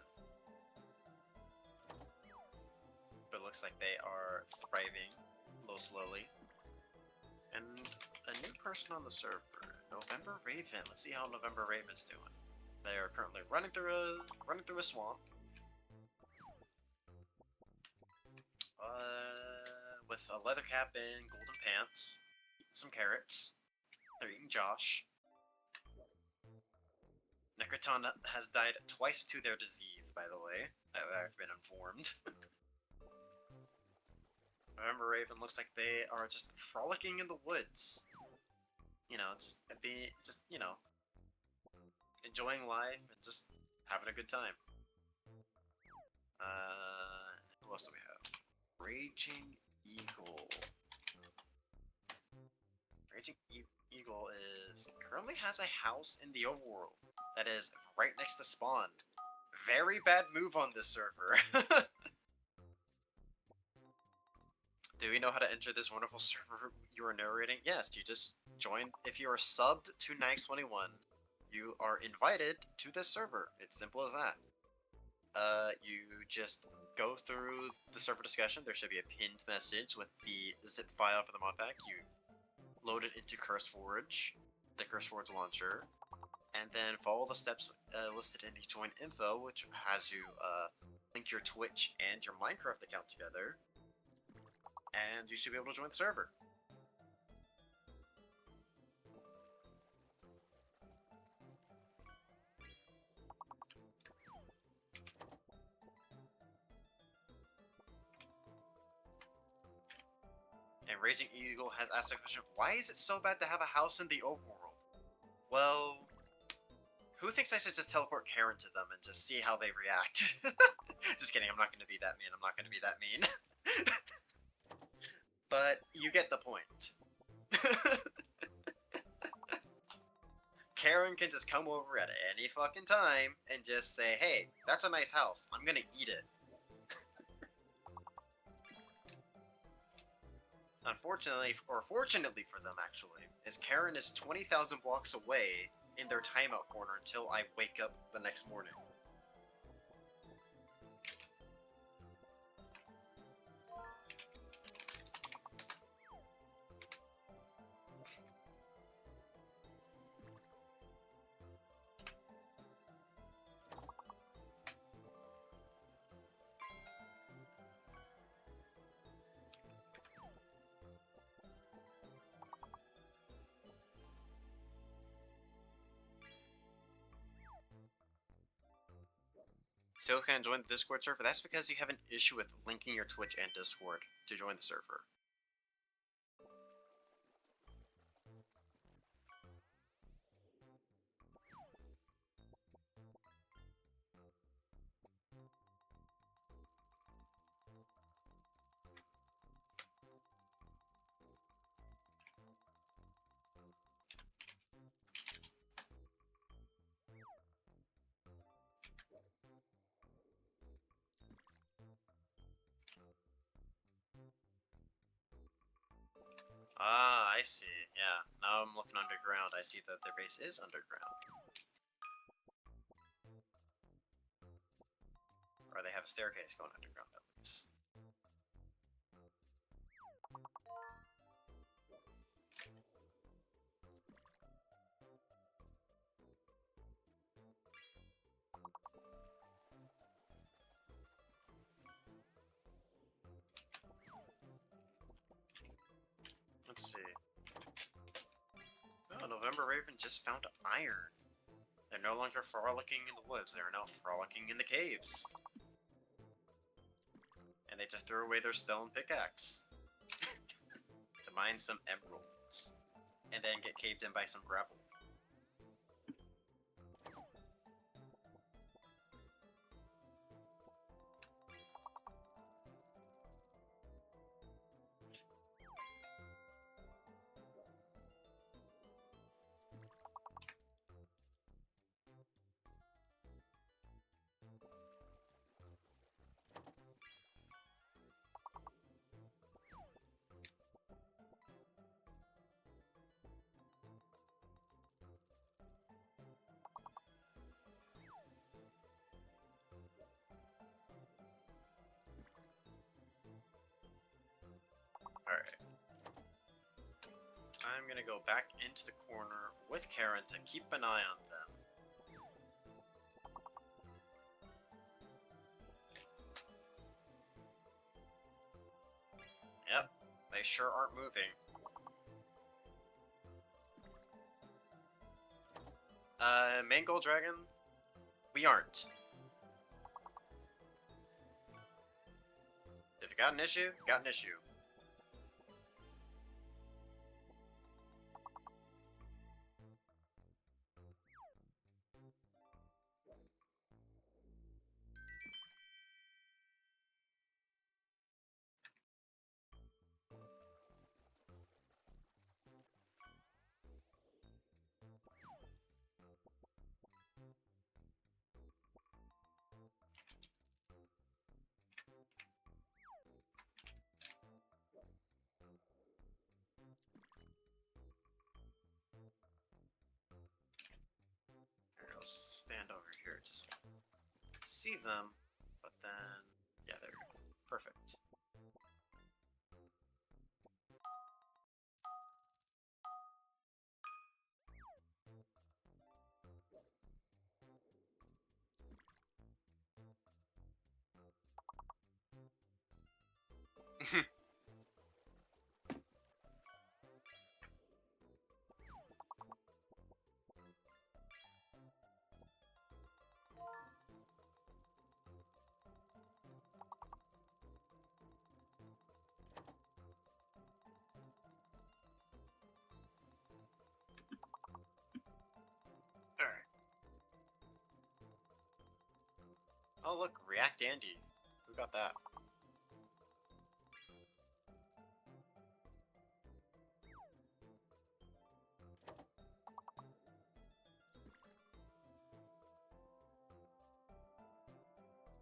But it looks like they are thriving, a little slowly. And a new person on the server, November Raven. Let's see how November Raven's doing. They are currently running through a swamp. With a leather cap and golden pants, eating some carrots. They're eating Josh. Necroton has died twice to their disease, by the way. I've been informed. Remember, Raven looks like they are just frolicking in the woods. You know, just enjoying life and just having a good time. Who else do we have? Raging Eagle. Raging Eagle currently has a house in the overworld that is right next to spawn. Very bad move on this server. Do we know how to enter this wonderful server you are narrating? Yes, you just join. If you are subbed to Nags21, you are invited to this server. It's simple as that. You just go through the server discussion. There should be a pinned message with the zip file for the mod pack. You load it into CurseForge, the CurseForge launcher, and then follow the steps listed in the join info, which has you link your Twitch and your Minecraft account together, and you should be able to join the server. And Raging Eagle has asked a question, why is it so bad to have a house in the overworld? Well, who thinks I should just teleport Karen to them and just see how they react? Just kidding, I'm not going to be that mean, But you get the point. Karen can just come over at any fucking time and just say, hey, that's a nice house, I'm gonna eat it. Unfortunately, or fortunately for them actually, is Karen is 20,000 blocks away in their timeout corner until I wake up the next morning. Still can't join the Discord server? That's because you have an issue with linking your Twitch and Discord to join the server. Ah, I see. Yeah. Now I'm looking underground. I see that their base is underground. Or they have a staircase going underground at least. Let's see. Oh, November Raven just found iron. They're no longer frolicking in the woods, they are now frolicking in the caves. And they just threw away their stone pickaxe to mine some emeralds. And then get caved in by some gravel. Alright. I'm gonna go back into the corner with Karen to keep an eye on them. Yep, they sure aren't moving. Main Gold Dragon? We aren't. If you got an issue, got an issue. I'll stand over here just see them, but then yeah, there we go. Perfect. Alright. Oh look, React Andy. Who got that?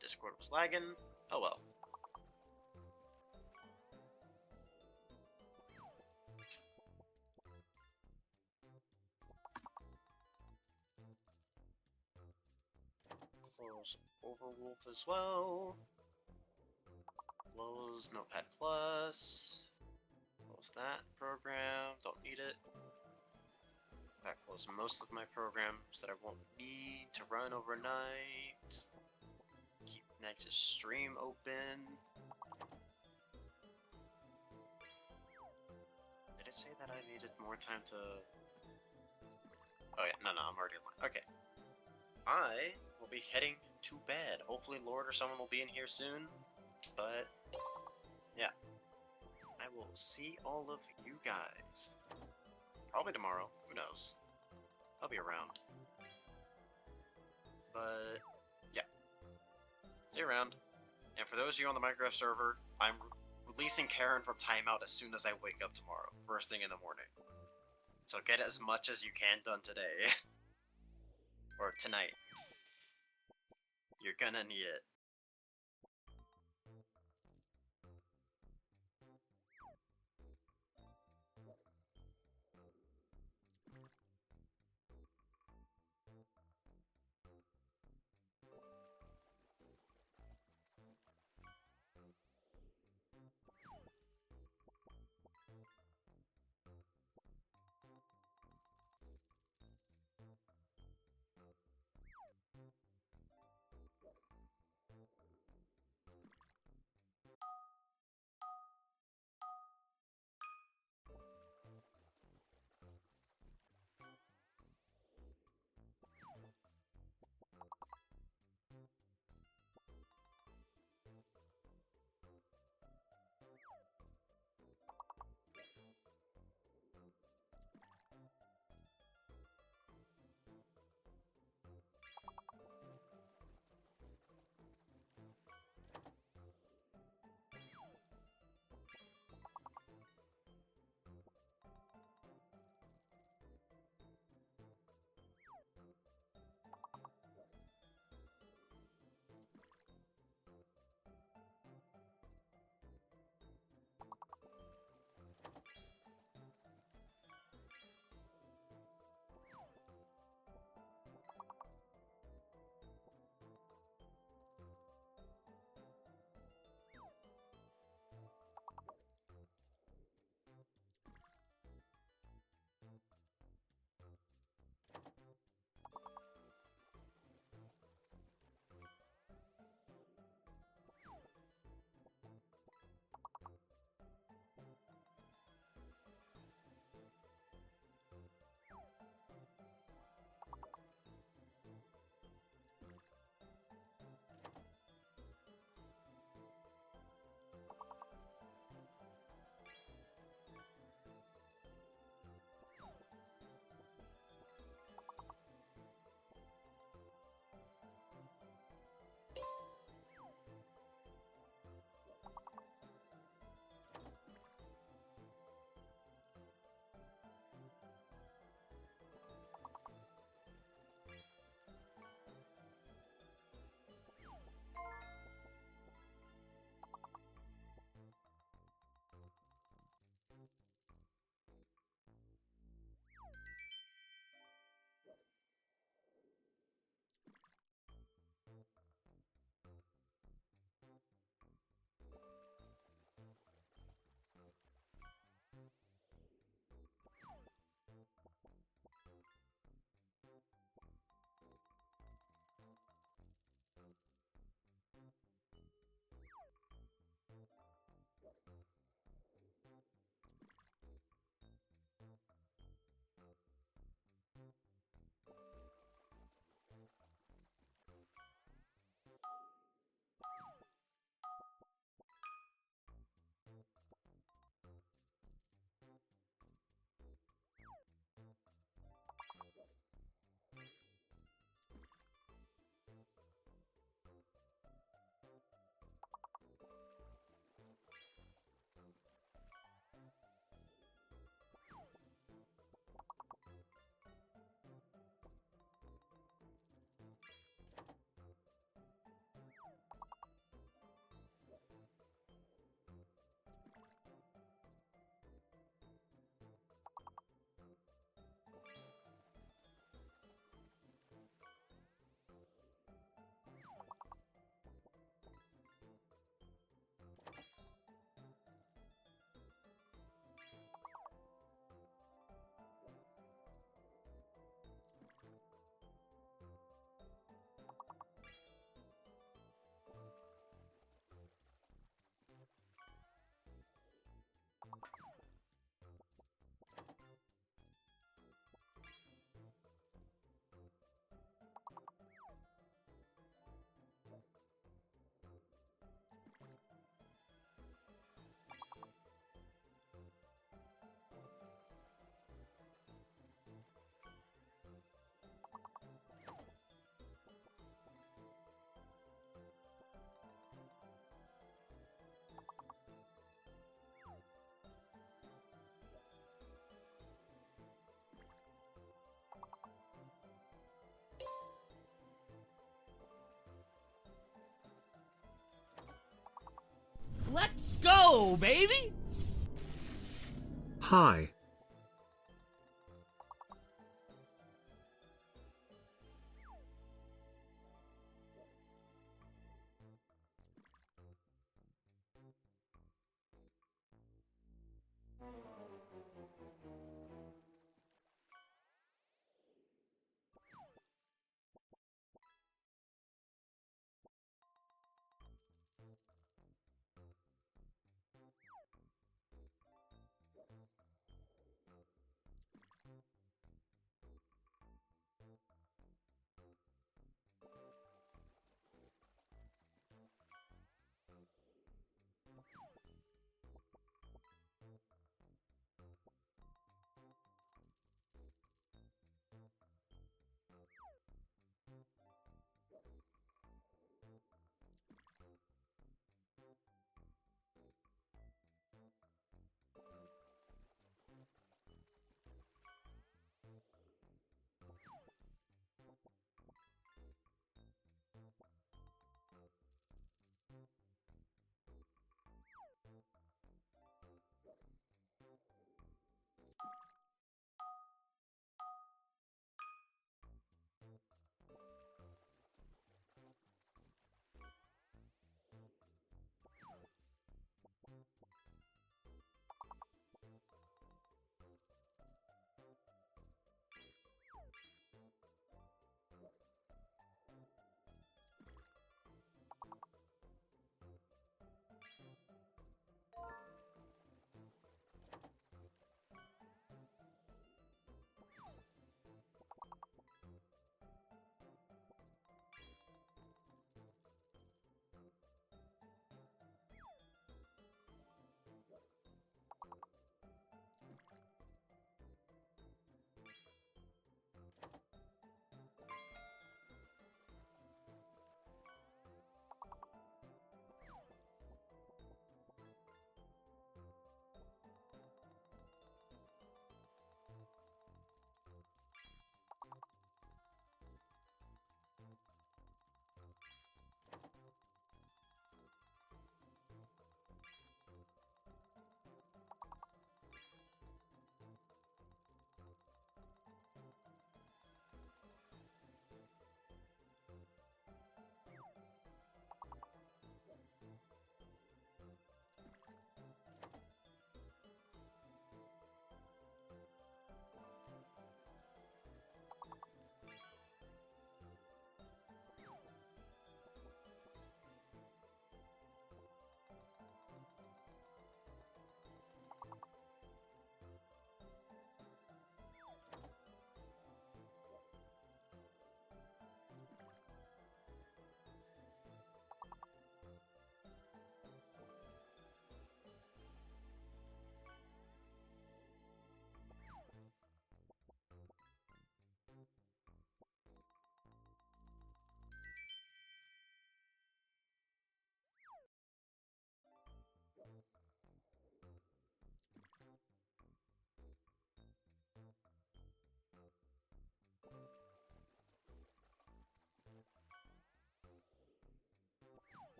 Discord was lagging. Oh well. Close Overwolf as well. Close Notepad Plus. Close that program. Don't need it. That close most of my programs that I won't need to run overnight. Keep next stream open. Did it say that I needed more time to... Oh yeah, no, I'm already online. Okay. I will be heading too bad. Hopefully Lord or someone will be in here soon. But, yeah. I will see all of you guys. Probably tomorrow. Who knows? I'll be around. But, yeah. See you around. And for those of you on the Minecraft server, I'm releasing Karen from timeout as soon as I wake up tomorrow. First thing in the morning. So get as much as you can done today. Or tonight. You're gonna need it. Let's go, baby! Hi.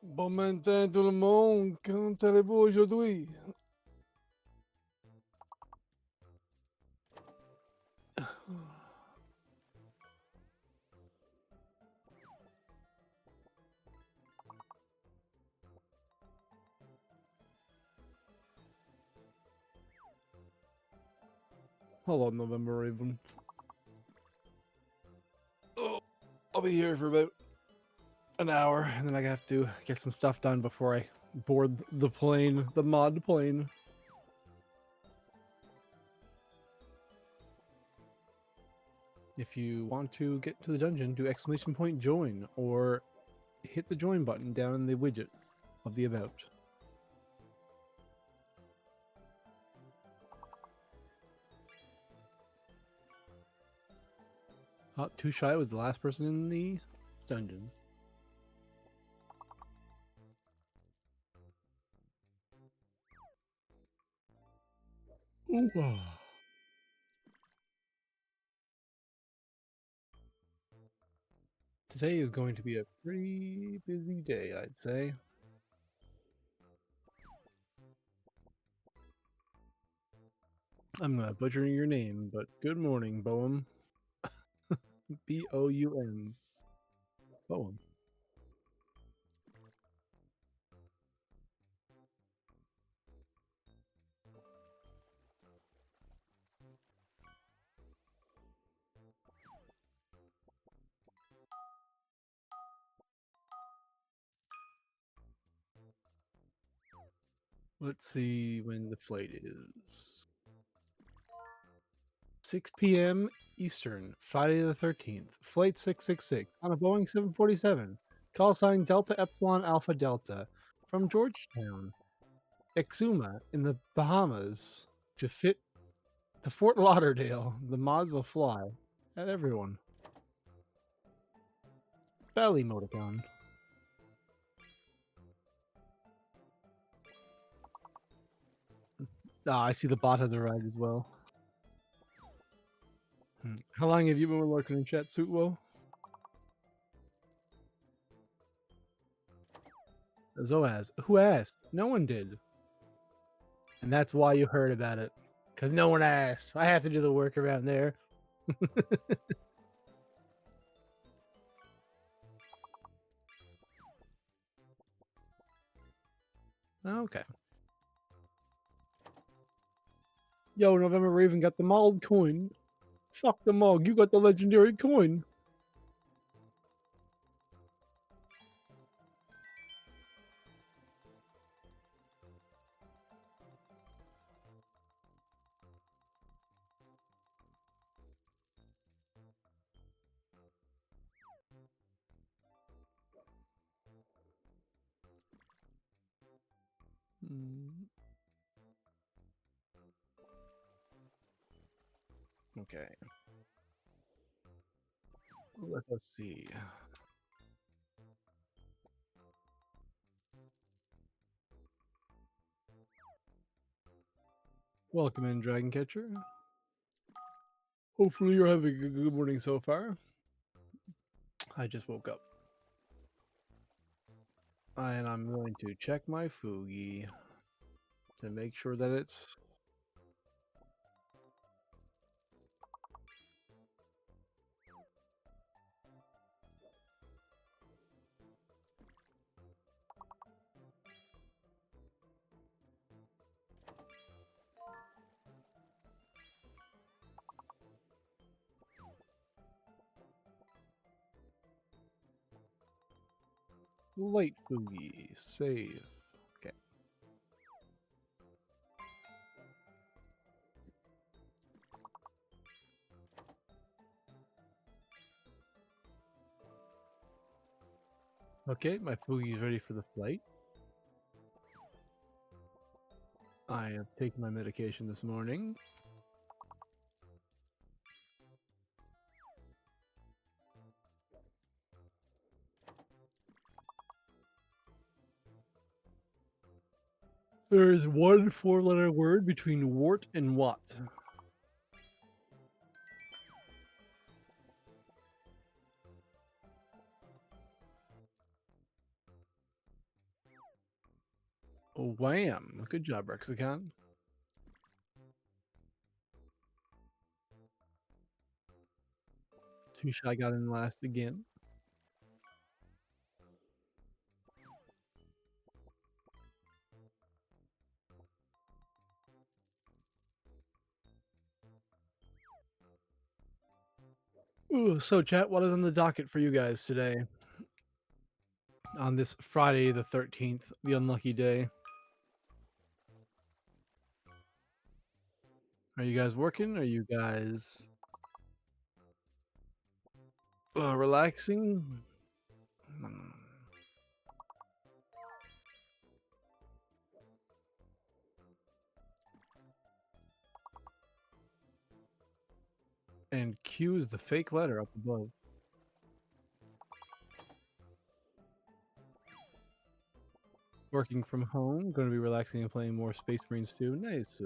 Bon matin tout le monde, comment allez-vous aujourd'hui? Hello, November Raven. Oh, I'll be here for about an hour, and then I have to get some stuff done before I board the plane, the mod plane. If you want to get to the dungeon, do !join or hit the join button down in the widget of the about. Too Shy was the last person in the dungeon. Ooh. Today is going to be a pretty busy day, I'd say. I'm butchering your name, but good morning, Boum. B-O-U-M. Boum. Let's see when the flight is. 6 p.m. Eastern, Friday the 13th. Flight 666 on a Boeing 747. Call sign Delta Epsilon Alpha Delta from Georgetown, Exuma in the Bahamas to Fort Lauderdale. The mods will fly at everyone. Belly emoticon. I see the bot has arrived as well. How long have you been working in chat, Suitwo? Zoaz. Who asked? No one did. And that's why you heard about it. Because no one asked. I have to do the work around there. Okay. Yo, November Raven got the mold coin. Fuck the mog. You got the legendary coin. Okay. Let us see. Welcome in, Dragon Catcher. Hopefully you're having a good morning so far. I just woke up. And I'm going to check my Fugi to make sure that it's... Light Fugi. Save. Okay. Okay, my Fugi is ready for the flight. I have taken my medication this morning. There is one 4-letter word between wart and what. Wham! Good job, Rexicon. Too Shy got in last again. Ooh, so chat, what is on the docket for you guys today? On this Friday the 13th, the unlucky day. Are you guys working? Are you guys relaxing? And Q is the fake letter up above. Working from home, going to be relaxing and playing more Space Marines 2. Nice.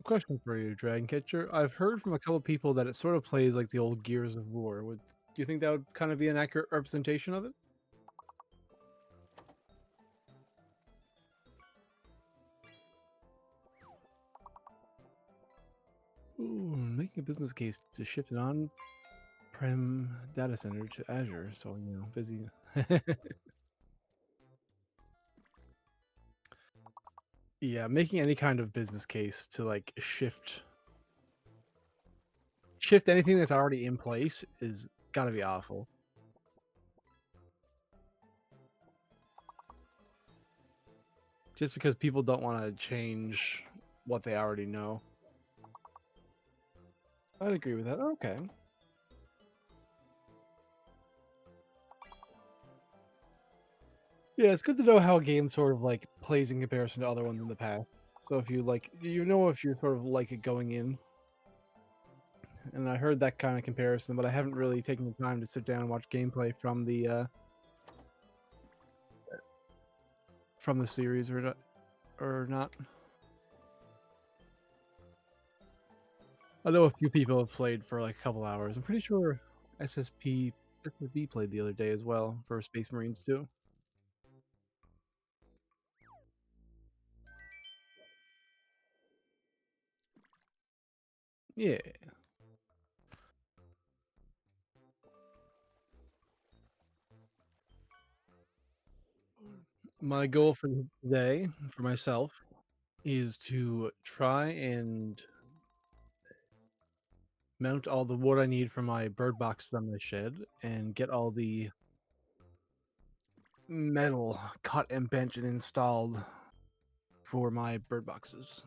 Question for you, Dragon Catcher. I've heard from a couple people that it sort of plays like the old Gears of War. Do you think that would kind of be an accurate representation of it? Ooh, making a business case to shift an on-prem data center to Azure. So, busy. Yeah, making any kind of business case to like shift anything that's already in place is gotta be awful. Just because people don't want to change what they already know. I'd agree with that. Okay. Yeah, it's good to know how a game sort of like plays in comparison to other ones in the past. So if you like, if you're sort of like it going in. And I heard that kind of comparison, but I haven't really taken the time to sit down and watch gameplay from the series or not. I know a few people have played for like a couple hours. I'm pretty sure SSB played the other day as well for Space Marines 2. Yeah. My goal for today, for myself, is to try and mount all the wood I need for my bird boxes on my shed and get all the metal cut and bent and installed for my bird boxes.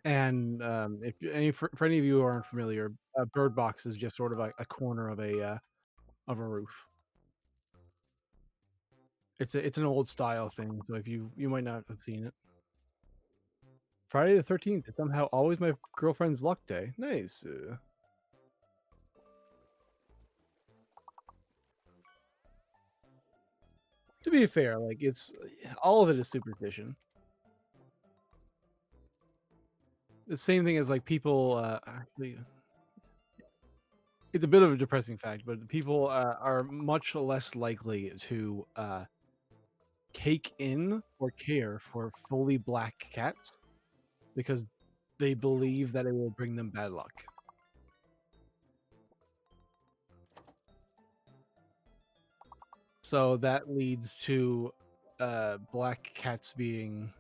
And for any of you who aren't familiar, a bird box is just sort of a corner of a roof. It's an old style thing, so if you might not have seen it. Friday the 13th is somehow always my girlfriend's luck day. Nice. To be fair, like it's all of it is superstition. The same thing as like people actually, it's a bit of a depressing fact, but people are much less likely to take in or care for fully black cats because they believe that it will bring them bad luck. So that leads to black cats being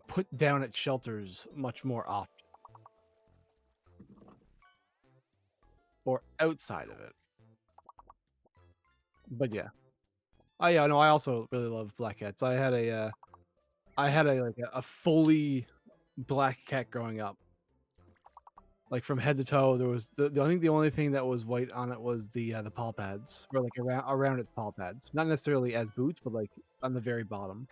put down at shelters much more often. Or outside of it. But yeah. I also really love black cats. I had a fully black cat growing up. Like from head to toe, there was I think the only thing that was white on it was the paw pads, or like around its paw pads. Not necessarily as boots, but like on the very bottom.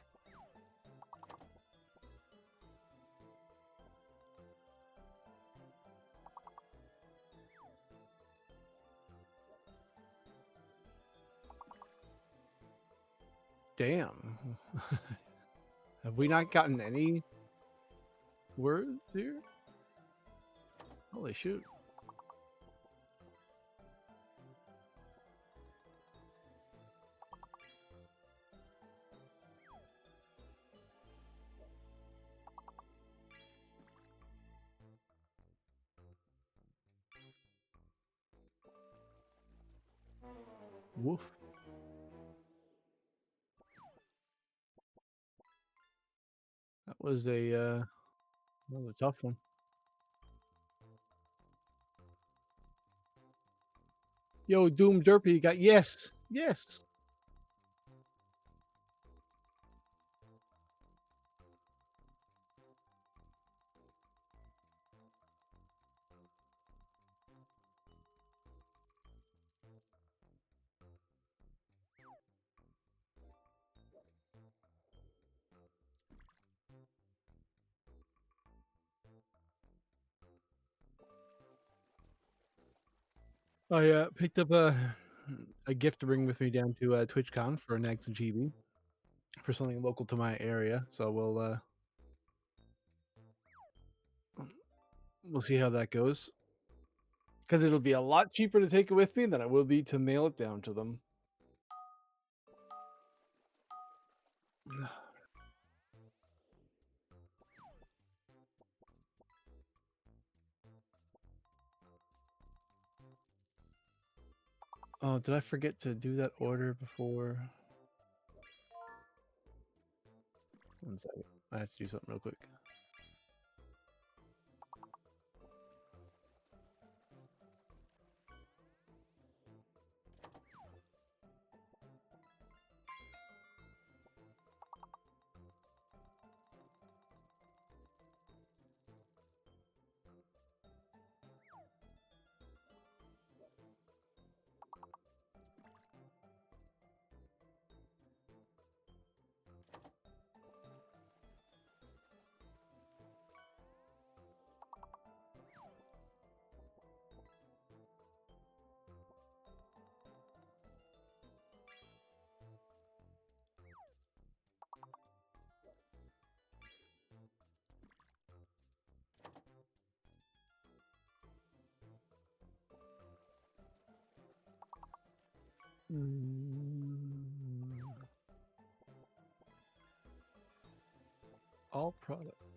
Damn. Have we not gotten any words here? Holy shoot. Woof. That was a tough one. Yo, Doom Derpy got yes. Yes. I picked up a gift to bring with me down to TwitchCon for next GB for something local to my area. So we'll see how that goes. Because it'll be a lot cheaper to take it with me than it will be to mail it down to them. Oh, did I forget to do that order before? One second. I have to do something real quick. All products.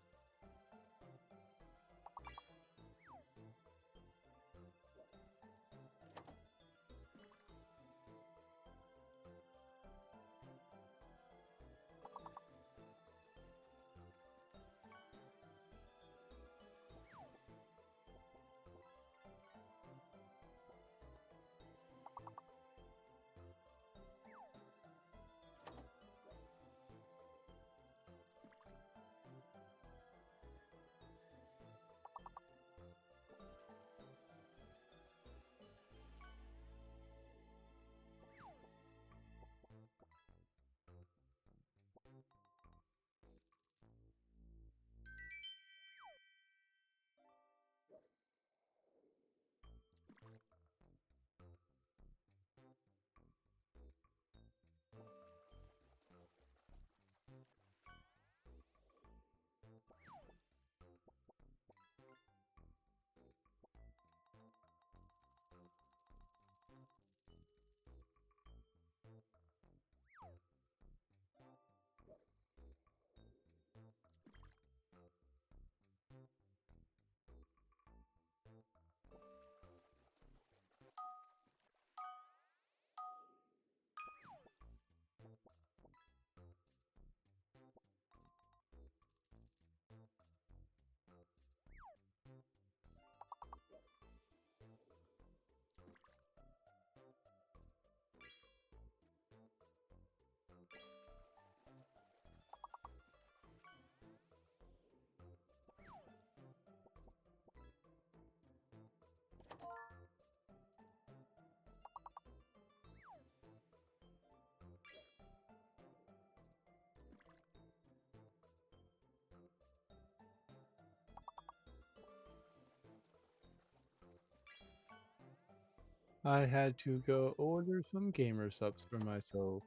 I had to go order some gamer subs for myself,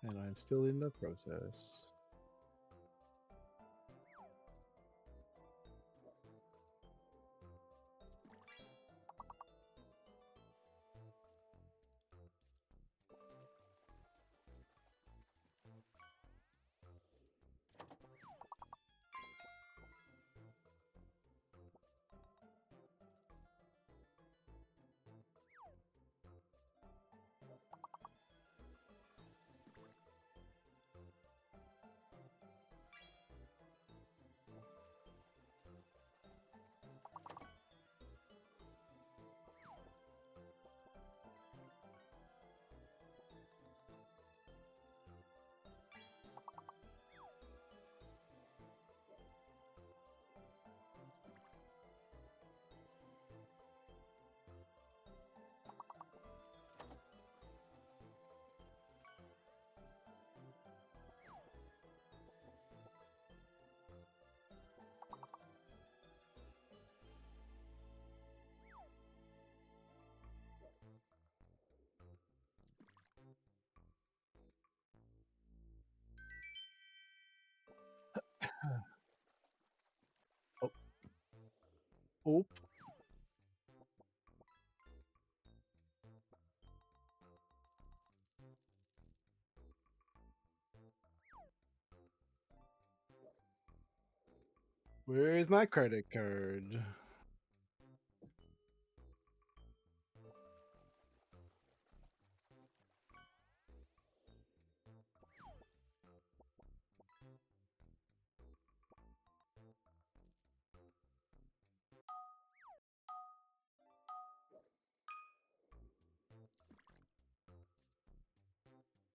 and I'm still in the process. Oop. Where's my credit card?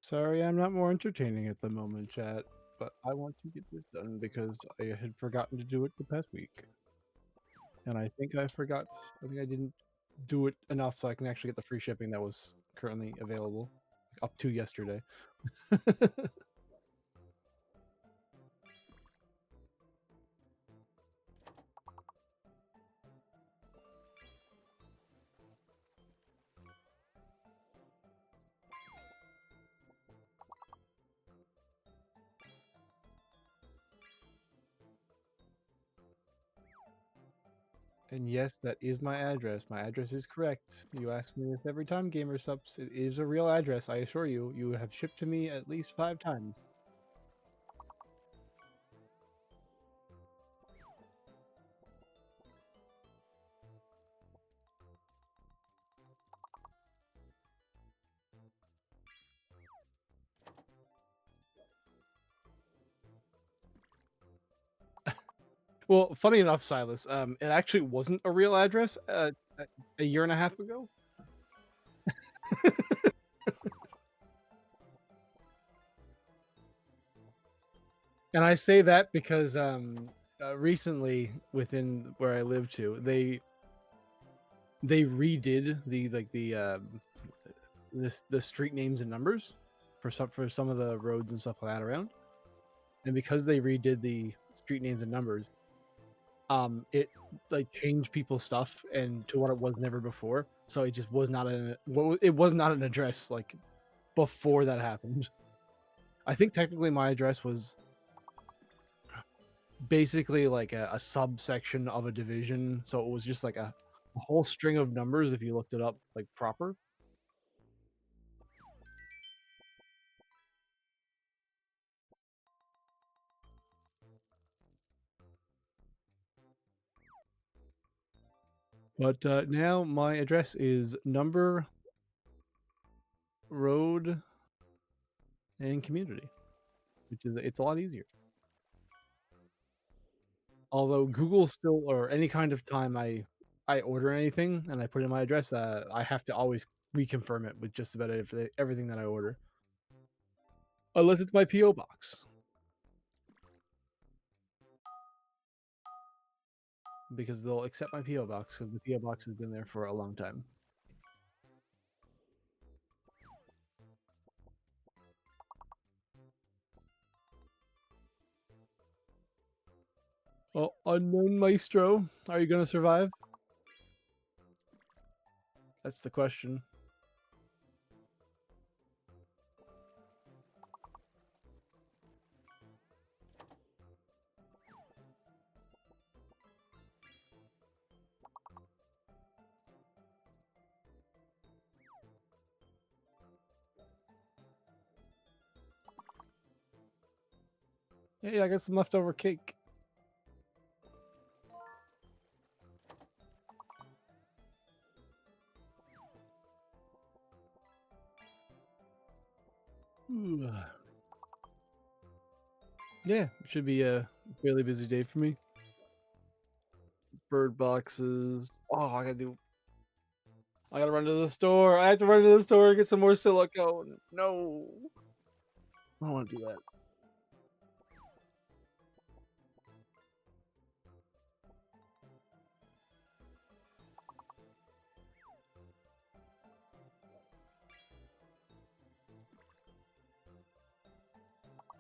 Sorry, I'm not more entertaining at the moment, chat, but I want to get this done because I had forgotten to do it the past week. And I think I didn't do it enough so I can actually get the free shipping that was currently available up to yesterday. And yes, that is my address. My address is correct. You ask me this every time, Gamer Subs. It is a real address, I assure you. You have shipped to me at least 5 times. Well, funny enough, Silas, it actually wasn't a real address a year and a half ago. And I say that because recently, within where I live to, they redid the street names and numbers for some of the roads and stuff like that around. And because they redid the street names and numbers, it like changed people's stuff and to what it was never before. So it just was not an address like before that happened. I think technically my address was basically like a subsection of a division, so it was just like a whole string of numbers if you looked it up like proper. But now my address is number, road, and community, which is it's a lot easier. Although Google still, or any kind of time I order anything and I put in my address, I have to always reconfirm it with just about everything that I order, unless it's my PO box, because they'll accept my PO box because the PO box has been there for a long time. Oh, unknown maestro, are you gonna survive? That's the question. Hey, I got some leftover cake. Ooh. Yeah, it should be a fairly busy day for me. Bird boxes. Oh, I gotta run to the store. I have to run to the store and get some more silicone. No. I don't want to do that.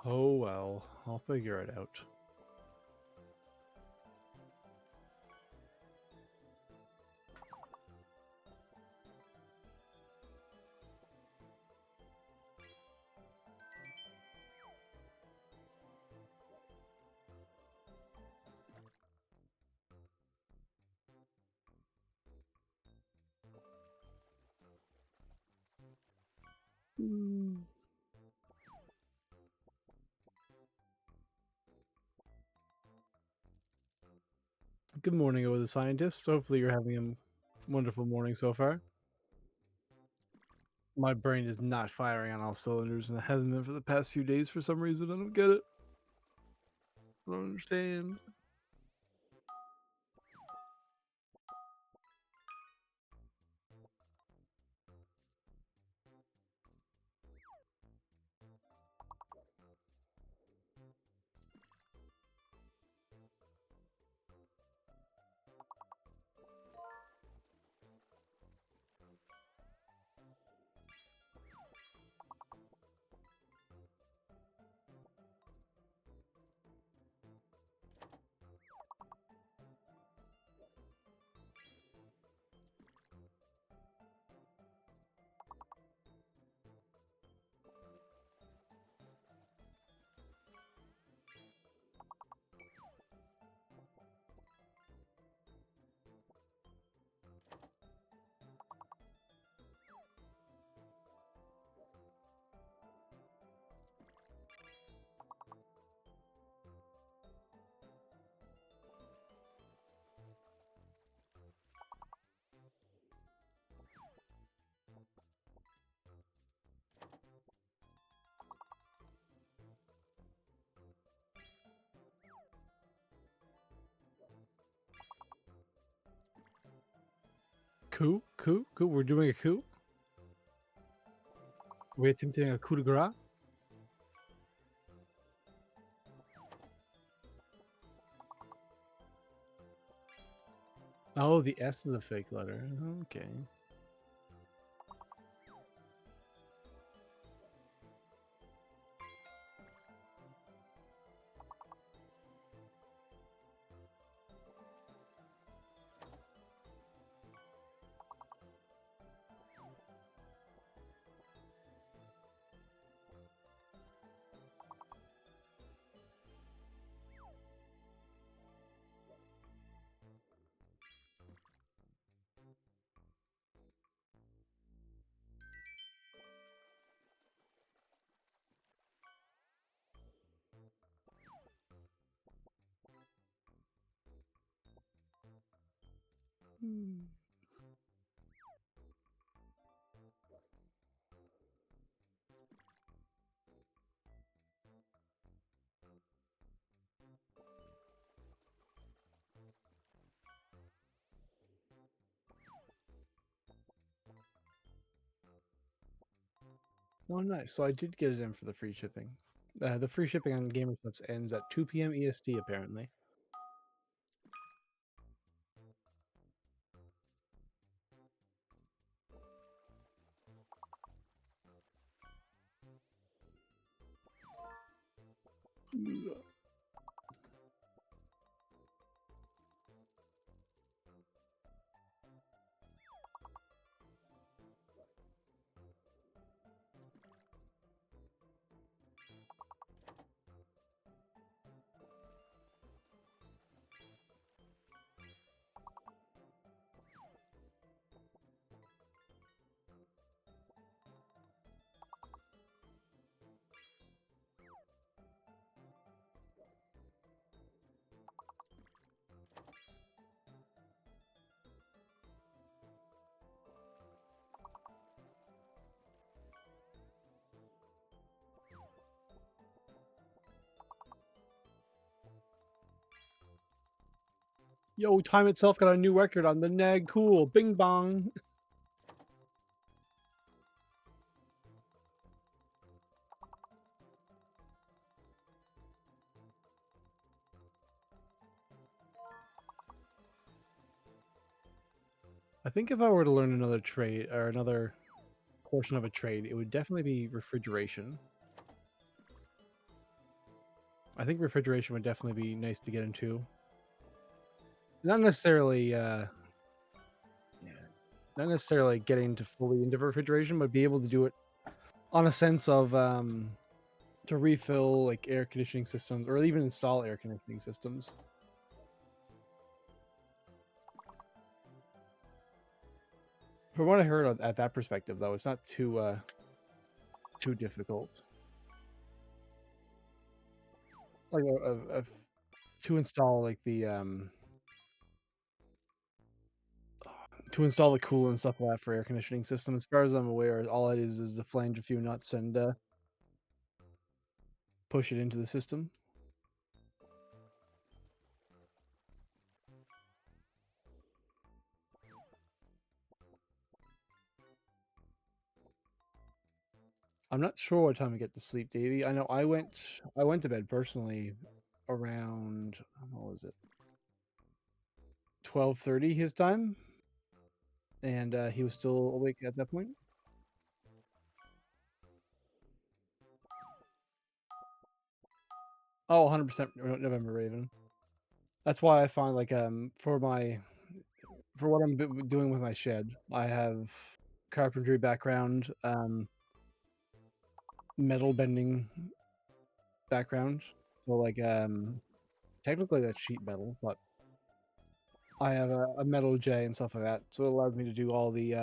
Oh well, I'll figure it out. Good morning, over the scientist. Hopefully, you're having a wonderful morning so far. My brain is not firing on all cylinders, and it hasn't been for the past few days for some reason. I don't get it. I don't understand. Coup? Coup? Coup? We're doing a coup? We're attempting a coup de grace? Oh, the S is a fake letter. Okay. Oh, nice. So I did get it in for the free shipping. The free shipping on GamerSubs ends at 2 p.m. EST, apparently. Yo, time itself got a new record on the nag. Cool. Bing bong. I think if I were to learn another trade or another portion of a trade, it would definitely be refrigeration. I think refrigeration would definitely be nice to get into. Not necessarily not necessarily getting to fully into refrigeration, but be able to do it on a sense of to refill like air conditioning systems or even install air conditioning systems. From what I heard at that perspective, though, it's not too difficult. Like to install like the to install the coolant and stuff like that for air conditioning system. As far as I'm aware, all it is to flange a few nuts and push it into the system. I'm not sure what time we get to sleep, Davey. I know I went to bed personally around, what was it? 12:30 his time, and he was still awake at that point. Oh, 100% November Raven. That's why I find like for what I'm doing with my shed, I have carpentry background, metal bending background. So like technically that's sheet metal, but I have a metal J and stuff like that. So it allows me to do all the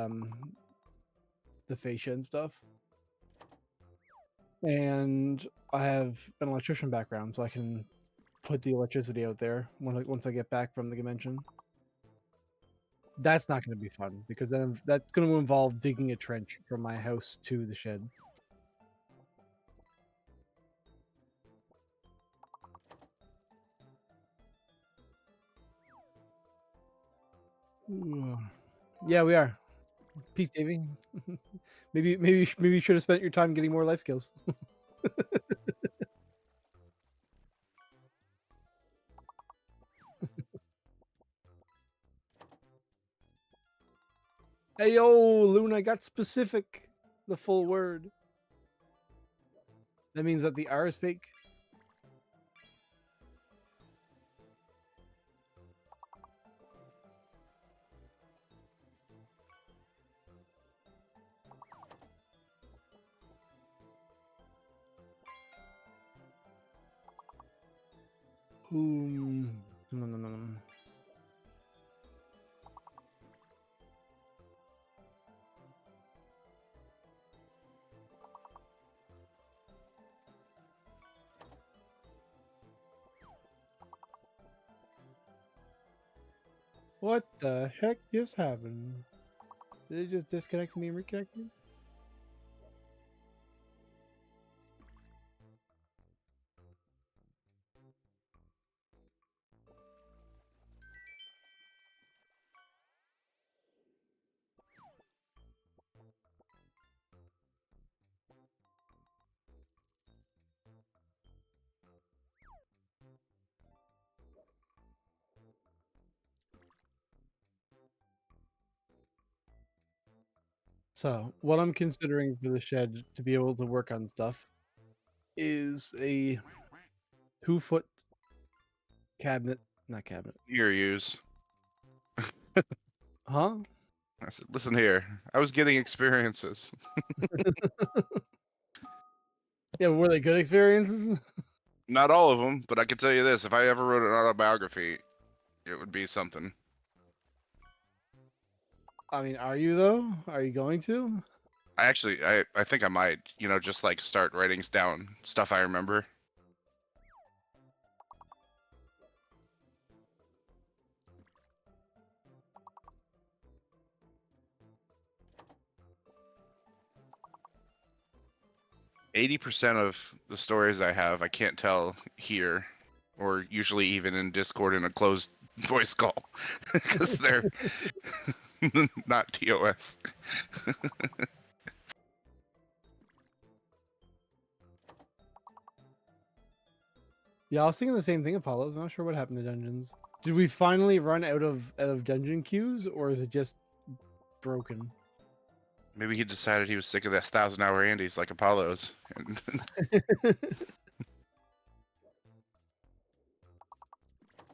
fascia and stuff. And I have an electrician background, so I can put the electricity out there once I get back from the convention. That's not going to be fun because then that's going to involve digging a trench from my house to the shed. Ooh. Yeah, we are. Peace, Davey. maybe you should have spent your time getting more life skills. Hey yo, Luna got specific. The full word. That means that the R is fake. What the heck just happened? Did it just disconnect me and reconnect me? So, what I'm considering for the shed to be able to work on stuff is a 2-foot cabinet, not cabinet. Your use. Huh? I said, listen here. I was getting experiences. Yeah, were they good experiences? Not all of them, but I can tell you this: if I ever wrote an autobiography, it would be something. I mean, are you though? Are you going to? I think I might, just like start writing down stuff I remember. %80 of the stories I have, I can't tell here, or usually even in Discord in a closed voice call, because they're not TOS. Yeah, I was thinking the same thing, Apollo. I'm not sure what happened to dungeons. Did we finally run out of dungeon queues, or is it just broken? Maybe he decided he was sick of the 1,000-hour Andes like Apollo's.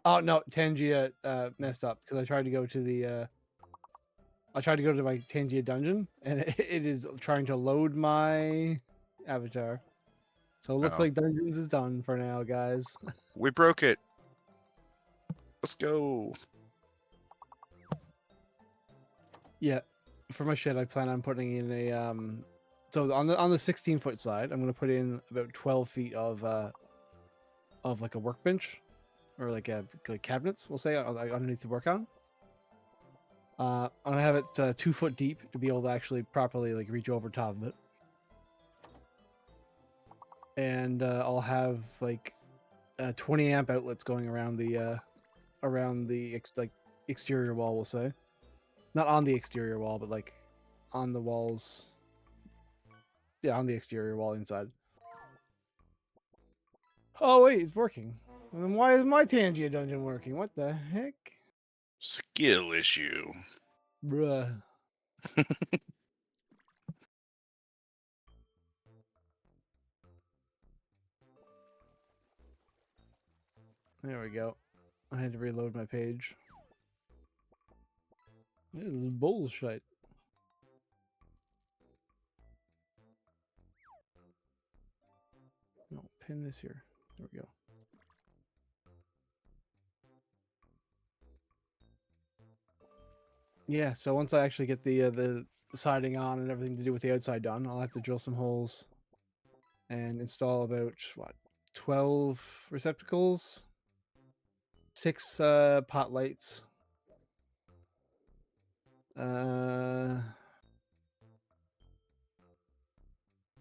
Oh no, Tangia messed up because I tried to go to my Tangia dungeon and it is trying to load my avatar. So it looks like dungeons is done for now, guys. We broke it. Let's go. Yeah, for my shed, I plan on putting in a so on the 16-foot side, I'm gonna put in about 12 feet of like a workbench or like cabinets, we'll say, underneath the work on. I'm gonna have it 2 foot deep to be able to actually properly like reach over top of it. And I'll have like 20 amp outlets going around the exterior wall, we'll say. Not on the exterior wall, but like on the walls. Yeah, on the exterior wall inside. Oh wait, it's working. And then why is my Tangia dungeon working? What the heck? Skill issue. Bruh. There we go. I had to reload my page. This is bullshit. No, pin this here. There we go. Yeah, so once I actually get the siding on and everything to do with the outside done, I'll have to drill some holes and install about what 12 receptacles, 6 pot lights. I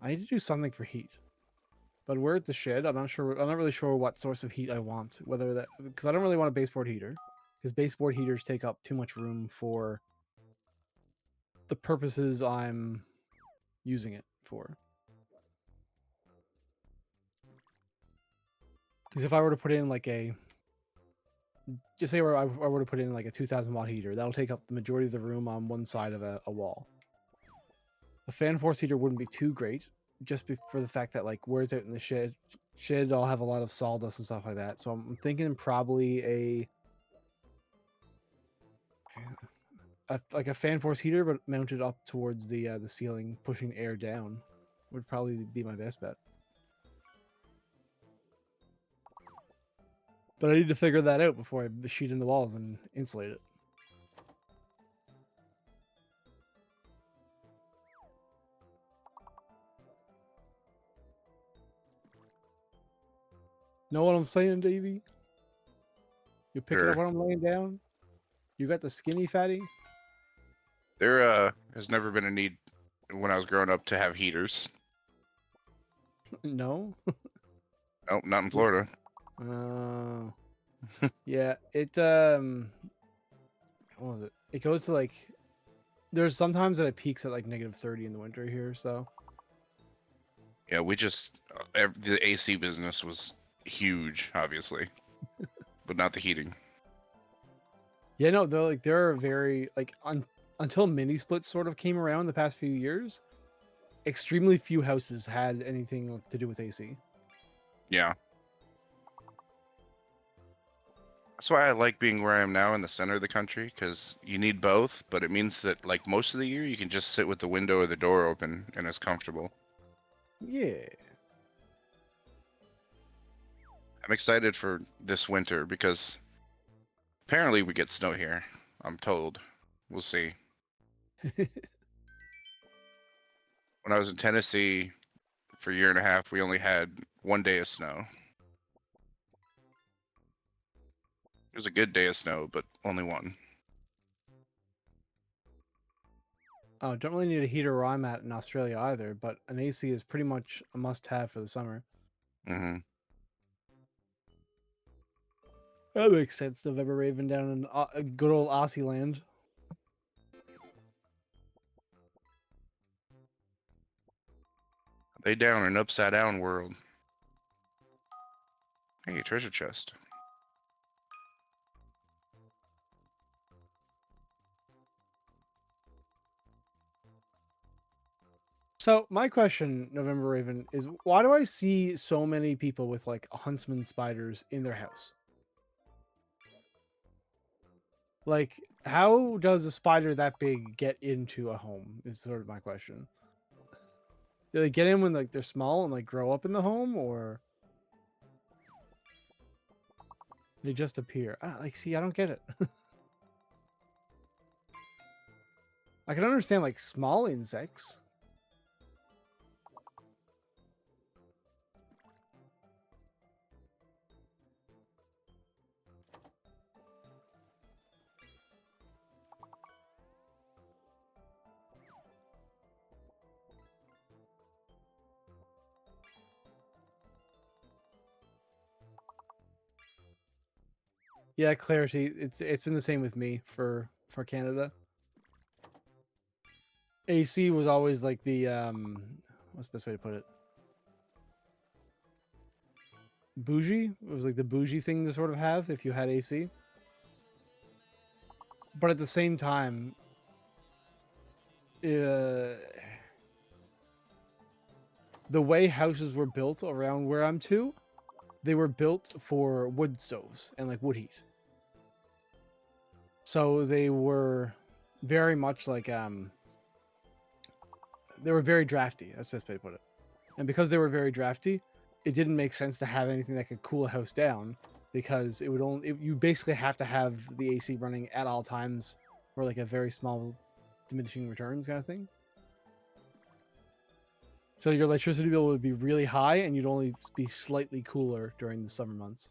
need to do something for heat, but we're at the shed. I'm not sure. I'm not really sure what source of heat I want. Whether that because I don't really want a baseboard heater, because baseboard heaters take up too much room for the purposes I'm using it for. Because if I were to put in like just say I were to put in like a 2,000 watt heater, that'll take up the majority of the room on one side of a wall. A fan force heater wouldn't be too great, just for the fact that like where it's out in the shed, I'll have a lot of sawdust and stuff like that. So I'm thinking probably like a fan force heater, but mounted up towards the ceiling, pushing air down, would probably be my best bet. But I need to figure that out before I sheet in the walls and insulate it. Know what I'm saying, Davey? You picking up what I'm laying down? You got the skinny fatty? There has never been a need when I was growing up to have heaters. No. Nope, not in Florida. Yeah, it what was it? It goes to like there's sometimes that it peaks at like -30 in the winter here, so Yeah, we just the AC business was huge, obviously, but not the heating. yeah, no, they're very like until mini splits sort of came around the past few years, extremely few houses had anything to do with AC. Yeah. That's why I like being where I am now in the center of the country, because you need both, but it means that like most of the year you can just sit with the window or the door open and it's comfortable. Yeah. I'm excited for this winter because apparently we get snow here. I'm told. We'll see. When I was in Tennessee for a year and a half, we only had 1 day of snow. It was a good day of snow, but only one. Oh, don't really need a heater where I'm at in Australia either, but an AC is pretty much a must-have for the summer. Mm-hmm. That makes sense. November Raven down in good old Aussie land. They down in an upside down world. Hey, treasure chest. So my question, November Raven, is why do I see so many people with like huntsman spiders in their house? Like, how does a spider that big get into a home? Is sort of my question. Do they get in when like they're small and like grow up in the home, or they just appear? Like, see, I don't get it. I can understand like small insects. Yeah, clarity. It's been the same with me for Canada. AC was always like the what's the best way to put it? Bougie. It was like the bougie thing to sort of have if you had AC. But at the same time, the way houses were built around where I'm to, they were built for wood stoves and like wood heat. So they were very much like they were very drafty. That's the best way to put it. And because they were very drafty, it didn't make sense to have anything that could cool a house down because it would you basically have to have the AC running at all times for like a very small diminishing returns kind of thing. So your electricity bill would be really high and you'd only be slightly cooler during the summer months.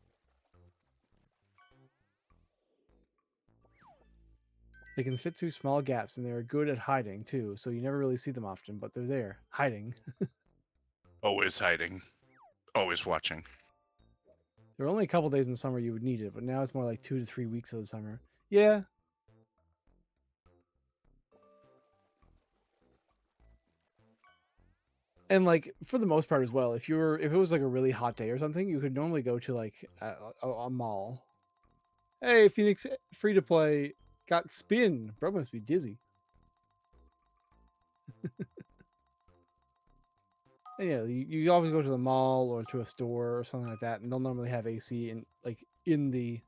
They can fit through small gaps and they are good at hiding too, so you never really see them often, but they're there, hiding. Always hiding. Always watching. There were only a couple days in the summer you would need it, but now it's more like 2 to 3 weeks of the summer. Yeah. And like for the most part as well, if it was like a really hot day or something, you could normally go to like a mall. Hey, Phoenix, free to play, got spin. Bro must be dizzy. And yeah, you always go to the mall or to a store or something like that, and they'll normally have AC in the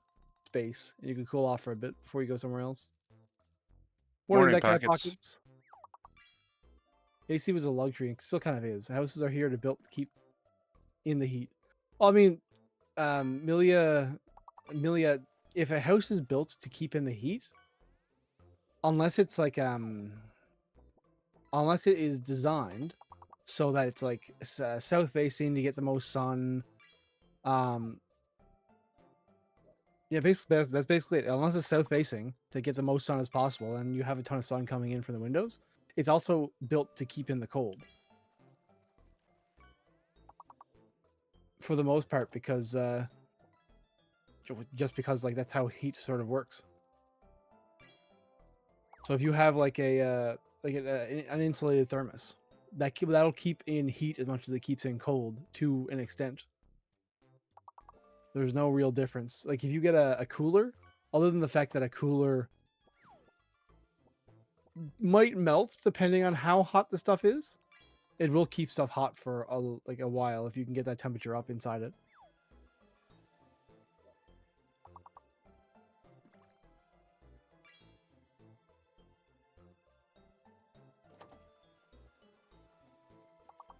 space. And you can cool off for a bit before you go somewhere else. Morning, that guy pockets. AC was a luxury and still kind of is. Houses are here to build to keep in the heat. Well, I mean, Milia, if a house is built to keep in the heat, unless it's like unless it is designed so that it's like south facing to get the most sun, yeah, basically that's basically it. Unless it's south facing to get the most sun as possible, and you have a ton of sun coming in from the windows, it's also built to keep in the cold. For the most part, because just because like that's how heat sort of works. So if you have like an insulated thermos, that'll keep in heat as much as it keeps in cold to an extent. There's no real difference. Like if you get a cooler, other than the fact that a cooler might melt depending on how hot the stuff is, it will keep stuff hot for a while if you can get that temperature up inside it.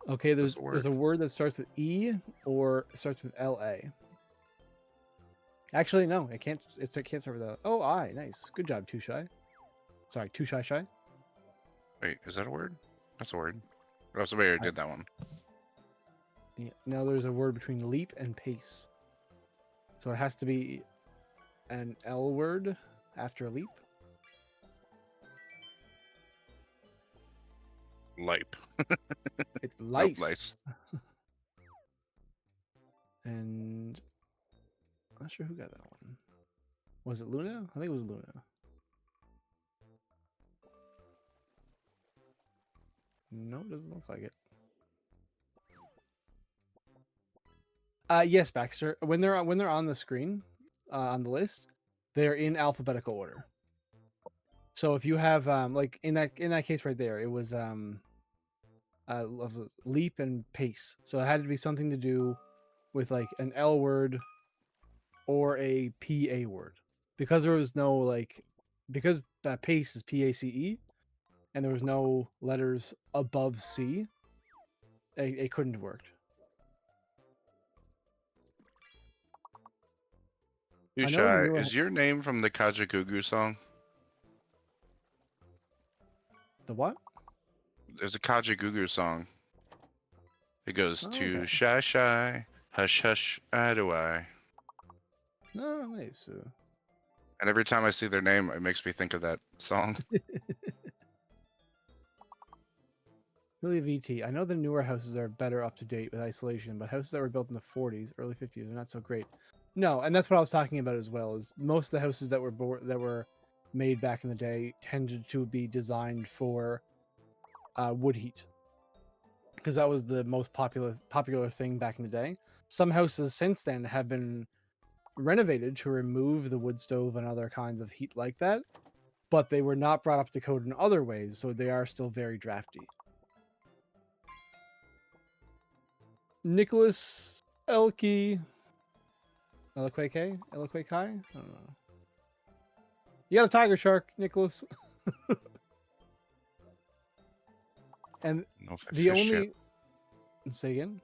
Okay, there's a word that starts with E or starts with LA. Actually, no, it can't. It can't start with L. Oh, I. Nice. Good job, Too Shy. Sorry, Too Shy Shy. Wait, is that a word? That's a word. Oh, somebody already did that one. Yeah. Now there's a word between leap and pace. So it has to be an L word after leap. Lipe. It's lice. Nope, lice. And I'm not sure who got that one. Was it Luna? I think it was Luna. No, it doesn't look like it. Yes, Baxter. When they're on the screen, on the list, they're in alphabetical order. So if you have like in that case right there, it was leap and pace. So it had to be something to do with like an L word or a PA word, because there was no like because pace is PACE, and there was no letters above C. It couldn't have worked. Too Shy, is your name from the Kajagoogoo song? The what? There's a Kajagoogoo song. It goes okay. Shy Shy, hush hush, I do I. No, nice. And every time I see their name, it makes me think of that song. Really VT. I know the newer houses are better up to date with isolation, but houses that were built in the 40s, early 50s are not so great. No, and that's what I was talking about as well. Is most of the houses that were made back in the day tended to be designed for wood heat, because that was the most popular thing back in the day. Some houses since then have been renovated to remove the wood stove and other kinds of heat like that, but they were not brought up to code in other ways, so they are still very drafty. Nicholas Elke Eloquake? Eloquake Kai? I don't know. You got a tiger shark, Nicholas. And No, if I the fish only yet. say again.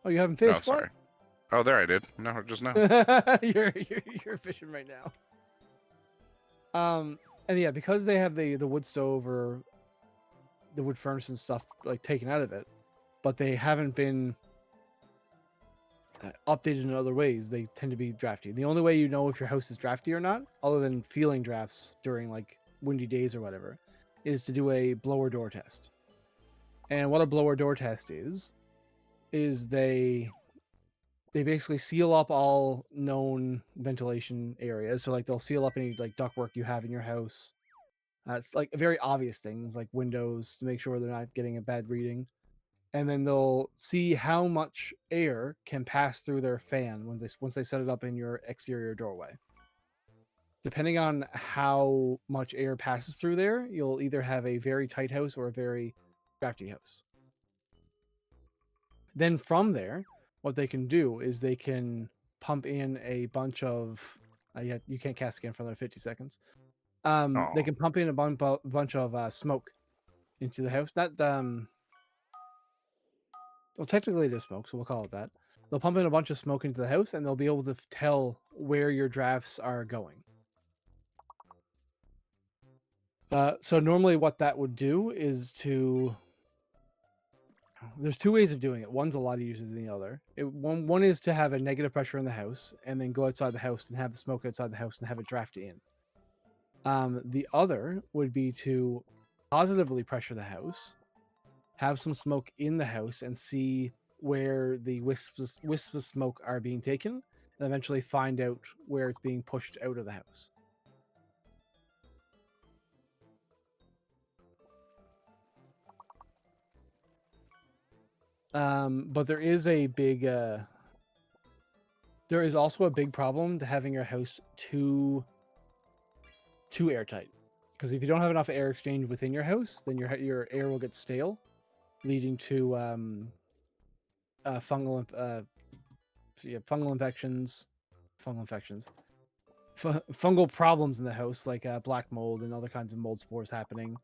Oh, you haven't fished? No, sorry. Oh, there I did. No, just now. you're fishing right now. And yeah, because they have the wood stove or the wood furnace and stuff like taken out of it, but they haven't been updated in other ways. They tend to be drafty. The only way you know if your house is drafty or not, other than feeling drafts during like windy days or whatever, is to do a blower door test. And what a blower door test is they basically seal up all known ventilation areas. So like they'll seal up any like ductwork you have in your house. It's like very obvious things like windows to make sure they're not getting a bad reading. And then they'll see how much air can pass through their fan once they set it up in your exterior doorway. Depending on how much air passes through there, you'll either have a very tight house or a very drafty house. Then from there, what they can do is they can pump in a bunch of you can't cast again for another 50 seconds. They can pump in a bunch of smoke into the house. Not well, technically it is smoke, so we'll call it that. They'll pump in a bunch of smoke into the house, and they'll be able to tell where your drafts are going. So normally what that would do is there's two ways of doing it. One's a lot easier than the other. One is to have a negative pressure in the house, and then go outside the house and have the smoke outside the house and have it drafty in. The other would be to positively pressure the house, have some smoke in the house, and see where the wisps of smoke are being taken, and eventually find out where it's being pushed out of the house. But there is also a big problem to having your house too airtight. Because if you don't have enough air exchange within your house, then your air will get stale, leading to fungal problems in the house, like black mold and other kinds of mold spores happening.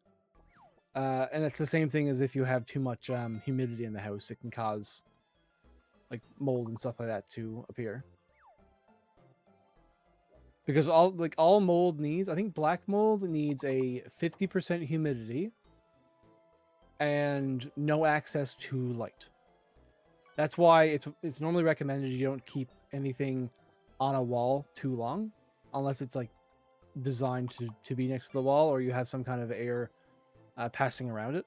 And it's the same thing as if you have too much humidity in the house. It can cause like mold and stuff like that to appear. Because all mold needs, I think black mold needs a 50% humidity and no access to light. That's why it's normally recommended you don't keep anything on a wall too long, unless it's like designed to be next to the wall, or you have some kind of air passing around it.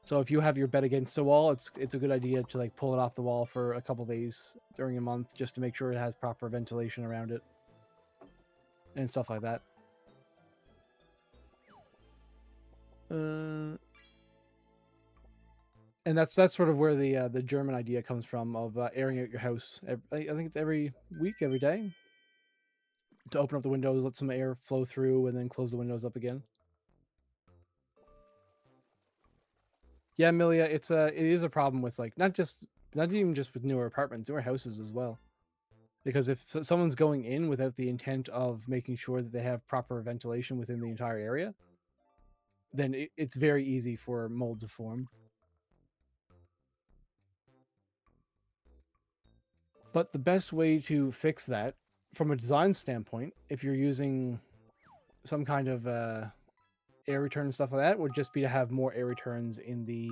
So if you have your bed against the wall, it's a good idea to like pull it off the wall for a couple days during a month, just to make sure it has proper ventilation around it and stuff like that. And that's sort of where the German idea comes from of airing out your house. I think it's every week, every day, to open up the windows, let some air flow through, and then close the windows up again. Yeah, Amelia, it is a problem with like not even just with newer apartments, newer houses as well. Because if someone's going in without the intent of making sure that they have proper ventilation within the entire area, then it's very easy for mold to form. But the best way to fix that, from a design standpoint, if you're using some kind of air return and stuff like that, would just be to have more air returns in the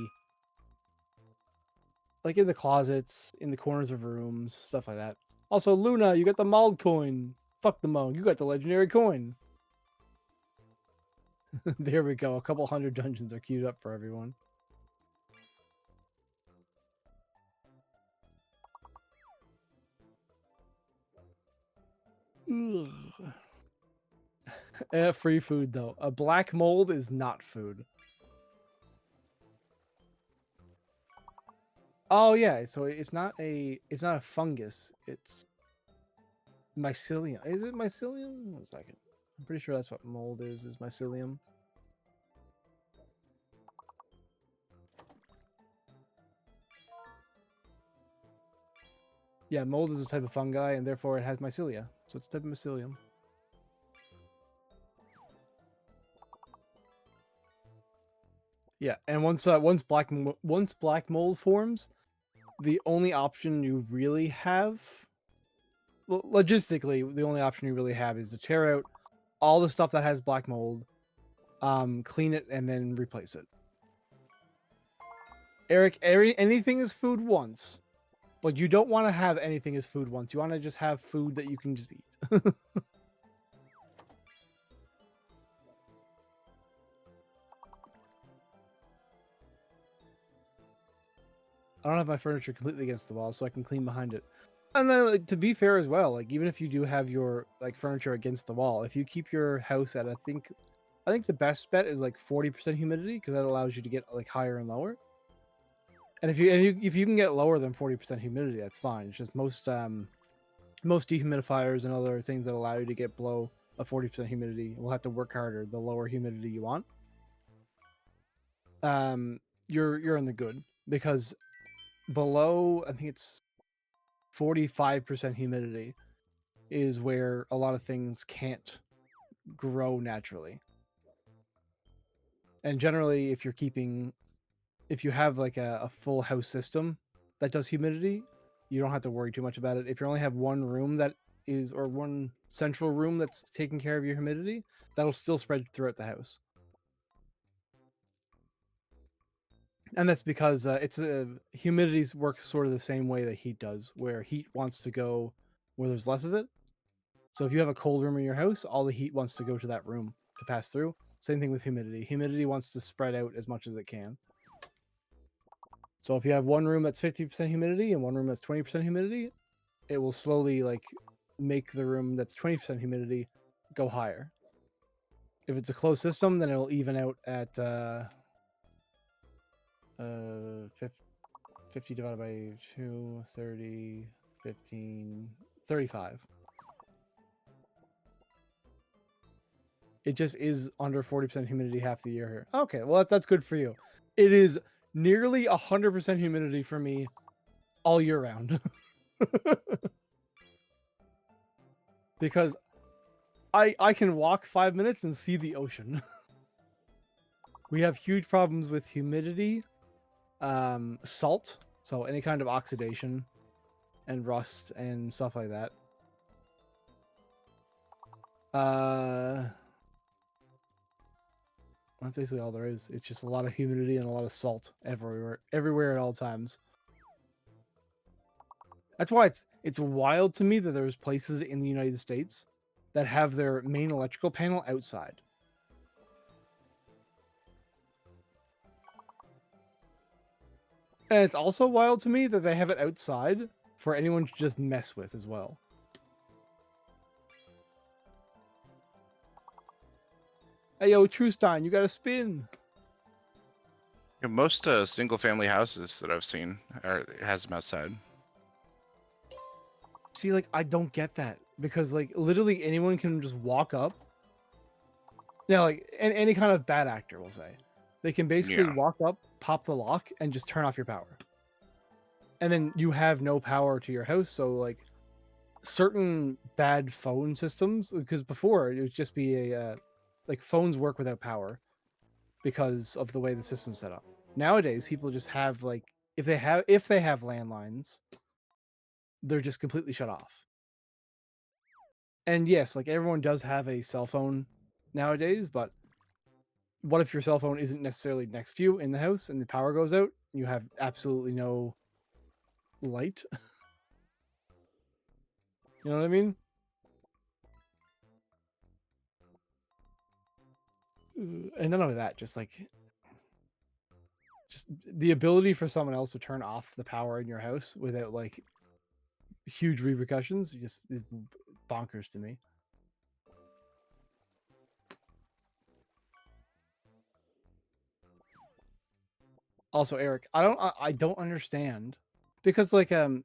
closets, in the corners of rooms, stuff like that. Also, Luna, you got the mold coin. Fuck the mold. You got the legendary coin. There we go. A couple hundred dungeons are queued up for everyone. Free food though. A black mold is not food. Oh yeah, so it's not a fungus. It's mycelium. Is it mycelium? One second. I'm pretty sure that's what mold is mycelium. Yeah, mold is a type of fungi, and therefore it has mycelia. So it's a type of mycelium. Yeah, and once black mold forms, the only option you really have, well, logistically, the only option you really have is to tear out all the stuff that has black mold, clean it, and then replace it. Eric, anything is food once, but you don't want to have anything as food once. You want to just have food that you can just eat. I don't have my furniture completely against the wall, so I can clean behind it. And then, like, to be fair as well, like even if you do have your like furniture against the wall, if you keep your house at I think the best bet is like 40% humidity because that allows you to get like higher and lower. And if you can get lower than 40% humidity, that's fine. It's just most dehumidifiers and other things that allow you to get below a 40% humidity will have to work harder the lower humidity you want. You're in the good because below, I think it's 45% humidity is where a lot of things can't grow naturally. And generally, if you have like a full house system that does humidity, you don't have to worry too much about it. If you only have one room or one central room that's taking care of your humidity, that'll still spread throughout the house. And that's because humidity works sort of the same way that heat does, where heat wants to go where there's less of it. So if you have a cold room in your house, all the heat wants to go to that room to pass through. Same thing with humidity. Humidity wants to spread out as much as it can. So if you have one room that's 50% humidity and one room that's 20% humidity, it will slowly like make the room that's 20% humidity go higher. If it's a closed system, then it'll even out at 50 divided by 2, 30, 15, 35. It just is under 40% humidity half the year here. Okay, well, that's good for you. It is nearly 100% humidity for me all year round. Because I can walk 5 minutes and see the ocean. We have huge problems with humidity, salt, so any kind of oxidation, and rust and stuff like that. That's basically all there is. It's just a lot of humidity and a lot of salt everywhere at all times. That's why it's wild to me that there's places in the United States that have their main electrical panel outside. And it's also wild to me that they have it outside for anyone to just mess with as well. Hey, yo, Trustein, you got a spin. Yeah, most single-family houses that I've seen has them outside. See, like, I don't get that because, like, literally anyone can just walk up. Yeah, like, any kind of bad actor will say. They can basically walk up, pop the lock, and just turn off your power. And then you have no power to your house, so, like, certain bad phone systems, because before it would just be like phones work without power because of the way the system's set up. Nowadays, people just have like if they have landlines, they're just completely shut off. And yes, like everyone does have a cell phone nowadays, but what if your cell phone isn't necessarily next to you in the house and the power goes out? You have absolutely no light. You know what I mean? And none of that, just the ability for someone else to turn off the power in your house without like huge repercussions just bonkers to me. Also, Eric, I don't understand because like yeah,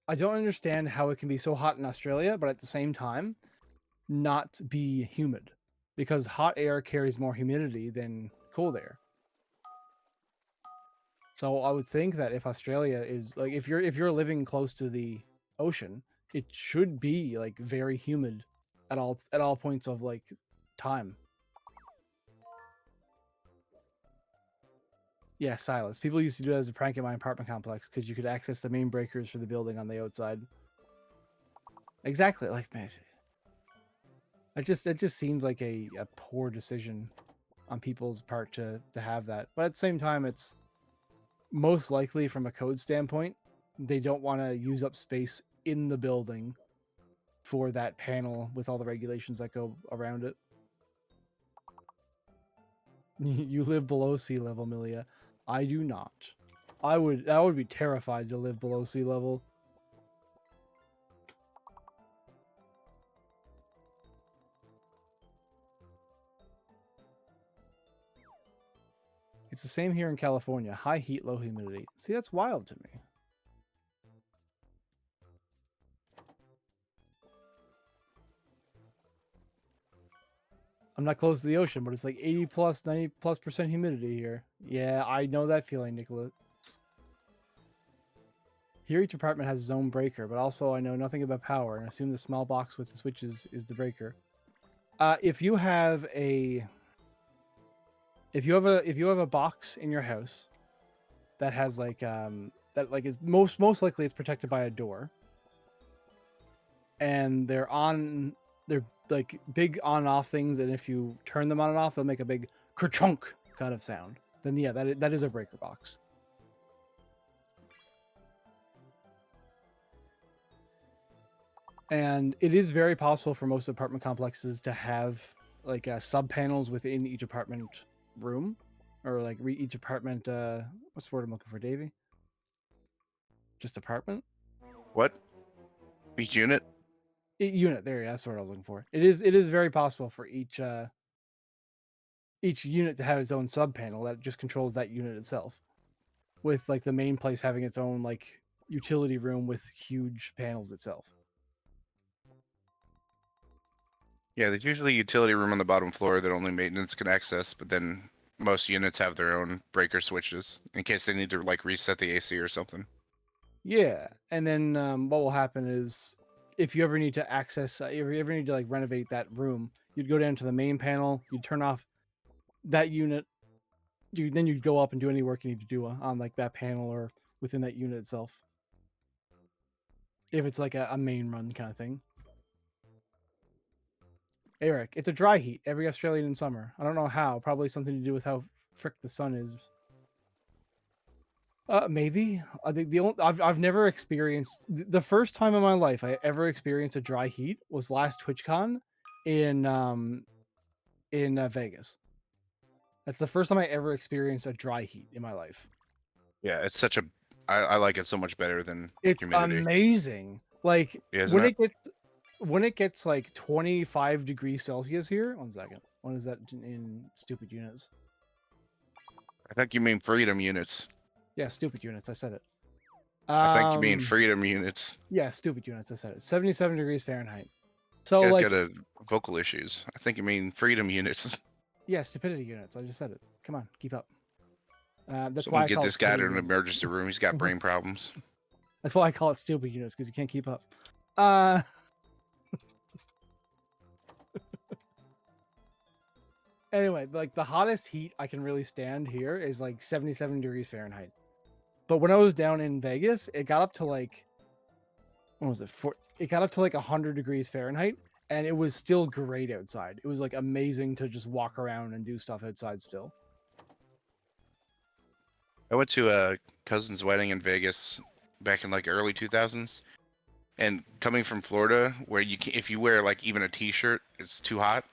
I don't understand how it can be so hot in Australia, but at the same time not be humid because hot air carries more humidity than cold air. So I would think that if Australia is like if you're living close to the ocean, it should be like very humid at all points of like time. Yeah, Silas. People used to do it as a prank in my apartment complex because you could access the main breakers for the building on the outside. Exactly, like man. It just seems like a poor decision on people's part to have that. But at the same time, it's most likely from a code standpoint, they don't want to use up space in the building for that panel with all the regulations that go around it. You live below sea level, Milia. I do not. I would be terrified to live below sea level. It's the same here in California. High heat, low humidity. See, that's wild to me. I'm not close to the ocean, but it's like 80 plus, 90+% humidity here. Yeah, I know that feeling, Nicholas. Here, each apartment has its own breaker, but also I know nothing about power and assume the small box with the switches is the breaker. If you have a box in your house that has like that like is most likely it's protected by a door, and they're like big on and off things, and if you turn them on and off, they'll make a big kerchunk kind of sound. Then yeah, that is a breaker box. And it is very possible for most apartment complexes to have like sub panels within each apartment room, or like each apartment. What's the word I'm looking for, Davey? Just apartment. What? Each unit? Unit. There, that's what I was looking for. It is very possible for each unit to have its own sub panel that just controls that unit itself, with like the main place having its own like utility room with huge panels itself. Yeah, there's usually a utility room on the bottom floor that only maintenance can access, but then most units have their own breaker switches in case they need to like reset the AC or something. Yeah, and then what will happen is if you ever need to access, if you ever need to like renovate that room, you'd go down to the main panel, you'd turn off that unit, then you'd go up and do any work you need to do on like that panel or within that unit itself. If it's like a main run kind of thing. Eric, it's a dry heat every Australian in summer. I don't know how. Probably something to do with how frick the sun is. Maybe. I think I've never experienced the first time in my life I ever experienced a dry heat was last TwitchCon in Vegas. That's the first time I ever experienced a dry heat in my life. Yeah, it's such a. I like it so much better than It's humidity. amazing. Like Yeah, when it gets like 25 degrees Celsius here. 1 second. What is that in stupid units? I think you mean freedom units. Yeah, stupid units. I said it. I think you mean freedom units. Yeah, stupid units. I said it. 77 degrees Fahrenheit. You So guys like, got vocal issues. I think you mean freedom units. yeah, stupidity units. I just said it. Come on, keep up. That's Someone why I get call this it guy to stupid an units. emergency room. He's got brain problems. That's why I call it stupid units, because you can't keep up. Anyway, like the hottest heat I can really stand here is like 77 degrees Fahrenheit. But when I was down in Vegas, it got up to like, what was it? It got up to like 100 degrees Fahrenheit, and it was still great outside. It was like amazing to just walk around and do stuff outside still. I went to a cousin's wedding in Vegas back in like early 2000s, and coming from Florida, where you can, if you wear like even a t-shirt, it's too hot.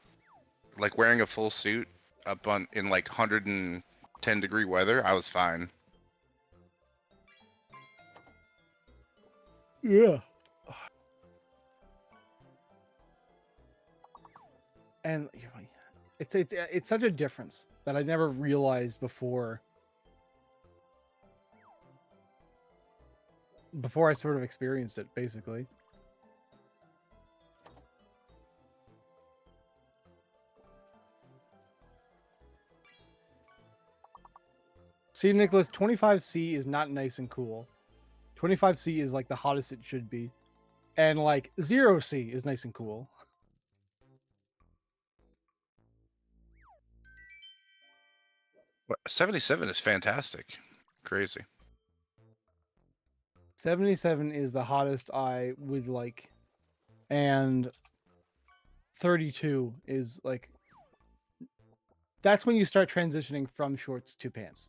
Like wearing a full suit up on in like 110-degree weather, I was fine. Yeah. and it's such a difference that I never realized before I sort of experienced it, basically. See, Nicholas, 25C is not nice and cool. 25C is like the hottest it should be. And like 0C is nice and cool. What, 77 is fantastic. Crazy. 77 is the hottest I would like. And 32 is like, that's when you start transitioning from shorts to pants.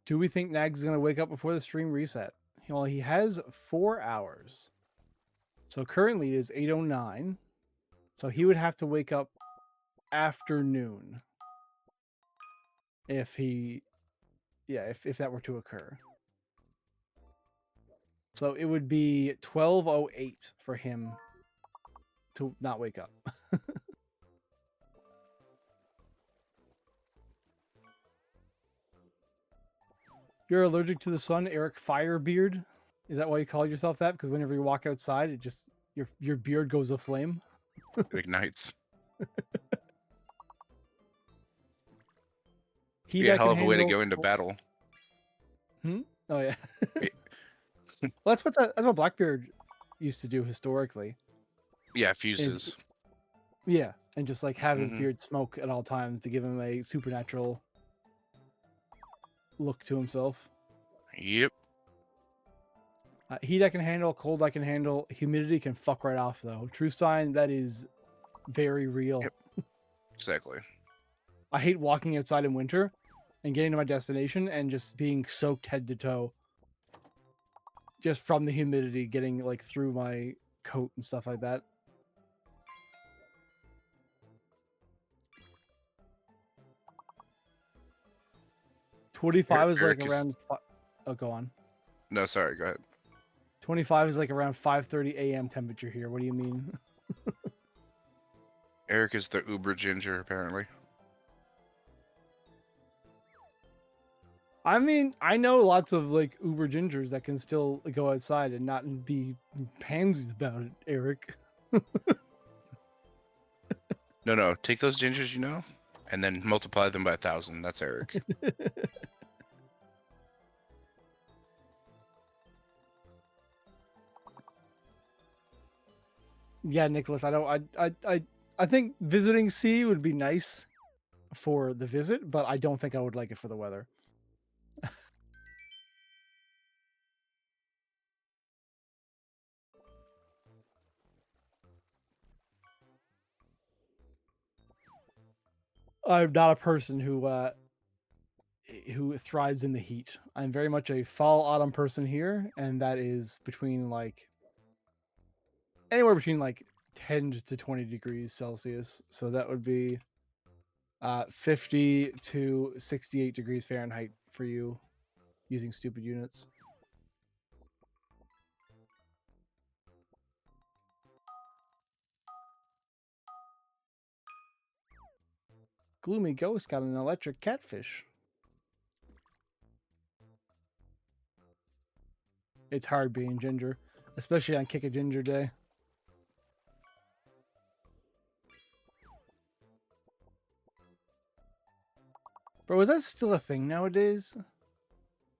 Do we think Nag's going to wake up before the stream reset? Well, he has 4 hours. So currently it is 8:09. So he would have to wake up afternoon. If that were to occur. So it would be 12:08 for him to not wake up. You're allergic to the sun, Eric Firebeard? Is that why you call yourself that? Because whenever you walk outside, it just your beard goes aflame? It ignites. He Be a hell of a way to go into battle. Oh yeah. Well, that's what Blackbeard used to do historically. Yeah, fuses. And just like have his beard smoke at all times to give him a supernatural look to himself. Yep. Heat I can handle, cold I can handle, humidity can fuck right off though. True sign, that is very real. Yep. Exactly. I hate walking outside in winter and getting to my destination and just being soaked head to toe. Just from the humidity getting like through my coat and stuff like that. $25 is like around. Oh, go on. No, sorry. Go ahead. 25 is like around 5:30 a.m. temperature here. What do you mean? Eric is the uber ginger, apparently. I mean, I know lots of like uber gingers that can still go outside and not be pansies about it, Eric. No. Take those gingers, and then multiply them by 1,000. That's Eric. Yeah, Nicholas, I think visiting C would be nice for the visit, but I don't think I would like it for the weather. I'm not a person who thrives in the heat. I'm very much a fall autumn person here, and that is between like anywhere between like 10 to 20 degrees Celsius. So that would be 50 to 68 degrees Fahrenheit for you using stupid units. Gloomy Ghost got an electric catfish. It's hard being ginger, especially on Kick a Ginger Day. Bro, is that still a thing nowadays?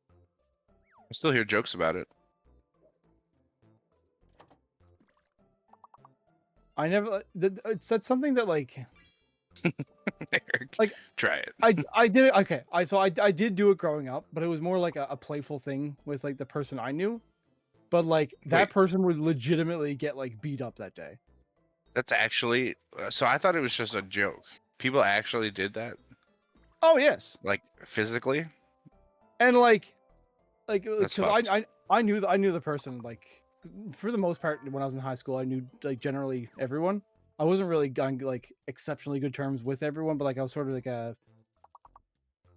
I still hear jokes about it. I never. That's something that like. Eric, like try it. I did it. Okay, I did do it growing up, but it was more like a playful thing with like the person I knew. But like that person would legitimately get like beat up that day. That's actually. So I thought it was just a joke. People actually did that. Oh yes. Like physically. And like because I knew the person like for the most part when I was in high school I knew like generally everyone. I wasn't really on like exceptionally good terms with everyone, but like I was sort of like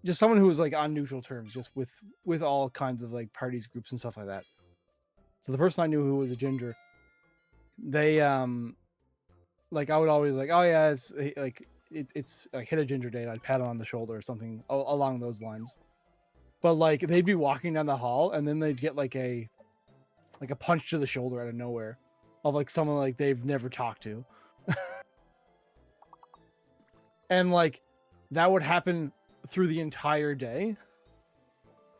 just someone who was like on neutral terms, just with all kinds of like parties, groups, and stuff like that. So the person I knew who was a ginger, they like I would always like, oh yeah, it's like it's like hit a ginger date. I'd pat him on the shoulder or something along those lines. But like they'd be walking down the hall and then they'd get like a punch to the shoulder out of nowhere of like someone like they've never talked to. And like that would happen through the entire day.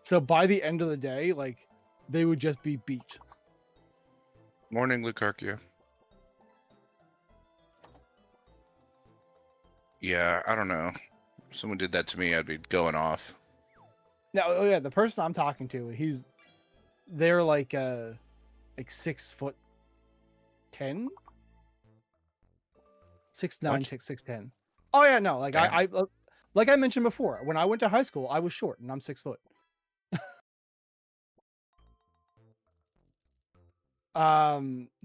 So by the end of the day, like they would just be beat. Morning, Lucarcia. Yeah, I don't know. If someone did that to me, I'd be going off. Now, oh yeah, the person I'm talking to, they're like 6'10", 6'9", 6'10". Oh yeah, no, like I like I mentioned before, when I went to high school, I was short and I'm 6 foot.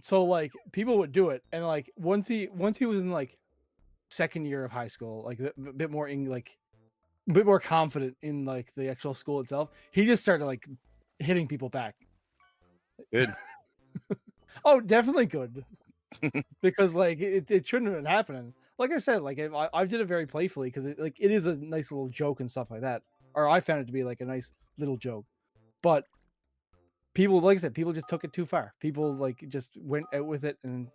So like people would do it, and like once he was in like second year of high school, like a bit more a bit more confident in like the actual school itself, he just started like hitting people back. Good. Oh, definitely good. Because like it shouldn't have been happening. Like I said, like I did it very playfully because it is a nice little joke and stuff like that. Or I found it to be like a nice little joke. But people, like I said, people just took it too far. People like just went out with it, and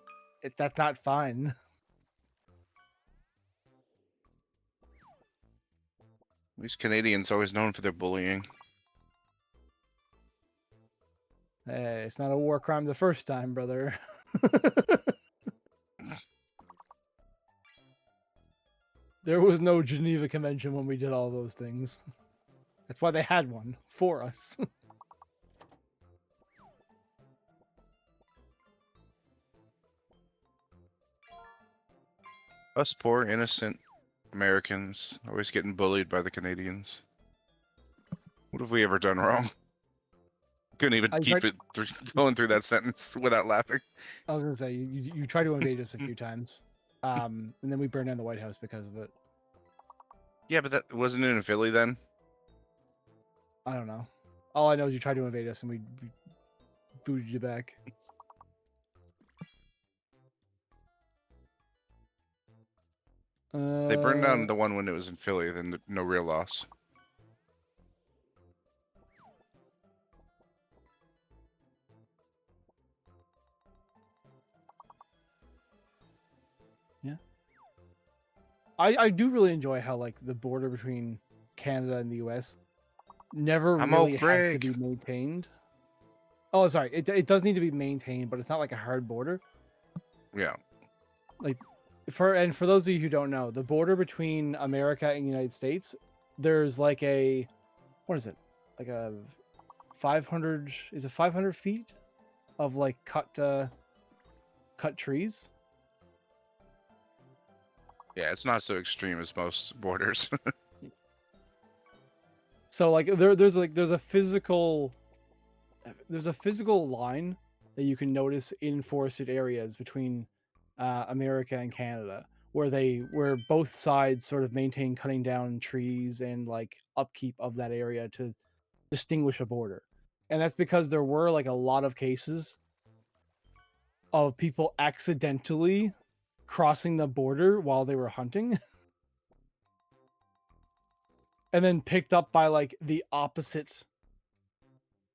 that's not fine. These Canadians always known for their bullying. Hey, it's not a war crime the first time, brother. There was no Geneva Convention when we did all those things. That's why they had one for us. Us poor, innocent Americans always getting bullied by the Canadians. What have we ever done wrong? Couldn't even keep it going through that sentence without laughing. I was gonna say you tried to invade us a few times, and then we burned down the White House because of it. Yeah, but that wasn't in Philly then. I don't know. All I know is you tried to invade us and we booted you back. They burned down the one when it was in Philly, then no real loss. Yeah. I do really enjoy how like the border between Canada and the US never really has to be maintained. Oh, sorry. It does need to be maintained, but it's not like a hard border. Yeah. Like for those of you who don't know, the border between America and the United States, there's like a, what is it? Like a 500, is it 500 feet of like cut trees? Yeah, it's not so extreme as most borders. So like there's a physical line that you can notice in forested areas between America and Canada, where both sides sort of maintain cutting down trees and like upkeep of that area to distinguish a border. And that's because there were like a lot of cases of people accidentally crossing the border while they were hunting. And then picked up by like the opposite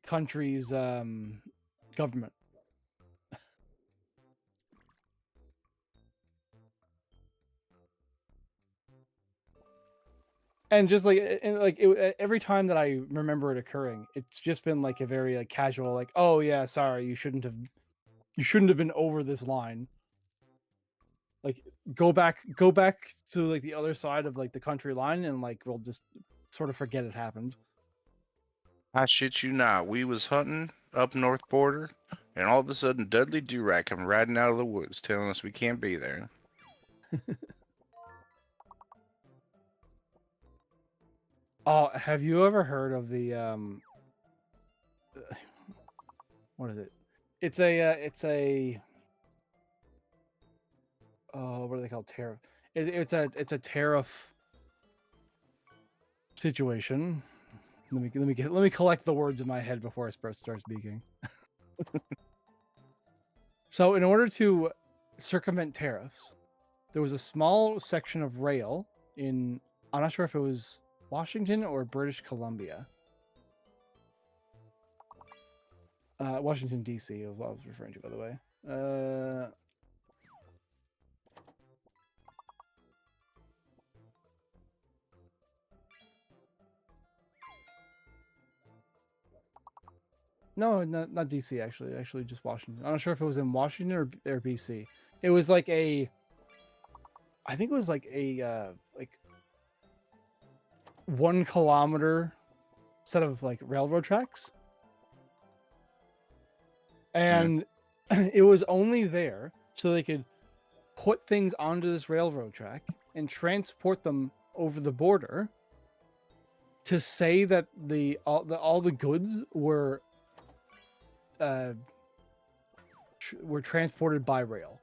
country's government. And just like every time that I remember it occurring, it's just been like a very like casual, like, oh yeah, sorry, you shouldn't have been over this line. Like go back to like the other side of like the country line, and like we'll just sort of forget it happened. I shit you not. We was hunting up north border, and all of a sudden Dudley Do-Right come riding out of the woods telling us we can't be there. Oh, have you ever heard of the what is it? It's a oh, what are they called? Tariff. It's a tariff. situation. Let me collect the words in my head before I start speaking. So, in order to circumvent tariffs, there was a small section of rail in, I'm not sure if it was Washington or British Columbia. Washington, D.C. is what I was referring to, by the way. No, not DC actually. Actually, just Washington. I'm not sure if it was in Washington or BC. It was like I think it was like a like 1 kilometer set of like railroad tracks, and it was only there so they could put things onto this railroad track and transport them over the border to say that all the goods were transported by rail,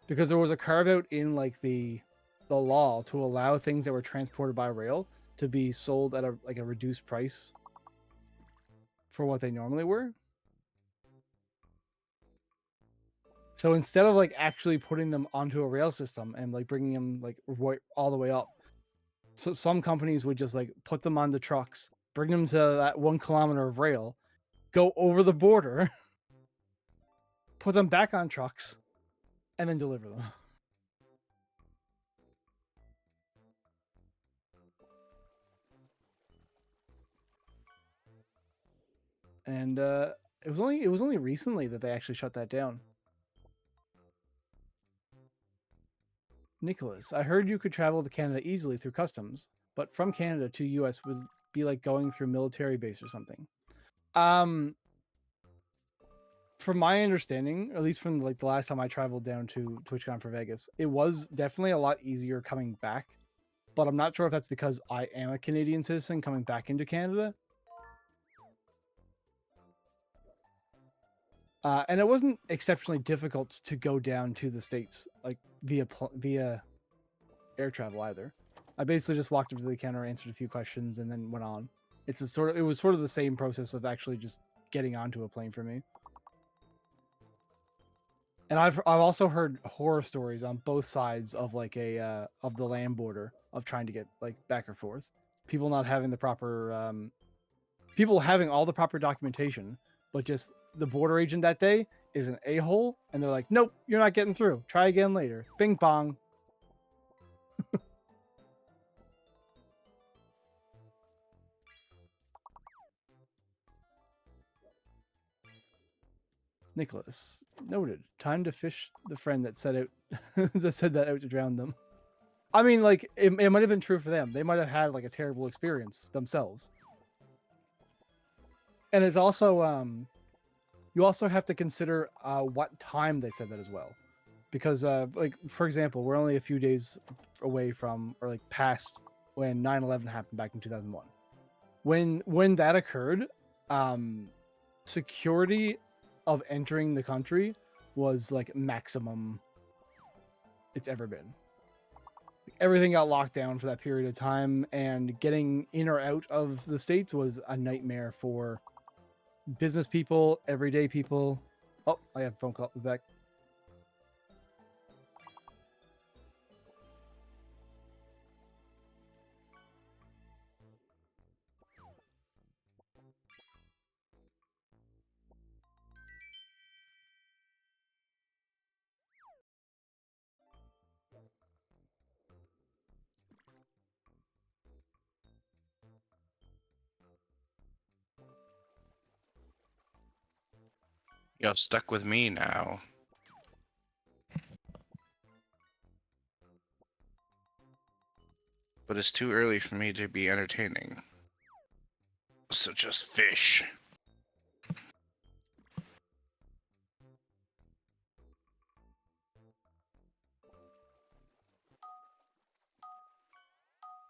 because there was a carve out in like the law to allow things that were transported by rail to be sold at a reduced price for what they normally were. So instead of like actually putting them onto a rail system and like bringing them like all the way up, so some companies would just like put them on the trucks, bring them to that 1 kilometer of rail, go over the border, put them back on trucks, and then deliver them. And it was only recently that they actually shut that down. Nicholas, I heard you could travel to Canada easily through customs, but from Canada to US would be like going through military base or something. From my understanding, at least from like the last time I traveled down to TwitchCon for Vegas, it was definitely a lot easier coming back. But I'm not sure if that's because I am a Canadian citizen coming back into Canada. And it wasn't exceptionally difficult to go down to the States, like via air travel either. I basically just walked up to the counter, answered a few questions, and then went on. It was sort of the same process of actually just getting onto a plane for me. And I've also heard horror stories on both sides of like of the land border of trying to get like back or forth. People not having the proper people having all the proper documentation, but just the border agent that day is an a-hole, and they're like, "Nope, you're not getting through. Try again later." Bing bong. Nicholas, noted. Time to fish the friend that said out that said that out to drown them. I mean, like it might have been true for them. They might have had like a terrible experience themselves. And it's also you also have to consider what time they said that as well, because like for example, we're only a few days away from or like past when 9/11 happened back in 2001. When that occurred, security of entering the country was like maximum it's ever been. Everything got locked down for that period of time, and getting in or out of the States was a nightmare for business people, everyday people. Oh, I have a phone call back. You're stuck with me now. But it's too early for me to be entertaining. So just fish.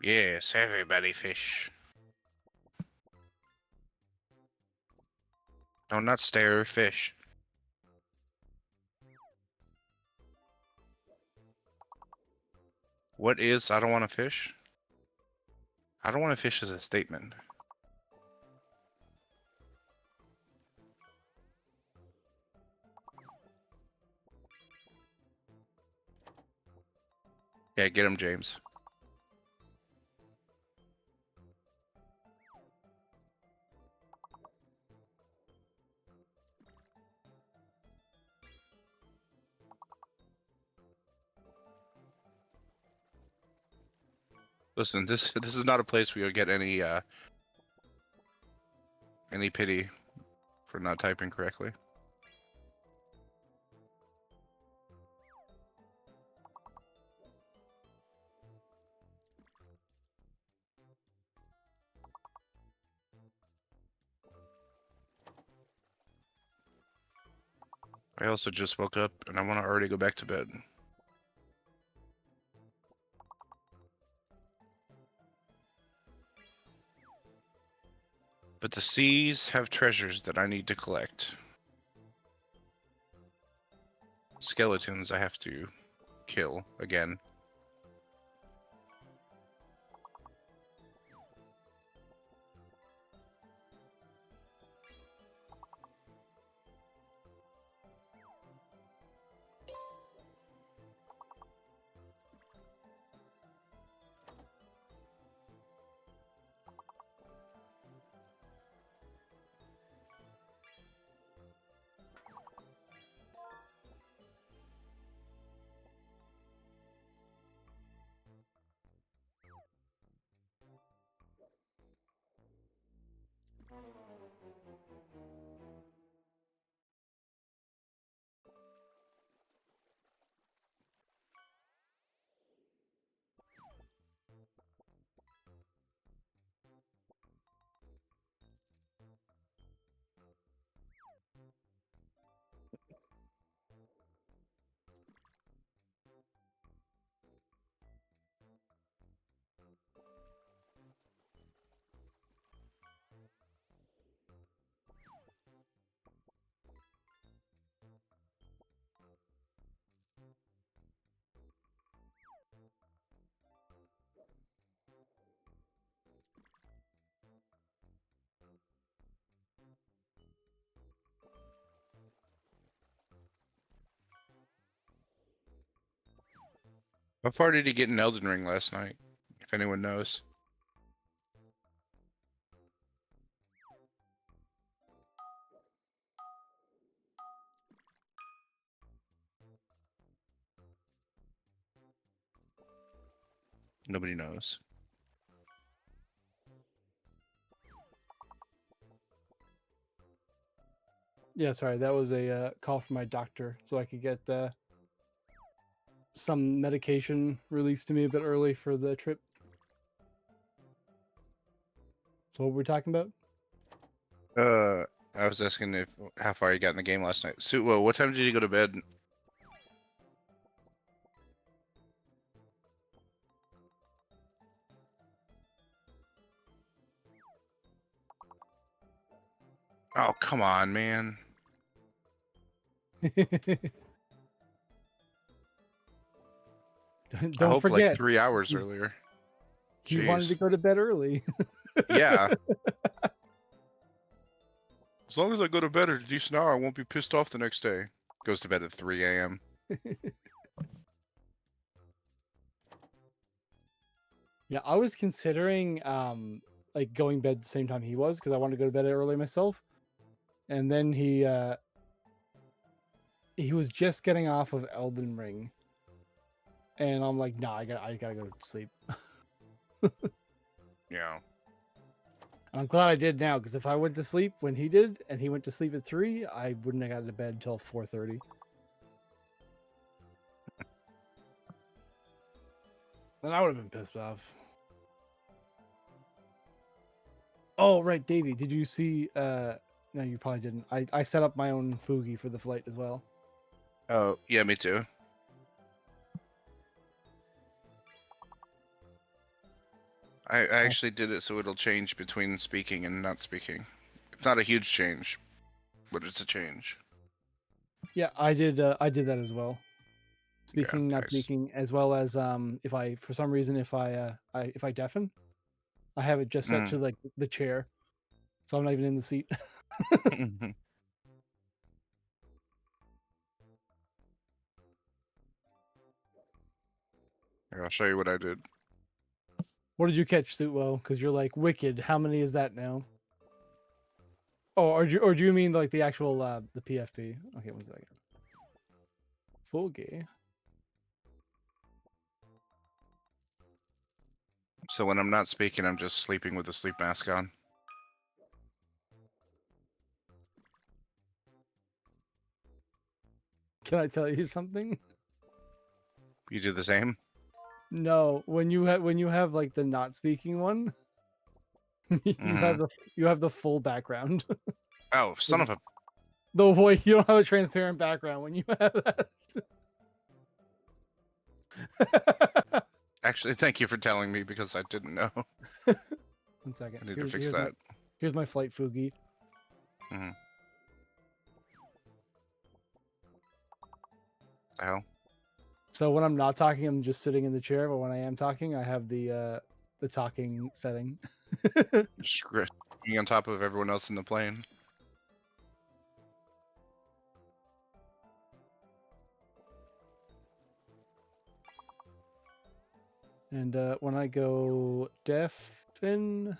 Yes, everybody fish. No, not stare, fish. What is I don't want to fish? I don't want to fish as a statement. Yeah, get him, James. Listen, this is not a place where you'll get any pity for not typing correctly. I also just woke up and I want to already go back to bed. But the seas have treasures that I need to collect. Skeletons I have to kill again. How far did he get in Elden Ring last night? If anyone knows. Nobody knows. Yeah, sorry, that was a call from my doctor, so I could get some medication released to me a bit early for the trip. So what were we talking about? I was asking if how far you got in the game last night. So, well, what time did you go to bed? Oh, come on, man. Don't I hope forget, like 3 hours earlier. he wanted to go to bed early. Yeah. As long as I go to bed at a decent hour, I won't be pissed off the next day. Goes to bed at 3 a.m. Yeah, I was considering like going bed the same time he was because I wanted to go to bed early myself. And then he was just getting off of Elden Ring. And I'm like, nah, I gotta go to sleep. Yeah. I'm glad I did now, because if I went to sleep when he did, and he went to sleep at 3, I wouldn't have gotten to bed until 4:30. Then I would have been pissed off. Oh, right, Davey, did you see... No, you probably didn't. I set up my own Fugi for the flight as well. Oh, yeah, me too. I actually did it so it'll change between speaking and not speaking. It's not a huge change, but it's a change. Yeah, I did that as well. Speaking, Yeah, not nice. speaking, as well as if I, for some reason, if I deafen, I have it just set to like the chair, so I'm not even in the seat. Mhm. Here, I'll show you what I did. What did you catch, Suitwell? Because you're like wicked. How many is that now? Oh, or do you mean like the actual the PFP? Okay, 1 second. Foggy. So when I'm not speaking, I'm just sleeping with a sleep mask on. Can I tell you something? You do the same? No, when you have like the not speaking one, you Mhm. have the full background. Oh, son of a... The way you don't have a transparent background when you have that. Actually, thank you for telling me because I didn't know. 1 second. I need to fix that. Here's my flight Fugi. Mhm. The hell? So when I'm not talking, I'm just sitting in the chair. But when I am talking, I have the talking setting. Being on top of everyone else in the plane. And when I go deafen,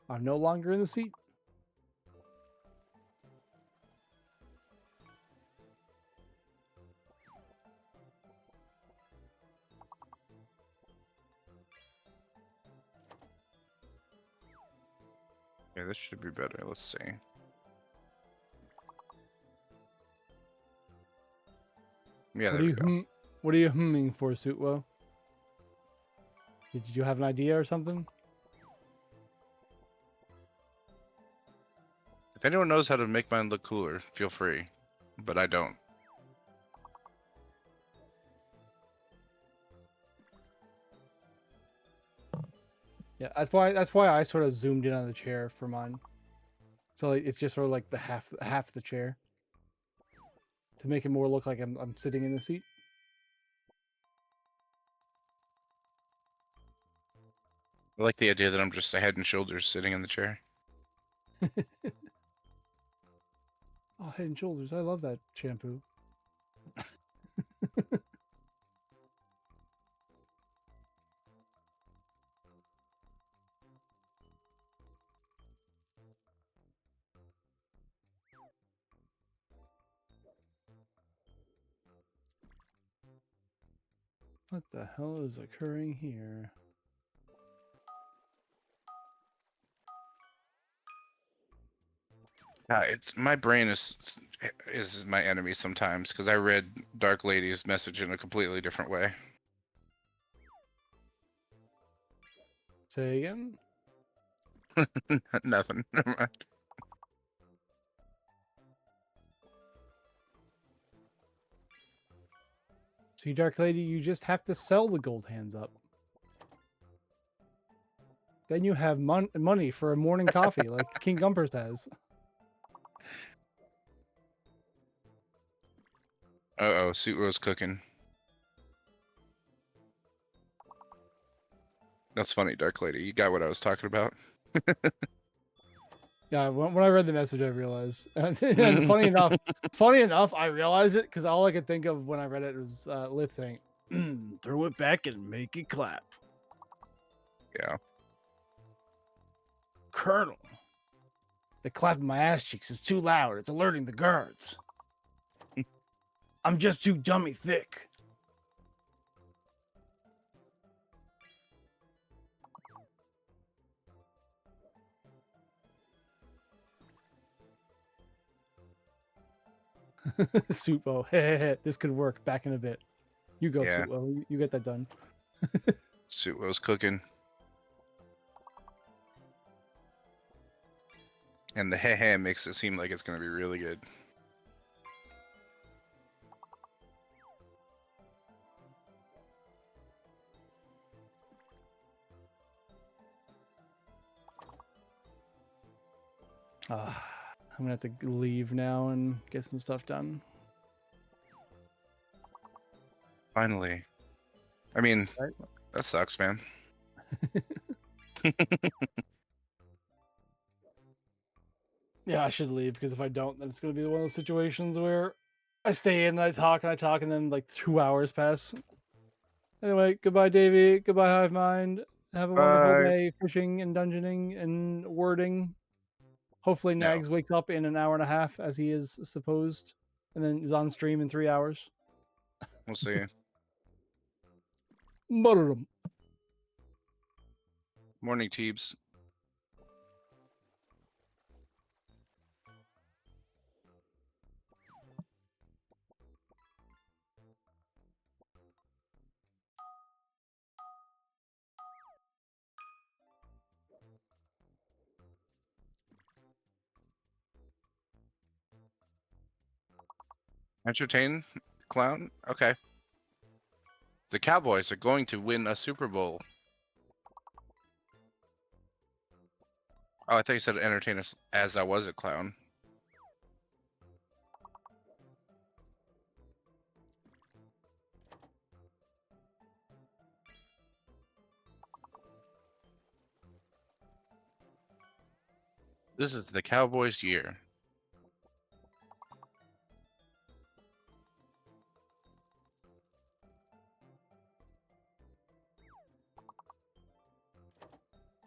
I'm no longer in the seat. Yeah, this should be better. Let's see. Yeah, there we go. What are you humming for, Suitwell? Did you have an idea or something? If anyone knows how to make mine look cooler, feel free. But I don't. Yeah, that's why I sort of zoomed in on the chair for mine. So like, it's just sort of like the half the chair to make it more look like I'm sitting in the seat. I like the idea that I'm just a head and shoulders sitting in the chair. Oh, Head and Shoulders. I love that shampoo. What the hell is occurring here? It's my brain is my enemy sometimes because I read Dark Lady's message in a completely different way. Say again? Nothing. Never mind. See, Dark Lady, you just have to sell the gold hands up. Then you have money for a morning coffee like King Gumpers has. Uh-oh, Suit Rose cooking. That's funny, Dark Lady. You got what I was talking about. Yeah, when I read the message, I realized. And funny enough, I realized it because all I could think of when I read it was Lip saying, "Throw it back and make it clap." Yeah. Colonel, the clap in my ass cheeks is too loud. It's alerting the guards. I'm just too dummy thick. Suitbo, this could work. Back in a bit. You go, Yeah. Suitbo. You get that done. Suit Rose cooking. And the heh makes it seem like it's going to be really good. I'm gonna have to leave now and get some stuff done. Finally. I mean, Right. that sucks, man. Yeah, I should leave because if I don't, then it's gonna be one of those situations where I stay in and I talk, and then like 2 hours pass. Anyway, goodbye, Davey. Goodbye, Hive Mind. Have a wonderful Bye. day fishing and dungeoning and wording. Hopefully, No. Nags wakes up in an hour and a half as he is supposed, and then is on stream in 3 hours. We'll see. Murderum. Morning, Teebs. Entertain clown? Okay. The Cowboys are going to win a Super Bowl. Oh, I thought you said entertain us as I was a clown. This is the Cowboys' year.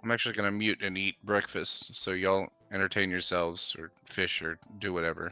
I'm actually gonna mute and eat breakfast, so y'all entertain yourselves or fish or do whatever.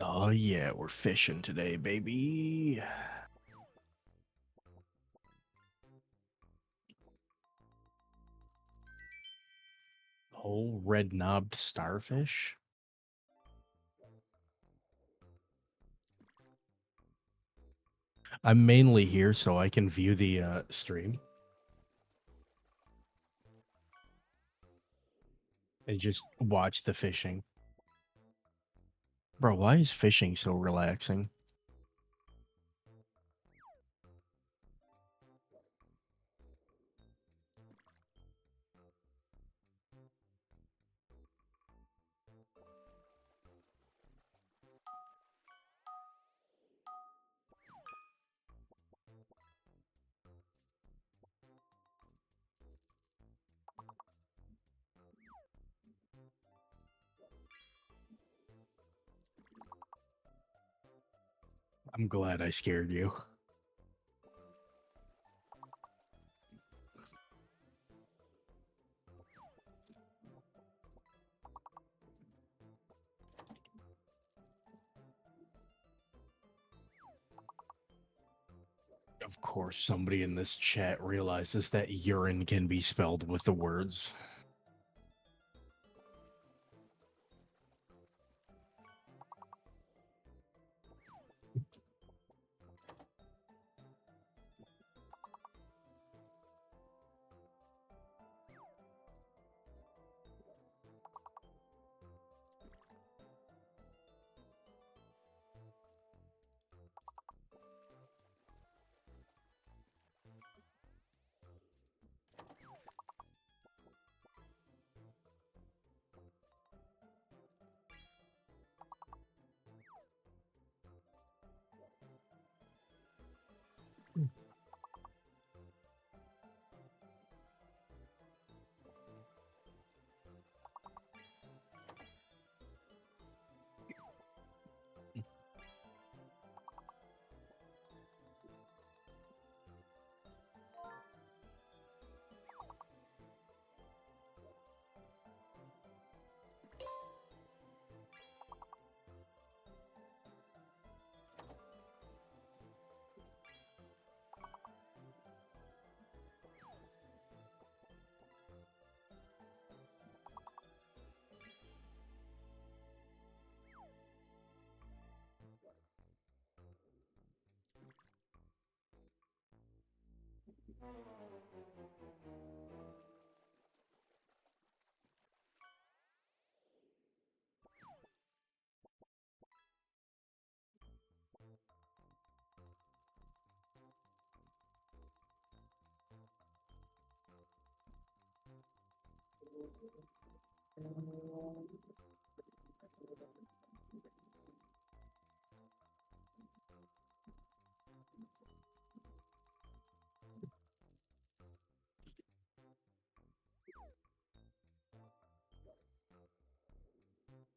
Oh yeah, we're fishing today, baby. Whole red-knobbed starfish? I'm mainly here so I can view the stream. And just watch the fishing. Bro, why is fishing so relaxing? I'm glad I scared you. Of course, somebody in this chat realizes that urine can be spelled with the words.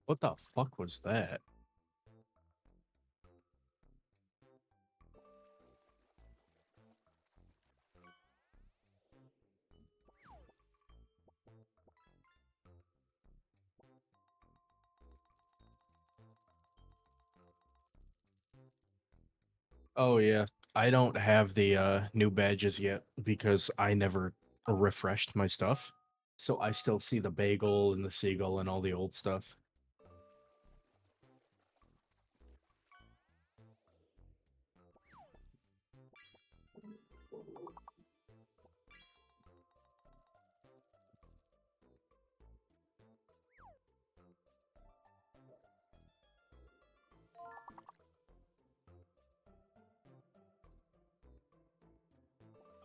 What the fuck was that? Oh yeah, I don't have the new badges yet because I never refreshed my stuff. So I still see the bagel and the seagull and all the old stuff.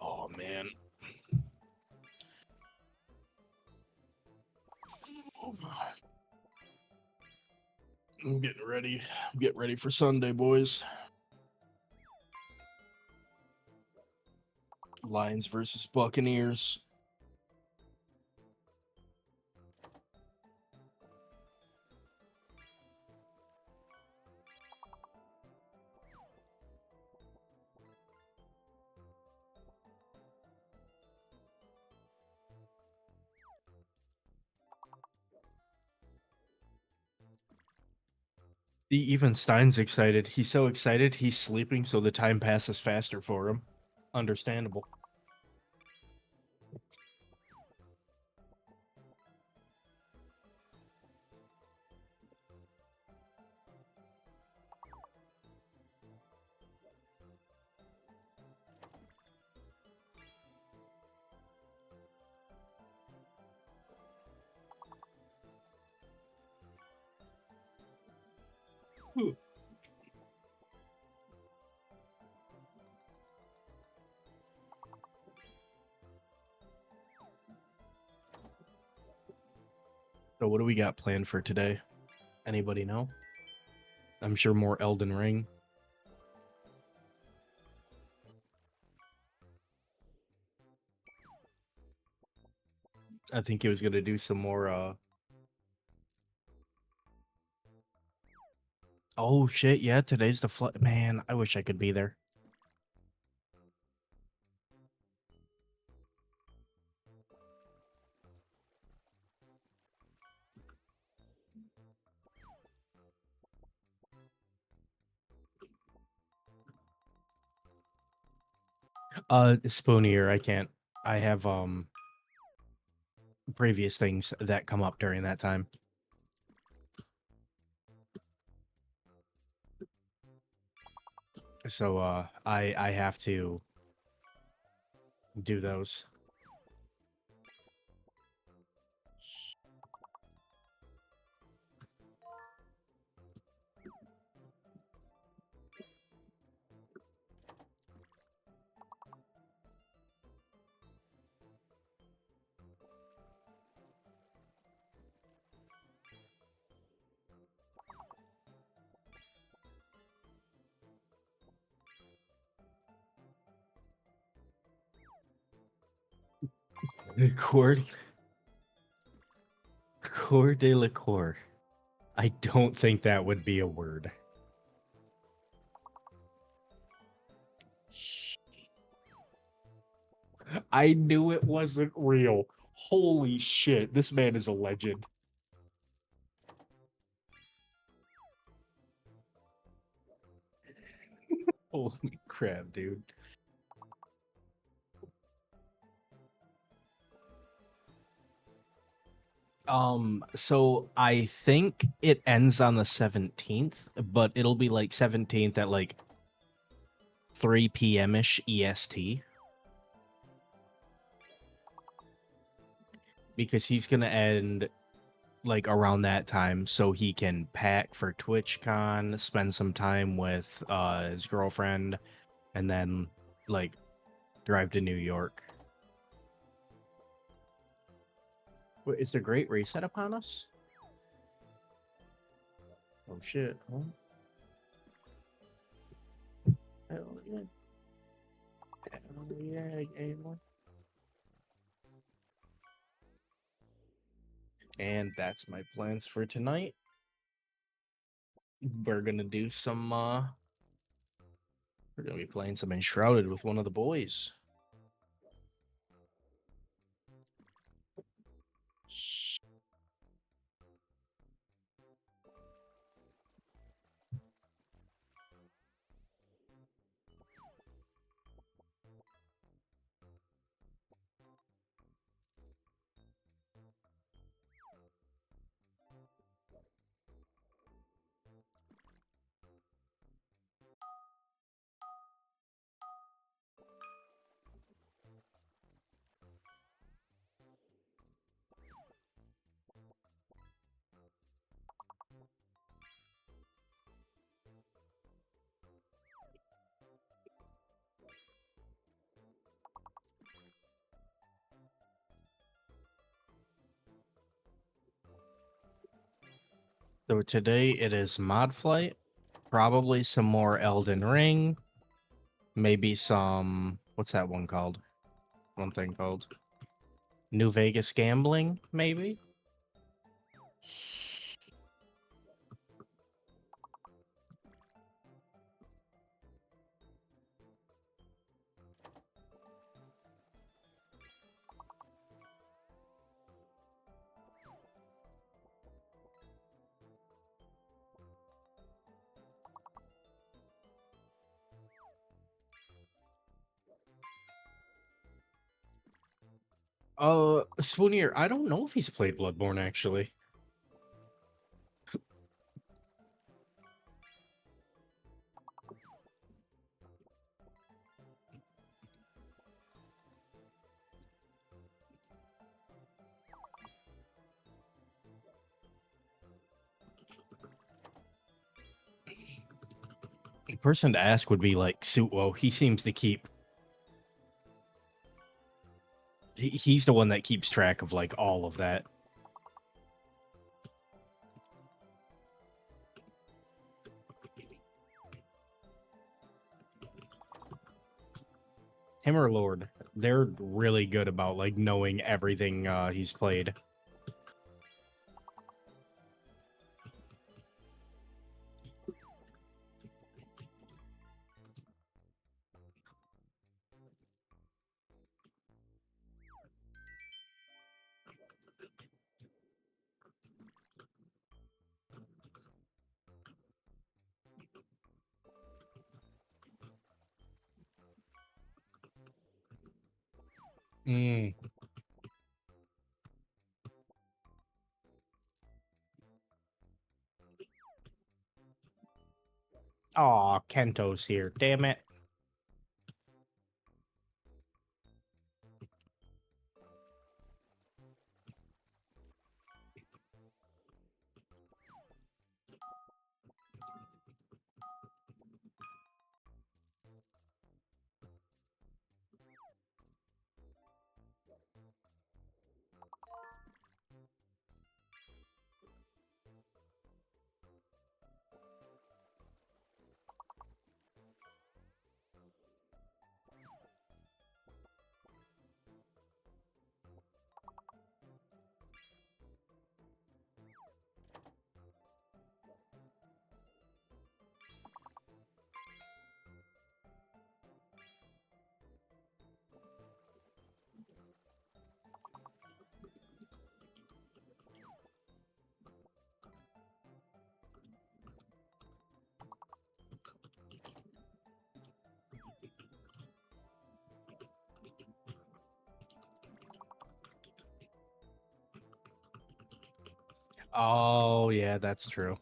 Oh man. I'm getting ready. I'm getting ready for Sunday, boys. Lions versus Buccaneers. Even Stein's excited. He's so excited, he's sleeping, so the time passes faster for him. Understandable. So what do we got planned for today? Anybody know? I'm sure more Elden Ring. I think he was gonna do some more, Oh shit, yeah, today's the flood. Man, I wish I could be there. Spoonier, I can't. I have, previous things that come up during that time. So, I have to do those. Cord de la Cour. I don't think that would be a word. I knew it wasn't real. Holy shit, this man is a legend. Holy crap, dude. So I think it ends on the 17th, but it'll be like 17th at like 3 p.m.-ish EST. Because he's gonna end like around that time so he can pack for TwitchCon, spend some time with his girlfriend, and then like drive to New York. Wait, is the Great Reset upon us? Oh shit. Huh? Hell yeah. Hell yeah, game. And that's my plans for tonight. We're gonna do some we're gonna be playing some Enshrouded with one of the boys. So today it is Mod Flight, probably some more Elden Ring, maybe some, what's that one called? One thing called New Vegas Gambling, maybe? Spoonier, I don't know if he's played Bloodborne actually. The person to ask would be like Suitwo. He seems to keep. He's the one that keeps track of like all of that. Him or Lord, they're really good about like knowing everything he's played. Mm. Aw, Kento's here. Damn it. Oh, yeah, that's true.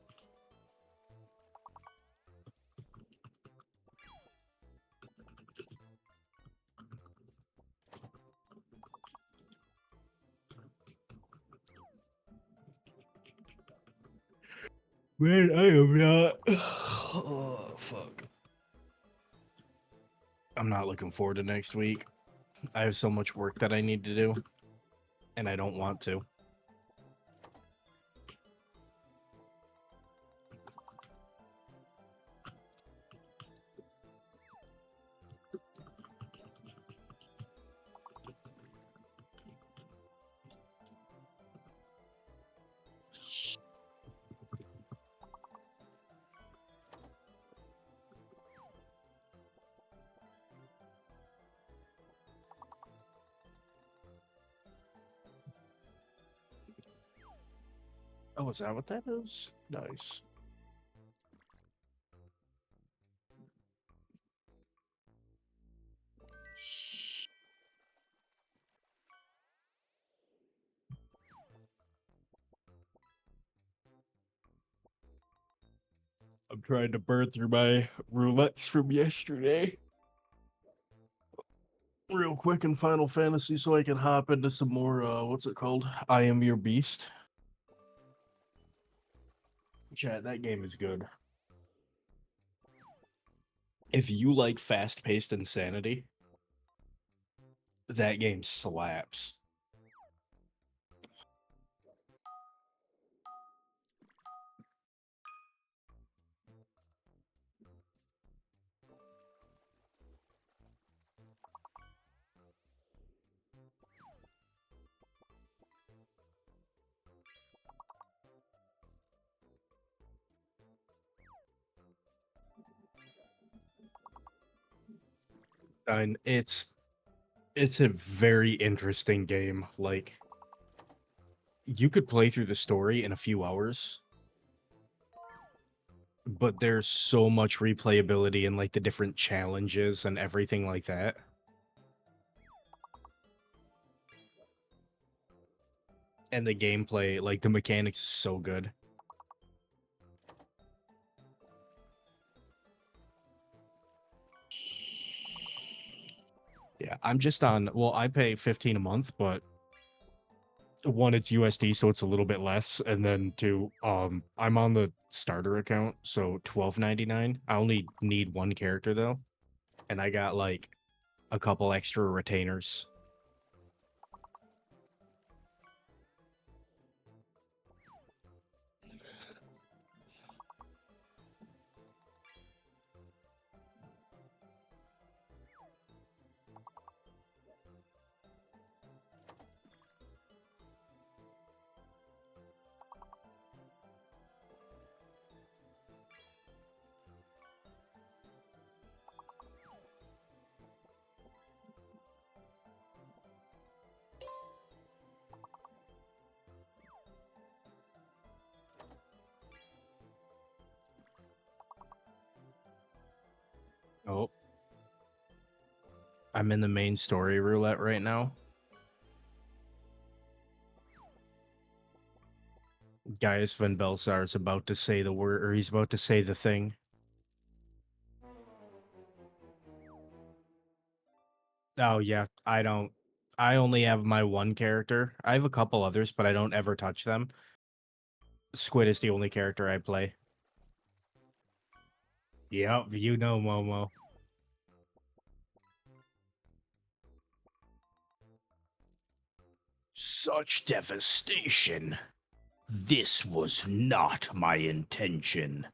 Man, I am not. Oh, fuck. I'm not looking forward to next week. I have so much work that I need to do, and I don't want to. Oh, is that what that is? Nice. I'm trying to burn through my roulettes from yesterday real quick in Final Fantasy so I can hop into some more, what's it called? I Am Your Beast. Chat, that game is good. If you like fast-paced insanity, that game slaps. And it's a very interesting game. Like, you could play through the story in a few hours, but there's so much replayability and like the different challenges and everything like that. And the gameplay, like the mechanics, is so good. Yeah, I'm just on. Well, I pay 15 a month, but one, it's USD, so it's a little bit less, and then two, I'm on the starter account, so $12.99. I only need one character though, and I got like a couple extra retainers. Oh. I'm in the main story roulette right now. Gaius Van Belsar is about to say the word, or he's about to say the thing. Oh, yeah, I only have my one character. I have a couple others, but I don't ever touch them. Squid is the only character I play. Yep, you know Momo. Such devastation. This was not my intention.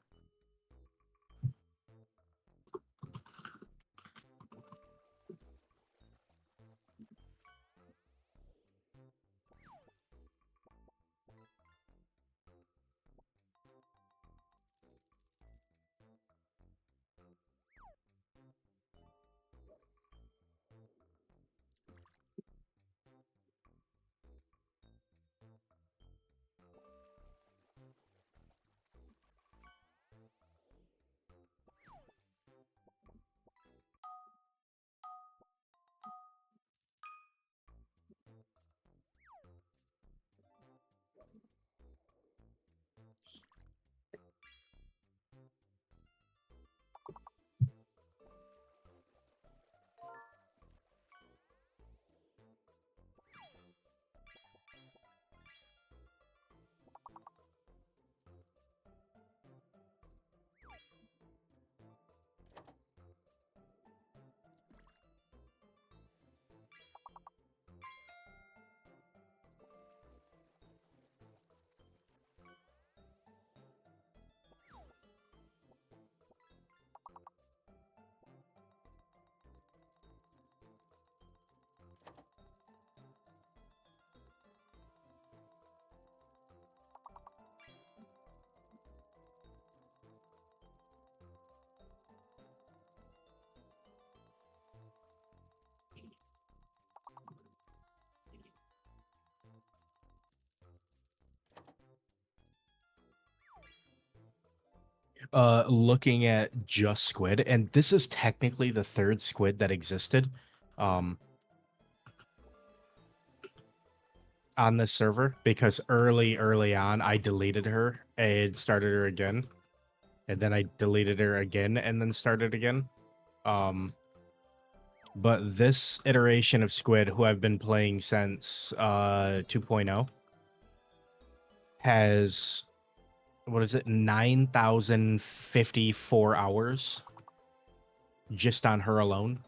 Looking at just Squid, and this is technically the third Squid that existed, on this server, because early on, I deleted her and started her again, and then I deleted her again and then started again. But this iteration of Squid, who I've been playing since 2.0, has, what is it, 9,054 hours just on her alone.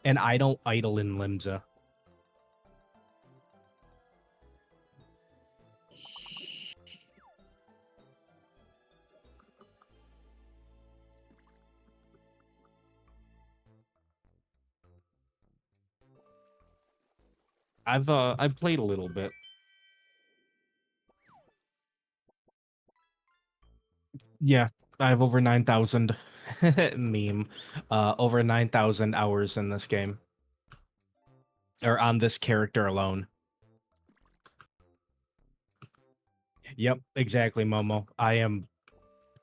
And I don't idle in Limsa. I've played a little bit. Yeah, I have over 9,000 meme. Over 9,000 hours in this game. Or on this character alone. Yep, exactly, Momo. I am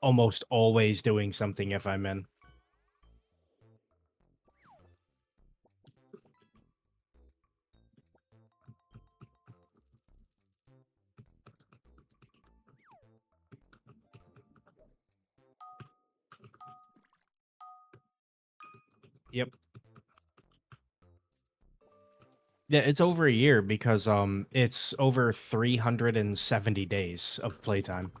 almost always doing something if I'm in. Yep. Yeah, it's over a year because it's over 370 days of playtime.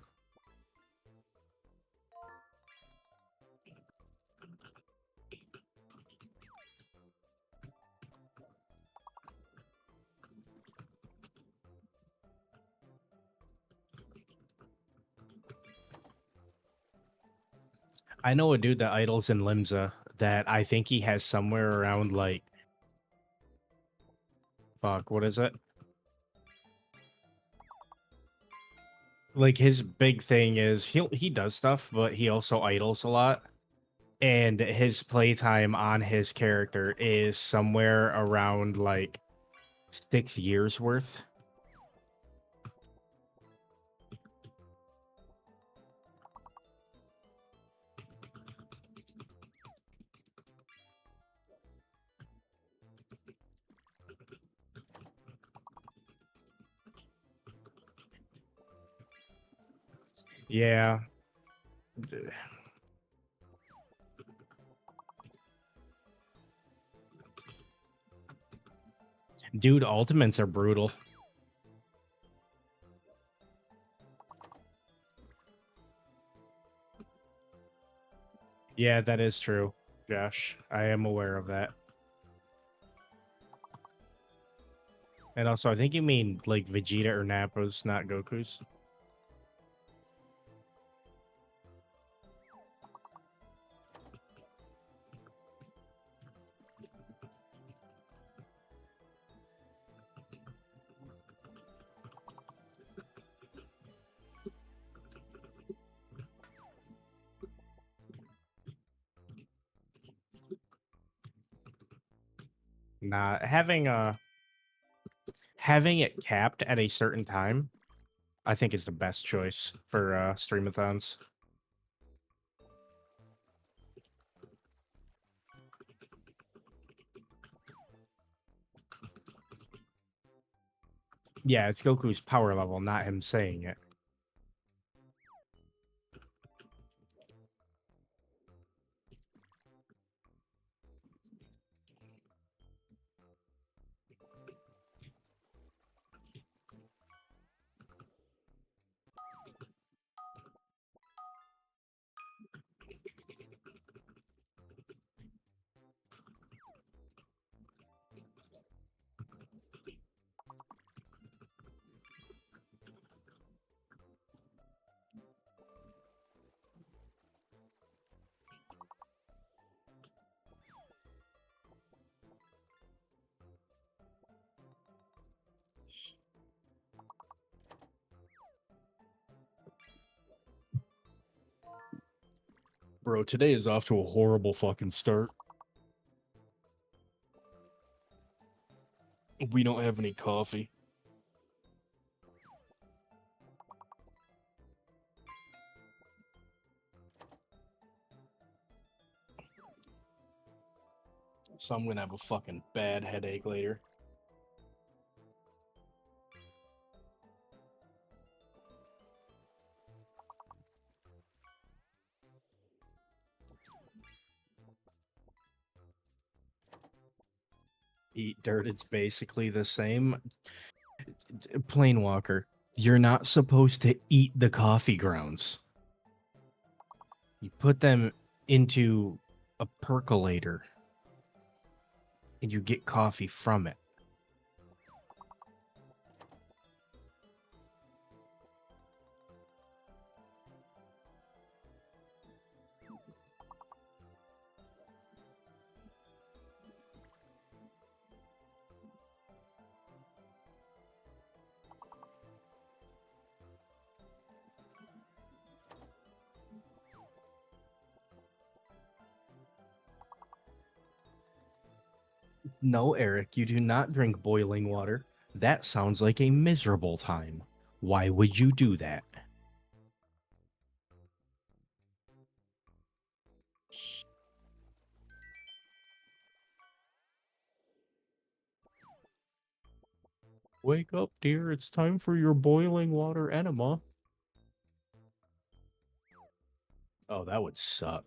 I know a dude that idles in Limsa that I think he has somewhere around like fuck, what is it? Like his big thing is he does stuff, but he also idles a lot. And his playtime on his character is somewhere around like 6 years worth. Yeah. Dude, ultimates are brutal. Yeah, that is true, Josh. I am aware of that. And also, I think you mean like Vegeta or Nappa's, not Goku's. Nah, having it capped at a certain time, I think is the best choice for streamathons. Yeah, it's Goku's power level, not him saying it. Bro, today is off to a horrible fucking start. We don't have any coffee. So I'm gonna have a fucking bad headache later. Eat dirt, it's basically the same. Planewalker, you're not supposed to eat the coffee grounds. You put them into a percolator and you get coffee from it. No, Eric, you do not drink boiling water. That sounds like a miserable time. Why would you do that? Wake up, dear. It's time for your boiling water enema. Oh, that would suck.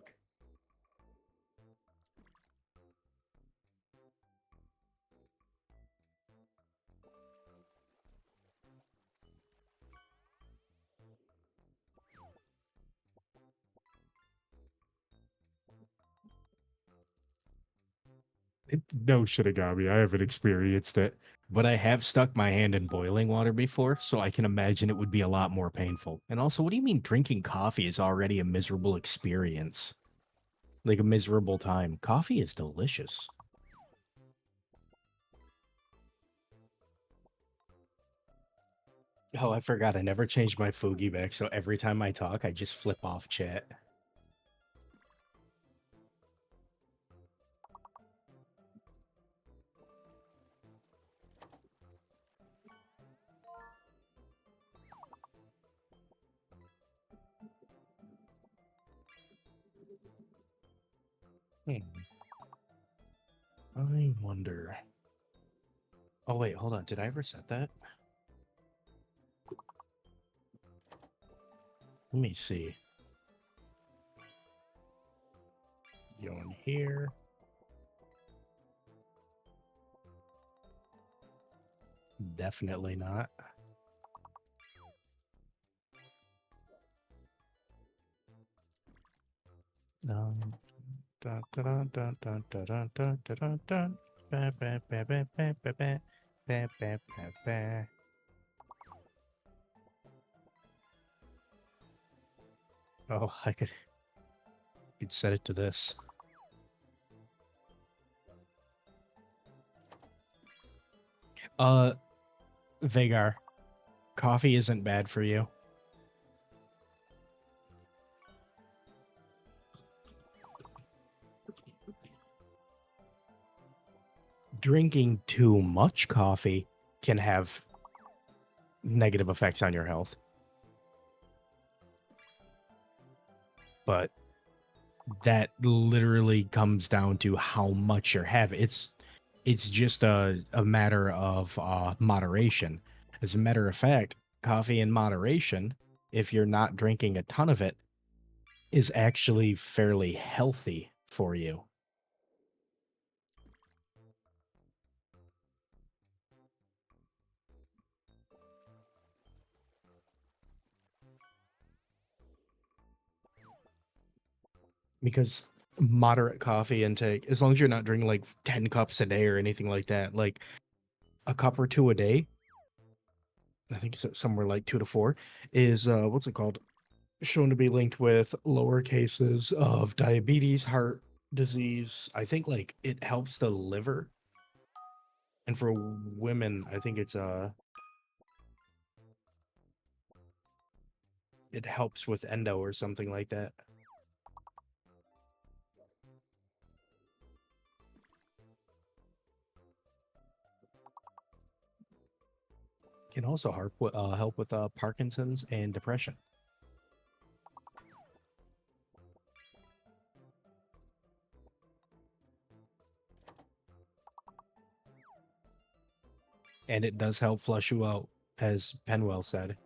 No Shinigami, I haven't experienced it. But I have stuck my hand in boiling water before, so I can imagine it would be a lot more painful. And also, what do you mean drinking coffee is already a miserable experience? Like a miserable time. Coffee is delicious. Oh, I forgot. I never changed my Fugi back, so every time I talk, I just flip off chat. I wonder. Oh, wait, hold on. Did I ever set that? Let me see. Go in here. Definitely not. Dun, dun, dun, dun, dun, dun, dun, dun, dun, dun, dun. Ba, ba, ba, ba, ba, ba, ba. Ba, ba, ba, ba. Oh, I could set it to this. Vagar, coffee isn't bad for you. Drinking too much coffee can have negative effects on your health. But that literally comes down to how much you're having. It's just a matter of moderation. As a matter of fact, coffee in moderation, if you're not drinking a ton of it, is actually fairly healthy for you. Because moderate coffee intake, as long as you're not drinking like 10 cups a day or anything like that, like a cup or two a day, I think it's somewhere like 2 to 4, is what's it called? Shown to be linked with lower cases of diabetes, heart disease. I think like it helps the liver. And for women, I think it helps with endo or something like that. Can also help with Parkinson's and depression. And it does help flush you out, as Penwell said.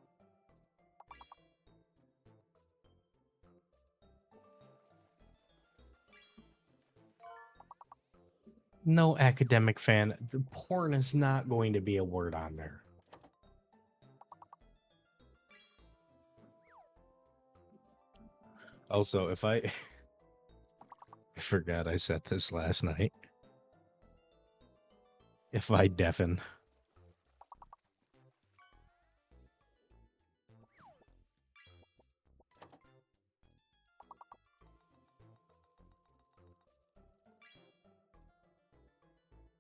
No academic fan. The porn is not going to be a word on there. Also, if I forgot I said this last night. If I deafen.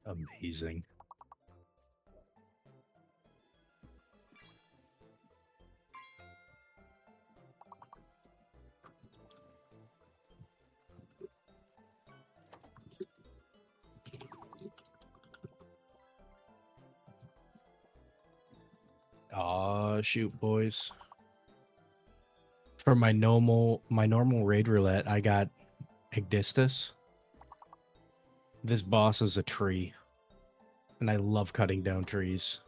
Amazing. Aw, shoot, boys. For my normal raid roulette, I got Igdistus. This boss is a tree. And I love cutting down trees.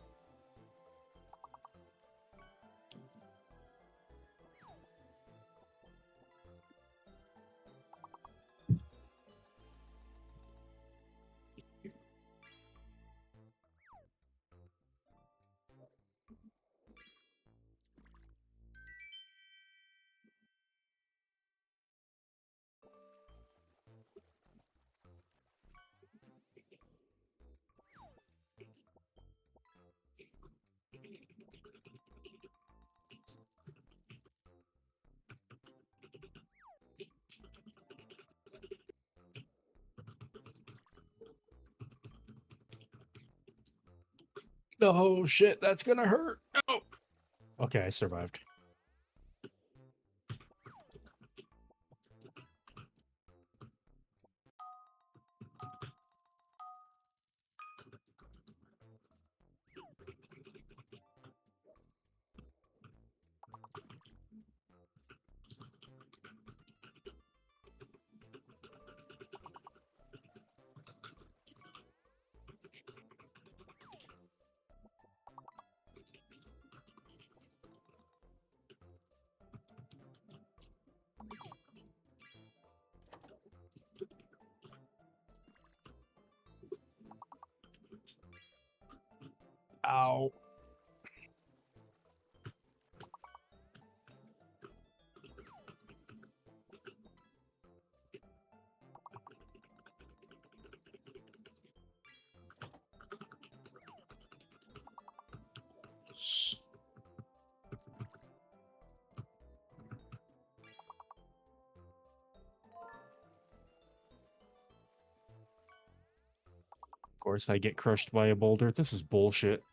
Oh shit, that's gonna hurt. Oh. Okay, I survived. Ow. Of course, I get crushed by a boulder. This is bullshit.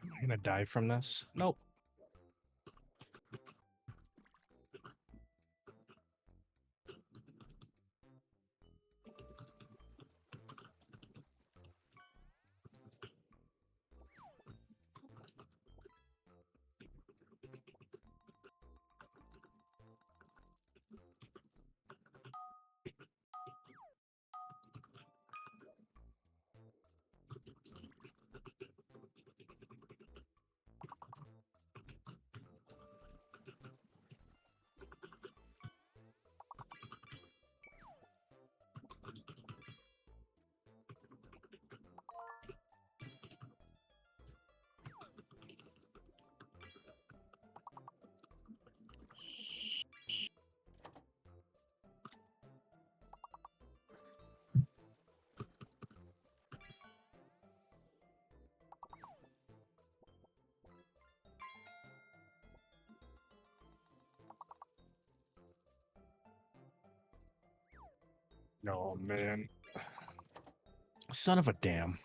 Am I gonna die from this? Nope. Oh man. Son of a damn.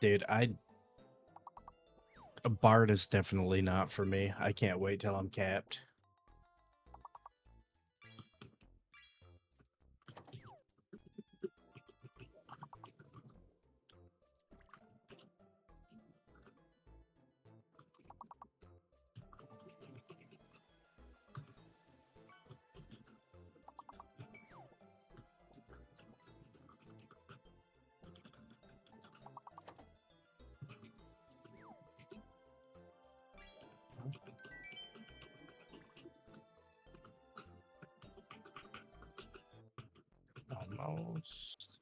Dude, a bard is definitely not for me. I can't wait till I'm capped. Almost.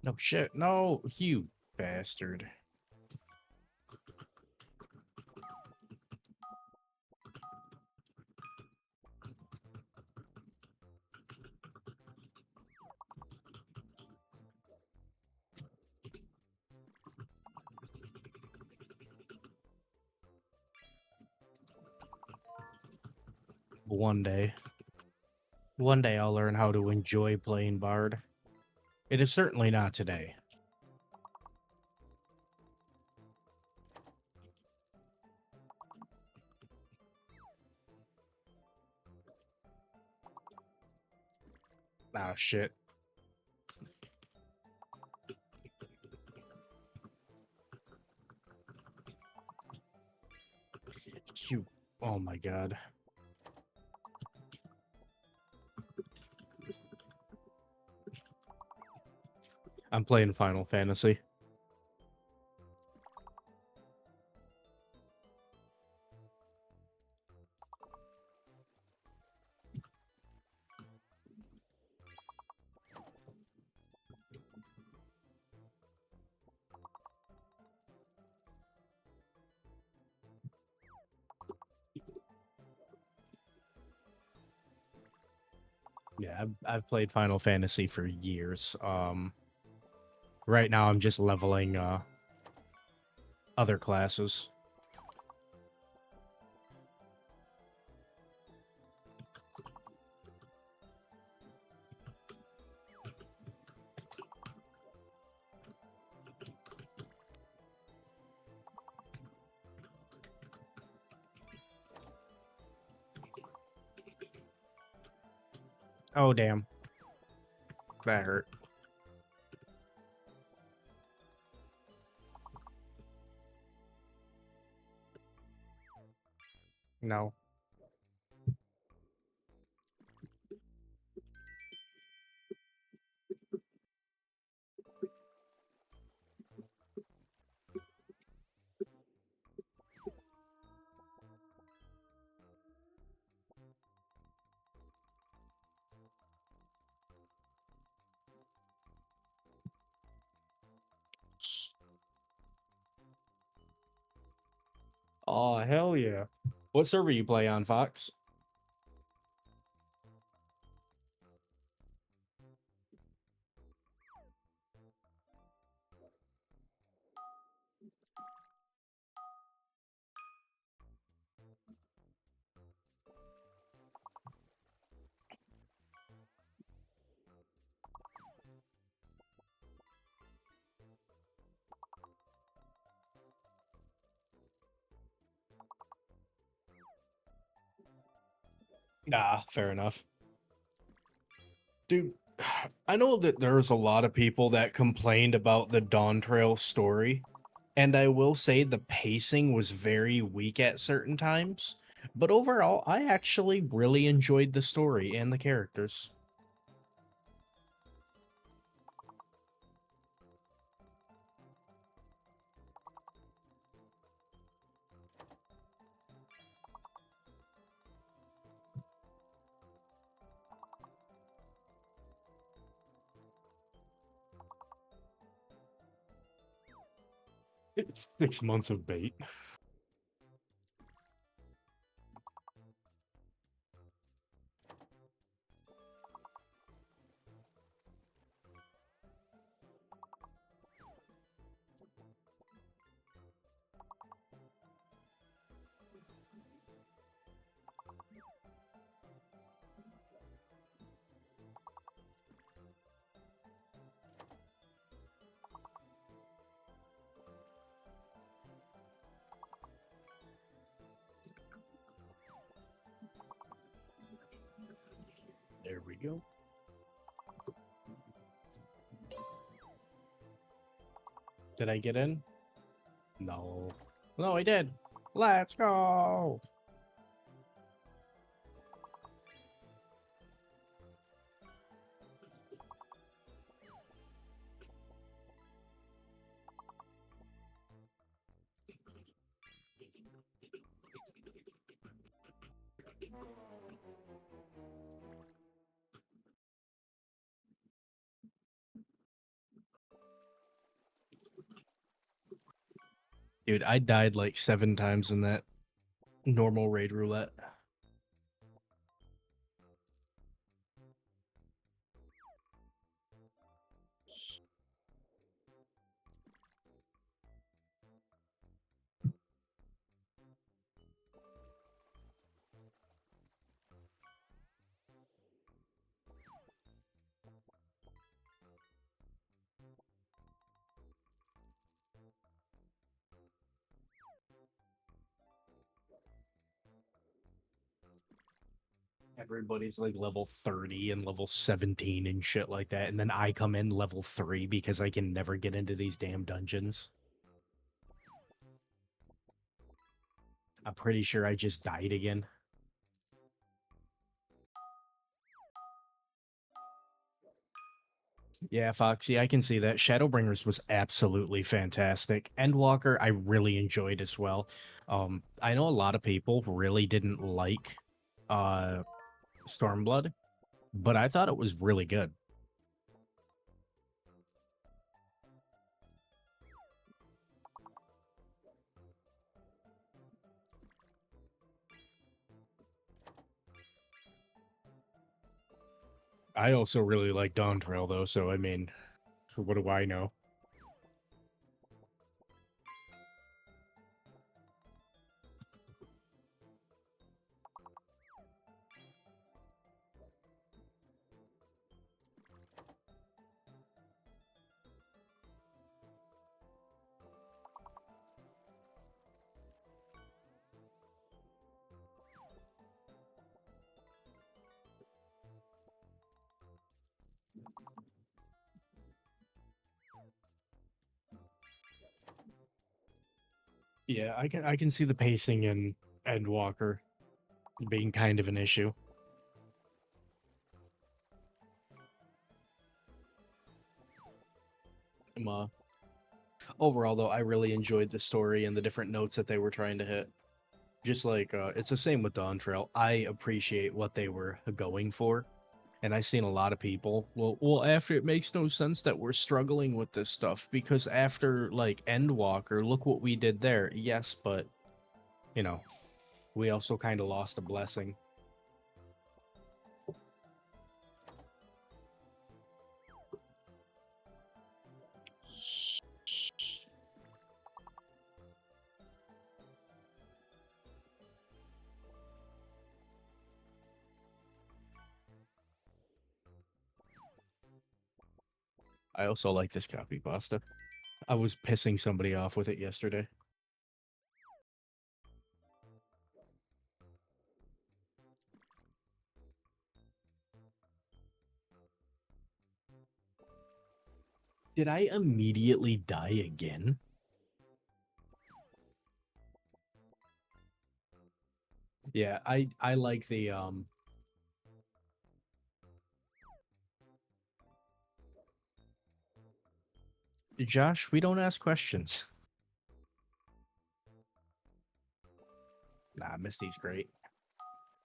No shit. No, you bastard. One day. One day I'll learn how to enjoy playing Bard. It is certainly not today. Ah, shit. You... Oh my god. I'm playing Final Fantasy. Yeah, I've played Final Fantasy for years. Right now I'm just leveling other classes. Oh damn. That hurt. No. Oh, hell yeah. What server you play on, Fox? Nah, fair enough. Dude, I know that there's a lot of people that complained about the Dawn Trail story, and I will say the pacing was very weak at certain times, but overall, I actually really enjoyed the story and the characters. It's 6 months of bait. There we go. Did I get in? No. No, I did. Let's go. Dude, I died like 7 times in that normal raid roulette. Everybody's like level 30 and level 17 and shit like that, and then I come in level 3 because I can never get into these damn dungeons. I'm pretty sure I just died again. Yeah, Foxy, I can see that. Shadowbringers was absolutely fantastic. Endwalker, I really enjoyed as well. I know a lot of people really didn't like Stormblood, but I thought it was really good. I also really like Dawn Trail, though, so I mean, what do I know? Yeah, I can see the pacing in Endwalker being kind of an issue. Overall, though, I really enjoyed the story and the different notes that they were trying to hit. Just like, it's the same with Dawn Trail. I appreciate what they were going for. And I've seen a lot of people, well, after it makes no sense that we're struggling with this stuff because after, like, Endwalker, look what we did there. Yes, but, you know, we also kind of lost a blessing. I also like this copy pasta. I was pissing somebody off with it yesterday. Did I immediately die again? Yeah, I like the Josh, we don't ask questions. Nah, Misty's great.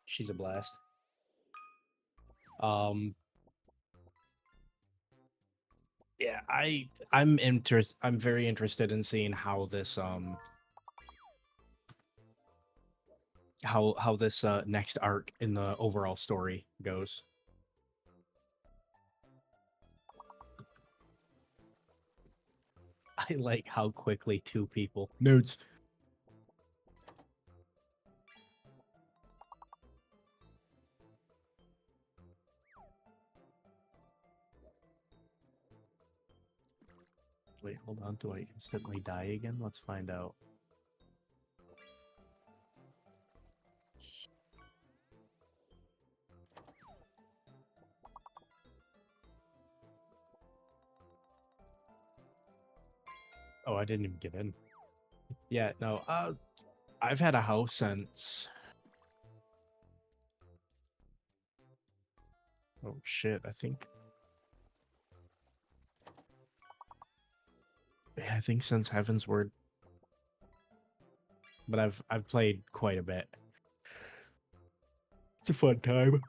She's a blast. Yeah, I'm very interested in seeing how this how this next arc in the overall story goes. I like how quickly two people notes. Wait, hold on. Do I instantly die again? Let's find out. Oh, I didn't even get in. Yeah, no, I've had a house since... Oh shit, I think... Yeah, I think since Heaven's Word. But I've played quite a bit. It's a fun time.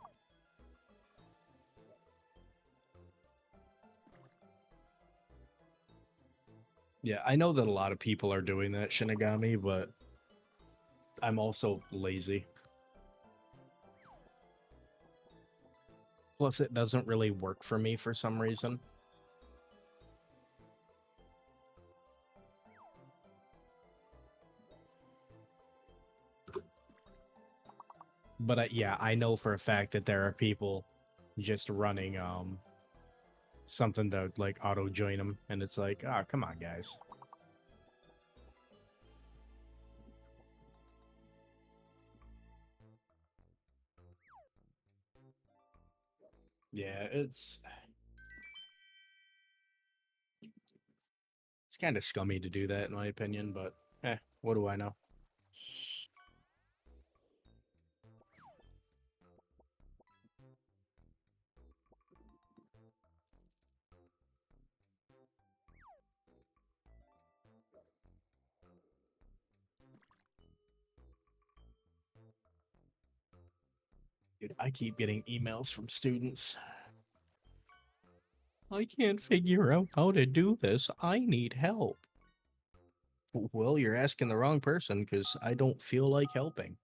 Yeah, I know that a lot of people are doing that Shinigami, but I'm also lazy. Plus, it doesn't really work for me for some reason. But yeah, I know for a fact that there are people just running something to like auto join them, and it's like, ah, oh, come on, guys. Yeah, it's kind of scummy to do that, in my opinion. But what do I know? Dude, I keep getting emails from students. I can't figure out how to do this. I need help. Well, you're asking the wrong person because I don't feel like helping.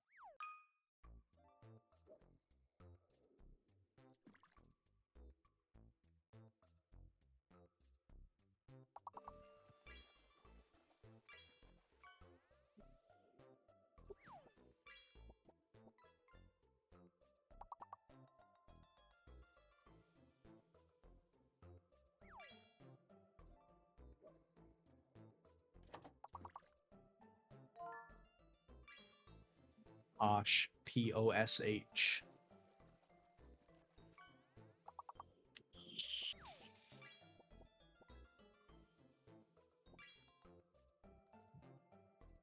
Posh, Posh.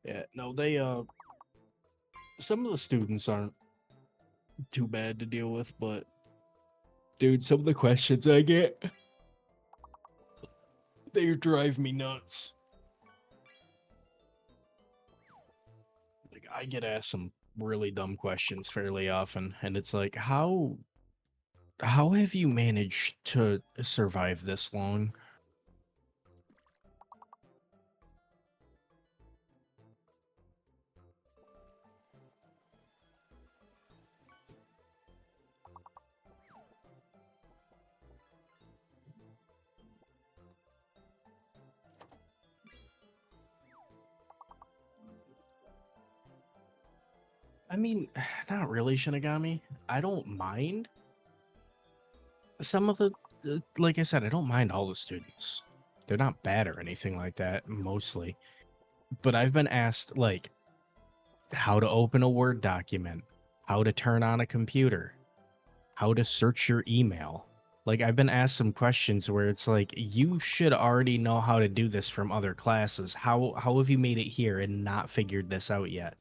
Yeah, no, they some of the students aren't too bad to deal with, but dude, some of the questions I get, they drive me nuts. Like, I get asked some really dumb questions fairly often, and it's like, how have you managed to survive this long? I mean, not really, Shinigami. I don't mind some of the, like I said, I don't mind all the students. They're not bad or anything like that, mostly. But I've been asked, like, how to open a Word document, how to turn on a computer, how to search your email. Like, I've been asked some questions where it's like, you should already know how to do this from other classes. How have you made it here and not figured this out yet?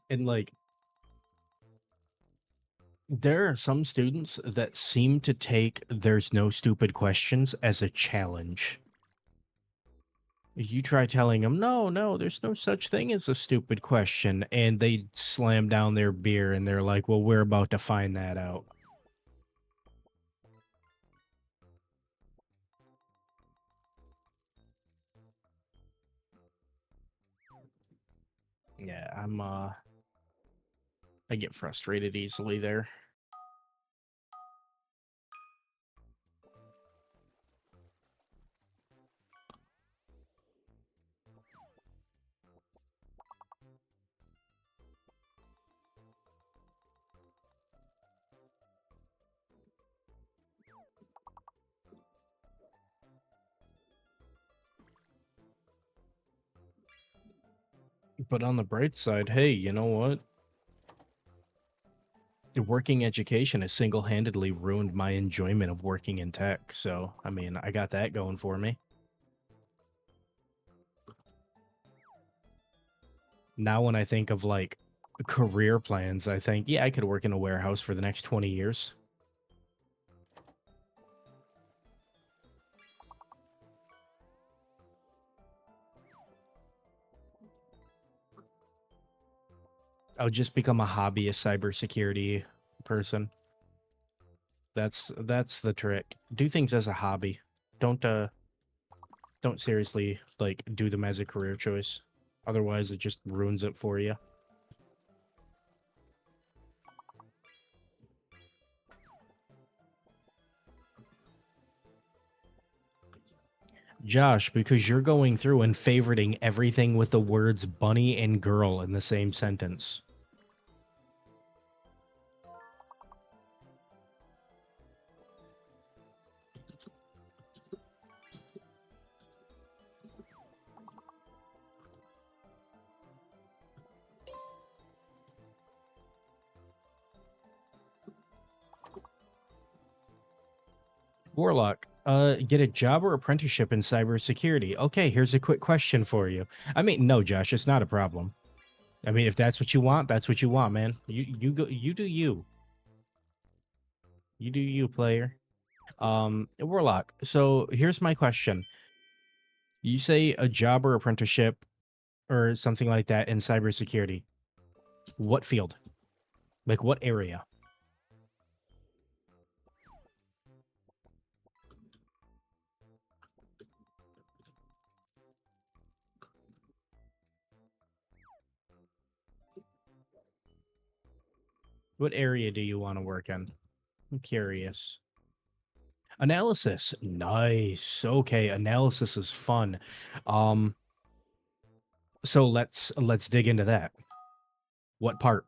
And like, there are some students that seem to take "there's no stupid questions" as a challenge. You try telling them, no, no, there's no such thing as a stupid question, and they slam down their beer and they're like, well, we're about to find that out. Yeah, I get frustrated easily there. But on the bright side, hey, you know what? Working education has single-handedly ruined my enjoyment of working in tech, so, I mean, I got that going for me. Now when I think of, like, career plans, I think, yeah, I could work in a warehouse for the next 20 years. I would just become a hobbyist cybersecurity person. That's the trick. Do things as a hobby. Don't seriously like do them as a career choice. Otherwise, it just ruins it for you. Josh, because you're going through and favoriting everything with the words bunny and girl in the same sentence. Warlock, get a job or apprenticeship in cybersecurity. Okay, here's a quick question for you. I mean, no, Josh, it's not a problem. I mean, if that's what you want, that's what you want, man. You go, you do you. You do you, player. Warlock. So here's my question. You say a job or apprenticeship or something like that in cybersecurity. What field? Like what area? What area do you want to work in? I'm curious. Analysis. Nice. Okay, analysis is fun. Um so let's dig into that. What part?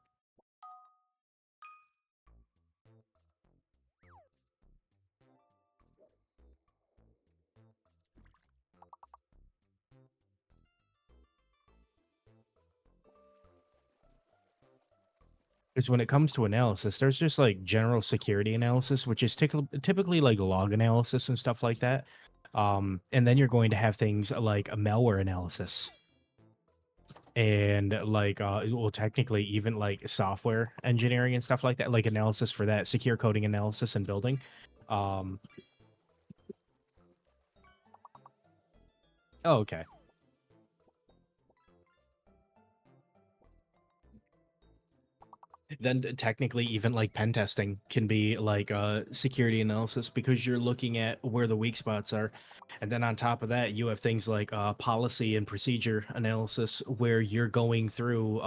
Is when it comes to analysis, there's just like general security analysis, which is typically like log analysis and stuff like that. And then you're going to have things like a malware analysis and like, well, technically even like software engineering and stuff like that, like analysis for that, secure coding analysis and building. Um, oh, okay. Then technically even like pen testing can be like security analysis because you're looking at where the weak spots are. And then on top of that, you have things like policy and procedure analysis where you're going through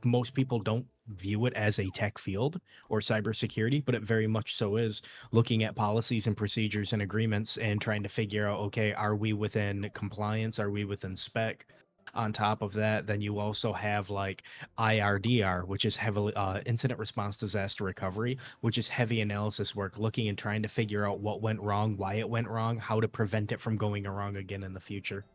most people don't view it as a tech field or cybersecurity, but it very much so is looking at policies and procedures and agreements and trying to figure out, okay, are we within compliance? Are we within spec? On top of that, then you also have like IRDR, which is heavily incident response disaster recovery, which is heavy analysis work, looking and trying to figure out what went wrong, why it went wrong, how to prevent it from going wrong again in the future.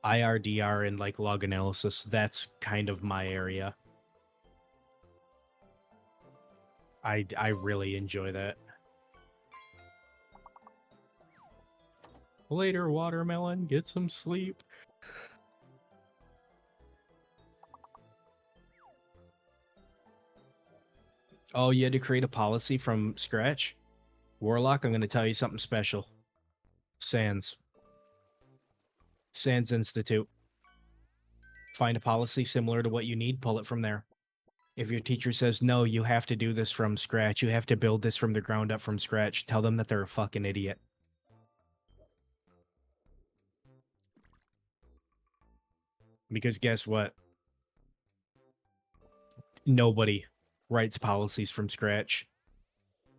IRDR and like log analysis, that's kind of my area. I really enjoy that. Later, watermelon, get some sleep. Oh, you had to create a policy from scratch? Warlock, I'm going to tell you something special. SANS. SANS Institute. Find a policy similar to what you need, pull it from there. If your teacher says, no, you have to do this from scratch, you have to build this from the ground up from scratch, tell them that they're a fucking idiot. Because guess what? Nobody writes policies from scratch.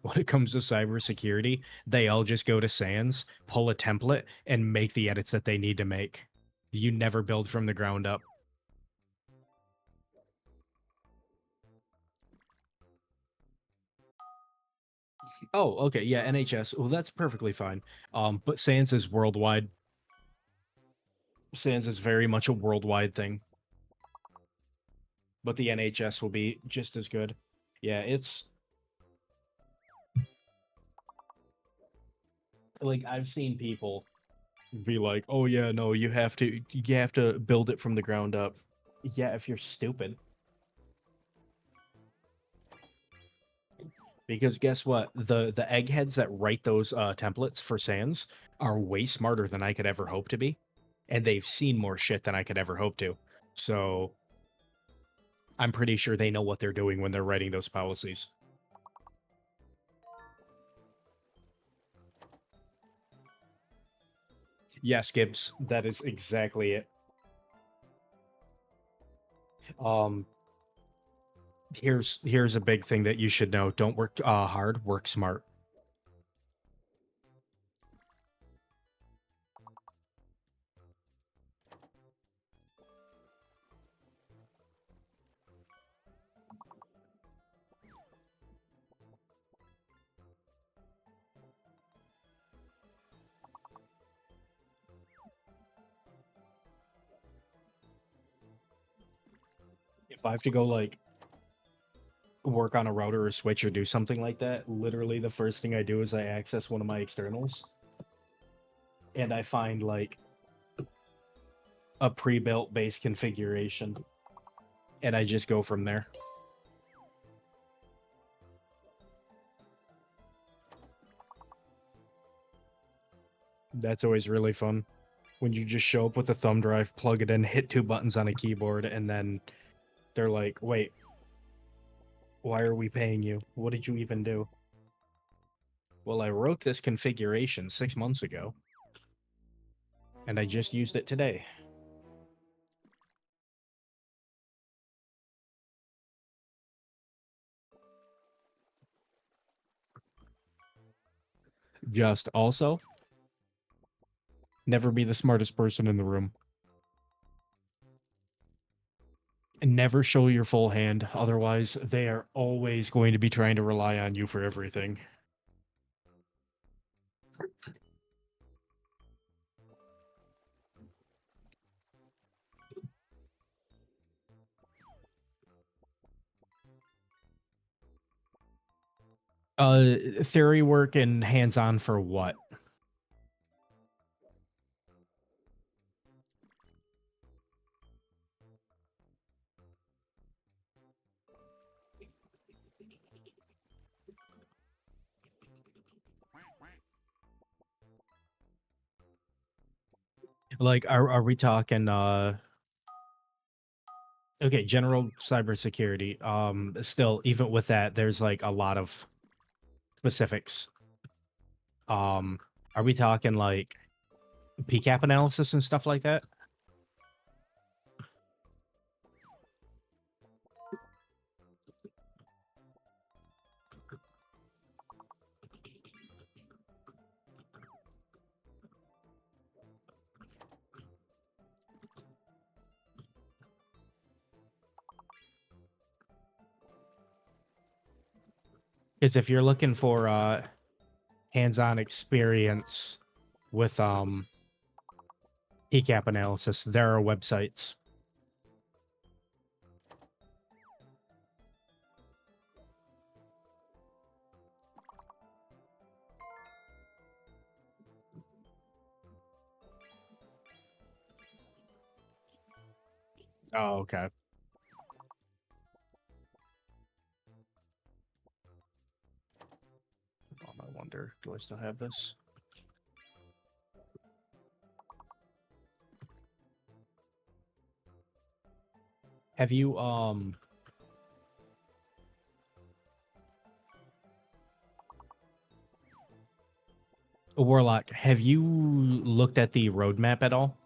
When it comes to cybersecurity, they all just go to SANS, pull a template, and make the edits that they need to make. You never build from the ground up. Oh, okay, yeah, NHS. Well, that's perfectly fine. But SANS is worldwide. SANS is very much a worldwide thing. But the NHS will be just as good. Yeah, it's... Like, I've seen people be like, oh yeah, no, you have to build it from the ground up. Yeah, if you're stupid. Because guess what? The eggheads that write those templates for SANS are way smarter than I could ever hope to be. And they've seen more shit than I could ever hope to. So I'm pretty sure they know what they're doing when they're writing those policies. Yes, Gibbs, that is exactly it. Here's a big thing that you should know. Don't work hard, work smart. If I have to go like work on a router or switch or do something like that, literally the first thing I do is I access one of my externals and I find like a pre-built base configuration and I just go from there. That's always really fun. When you just show up with a thumb drive, plug it in, hit 2 buttons on a keyboard, and then they're like, wait, why are we paying you? What did you even do? Well, I wrote this configuration 6 months ago, and I just used it today. Just also, never be the smartest person in the room. And never show your full hand, otherwise they are always going to be trying to rely on you for everything. Theory work and hands-on for what? Like, are we talking, okay, general cybersecurity. Still, even with that, there's like a lot of specifics. Are we talking like PCAP analysis and stuff like that? Because if you're looking for hands-on experience with PCAP analysis, there are websites. Oh, okay. I wonder, do I still have this? Have you, Warlock, have you looked at the roadmap at all?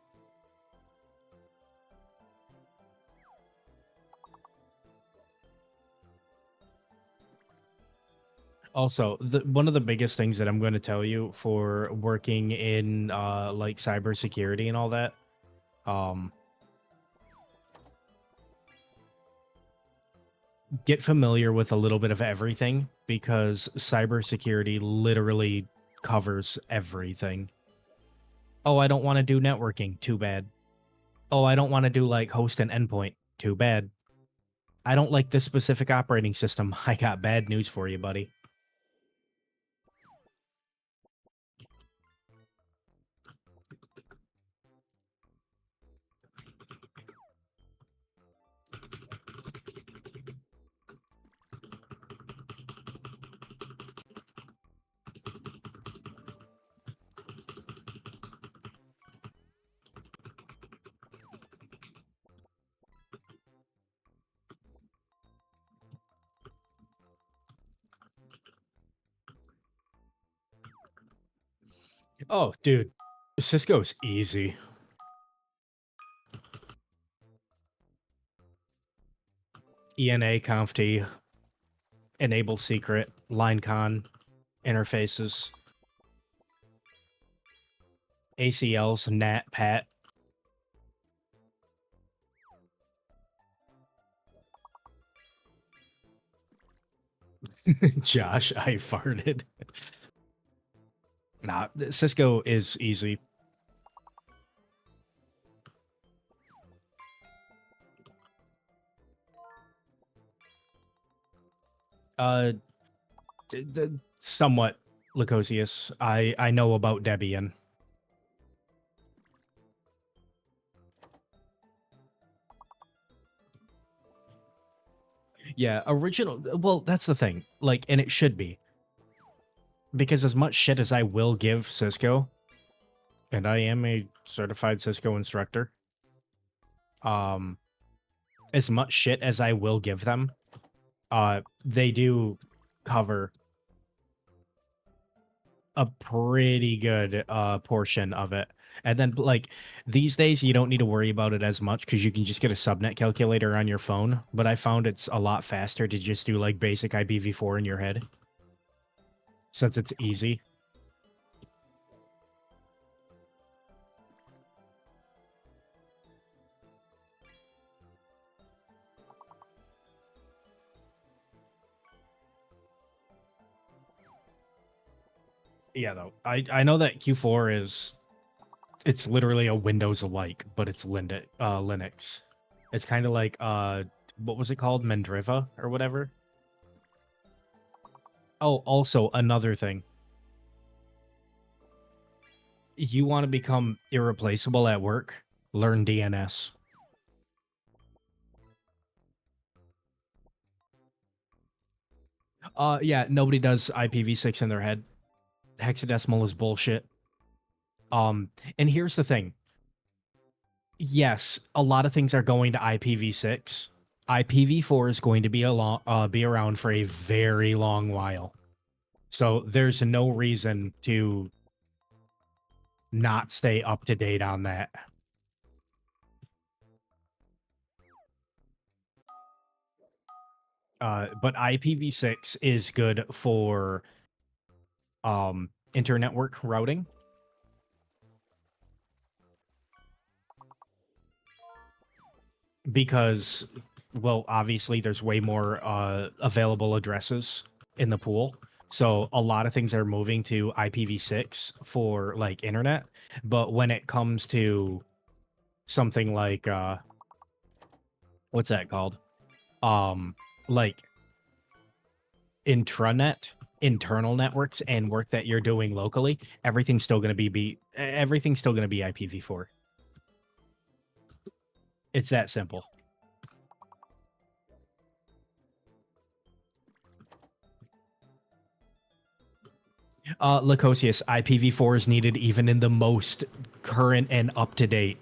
Also, one of the biggest things that I'm going to tell you for working in like cybersecurity and all that, get familiar with a little bit of everything because cybersecurity literally covers everything. Oh, I don't want to do networking. Too bad. Oh, I don't want to do like host and endpoint. Too bad. I don't like this specific operating system. I got bad news for you, buddy. Oh, dude. Cisco's easy. ENA, ConfT, enable secret, linecon, interfaces, ACLs, NAT, PAT. Josh, I farted. Nah, Cisco is easy. Somewhat, Lacosius. I know about Debian. Yeah, original. Well, that's the thing. Like, and it should be. Because as much shit as I will give Cisco, and I am a certified Cisco instructor, as much shit as I will give them, they do cover a pretty good portion of it. And then, like, these days, you don't need to worry about it as much because you can just get a subnet calculator on your phone. But I found it's a lot faster to just do, like, basic IPv4 in your head. Since it's easy. Yeah, though. I know that Q4 is... It's literally a Windows-alike, but it's Linux. It's kind of like, what was it called? Mandriva or whatever? Oh, also, another thing. You want to become irreplaceable at work? Learn DNS. Yeah, nobody does IPv6 in their head. Hexadecimal is bullshit. And here's the thing. Yes, a lot of things are going to IPv6. IPv4 is going to be around for a very long while. So there's no reason to not stay up to date on that. But IPv6 is good for internetwork routing. Because, well, obviously there's way more available addresses in the pool. So a lot of things are moving to IPv6 for, like, internet. But when it comes to something like, what's that called? Like intranet, internal networks, and work that you're doing locally, everything's still going to be IPv4. It's that simple. Lacosius, IPv4 is needed even in the most current and up-to-date,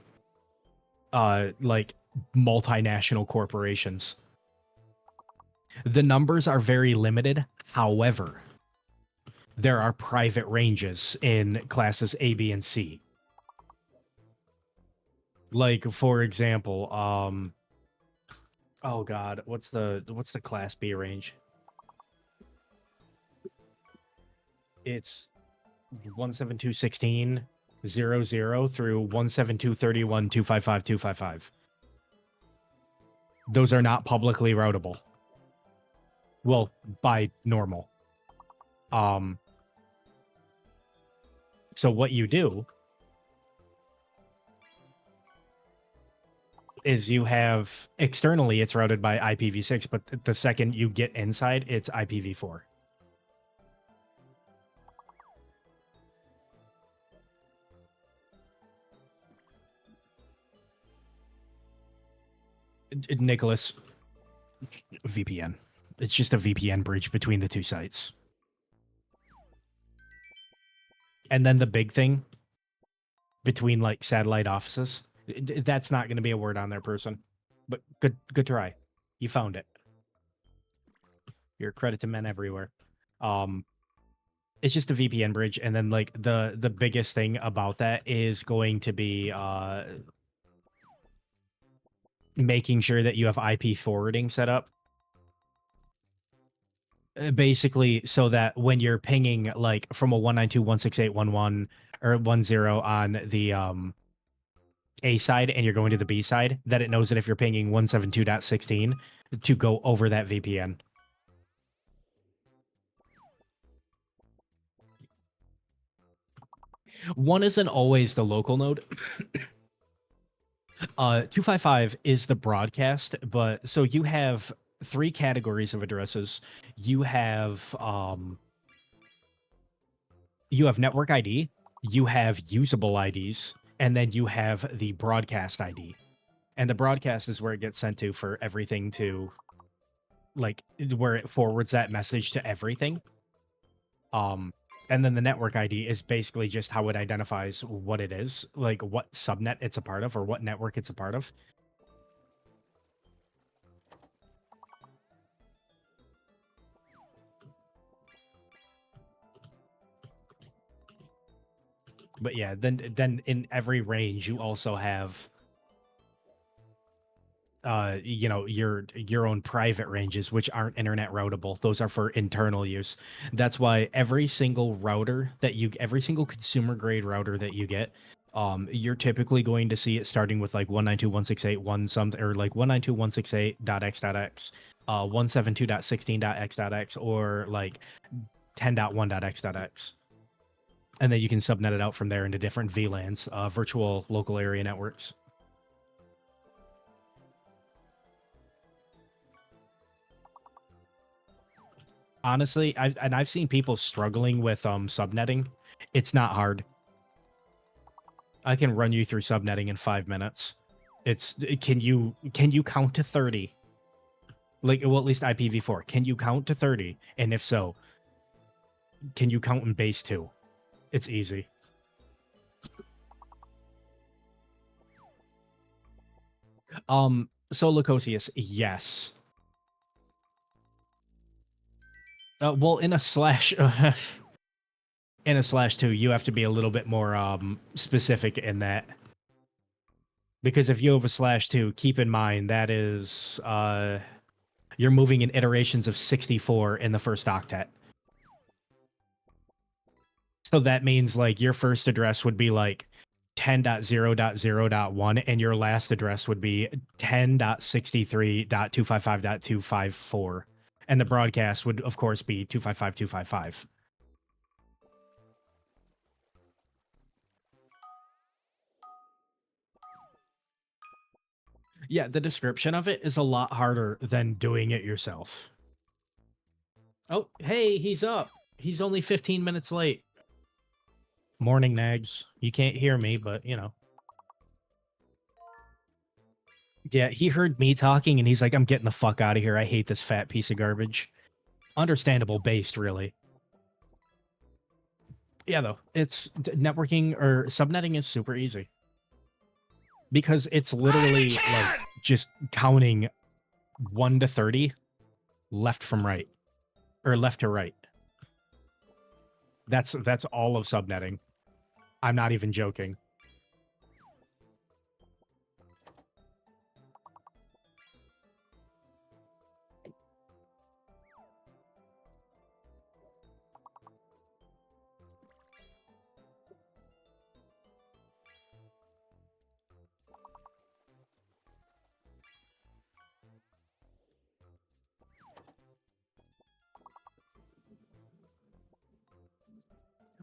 like, multinational corporations. The numbers are very limited. However, there are private ranges in classes A, B, and C. Like, for example, oh god, what's the class B range? It's 172.16.00 through 172.31.255.255. Those are not publicly routable. Well, by normal. So what you do is you have externally it's routed by IPv6, but the second you get inside, it's IPv4. Nicholas, VPN. It's just a VPN bridge between the two sites. And then the big thing between, like, satellite offices, that's not going to be a word on there, person. But good try. You found it. You're a credit to men everywhere. It's just a VPN bridge, and then, like, the biggest thing about that is going to be making sure that you have IP forwarding set up. Basically, so that when you're pinging, like, from a 192.168.11 or 10 on the A side and you're going to the B side, that it knows that if you're pinging 172.16 to go over that VPN. One isn't always the local node. 255 is the broadcast, but so you have three categories of addresses. You have network ID, you have usable IDs, and then you have the broadcast ID. And the broadcast is where it gets sent to for everything to, like, where it forwards that message to everything. And then the network ID is basically just how it identifies what it is, like what subnet it's a part of or what network it's a part of. But yeah, then in every range you also have you know, your own private ranges, which aren't internet routable. Those are for internal use. That's why every single consumer grade router that you get, you're typically going to see it starting with like 192.168.1 something, or like 192.168.x.x, 172.16.x.x, or like 10.1.x.x. And then you can subnet it out from there into different VLANs, virtual local area networks. Honestly, I've seen people struggling with subnetting. It's not hard. I can run you through subnetting in 5 minutes. Can you count to 30? Like, well, at least IPv4. Can you count to 30? And if so, can you count in base 2? It's easy. So Lacosius, yes. Well, in a slash, in a /2, you have to be a little bit more specific in that, because if you have a /2, keep in mind that is you're moving in iterations of 64 in the first octet. So that means like your first address would be like 10.0.0.1 and your last address would be 10.63.255.254. And the broadcast would, of course, be 255.255. Yeah, the description of it is a lot harder than doing it yourself. Oh, hey, he's up. He's only 15 minutes late. Morning, Nags. You can't hear me, but, you know. Yeah, he heard me talking, and he's like, I'm getting the fuck out of here. I hate this fat piece of garbage. Understandable based, really. Yeah, though. It's networking or subnetting is super easy. Because it's literally, like, just counting 1 to 30 left from right. Or left to right. That's all of subnetting. I'm not even joking.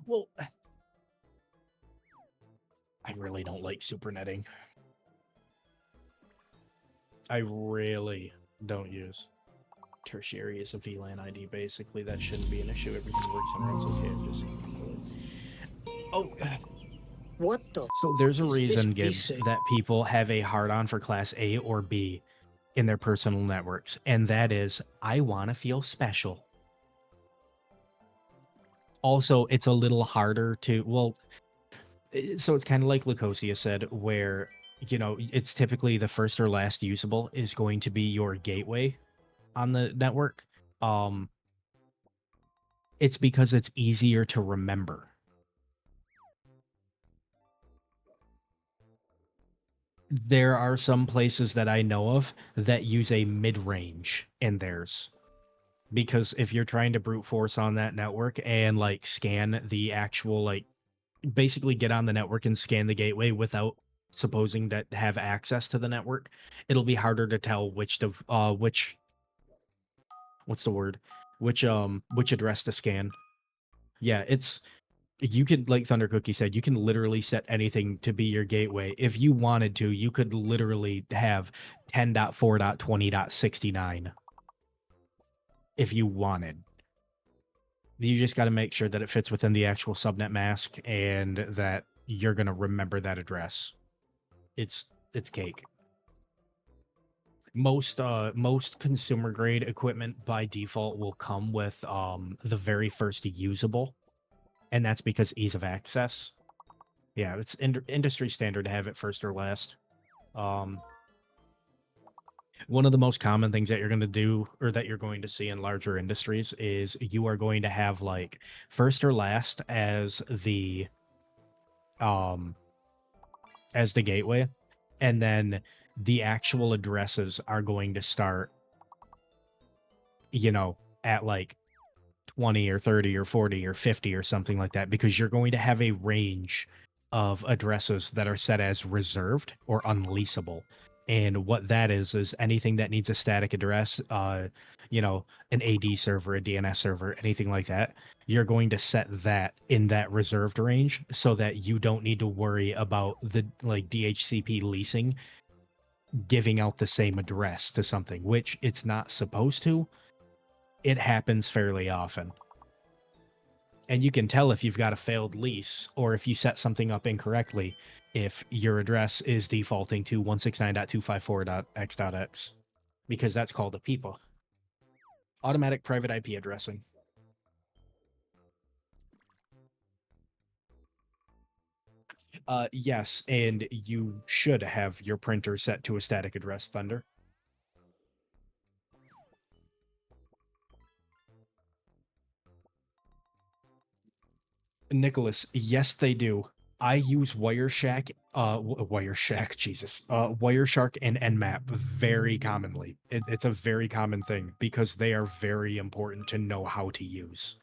Well, I really don't like supernetting. I really don't use tertiary as a VLAN ID. Basically, that shouldn't be an issue. Everything works and runs okay. Just what the? So there's a reason, Gibbs, that people have a hard-on for Class A or B in their personal networks, and that is, I want to feel special. Also, it's a little harder to, well, so it's kind of like Lucosia said, where, you know, it's typically the first or last usable is going to be your gateway on the network. It's because it's easier to remember. There are some places that I know of that use a mid-range in theirs. Because if you're trying to brute force on that network and, like, scan the actual, like, basically get on the network and scan the gateway without supposing to have access to the network, it'll be harder to tell which what's the word? Which address to scan. Yeah, you could, like Thunder Cookie said, you can literally set anything to be your gateway. If you wanted to, you could literally have 10.4.20.69 if you wanted. You just got to make sure that it fits within the actual subnet mask and that you're going to remember that address. It's cake. Most consumer grade equipment by default will come with the very first usable, and that's because ease of access. Yeah, it's industry standard to have it first or last. One of the most common things that you're going to do or that you're going to see in larger industries is you are going to have like first or last as the gateway, and then the actual addresses are going to start, you know, at like 20 or 30 or 40 or 50 or something like that, because you're going to have a range of addresses that are set as reserved or unleasable. And what that is anything that needs a static address, you know, an AD server, a DNS server, anything like that, you're going to set that in that reserved range so that you don't need to worry about the like DHCP leasing giving out the same address to something, which it's not supposed to. It happens fairly often. And you can tell if you've got a failed lease or if you set something up incorrectly if your address is defaulting to 169.254.x.x, because that's called a PIPA. Automatic private IP addressing. Yes, and you should have your printer set to a static address, Thunder. Nicholas, yes, they do. I use Wireshark, Wireshark and Nmap very commonly. It's a very common thing because they are very important to know how to use.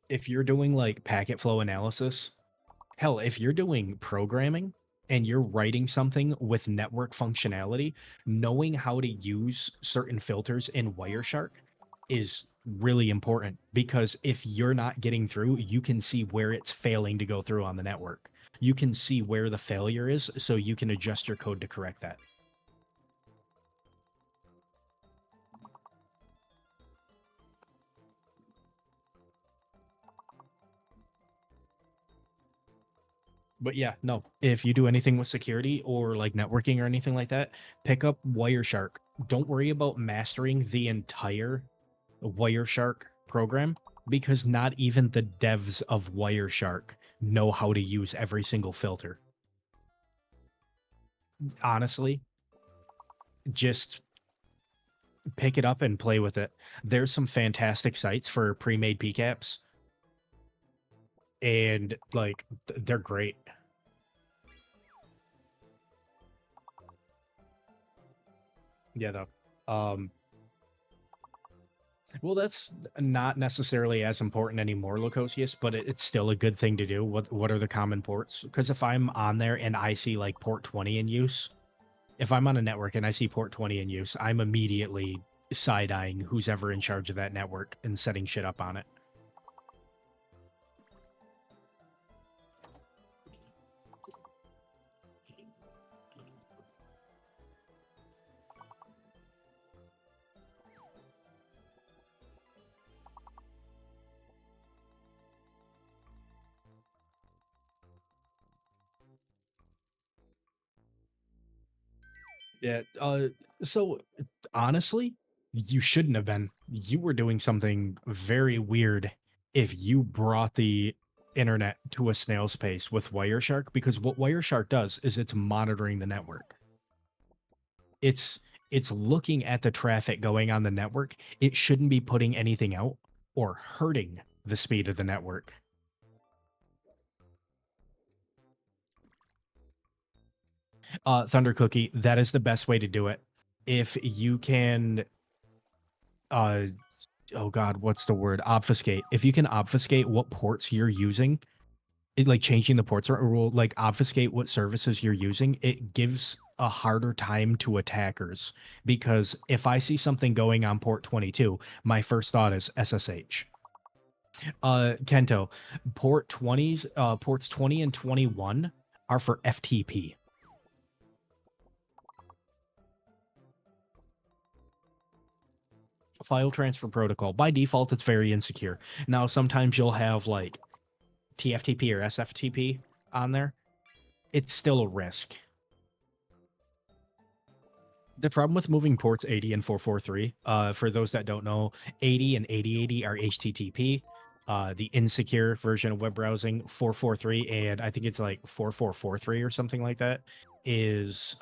If you're doing like packet flow analysis, hell, if you're doing programming and you're writing something with network functionality, knowing how to use certain filters in Wireshark is really important, because if you're not getting through, you can see where it's failing to go through on the network. You can see where the failure is, so you can adjust your code to correct that. But yeah, no, if you do anything with security or like networking or anything like that, pick up Wireshark. Don't worry about mastering the entire Wireshark program, because not even the devs of Wireshark know how to use every single filter. Honestly, just pick it up and play with it. There's some fantastic sites for pre-made PCAPs, and like they're great. Yeah, though. Well, that's not necessarily as important anymore, Locosius, but it's still a good thing to do. What are the common ports? Because if I'm on there and I see like port 20 in use, if I'm on a network and I see port 20 in use, I'm immediately side-eyeing who's ever in charge of that network and setting shit up on it. Yeah, so honestly, you shouldn't have been. You were doing something very weird if you brought the internet to a snail's pace with Wireshark, because what Wireshark does is it's monitoring the network. It's looking at the traffic going on the network. It shouldn't be putting anything out or hurting the speed of the network. Thunder Cookie, that is the best way to do it. If you can, oh god, what's the word? Obfuscate. If you can obfuscate what ports you're using, like changing the ports or will like obfuscate what services you're using, it gives a harder time to attackers. Because if I see something going on port 22, my first thought is SSH. Kento, ports 20 and 21 are for FTP. File transfer protocol. By default, it's very insecure. Now, sometimes you'll have like TFTP or SFTP on there. It's still a risk. The problem with moving ports 80 and 443, for those that don't know, 80 and 8080 are HTTP. The insecure version of web browsing, 443, and I think it's like 4443 or something like that, is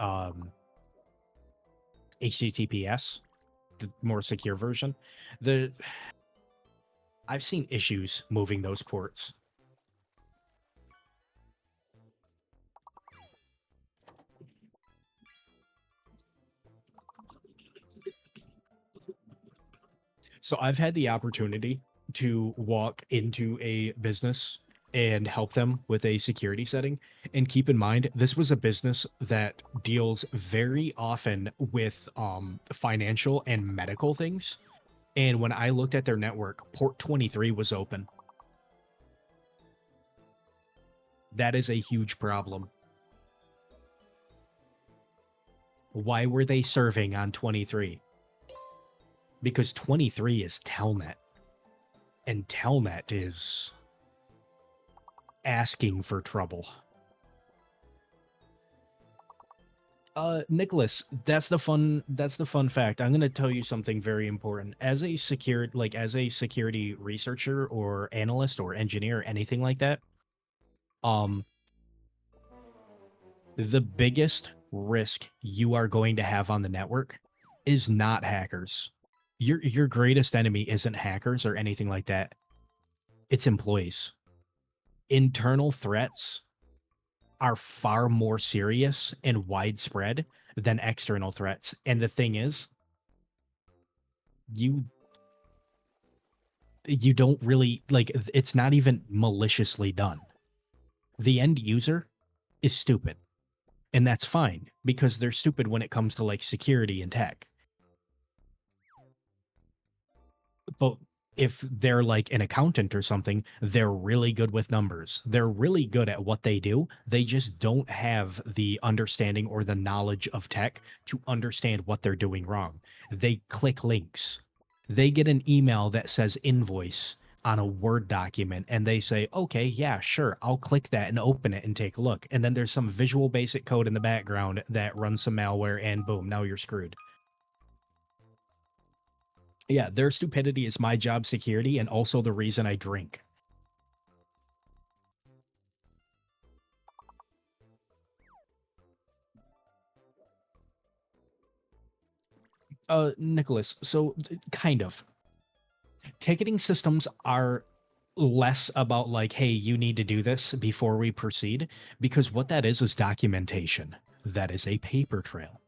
HTTPS, the more secure version. I've seen issues moving those ports. So I've had the opportunity to walk into a business and help them with a security setting. And keep in mind, this was a business that deals very often with financial and medical things. And when I looked at their network, port 23 was open. That is a huge problem. Why were they serving on 23? Because 23 is Telnet. And Telnet is asking for trouble. Nicholas, that's the fun fact. I'm going to tell you something very important. As a security researcher or analyst or engineer or anything like that, the biggest risk you are going to have on the network is not hackers. Your greatest enemy isn't hackers or anything like that. It's employees. Internal threats are far more serious and widespread than external threats. And the thing is, you don't really, like, it's not even maliciously done. The end user is stupid. And that's fine, because they're stupid when it comes to, like, security and tech. But if they're like an accountant or something, they're really good with numbers. They're really good at what they do. They just don't have the understanding or the knowledge of tech to understand what they're doing wrong. They click links. They get an email that says invoice on a Word document, and they say, okay, yeah, sure, I'll click that and open it and take a look. And then there's some Visual Basic code in the background that runs some malware, and boom, now you're screwed. Yeah, their stupidity is my job security and also the reason I drink. Nicholas, so kind of. Ticketing systems are less about like, hey, you need to do this before we proceed, because what that is documentation. That is a paper trail.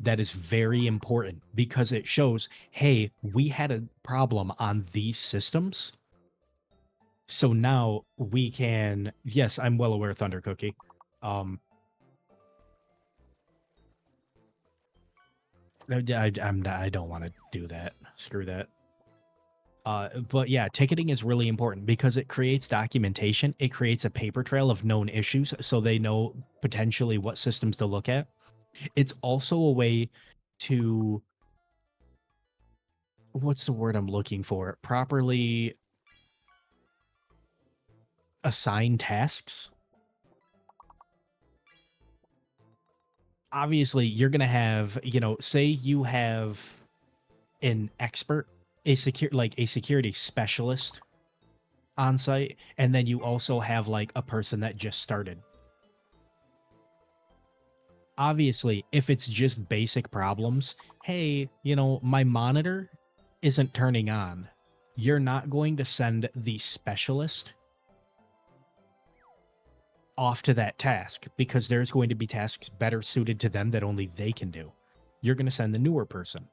That is very important because it shows, hey, we had a problem on these systems. So now we can, yes, I'm well aware, Thunder Cookie. I don't want to do that. Screw that. But yeah, ticketing is really important because it creates documentation. It creates a paper trail of known issues so they know potentially what systems to look at. It's also a way to, what's the word I'm looking for? Properly assign tasks. Obviously, you're going to have, say you have an expert, a security specialist on site, and then you also have like a person that just started. Obviously, if it's just basic problems, hey, my monitor isn't turning on, you're not going to send the specialist off to that task because there's going to be tasks better suited to them that only they can do. You're going to send the newer person.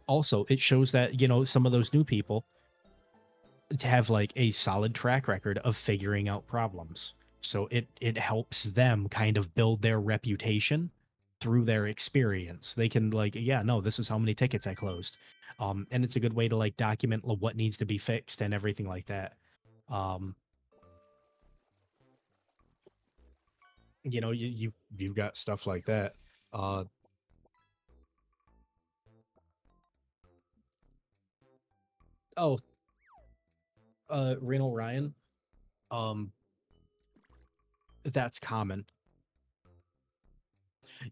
Also, it shows that, some of those new people have like a solid track record of figuring out problems. So it helps them kind of build their reputation through their experience. They can like, yeah, no, this is how many tickets I closed. And it's a good way to like document what needs to be fixed and everything like that. You know, you've got stuff like that. Oh, Renal Ryan. That's common.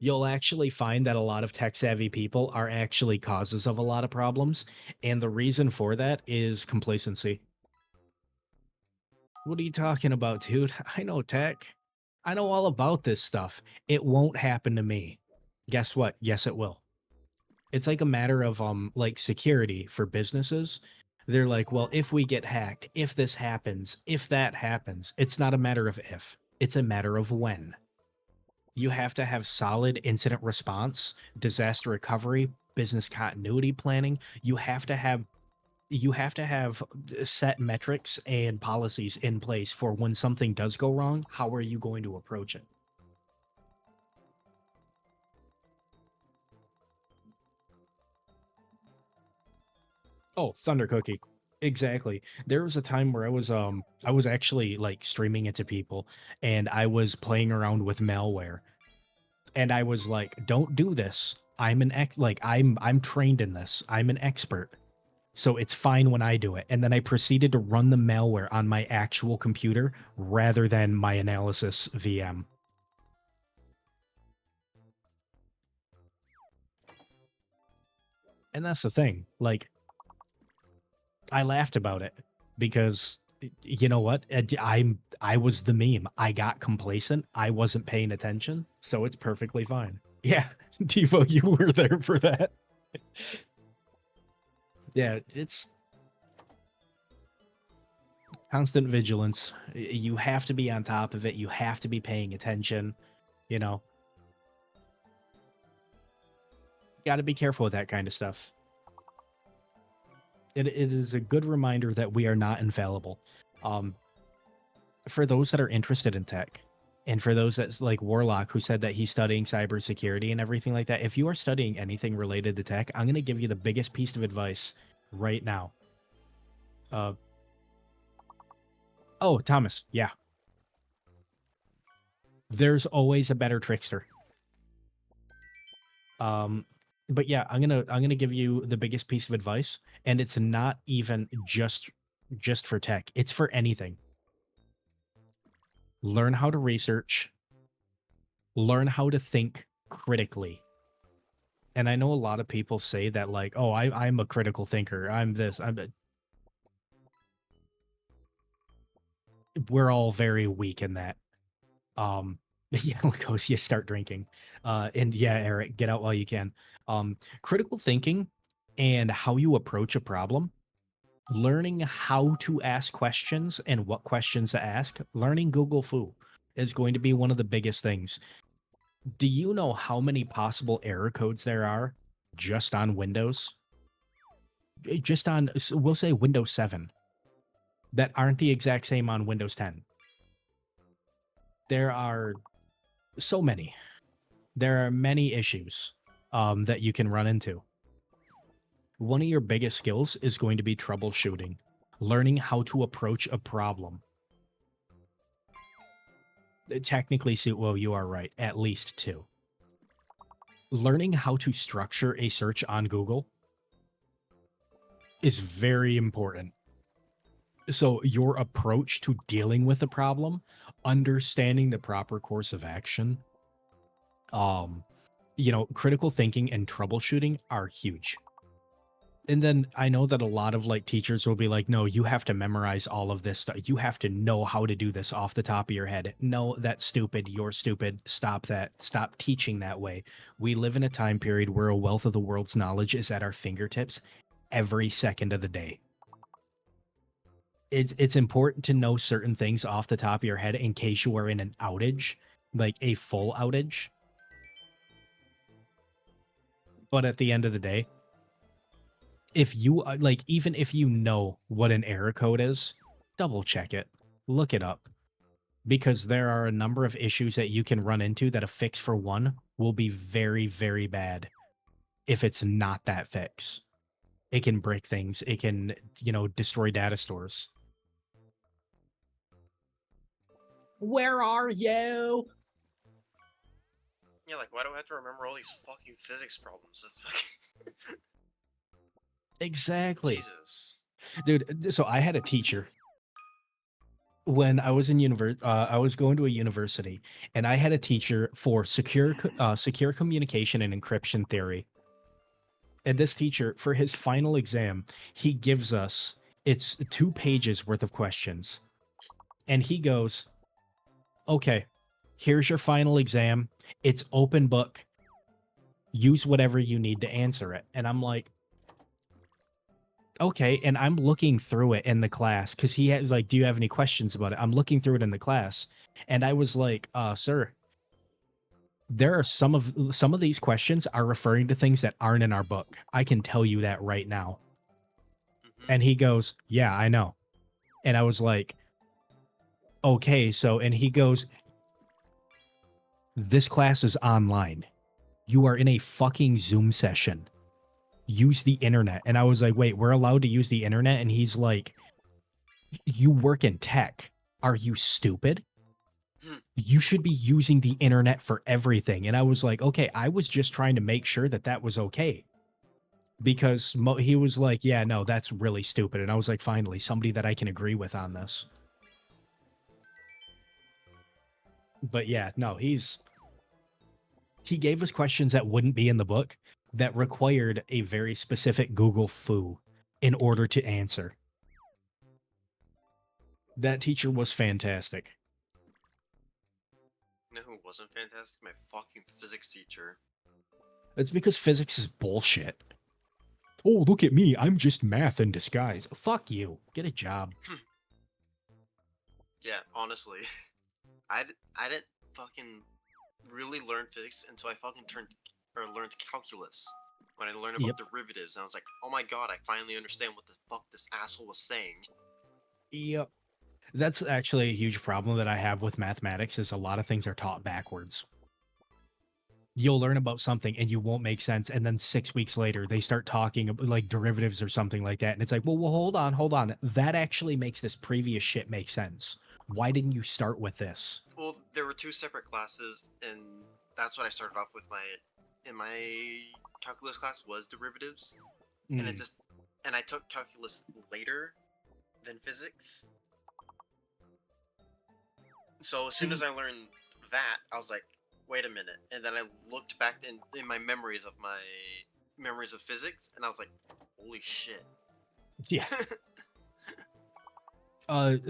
You'll actually find that a lot of tech-savvy people are actually causes of a lot of problems, and the reason for that is complacency. What are you talking about, dude? I know tech. I know all about this stuff. It won't happen to me. Guess what? Yes, it will. It's like a matter of like security for businesses. They're like, well, if we get hacked, if this happens, if that happens, it's not a matter of if. It's a matter of when. You have to have solid incident response, disaster recovery, business continuity planning. You have to have set metrics and policies in place for when something does go wrong. How are you going to approach it? Oh, Thunder Cookie. Exactly. There was a time where I was actually like streaming it to people and I was playing around with malware. And I was like, don't do this. I'm trained in this. I'm an expert. So it's fine when I do it. And then I proceeded to run the malware on my actual computer rather than my analysis VM. And that's the thing. Like, I laughed about it because you know what? I was the meme. I got complacent. I wasn't paying attention, so it's perfectly fine. Yeah, Devo, you were there for that. Yeah, it's constant vigilance. You have to be on top of it. You have to be paying attention. You know, got to be careful with that kind of stuff. It is a good reminder that we are not infallible. For those that are interested in tech, and for those that's like Warlock, who said that he's studying cybersecurity and everything like that, if you are studying anything related to tech, I'm going to give you the biggest piece of advice right now. Oh, Thomas, yeah. There's always a better trickster. But yeah, I'm gonna give you the biggest piece of advice, and it's not even just for tech. It's for anything. Learn how to research. Learn how to think critically. And I know a lot of people say that like, oh, I'm a critical thinker. I'm this. We're all very weak in that. Yeah, goes, you start drinking. And yeah, Eric, get out while you can. Critical thinking and how you approach a problem, learning how to ask questions and what questions to ask, learning Google Foo is going to be one of the biggest things. Do you know how many possible error codes there are just on Windows? Just on, we'll say Windows 7, that aren't the exact same on Windows 10. There are so many. There are many issues that you can run into. One of your biggest skills is going to be troubleshooting, learning how to approach a problem. Technically, well, you are right, at least 2. Learning how to structure a search on Google is very important. So your approach to dealing with a problem, understanding the proper course of action, you know, critical thinking and troubleshooting are huge. And then I know that a lot of like teachers will be like, no, you have to memorize all of this stuff. You have to know how to do this off the top of your head. No, that's stupid. You're stupid. Stop that. Stop teaching that way. We live in a time period where a wealth of the world's knowledge is at our fingertips every second of the day. It's important to know certain things off the top of your head in case you are in an outage, like a full outage. But at the end of the day, if you like, even if you know what an error code is, double check it, look it up, because there are a number of issues that you can run into that a fix for one will be very, very bad if it's not that fix. It can break things. It can, destroy data stores. Where are you? Yeah, like, why do I have to remember all these fucking physics problems? It's fucking... Exactly. Jesus. Dude, so I had a teacher when I was in I was going to a university, and I had a teacher for secure communication and encryption theory. And this teacher, for his final exam, he gives us, it's 2 pages worth of questions. And he goes, okay, here's your final exam. It's open book. Use whatever you need to answer it. And I'm like, okay. And I'm looking through it in the class because he has like, do you have any questions about it? I'm looking through it in the class. And I was like, sir, there are some of these questions are referring to things that aren't in our book. I can tell you that right now. And he goes, yeah, I know. And I was like, okay, so, and he goes, this class is online. You are in a fucking Zoom session. Use the internet. And I was like, wait, we're allowed to use the internet? And he's like, you work in tech. Are you stupid? You should be using the internet for everything. And I was like, okay, I was just trying to make sure that that was okay. Because he was like, yeah, no, that's really stupid. And I was like, finally, somebody that I can agree with on this. But yeah, no, he gave us questions that wouldn't be in the book that required a very specific Google foo in order to answer. That teacher was fantastic. You know who wasn't fantastic? My fucking physics teacher. It's because physics is bullshit. Oh, look at me. I'm just math in disguise. Fuck you. Get a job. Yeah, honestly. I didn't fucking really learn physics until I fucking learned calculus. When I learned about derivatives, and I was like, oh my god, I finally understand what the fuck this asshole was saying. Yep. That's actually a huge problem that I have with mathematics is a lot of things are taught backwards. You'll learn about something and you won't make sense, and then 6 weeks later they start talking about like derivatives or something like that, and it's like, well, hold on. That actually makes this previous shit make sense. Why didn't you start with this? Well, there were 2 separate classes, and that's what I started off with in my calculus class was derivatives, and I took calculus later than physics. So as soon as I learned that, I was like, wait a minute. And then I looked back in my memories of physics, and I was like, holy shit. Yeah.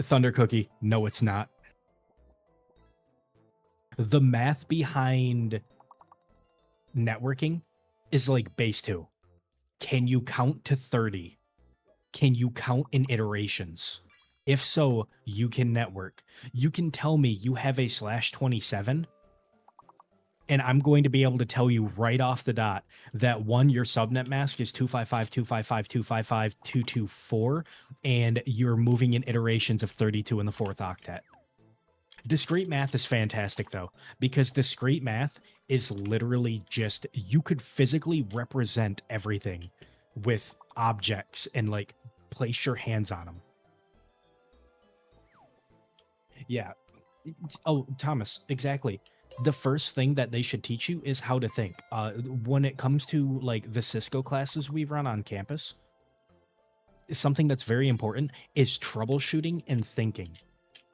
Thunder Cookie, no, it's not. The math behind networking is like base 2. Can you count to 30? Can you count in iterations? If so, you can network. You can tell me you have a /27, and I'm going to be able to tell you right off the dot that one, your subnet mask is 255.255.255.224, and you're moving in iterations of 32 in the 4th octet. Discrete math is fantastic, though, because discrete math is literally just, you could physically represent everything with objects and, like, place your hands on them. Yeah. Oh, Thomas, exactly. The first thing that they should teach you is how to think. When it comes to, like, the Cisco classes we run on campus, something that's very important is troubleshooting and thinking.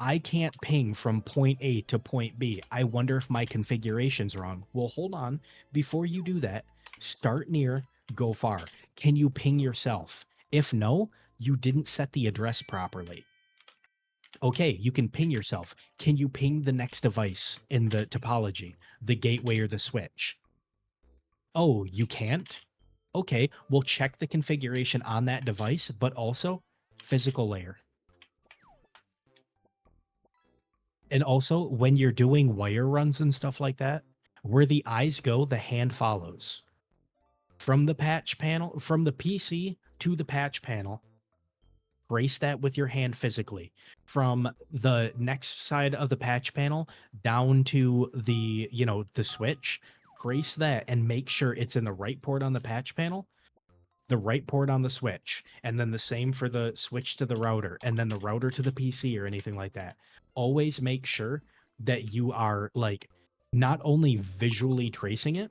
I can't ping from point A to point B. I wonder if my configuration's wrong. Well, hold on. Before you do that, start near, go far. Can you ping yourself? If no, you didn't set the address properly. Okay, you can ping yourself. Can you ping the next device in the topology, the gateway or the switch? Oh, you can't? Okay, we'll check the configuration on that device, but also physical layer. And also, when you're doing wire runs and stuff like that, where the eyes go, the hand follows. From the patch panel, from the PC to the patch panel, trace that with your hand physically. From the next side of the patch panel down to the, the switch, trace that and make sure it's in the right port on the patch panel. the right port on the Switch, and then the same for the Switch to the router, and then the router to the PC or anything like that. Always make sure that you are like not only visually tracing it,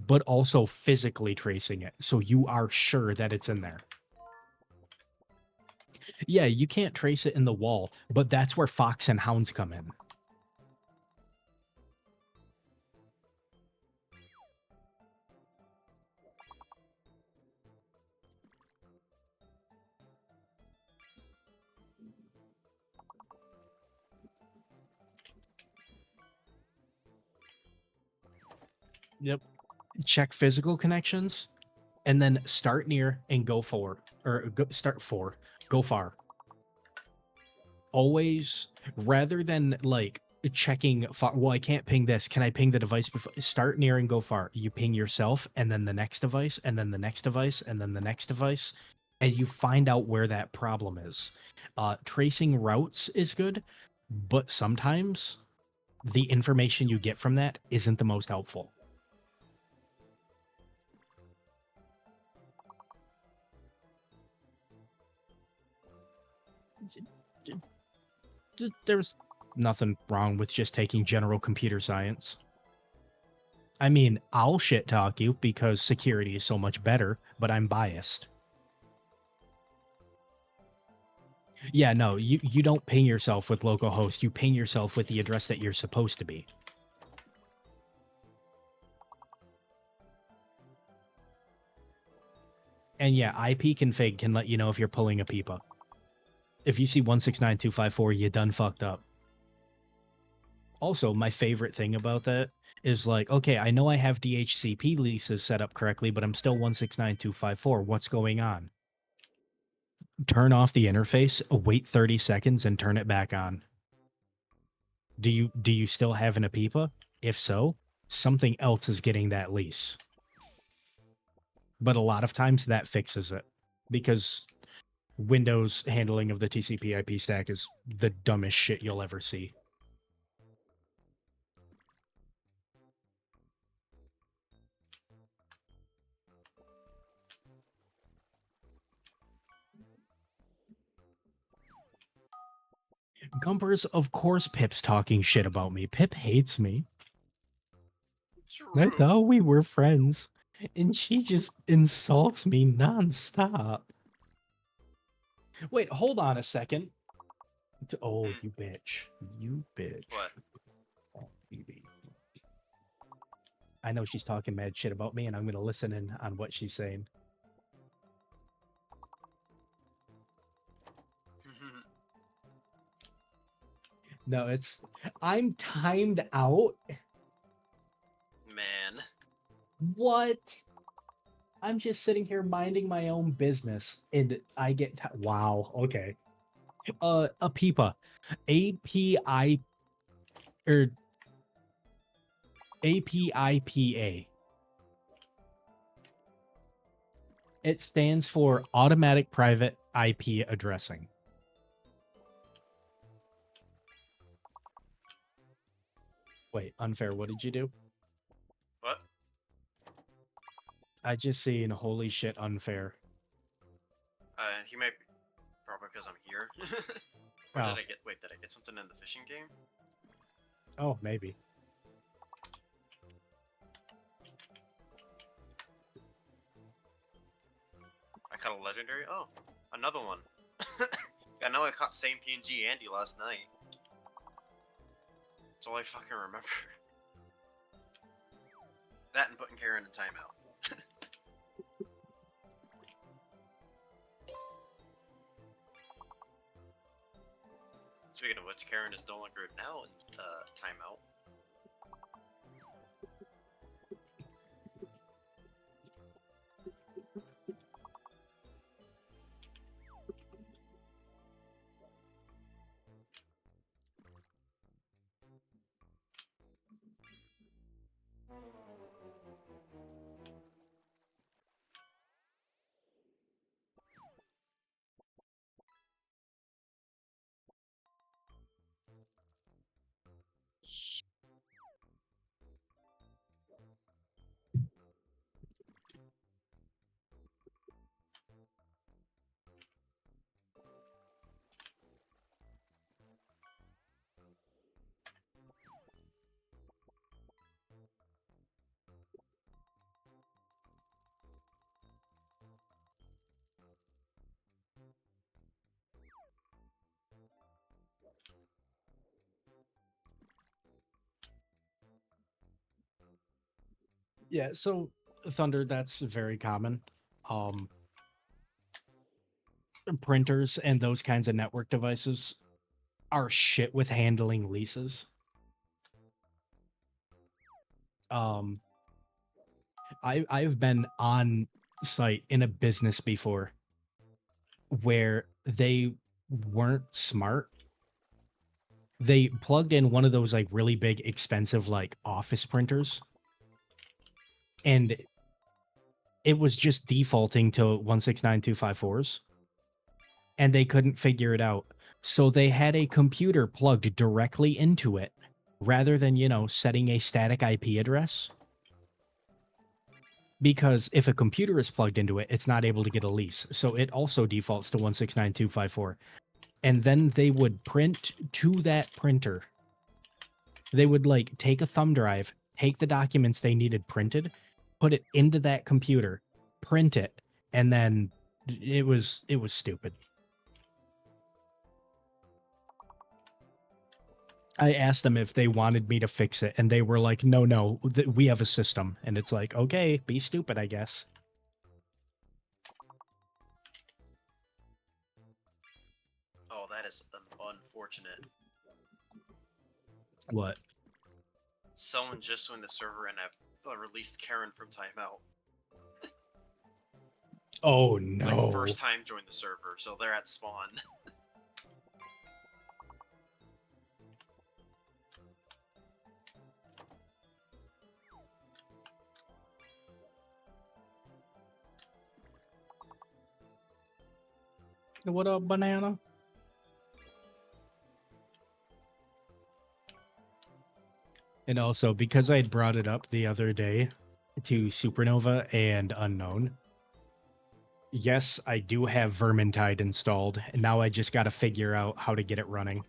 but also physically tracing it, so you are sure that it's in there. Yeah, you can't trace it in the wall, but that's where Fox and Hounds come in. Yep. Check physical connections, and then start near and go forward, or start for, go far. Always, rather than like checking far, well, I can't ping this. Can I ping the device before? Start near and go far. You ping yourself, and then the next device, and then the next device, and then the next device, and you find out where that problem is. Tracing routes is good, but sometimes the information you get from that isn't the most helpful. There's nothing wrong with just taking general computer science. I mean, I'll shit talk you because security is so much better, but I'm biased. Yeah, no, you don't ping yourself with localhost. You ping yourself with the address that you're supposed to be. And yeah, IP config can let you know if you're pulling a peepa. If you see 169.254, you done fucked up. Also, my favorite thing about that is like, okay, I know I have DHCP leases set up correctly, but I'm still 169.254. What's going on? Turn off the interface, wait 30 seconds, and turn it back on. Do you still have an APIPA? If so, something else is getting that lease. But a lot of times that fixes it, because Windows handling of the TCP IP stack is the dumbest shit you'll ever see. Gumpers, of course Pip's talking shit about me. Pip hates me. I thought we were friends, and she just insults me nonstop. Wait, hold on a second. Oh, you bitch. You bitch. What? Oh, baby. I know she's talking mad shit about me, and I'm going to listen in on what she's saying. No, it's... I'm timed out. Man. What? I'm just sitting here minding my own business, and I get... Wow, okay. APIPA. API... Or... APIPA. It stands for Automatic Private IP Addressing. Wait, unfair, what did you do? What? I just seen holy shit unfair. He might be... Probably because I'm here. Or Oh. did I get... Wait, did I get something in the fishing game? Oh, maybe. I caught a legendary? Oh, another one. I know I caught same PNG Andy last night. That's all I fucking remember. That and putting Karen in timeout. Speaking of which, Karen is no longer now in timeout. Yeah, so Thunder, that's very common. Printers and those kinds of network devices are shit with handling leases. I've been on site in a business before where they weren't smart. They plugged in one of those like really big expensive like office printers, and it was just defaulting to 169.254s, and they couldn't figure it out. So they had a computer plugged directly into it rather than, setting a static IP address. Because if a computer is plugged into it, it's not able to get a lease. So it also defaults to 169.254. And then they would print to that printer. They would like take a thumb drive, take the documents they needed printed, put it into that computer, print it, and then it was stupid. I asked them if they wanted me to fix it, and they were like, no, we have a system. And it's like, okay, be stupid, I guess. Oh, that is unfortunate. What? Someone just joined the server and I've released Karen from timeout. Oh, no. Like, first time joined the server, so they're at spawn. What up, banana? And also, because I had brought it up the other day to Supernova and Unknown, yes, I do have Vermintide installed, and now I just got to figure out how to get it running.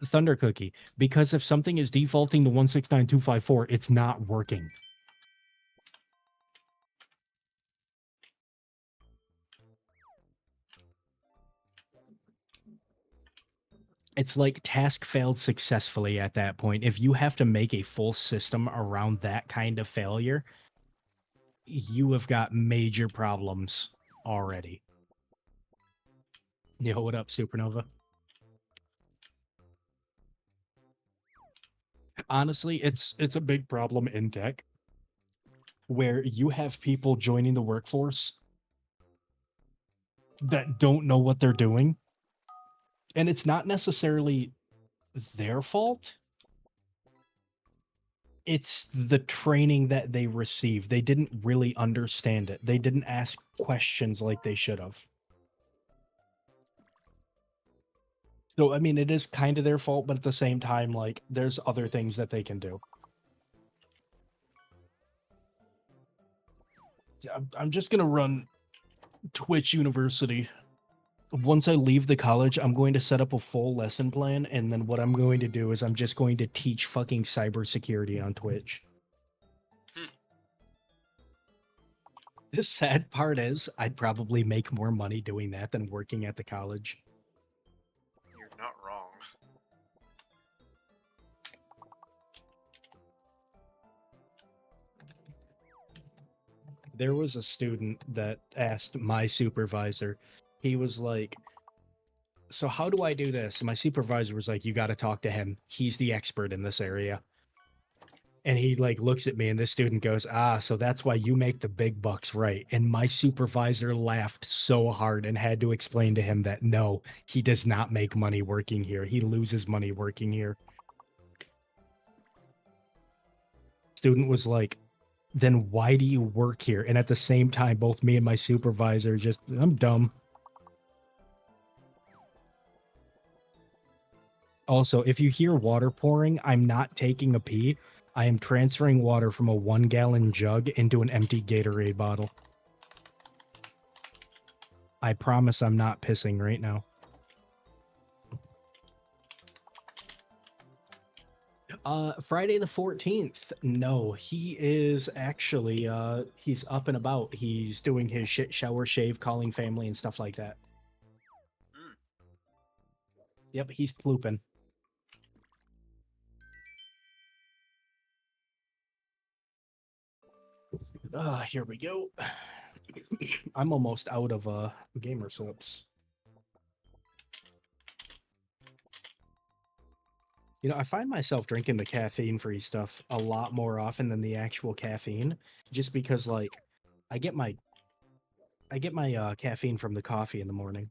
Thunder Cookie, because if something is defaulting to 169.254, it's not working. It's like task failed successfully at that point. If you have to make a full system around that kind of failure, you have got major problems already. Yo, what up, Supernova? Honestly, it's a big problem in tech where you have people joining the workforce that don't know what they're doing. And it's not necessarily their fault. It's the training that they received. They didn't really understand it. They didn't ask questions like they should have. So, I mean, it is kind of their fault, but at the same time, like, there's other things that they can do. Yeah, I'm just going to run Twitch University. Once I leave the college, I'm going to set up a full lesson plan, and then what I'm going to do is I'm just going to teach fucking cybersecurity on Twitch. The sad part is, I'd probably make more money doing that than working at the college. You're not wrong. There was a student that asked my supervisor, he was like, so how do I do this? And my supervisor was like, you got to talk to him. He's the expert in this area. And he like looks at me and this student goes, so that's why you make the big bucks, right? And my supervisor laughed so hard and had to explain to him that no, he does not make money working here. He loses money working here. Student was like, then why do you work here? And at the same time, both me and my supervisor just, I'm dumb. Also, if you hear water pouring, I'm not taking a pee. I am transferring water from a 1-gallon jug into an empty Gatorade bottle. I promise I'm not pissing right now. Friday the 14th. No, he is actually, he's up and about. He's doing his shit shower, shave, calling family, and stuff like that. Yep, he's plooping. Here we go. I'm almost out of gamer soaps. You know, I find myself drinking the caffeine-free stuff a lot more often than the actual caffeine, just because like I get my caffeine from the coffee in the morning.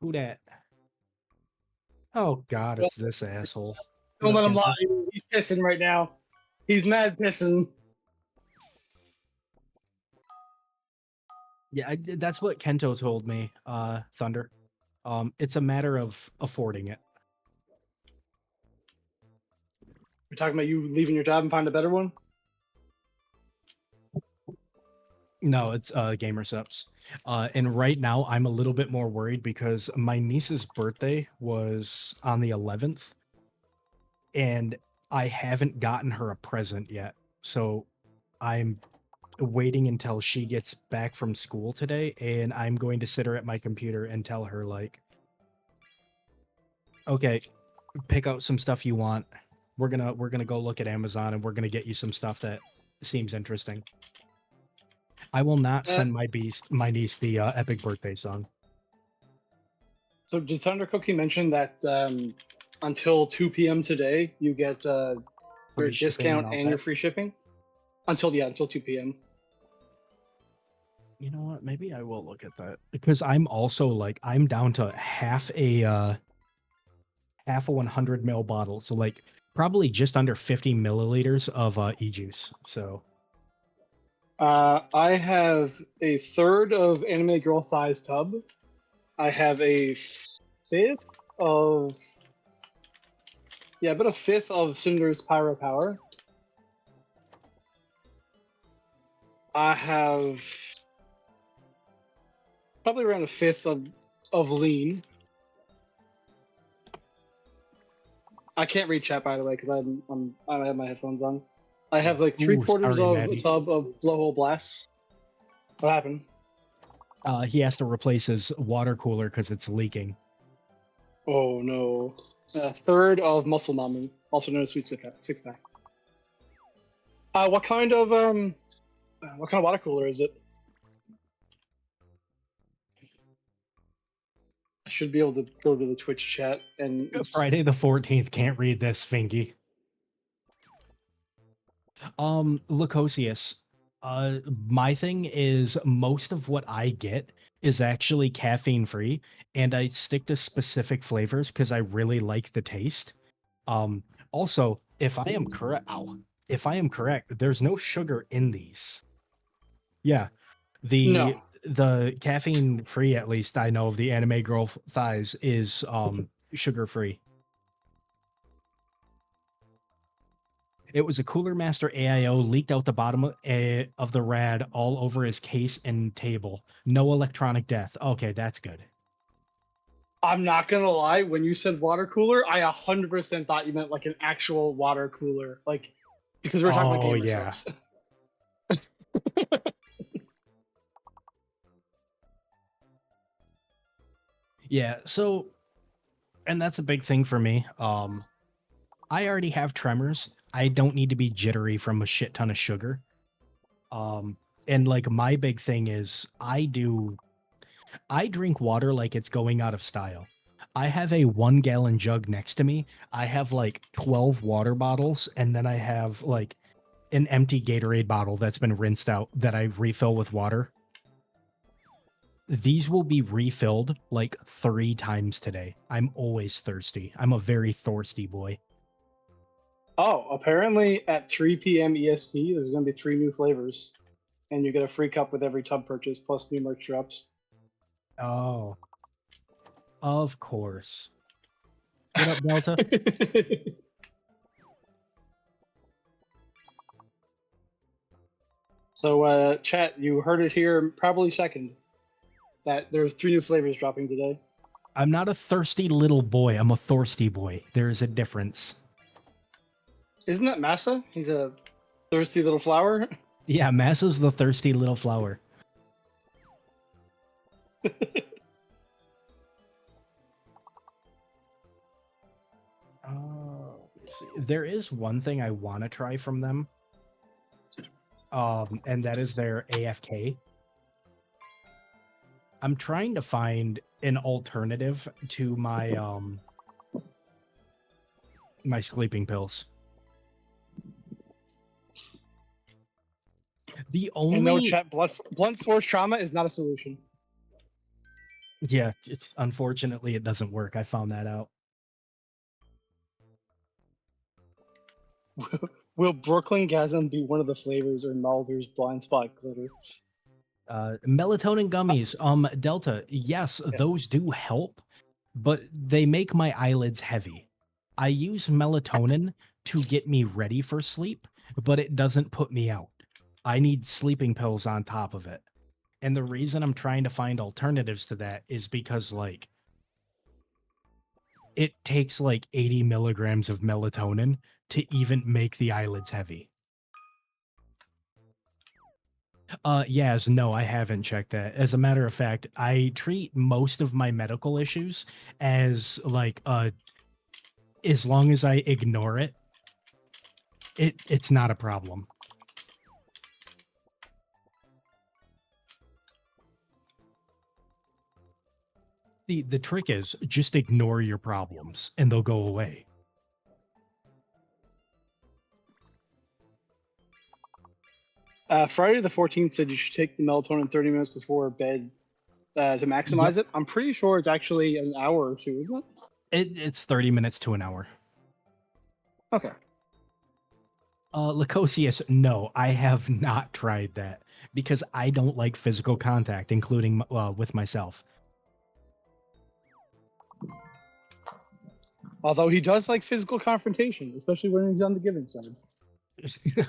Who dat? Oh God, it's this asshole. Don't let him Look lie. at He's pissing right now. He's mad pissing. Yeah, that's what Kento told me, Thunder. It's a matter of affording it. We're talking about you leaving your job and find a better one? No, it's gamer subs. And right now I'm a little bit more worried because my niece's birthday was on the 11th and I haven't gotten her a present yet. So I'm waiting until she gets back from school today and I'm going to sit her at my computer and tell her like, okay, pick out some stuff you want. We're gonna go look at Amazon and we're gonna get you some stuff that seems interesting. I will not send my niece the epic birthday song. So did Thunder Cookie mention that until 2 p.m. today you get your Free shipping discount and all and that? your free shipping? Until 2 p.m. You know what? Maybe I will look at that because I'm also like I'm down to half a 100 ml bottle, so like probably just under 50 milliliters of e-juice. So I have a third of Anime Girl Thighs tub. I have a fifth of about a fifth of Cinder's Pyro Power. I have probably around a fifth of Lean. I can't read chat, by the way, because I have my headphones on. I have like three-quarters sorry, of Maddie. a tub of Blowhole Blast. What happened? He has to replace his water cooler because it's leaking. Oh no. A third of Muscle Mommy, also known as Sweet Six Pack. What kind of water cooler is it? I should be able to go to the Twitch chat and Friday the 14th. Can't read this, Fingy. Lacosius. My thing is most of what I get is actually caffeine free, and I stick to specific flavors because I really like the taste. Also, if I am correct, there's no sugar in these. Yeah, No. the caffeine free, at least I know of the Anime Girl Thighs, is sugar free. It was a Cooler Master AIO leaked out the bottom of the rad all over his case and table. No electronic death. Okay, that's good. I'm not gonna lie, when you said water cooler, I 100% thought you meant like an actual water cooler, like because we were talking about gamer yeah. subs. Yeah, so and that's a big thing for me. I already have tremors. I don't need to be jittery from a shit ton of sugar. And like my big thing is I drink water like it's going out of style. I have a 1 gallon jug next to me. I have like 12 water bottles, and then I have like an empty Gatorade bottle that's been rinsed out that I refill with water. These will be refilled like 3 times today. I'm always thirsty. I'm a very thirsty boy. Oh, apparently at 3 p.m. EST, there's gonna be 3 new flavors, and you get a free cup with every tub purchase plus new merch drops. Oh, of course. What up, Delta? So, chat, you heard it here probably second, that there's 3 new flavors dropping today. I'm not a thirsty little boy. I'm a thirsty boy. There's a difference. Isn't that Massa? He's a thirsty little flower? Yeah, Massa's the thirsty little flower. There is one thing I want to try from them, and that is their AFK. I'm trying to find an alternative to my sleeping pills. The only And no chat, blunt force trauma is not a solution. Yeah, unfortunately it doesn't work. I found that out. Will Brooklyn Gasm be one of the flavors or Mulder's blind spot glitter? Melatonin gummies, Delta, yes, those do help, but they make my eyelids heavy. I use melatonin to get me ready for sleep, but it doesn't put me out. I need sleeping pills on top of it. And the reason I'm trying to find alternatives to that is because, like, it takes like 80 milligrams of melatonin to even make the eyelids heavy. Yes, no, I haven't checked that. As a matter of fact, I treat most of my medical issues as like as long as I ignore it, it's not a problem. The trick is just ignore your problems and they'll go away. Friday the 14th said you should take the melatonin 30 minutes before bed to maximize it. I'm pretty sure it's actually an hour or two, isn't it? It's 30 minutes to an hour. Okay. Lacosius, no, I have not tried that because I don't like physical contact, including with myself. Although he does like physical confrontation, especially when he's on the giving side.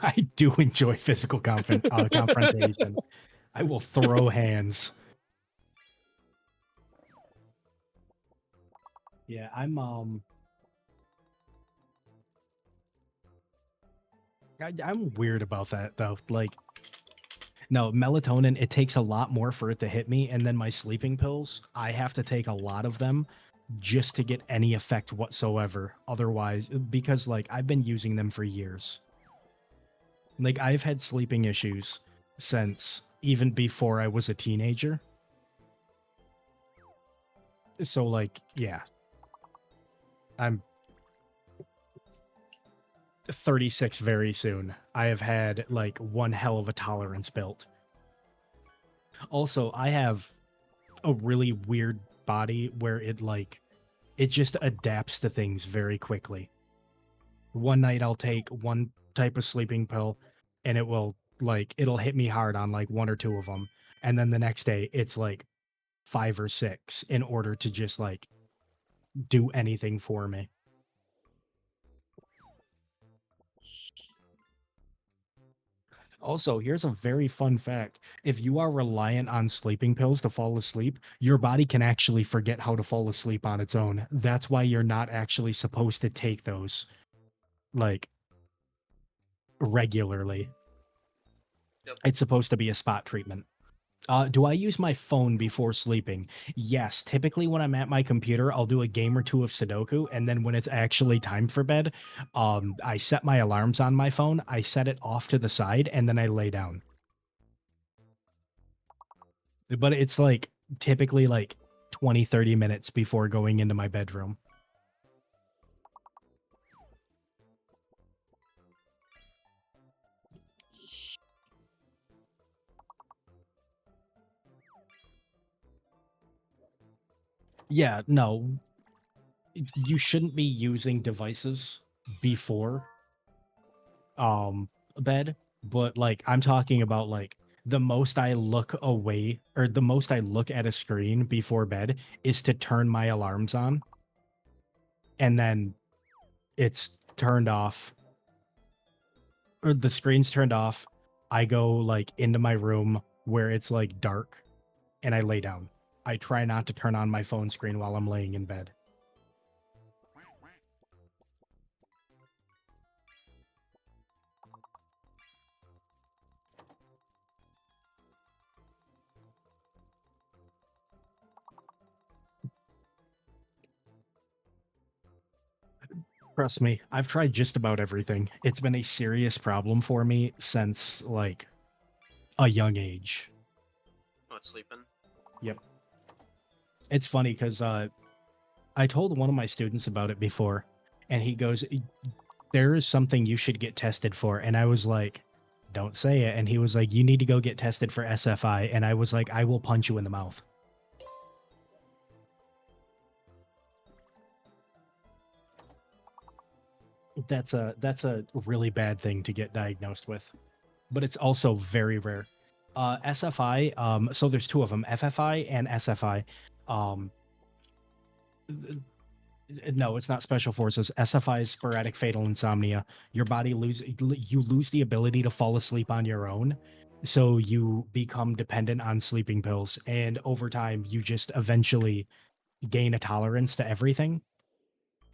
I do enjoy physical confrontation. I will throw hands. Yeah, I'm weird about that though. Like, no, melatonin, it takes a lot more for it to hit me, and then my sleeping pills, I have to take a lot of them just to get any effect whatsoever. Otherwise, because like I've been using them for years. Like, I've had sleeping issues since even before I was a teenager. So, like, yeah. I'm 36 very soon. I have had, like, one hell of a tolerance built. Also, I have a really weird body where it, like, it just adapts to things very quickly. One night I'll take one type of sleeping pill, and it will, like, it'll hit me hard on, like, one or two of them. And then the next day, it's, like, 5 or 6 in order to just, like, do anything for me. Also, here's a very fun fact. If you are reliant on sleeping pills to fall asleep, your body can actually forget how to fall asleep on its own. That's why you're not actually supposed to take those, like, regularly. Yep. It's supposed to be a spot treatment. Do I use my phone before sleeping? Yes. Typically, when I'm at my computer, I'll do a game or two of Sudoku, and then when it's actually time for bed, I set my alarms on my phone, I set it off to the side, and then I lay down. But it's like typically like 20, 30 minutes before going into my bedroom. Yeah, no. You shouldn't be using devices before bed, but like I'm talking about like the most I look away or the most I look at a screen before bed is to turn my alarms on. And then it's turned off or the screen's turned off. I go like into my room where it's like dark and I lay down. I try not to turn on my phone screen while I'm laying in bed. Trust me, I've tried just about everything. It's been a serious problem for me since, like, a young age. Not sleeping. Yep. It's funny because I told one of my students about it before, and he goes, there is something you should get tested for. And I was like, don't say it. And he was like, you need to go get tested for SFI. And I was like, I will punch you in the mouth. That's a really bad thing to get diagnosed with, but it's also very rare. SFI, so there's two of them, FFI and SFI. No, it's not special forces. SFI is sporadic fatal insomnia. Your body you lose the ability to fall asleep on your own, so you become dependent on sleeping pills, and over time you just eventually gain a tolerance to everything,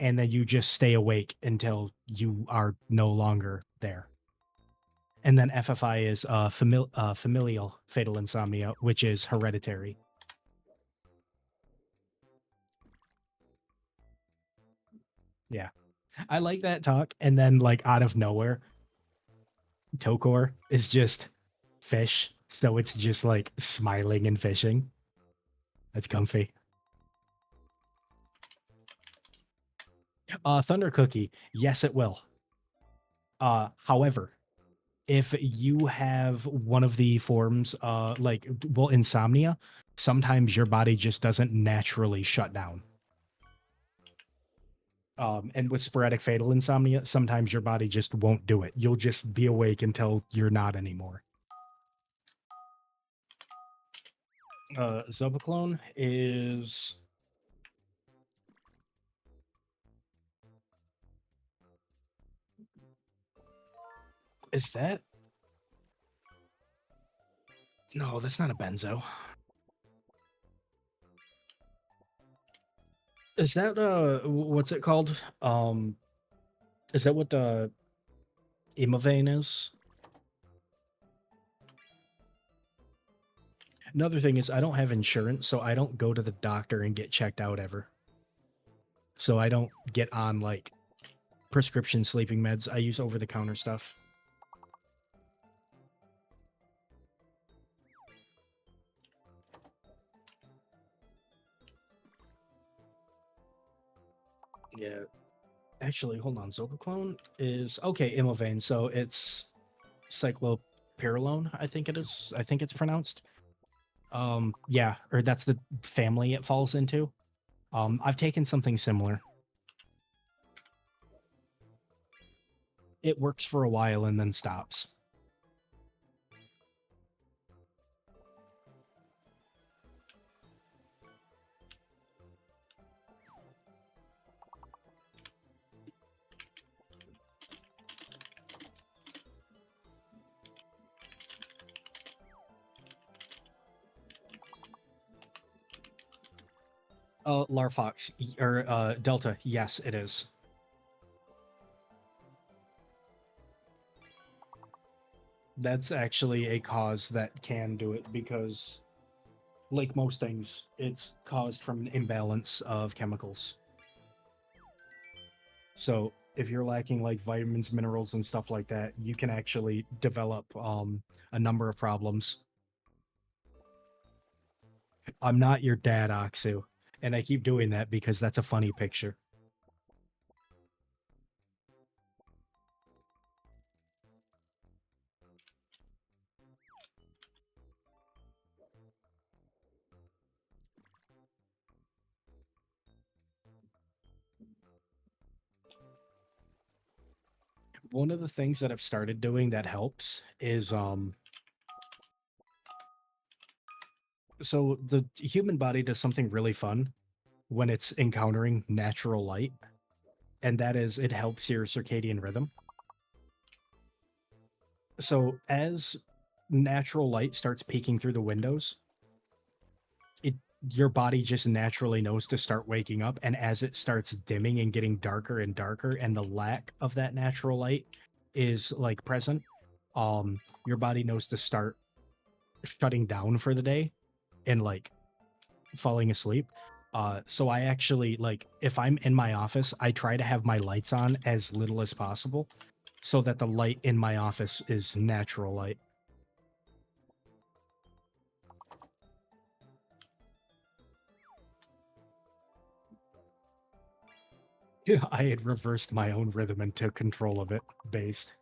and then you just stay awake until you are no longer there. And then FFI is familial fatal insomnia, which is hereditary. Yeah. I like that talk. And then, like, out of nowhere, Tokor is just fish. So it's just like smiling and fishing. That's comfy. Thunder Cookie. Yes, it will. However, if you have one of the forms, insomnia, sometimes your body just doesn't naturally shut down. And with sporadic fatal insomnia, sometimes your body just won't do it. You'll just be awake until you're not anymore. Zobaclone is... Is that... No, that's not a benzo. Is that, what's it called? Is that what, Imovane is? Another thing is I don't have insurance, so I don't go to the doctor and get checked out ever. So I don't get on, like, prescription sleeping meds. I use over-the-counter stuff. Yeah. Actually, hold on. Zobaclone is... Okay, Imovane. So it's cyclopyrrolone, I think it is. I think it's pronounced. Yeah, or that's the family it falls into. I've taken something similar. It works for a while and then stops. Larfox, or Delta, yes, it is. That's actually a cause that can do it because, like most things, it's caused from an imbalance of chemicals. So if you're lacking like vitamins, minerals, and stuff like that, you can actually develop a number of problems. I'm not your dad, Aksu. And I keep doing that because that's a funny picture. One of the things that I've started doing that helps is so the human body does something really fun when it's encountering natural light, and that is it helps your circadian rhythm. So as natural light starts peeking through the windows, your body just naturally knows to start waking up, and as it starts dimming and getting darker and darker, and the lack of that natural light is like present, your body knows to start shutting down for the day and like falling asleep. So I actually, like, if I'm in my office, I try to have my lights on as little as possible so that the light in my office is natural light. Yeah, I had reversed my own rhythm and took control of it, based.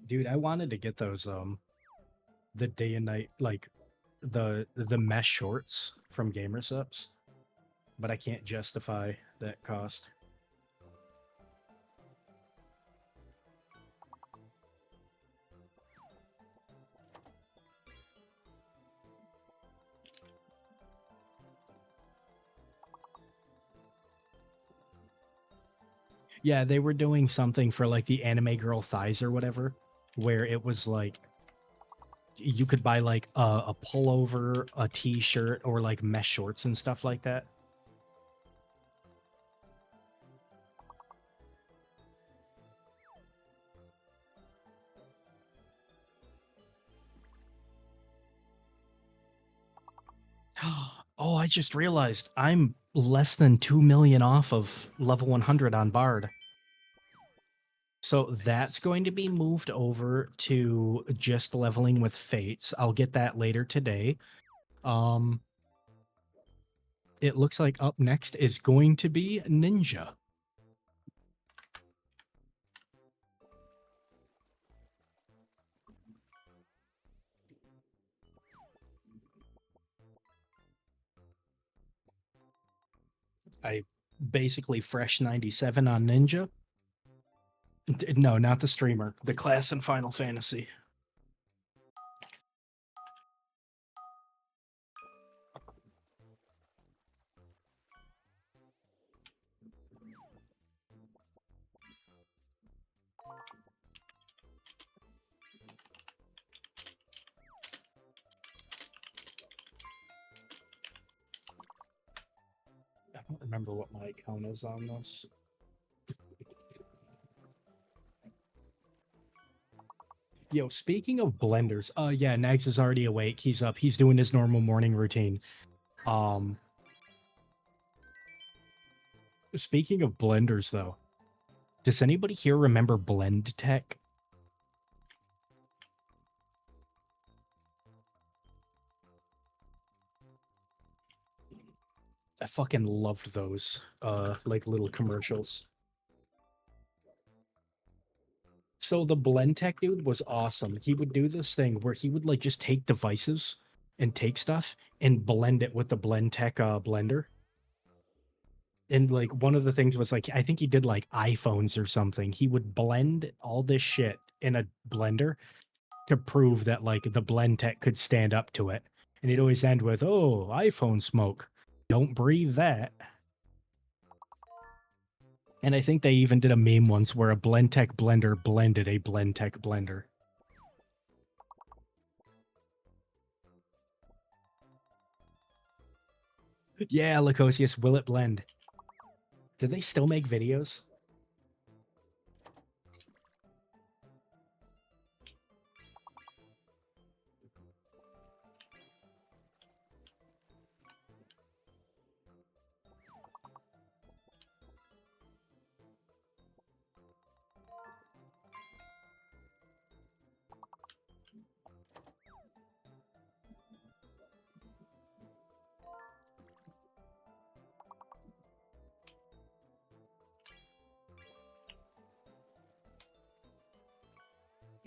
Dude, I wanted to get those, the day and night, like, the mesh shorts from Gamersubs, but I can't justify that cost. Yeah, they were doing something for like the anime girl thighs or whatever, where it was like you could buy like a pullover, a t-shirt, or like mesh shorts and stuff like that. Oh, I just realized I'm less than 2 million off of level 100 on Bard. So that's going to be moved over to just leveling with Fates. I'll get that later today. It looks like up next is going to be Ninja. I basically fresh 97 on Ninja. No, not the streamer. The class in Final Fantasy. I don't remember what my account is on this. Yo, speaking of blenders, yeah, Nags is already awake. He's up. He's doing his normal morning routine. Speaking of blenders, though, does anybody here remember Blend Tech? I fucking loved those, like little commercials. So the Blend Tech dude was awesome. He would do this thing where he would like just take devices and take stuff and blend it with the Blend Tech blender. And like one of the things was like I think he did like iPhones or something. He would blend all this shit in a blender to prove that like the Blend Tech could stand up to it. And he'd always end with, "Oh, iPhone smoke. Don't breathe that." And I think they even did a meme once where a Blendtec blender blended a Blendtec blender. Yeah, Lacosius, will it blend? Do they still make videos?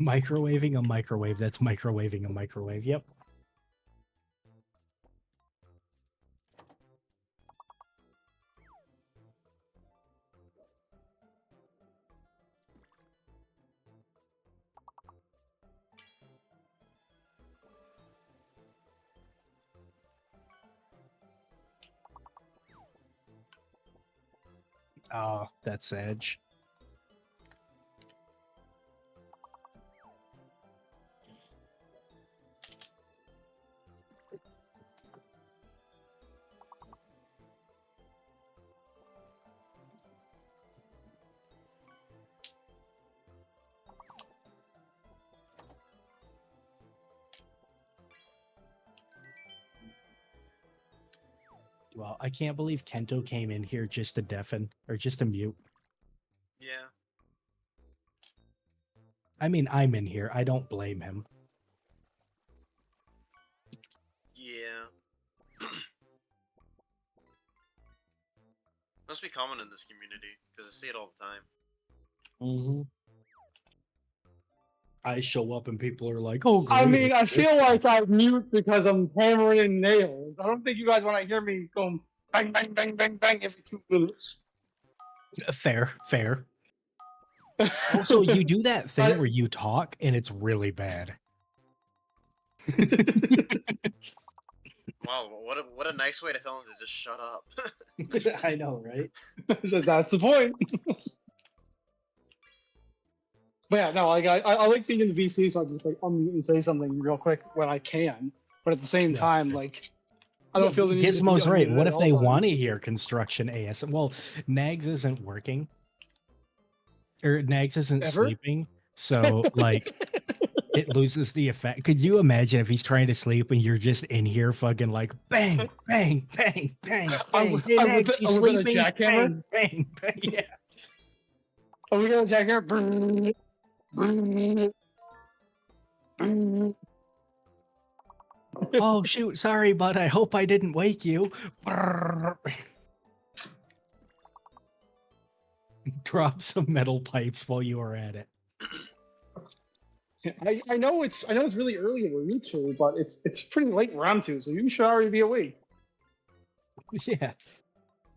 Microwaving a microwave, that's microwaving a microwave, yep. Oh, that's Edge. Well, I can't believe Kento came in here just to deafen or just to mute. Yeah. I mean, I'm in here. I don't blame him. Yeah. Must be common in this community because I see it all the time. Mm-hmm. I show up and people are like, "Oh, great." I mean, I feel like I mute because I'm hammering in nails. I don't think you guys want to hear me going bang, bang, bang, bang, bang every 2 minutes. Fair, fair. Also, you do that thing where you talk and it's really bad. Wow, what a nice way to tell him to just shut up. I know, right? That's the point. But yeah, no, like I like being in the VC, so I just like unmute and say something real quick when I can. But at the same time, like I don't feel the need to be Gizmo's right. unmuted What at if all they times. want to hear construction AS? Well, Nags isn't working. Or Nags isn't Ever? sleeping. So like it loses the effect. Could you imagine if he's trying to sleep and you're just in here fucking like bang, bang, bang, bang, bang. Hey Nags, you I'm with a sleeping? jackhammer. Bang, bang, bang. Yeah. Are we gonna jackhammer? Oh shoot, sorry, bud. I hope I didn't wake you. Drop some metal pipes while you are at it. I know it's really early for you two, but it's pretty late in round 2, so you should already be awake. Yeah.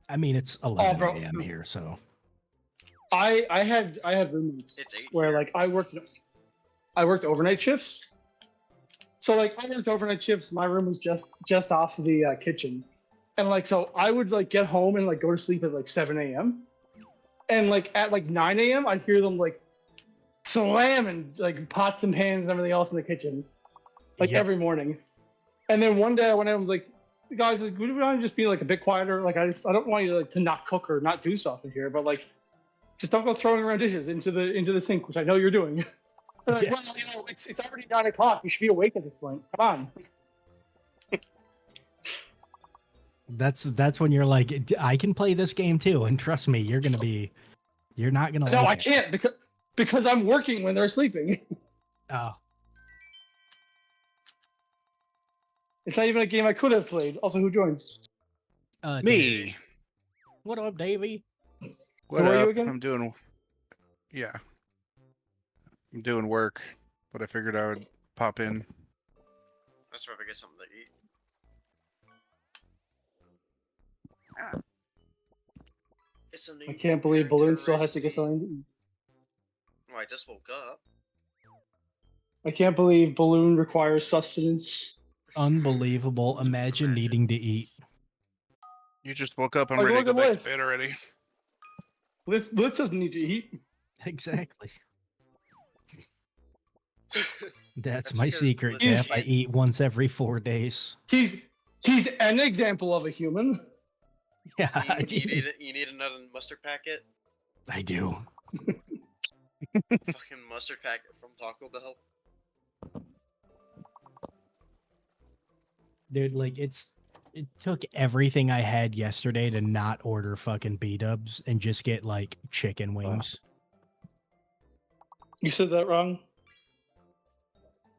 I mean, it's 11 a.m. here, so. I had roommates where like I worked overnight shifts. So like I worked overnight shifts. My room was just off the kitchen, and like so I would like get home and like go to sleep at like 7 a.m. And like at like 9 a.m. I'd hear them like slamming like pots and pans and everything else in the kitchen, like every morning. And then one day I went out and was like, guys, like, would you mind just being like a bit quieter? Like I don't want you like to not cook or not do stuff in here, but like just don't go throwing around dishes into the sink, which I know you're doing. Like, well, you know, it's already 9 o'clock. You should be awake at this point. Come on. That's when you're like, I can play this game too, and trust me, you're not gonna. No, like I it. can't because I'm working when they're sleeping. Oh. It's not even a game I could have played. Also, who joined? Me. Davey. What up, Davey? What Who are up? you again? I'm doing work, but I figured I would pop in. Let's probably get something to eat. It's a new I can't believe Balloon still has to get something to eat. Oh, I just woke up. I can't believe Balloon requires sustenance. Unbelievable. Imagine needing to eat. You just woke up. I'm Like, ready to look go at back Liv. to bed already. Liv doesn't need to eat. Exactly. That's my because secret, Liv Cap. I can't- eat once every 4 days. He's an example of a human. Yeah. You need another mustard packet? I do. Fucking mustard packet from Taco Bell. Dude, like it took everything I had yesterday to not order fucking B-dubs and just get like chicken wings. You said that wrong.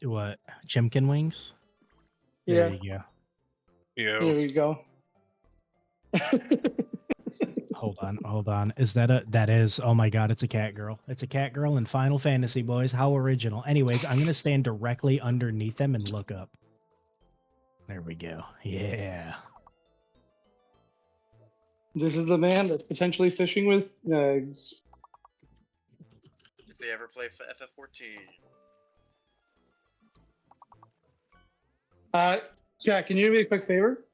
What? Chimkin wings? Yeah. There you go. Yeah. There you go. Hold on. That is, oh my god, it's a cat girl. It's a cat girl in Final Fantasy, boys. How original. Anyways, I'm gonna stand directly underneath them and look up. There we go. Yeah. This is the man that's potentially fishing with eggs. If they ever play FF14. Jack, can you do me a quick favor?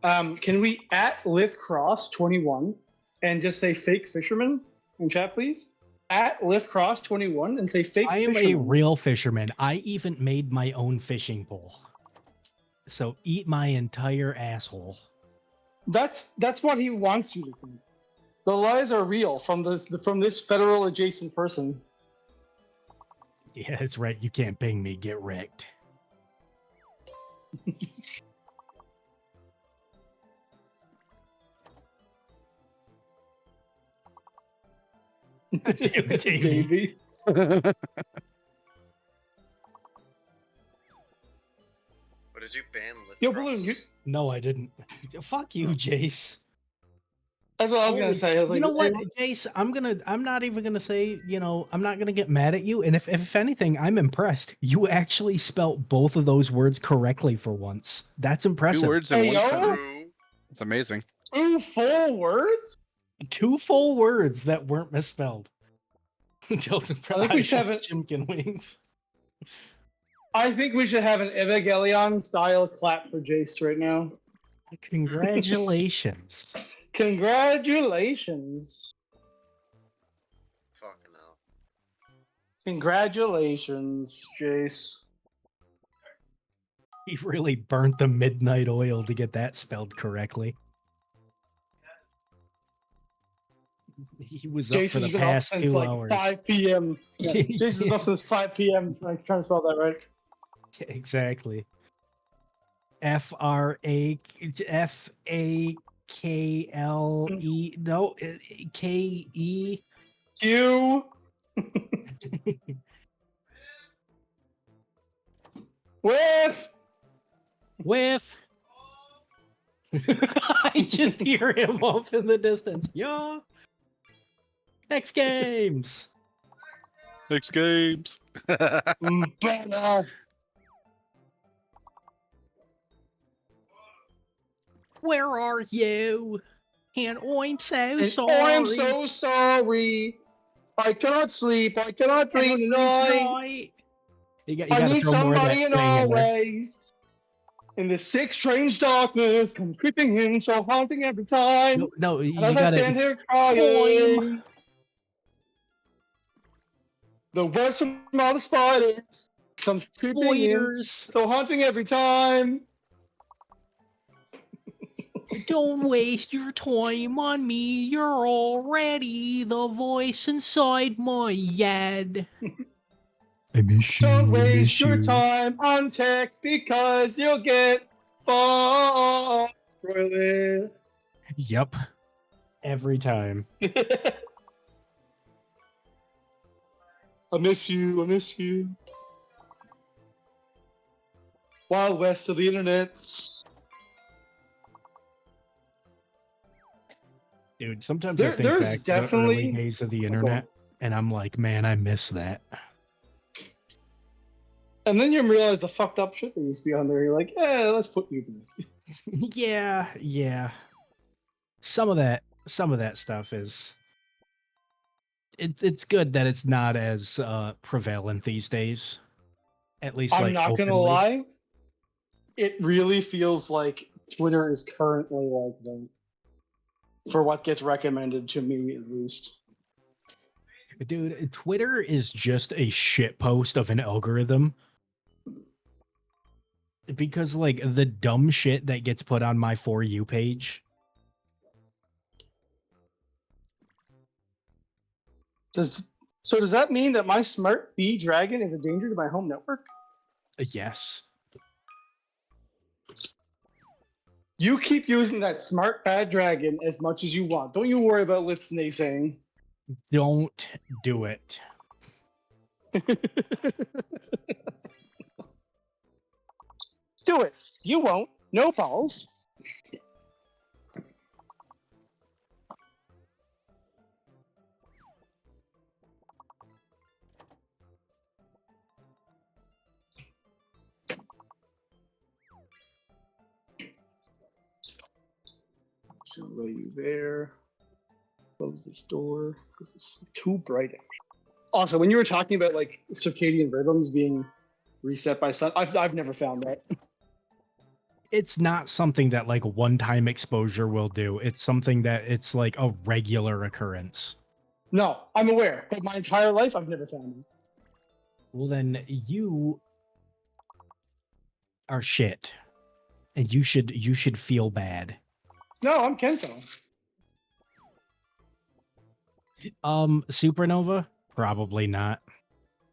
Can we at LithCross21 and just say fake fisherman in chat, please? At LithCross21 and say fake I am fisherman. a real fisherman. I even made my own fishing pole. So eat my entire asshole. That's what he wants you to think. The lies are real from this federal adjacent person. Yeah, that's right. You can't ping me. Get wrecked. Damn it, Davey. Davey. What did you ban? Yo, Balloon, you... No, I didn't. Fuck you, Jace. That's what I was gonna say. I was You like, know what, hey, Jace? I'm not even gonna say. I'm not gonna get mad at you. And if anything, I'm impressed. You actually spelt both of those words correctly for once. That's impressive. 2 words in Hey, one yo. sentence. It's amazing. 2 full words? 2 full words that weren't misspelled. Delta I think we should have it. Chimkin wings. I think we should have an Evangelion style clap for Jace right now. Congratulations. Congratulations. Fucking hell. Congratulations, Jace. He really burnt the midnight oil to get that spelled correctly. He was up for the past 2 since hours. 5 p.m. Yeah, Jason's up since 5 p.m. trying to spell that right. Exactly. FRAFAKLE. No, KE. Q. Whiff. I just hear him off in the distance. Yeah. X Games. X Games. Better. Where are you? And I'm so sorry. I'm so sorry. I cannot sleep. I cannot dream tonight. You I gotta need throw more of that somebody in thing in there. always. In the sick, strange darkness comes creeping in, so haunting every time. No, you and as gotta. I stand here crying, the webs from all the spiders comes creeping in, so haunting every time. Don't waste your time on me. You're already the voice inside my head. I miss you. Don't waste your time on tech because you'll get frustrated. Yep. Every time. I miss you. I miss you. Wild west of the internet. Dude, sometimes I think back to the early days of the internet, and I'm like, man, I miss that. And then you realize the fucked up shit that used to be on there. You're like, let's put you there. Yeah. Some of that stuff is. It's good that it's not as prevalent these days. At least, I'm not gonna lie. It really feels like Twitter is currently like the. For what gets recommended to me, at least. Dude, Twitter is just a shit post of an algorithm. Because, like, the dumb shit that gets put on my For You page. Does that mean that my smart bee dragon is a danger to my home network? Yes. You keep using that smart bad dragon as much as you want. Don't you worry about Litz naysaying. Don't do it. Do it. You won't. No balls. So lay you there. Close this door. This is too bright. Also, when you were talking about like circadian rhythms being reset by sun, I've never found that. It's not something that like one-time exposure will do. It's something that it's like a regular occurrence. No, I'm aware, but my entire life I've never found it. Well, then you are shit, and you should feel bad. No, I'm Kento. Supernova? Probably not.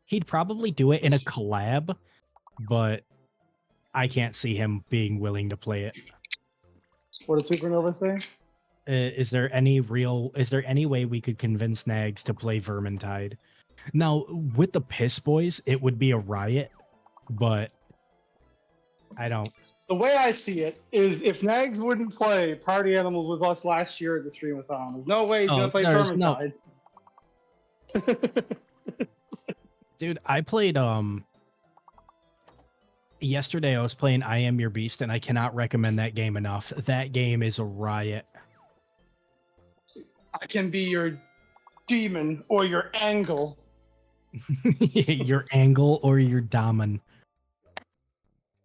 He'd probably do it in a collab, but I can't see him being willing to play it. What did Supernova say? Is there any way we could convince Nags to play Vermintide? Now, with the Piss Boys, it would be a riot, but I don't. The way I see it is, if Nags wouldn't play Party Animals with us last year at the Streamathon, there's no way he's gonna play Vermintide. Dude, I played yesterday I was playing I Am Your Beast, and I cannot recommend that game enough. That game is a riot. I can be your demon or your angle. Your angle or your daemon.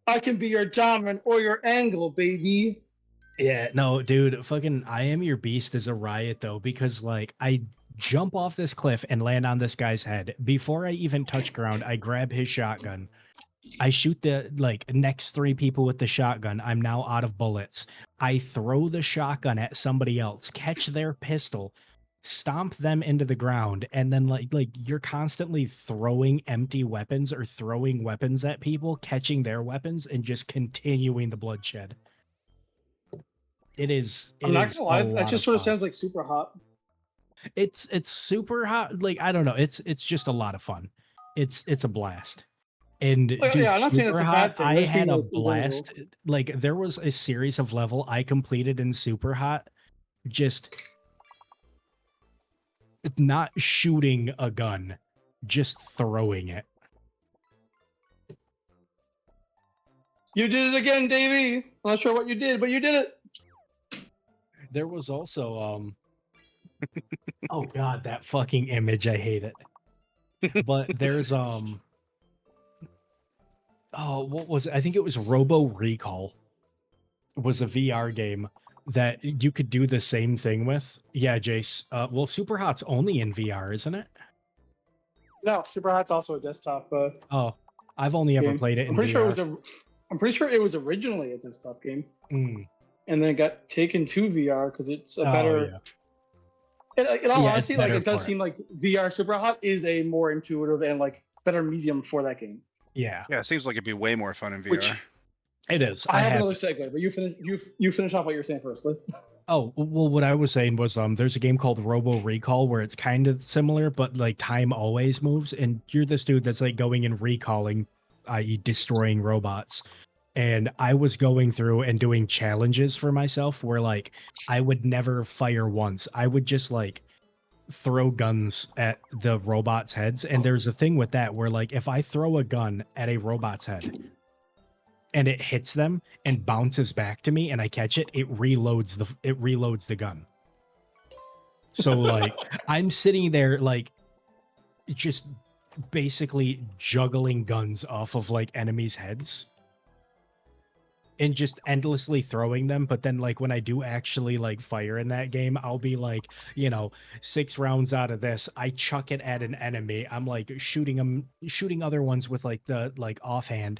I can be your daemon or your angle, baby. Yeah, no, dude, fucking I Am Your Beast is a riot though, because like I jump off this cliff and land on this guy's head. Before I even touch ground, I grab his shotgun. I shoot the next 3 people with the shotgun. I'm now out of bullets. I throw the shotgun at somebody else, catch their pistol, stomp them into the ground, and then like you're constantly throwing empty weapons or throwing weapons at people, catching their weapons, and just continuing the bloodshed. It is. I'm not gonna lie, that just sort of sounds like super hot. It's super hot. Like, I don't know. It's just a lot of fun. It's a blast. And dude, yeah, I'm not saying it's a bad thing. I had a blast. Like, there was a series of level I completed in Super Hot, just not shooting a gun, just throwing it. You did it again, Davey. I'm not sure what you did, but you did it. There was also oh god, that fucking image, I hate it. But there's oh, what was it? I think it was Robo Recall. It was a VR game that you could do the same thing with. Yeah, Jace. Well, Super Hot's only in VR, isn't it? No, Super Hot's also a desktop. Oh, I've only ever played it in VR. I'm pretty sure it was originally a desktop game, and then it got taken to VR because it's a better. In all honesty, like, it does seem like VR Super Hot is a more intuitive and like better medium for that game. Yeah. Yeah, it seems like it'd be way more fun in VR. Which, it is. I have another segue, but you finish off what you're saying first, Liv. Oh, well, what I was saying was there's a game called Robo Recall where it's kind of similar, but like time always moves, and you're this dude that's like going and recalling, i.e. destroying robots. And I was going through and doing challenges for myself where like I would never fire once. I would just like throw guns at the robots' heads. And there's a thing with that where like if I throw a gun at a robot's head and it hits them and bounces back to me and I catch it, it reloads the gun. So like I'm sitting there like just basically juggling guns off of like enemies' heads and just endlessly throwing them. But then like when I do actually like fire in that game, I'll be like, 6 rounds out of this, I chuck it at an enemy. I'm like shooting other ones with like the offhand.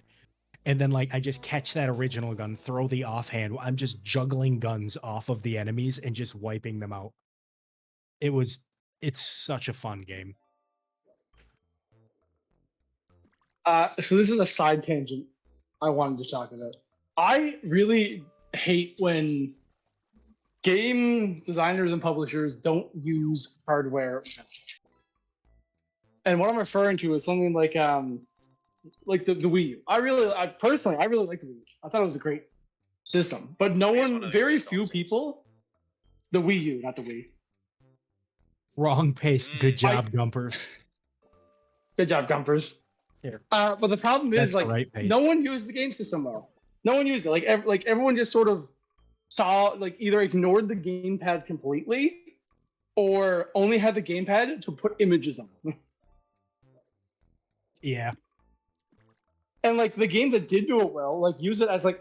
And then like I just catch that original gun, throw the offhand. I'm just juggling guns off of the enemies and just wiping them out. It's such a fun game. So this is a side tangent I wanted to talk about. I really hate when game designers and publishers don't use hardware. And what I'm referring to is something like the Wii U. I personally like the Wii U. I thought it was a great system, but very few people, the Wii U, not the Wii. Wrong pace. Good job, Gumpers. Good job, Gumpers. Here. But the problem is, like, right no one used the game system well. No one used it. Like everyone just sort of saw, like, either ignored the gamepad completely, or only had the gamepad to put images on. Yeah. And like the games that did do it well, like use it as like,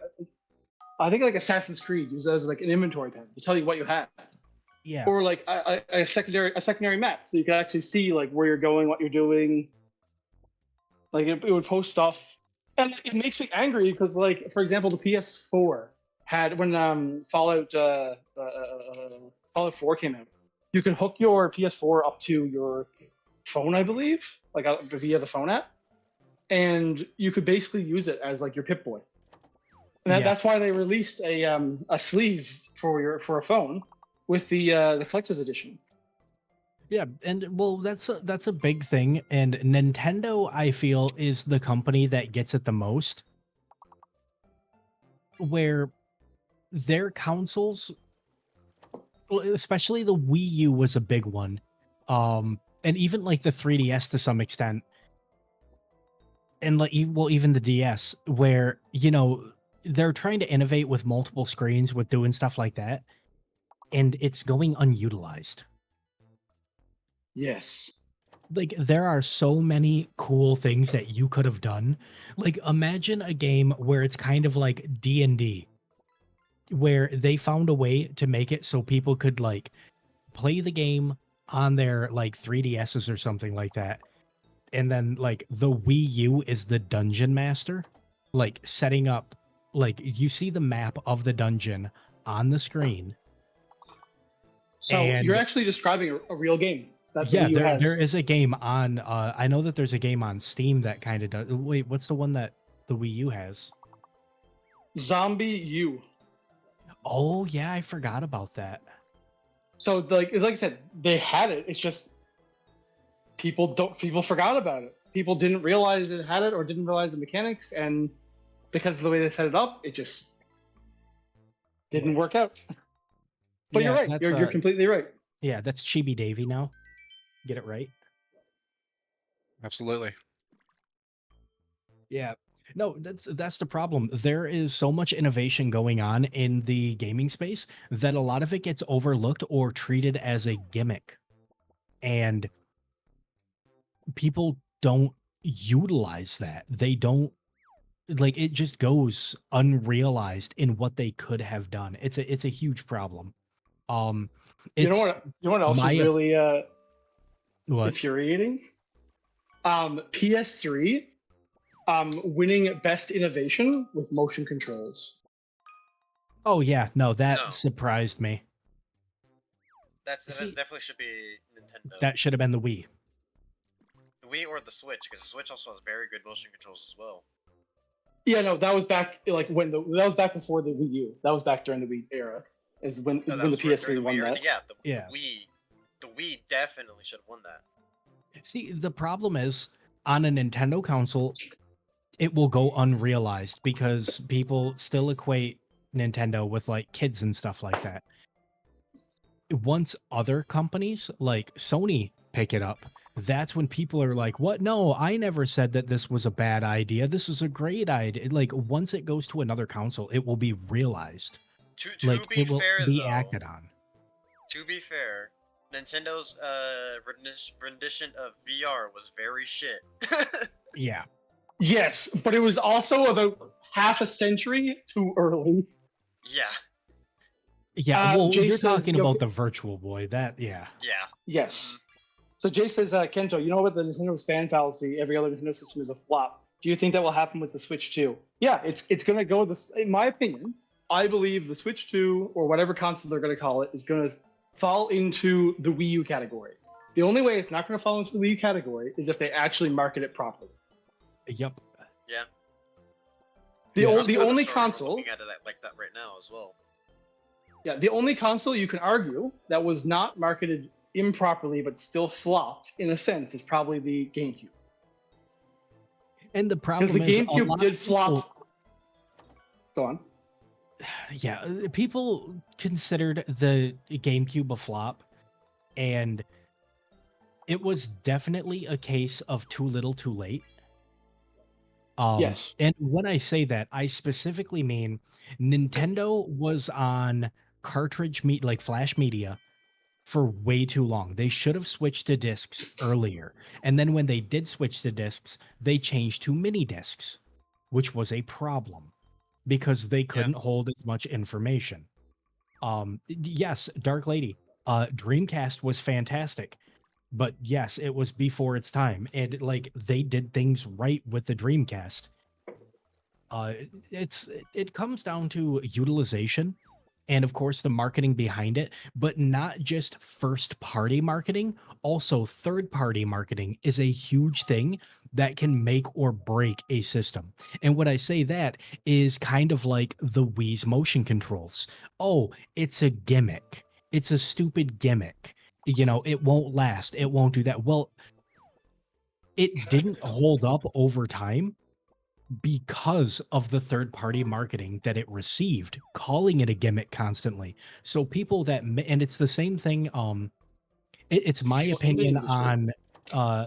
I think like Assassin's Creed use it as like an inventory tab to tell you what you have. Yeah. Or like a secondary map, so you can actually see like where you're going, what you're doing. Like it would post stuff, and it makes me angry because, like, for example, the PS4 had when Fallout 4 came out, you could hook your PS4 up to your phone, I believe, like via the phone app, and you could basically use it as like your Pip-Boy. And that's why they released a sleeve for a phone, with the collector's edition. Yeah, and well, that's a big thing, and Nintendo, I feel, is the company that gets it the most, where their consoles, especially the Wii U, was a big one, and even like the 3DS to some extent, and like even the DS, where they're trying to innovate with multiple screens with doing stuff like that, and it's going unutilized. Yes. Like, there are so many cool things that you could have done. Like, imagine a game where it's kind of like D&D, where they found a way to make it so people could like play the game on their like 3DSs or something like that. And then like the Wii U is the dungeon master, like setting up, like you see the map of the dungeon on the screen. So you're actually describing a real game. That the Yeah, Wii U has. there is a game on, I know that there's a game on Steam that kind of does. Wait, what's the one that the Wii U has? Zombie U. Oh, yeah, I forgot about that. So like I said, they had it. It's just people forgot about it. People didn't realize it had it or didn't realize the mechanics, and because of the way they set it up, it just didn't work out. But Yeah, you're right. You're completely right. Yeah, that's Chibi Davy now. Get it right. Absolutely. Yeah. No, that's the problem. There is so much innovation going on in the gaming space that a lot of it gets overlooked or treated as a gimmick. And people don't utilize that. They don't, like, it just goes unrealized in what they could have done. It's a huge problem. You know what else is really infuriating? PS3 winning best innovation with motion controls. Oh yeah, no, that surprised me. That definitely should be Nintendo. That should have been the Wii. The Wii or the Switch, because the Switch also has very good motion controls as well. Yeah, no, that was back like that was back before the Wii U. That was back during the Wii era. Is when the PS3 won that. The Wii definitely should have won that. See, the problem is on a Nintendo console, it will go unrealized because people still equate Nintendo with like kids and stuff like that. Once other companies like Sony pick it up, that's when people are like, what? No, I never said that this was a bad idea. This is a great idea. Like, once it goes to another console, it will be realized. To be fair, be acted on. To be fair, Nintendo's rendition of VR was very shit. Yeah. Yes, but it was also about half a century too early. Yeah. Yeah, well, you're talking about the Virtual Boy. That, yeah. Yeah. Yes. So Jay says, Kento, you know what the Nintendo's fan fallacy? Every other Nintendo system is a flop. Do you think that will happen with the Switch 2? Yeah, it's going to go this. In my opinion, I believe the Switch 2 or whatever console they're going to call it is going to fall into the Wii U category. The only way it's not going to fall into the Wii U category is if they actually market it properly. Yep. Yeah. The only console. Looking at it like that right now as well. Yeah, the only console you can argue that was not marketed improperly but still flopped in a sense is probably the GameCube. And the problem is the GameCube did flop. Go on. Yeah, people considered the GameCube a flop, and it was definitely a case of too little, too late. Yes. And when I say that, I specifically mean Nintendo was on like flash media for way too long. They should have switched to discs earlier. And then when they did switch to discs, they changed to mini discs, which was a problem because they couldn't hold as much information. Yes, Dark Lady, Dreamcast was fantastic. But yes, it was before its time, and like they did things right with the Dreamcast. It comes down to utilization, and of course the marketing behind it, but not just first party marketing. Also, third party marketing is a huge thing that can make or break a system. And when I say that is kind of like the Wii's motion controls. Oh, it's a gimmick. it's a stupid gimmick. You know, it won't last. It won't do that. Well, it didn't hold up over time because of the third-party marketing that it received, calling it a gimmick constantly. So people that and it's the same thing. It's my opinion on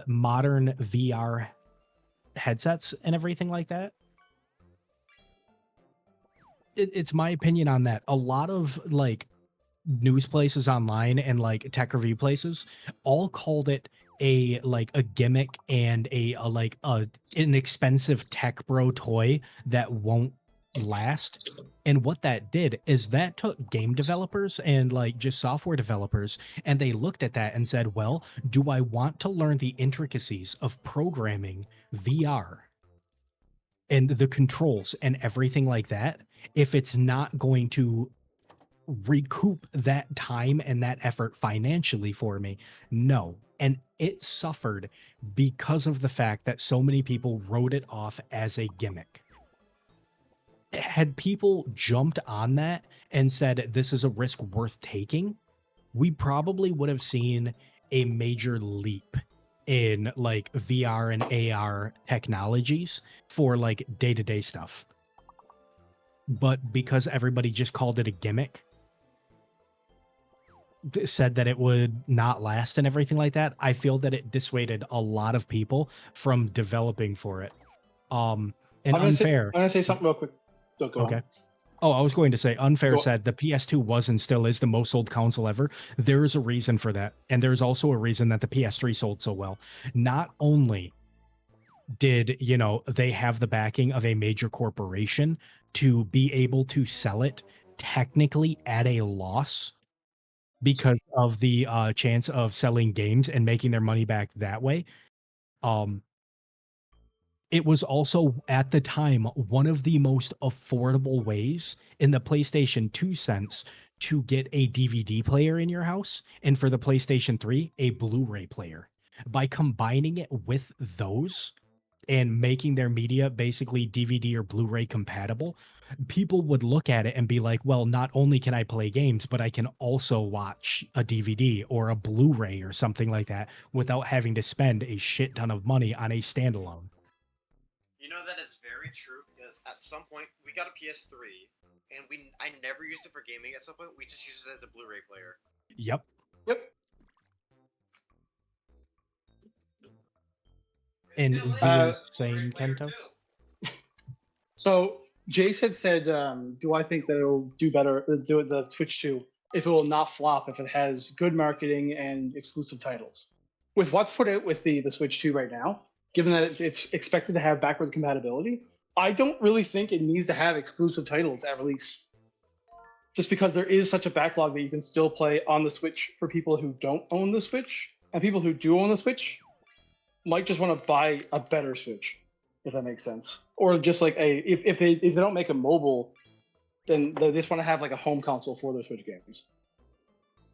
modern VR headsets and everything like that. It's my opinion on that. A lot of like news places online and like tech review places all called it a gimmick and an expensive tech bro toy that won't last. And what that did is that took game developers and like just software developers, and they looked at that and said, well, do I want to learn the intricacies of programming VR and the controls and everything like that if it's not going to recoup that time and that effort financially for me? No. And it suffered because of the fact that so many people wrote it off as a gimmick. Had people jumped on that and said, this is a risk worth taking, we probably would have seen a major leap in like VR and AR technologies for like day-to-day stuff. But because everybody just called it a gimmick, said that it would not last and everything like that, I feel that it dissuaded a lot of people from developing for it. And I'm Unfair. gonna say something real quick. Don't go Okay. on. Oh, I was going to say, Unfair said the PS2 was and still is the most sold console ever. There is a reason for that. And there's also a reason that the PS3 sold so well. Not only did, you know, they have the backing of a major corporation to be able to sell it technically at a loss because of the chance of selling games and making their money back that way. It was also, at the time, one of the most affordable ways in the PlayStation 2 sense to get a DVD player in your house, and for the PlayStation 3, a Blu-ray player. By combining it with those and making their media basically DVD or Blu-ray compatible, people would look at it and be like, well, not only can I play games, but I can also watch a DVD or a Blu-ray or something like that without having to spend a shit ton of money on a standalone. You know, that is very true, because at some point we got a PS3 and I never used it for gaming. At some point we just used it as a Blu-ray player. Yep. And you were saying, Kento? So Jace had said, do I think that it'll do better, do the Switch 2, if it will not flop, if it has good marketing and exclusive titles? With what's put out with the Switch 2 right now, given that it's expected to have backward compatibility, I don't really think it needs to have exclusive titles at release. Just because there is such a backlog that you can still play on the Switch for people who don't own the Switch, and people who do own the Switch might just want to buy a better Switch, if that makes sense. Or just like if they don't make a mobile, then they just want to have like a home console for their Switch games.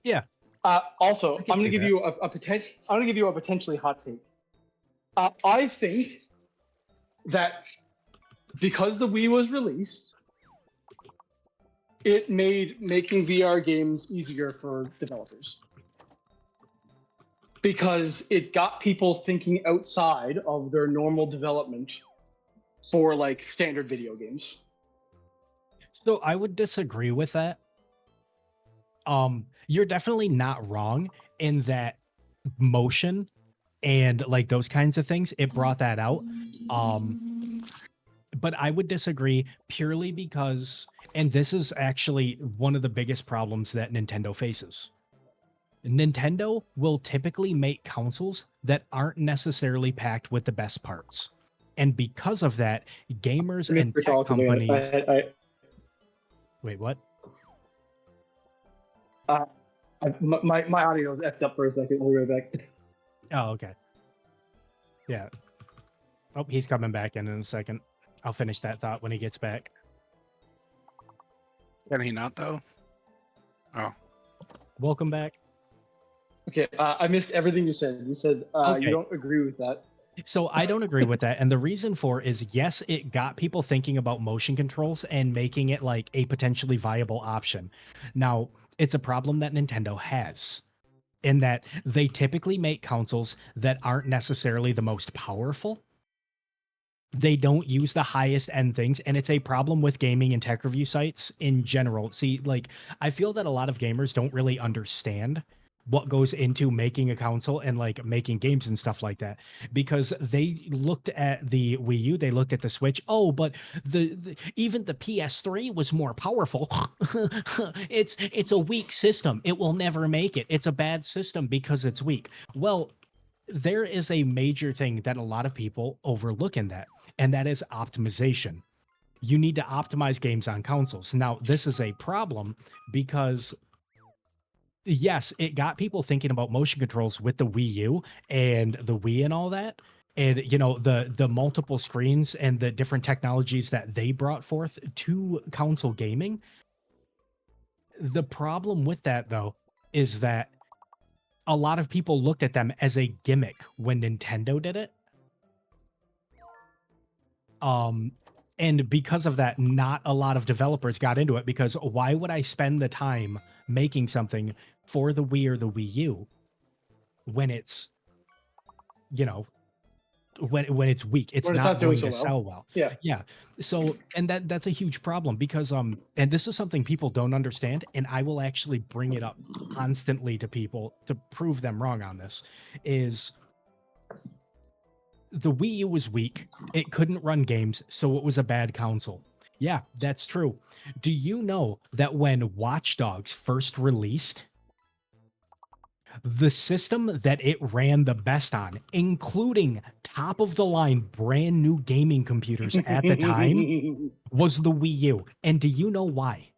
Yeah. Also, I'm gonna give you a potentially hot take. I think that because the Wii was released, it made making VR games easier for developers. Because it got people thinking outside of their normal development for like standard video games. So I would disagree with that. You're definitely not wrong in that motion and like those kinds of things, it brought that out. But I would disagree purely because, and this is actually one of the biggest problems that Nintendo faces. Nintendo will typically make consoles that aren't necessarily packed with the best parts. And because of that, gamers and tech companies... Wait, what? My audio is effed up for a second. I'll be right back. Oh, okay. Yeah. Oh, he's coming back in a second. I'll finish that thought when he gets back. Can he not, though? Oh. Welcome back. Okay, I missed everything you said. You said you don't agree with that. So I don't agree with that. And the reason for is, yes, it got people thinking about motion controls and making it like a potentially viable option. Now, It's a problem that Nintendo has, in that they typically make consoles that aren't necessarily the most powerful. They don't use the highest end things, and it's a problem with gaming and tech review sites in general. See, like, I feel that a lot of gamers don't really understand what goes into making a console and like making games and stuff like that, because they looked at the Wii U, they looked at the Switch. Oh, but even the PS3 was more powerful. It's a weak system. It will never make it. It's a bad system because it's weak. Well, there is a major thing that a lot of people overlook in that, and that is optimization. You need to optimize games on consoles. Now, this is a problem because yes, it got people thinking about motion controls with the Wii U and the Wii and all that. And you know, the multiple screens and the different technologies that they brought forth to console gaming. The problem with that though is that a lot of people looked at them as a gimmick when Nintendo did it. And because of that, not a lot of developers got into it, because why would I spend the time making something for the Wii or the Wii U when it's, you know, when it's weak, it's When it's not not doing going so to well. sell well. Yeah. Yeah. So, and that's a huge problem because and this is something people don't understand, and I will actually bring it up constantly to people to prove them wrong on this, is the Wii U was weak. It couldn't run games, so it was a bad console. Yeah, that's true. Do you know that when Watch Dogs first released, the system that it ran the best on, including top of the line brand new gaming computers at the time, was the Wii U? And do you know why?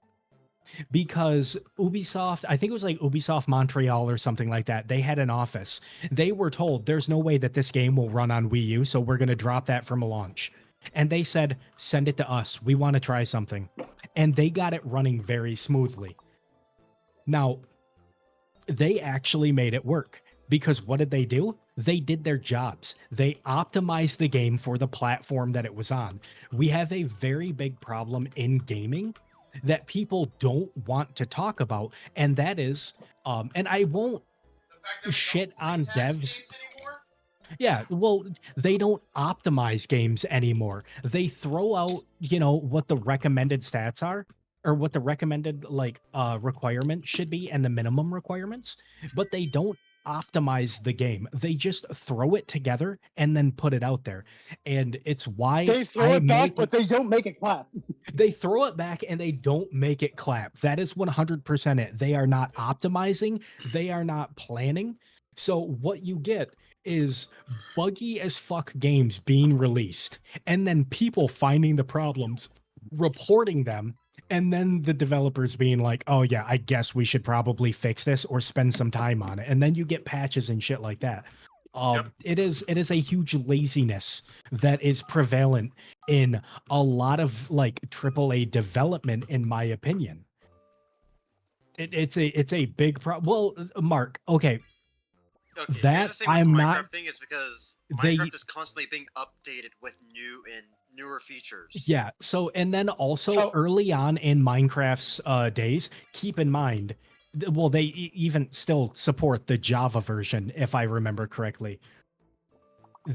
Because Ubisoft, I think it was like Ubisoft Montreal or something like that, they had an office. They were told there's no way that this game will run on Wii U, so we're going to drop that from a launch. And they said, send it to us. We want to try something. And they got it running very smoothly. Now, they actually made it work, because what did they do? They did their jobs. They optimized the game for the platform that it was on. We have a very big problem in gaming that people don't want to talk about, and that is, and I won't shit on devs. Yeah, well, they don't optimize games anymore. They throw out, you know, what the recommended stats are, or what the recommended like requirement should be and the minimum requirements, but they don't optimize the game. They just throw it together and then put it out there. And it's why They throw it back, but they don't make it clap. They throw it back and they don't make it clap. That is 100% it. They are not optimizing, they are not planning. So what you get is buggy as fuck games being released, and then people finding the problems, reporting them, and then the developers being like, oh yeah, I guess we should probably fix this or spend some time on it. And then you get patches and shit like that. It is a huge laziness that is prevalent in a lot of like AAA development, in my opinion. It's a big problem. Well, Mark, okay. Okay, That here's the thing with I'm the Minecraft not. thing is because They Minecraft is constantly being updated with new and newer features. Yeah. So, and then also early on in Minecraft's days, keep in mind, well, they even still support the Java version, if I remember correctly.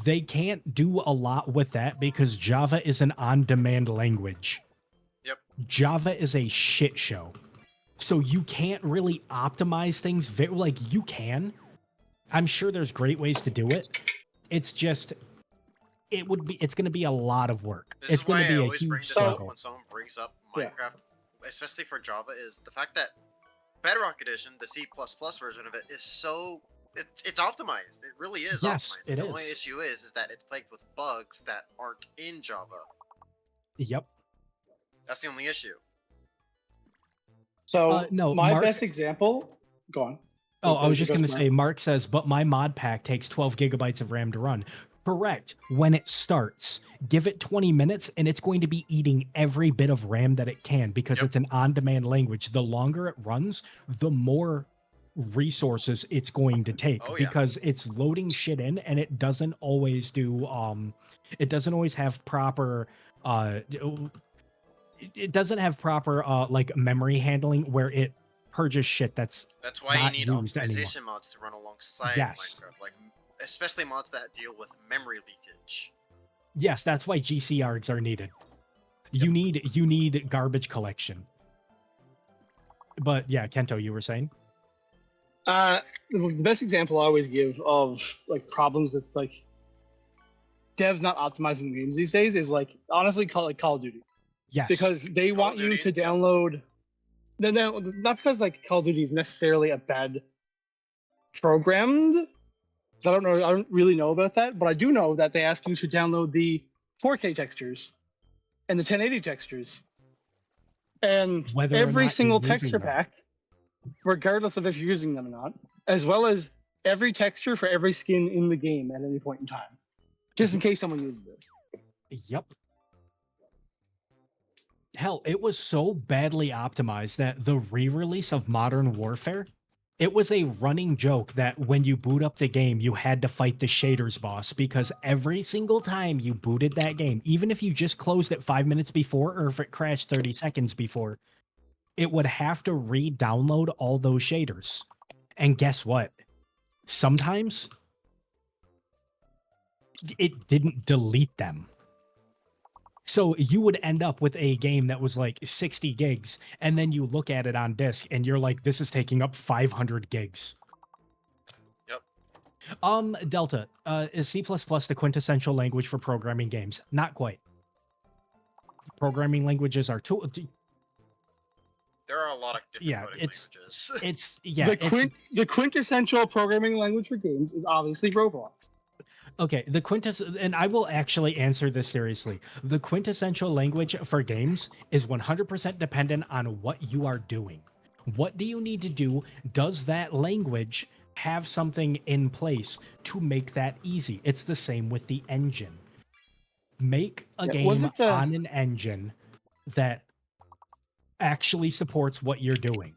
They can't do a lot with that because Java is an on-demand language. Yep. Java is a shit show. So you can't really optimize things like you can. I'm sure there's great ways to do it. It's just it's going to be a lot of work. It's going to be a huge struggle. When someone brings up Minecraft, especially for Java, is the fact that Bedrock Edition, the C++ version of it, is so it's optimized. It really is Yes, optimized. it the is. only issue is that it's plagued with bugs that aren't in Java. Yep. That's the only issue. So no, my Mark- best example. Go on. Oh, I was just going to Mark. say, Mark says, but my mod pack takes 12 gigabytes of RAM to run. Correct. When it starts, give it 20 minutes and it's going to be eating every bit of RAM that it can, because it's an on-demand language. The longer it runs, the more resources it's going to take, because it's loading shit in, and it doesn't always do it doesn't always have proper it doesn't have proper like memory handling, where it purges shit that's why you not need used anymore. optimization mods to run alongside Yes. Minecraft, like especially mods that deal with memory leakage. Yes, that's why GCRs are needed. You need garbage collection. But yeah, Kento, you were saying? The best example I always give of like problems with like devs not optimizing games these days is like honestly Call of Duty. Yes. Because they want you to download. Not because like Call of Duty is necessarily a bad programmed. I don't really know about that, but I do know that they ask you to download the 4K textures and the 1080 textures and Whether or every not single you're using texture them. pack, regardless of if you're using them or not, as well as every texture for every skin in the game at any point in time, just in case someone uses it. Yep. Hell, it was so badly optimized that the re-release of Modern Warfare, it was a running joke that when you boot up the game, you had to fight the shaders boss because every single time you booted that game, even if you just closed it 5 minutes before or if it crashed 30 seconds before, it would have to re-download all those shaders. And guess what? Sometimes it didn't delete them. So you would end up with a game that was like 60 gigs, and then you look at it on disk, and you're like, this is taking up 500 gigs. Yep. Delta, is C++ the quintessential language for programming games? Not quite. Programming languages are There are a lot of different coding languages. The quintessential programming language for games is obviously Roblox. Okay, and I will actually answer this seriously. The quintessential language for games is 100% dependent on what you are doing. What do you need to do? Does that language have something in place to make that easy? It's the same with the engine. Make a game on an engine that actually supports what you're doing.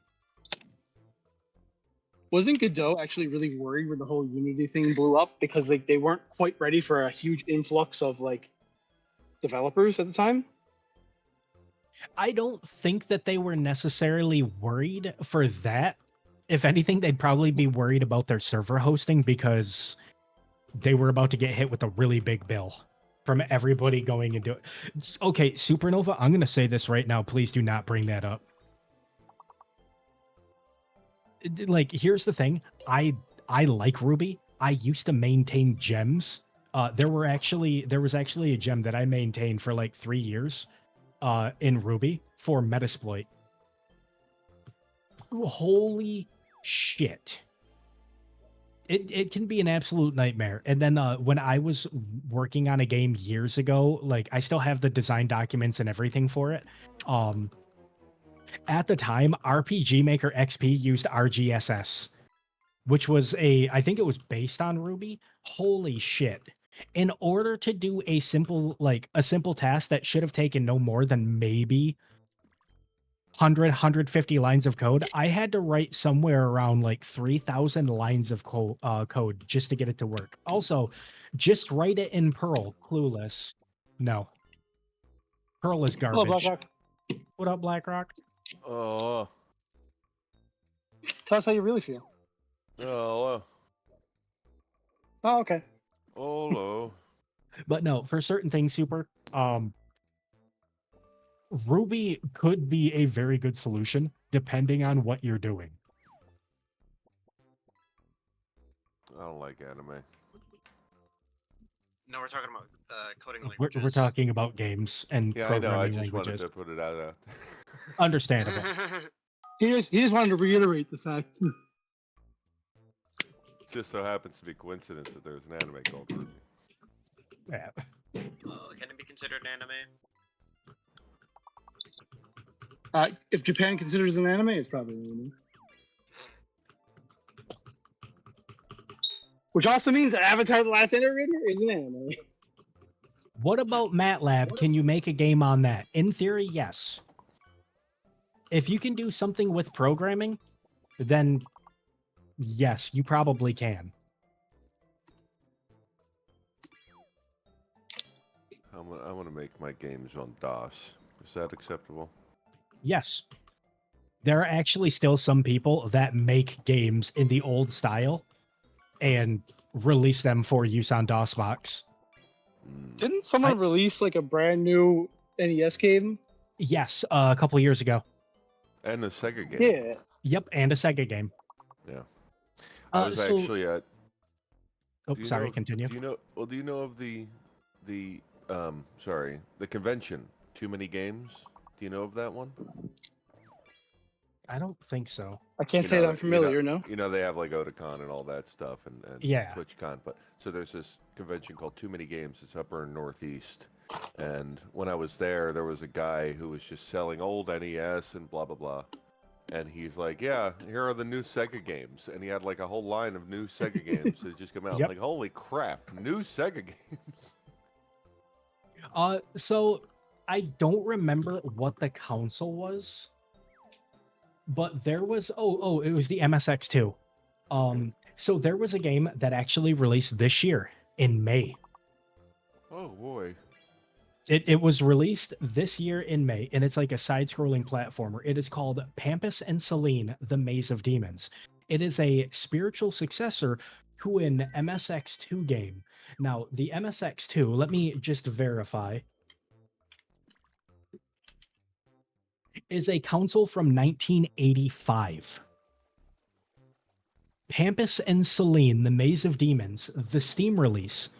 Wasn't Godot actually really worried when the whole Unity thing blew up because they weren't quite ready for a huge influx of like developers at the time? I don't think that they were necessarily worried for that. If anything, they'd probably be worried about their server hosting because they were about to get hit with a really big bill from everybody going into it. Okay, Supernova, I'm going to say this right now. Please do not bring that up. Like, here's the thing. I like Ruby. I used to maintain gems. There was actually a gem that I maintained for like 3 years in Ruby for Metasploit. Holy shit. It can be an absolute nightmare. And then when I was working on a game years ago, like I still have the design documents and everything for it. At the time, RPG Maker XP used RGSS, which was I think it was based on Ruby. Holy shit. In order to do a simple task that should have taken no more than maybe 150 lines of code, I had to write somewhere around like 3,000 lines of code just to get it to work. Also, just write it in Perl. Clueless. No. Perl is garbage. Hello, BlackRock. What up, BlackRock? Oh. Tell us how you really feel. Oh. Oh, okay. Oh. But no, for certain things, Super, Ruby could be a very good solution depending on what you're doing. I don't like anime. No, we're talking about coding languages. We're talking about games and programming I know. I just languages. wanted to put it out. Understandable. He just wanted to reiterate the fact. Just so happens to be a coincidence that there's an anime called Ruby. Yeah. Can it be considered an anime? If Japan considers an anime, it's probably an anime. Which also means that Avatar: The Last Airbender is an anime. What about MATLAB? Can you make a game on that? In theory, yes. If you can do something with programming, then yes, you probably can. I'm gonna make my games on DOS. Is that acceptable? Yes. There are actually still some people that make games in the old style and release them for use on DOSBox. Didn't someone release like a brand new NES game? Yes, a couple years ago. And a Sega game. Yeah. Yep, and a Sega game. Yeah. I was so- actually at. Oh, do you sorry, know- continue. Do you know? Well, do you know of the convention? Too Many Games. Do you know of that one? I don't think so. I can't say that I'm familiar, no? You know they have like Otakon and all that stuff and Yeah. TwitchCon, but so there's this convention called Too Many Games. It's upper Northeast, and when I was there was a guy who was just selling old NES and blah blah blah, and he's like, "Yeah, here are the new Sega games," and he had like a whole line of new Sega games that just come out. Yep. Like, holy crap, new Sega games! So I don't remember what the console was, but there was it was the MSX2. So there was a game that actually released this year in May. Oh boy. It was released this year in May, and it's like a side-scrolling platformer. It is called Pampus and Selene: The Maze of Demons. It is a spiritual successor to an MSX2 game. Now, the MSX2, let me just verify, is a console from 1985. Pampus and Selene: The Maze of Demons, the Steam release,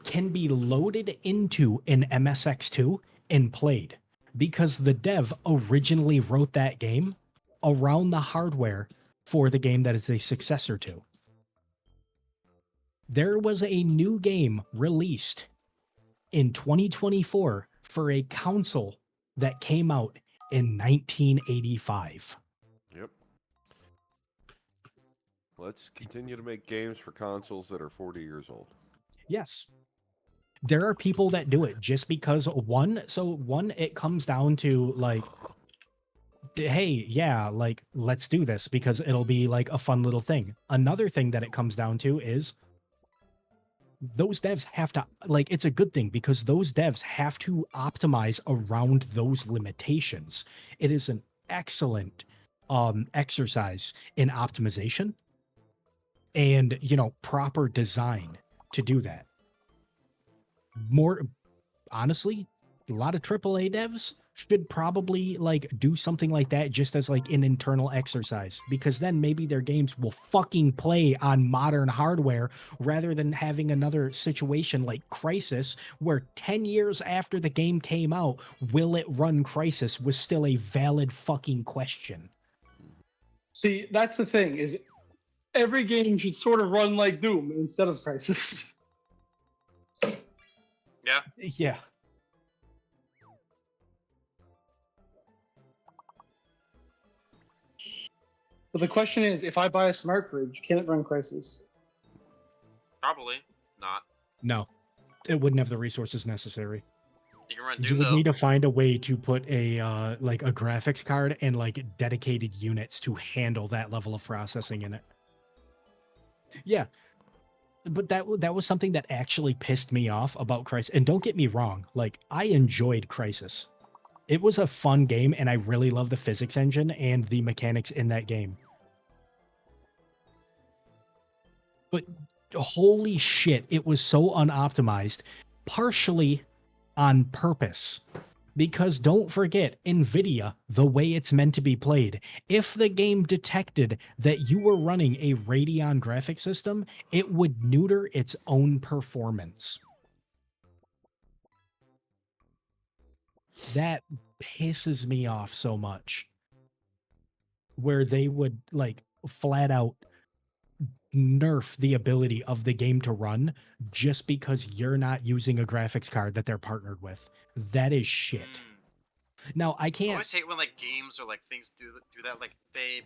can be loaded into an MSX2 and played because the dev originally wrote that game around the hardware for the game that is a successor to. There was a new game released in 2024 for a console that came out in 1985. Yep. Let's continue to make games for consoles that are 40 years old. Yes. There are people that do it just because one, it comes down to like, hey, yeah, like, let's do this because it'll be like a fun little thing. Another thing that it comes down to is those devs have to, like, it's a good thing because those devs have to optimize around those limitations. It is an excellent exercise in optimization and, proper design to do that. More honestly, a lot of AAA devs should probably like do something like that just as like an internal exercise, because then maybe their games will fucking play on modern hardware rather than having another situation like Crysis where 10 years after the game came out, will it run Crysis was still a valid fucking question. See, that's the thing, is every game should sort of run like Doom instead of Crysis. Yeah. Yeah. But the question is, if I buy a smart fridge, can it run Crysis? Probably not. No, it wouldn't have the resources necessary. You can run You Doom would though. need to find a way to put a like a graphics card and like dedicated units to handle that level of processing in it. Yeah, but that was something that actually pissed me off about Crysis. And don't get me wrong, like I enjoyed Crysis. It was a fun game, and I really love the physics engine and the mechanics in that game. But holy shit, it was so unoptimized, partially on purpose. Because don't forget, NVIDIA, the way it's meant to be played, if the game detected that you were running a Radeon graphic system, it would neuter its own performance. That pisses me off so much. Where they would, like, flat out nerf the ability of the game to run just because you're not using a graphics card that they're partnered with. That is shit. Now, I I can't... always hate when like games or like things do that. Like they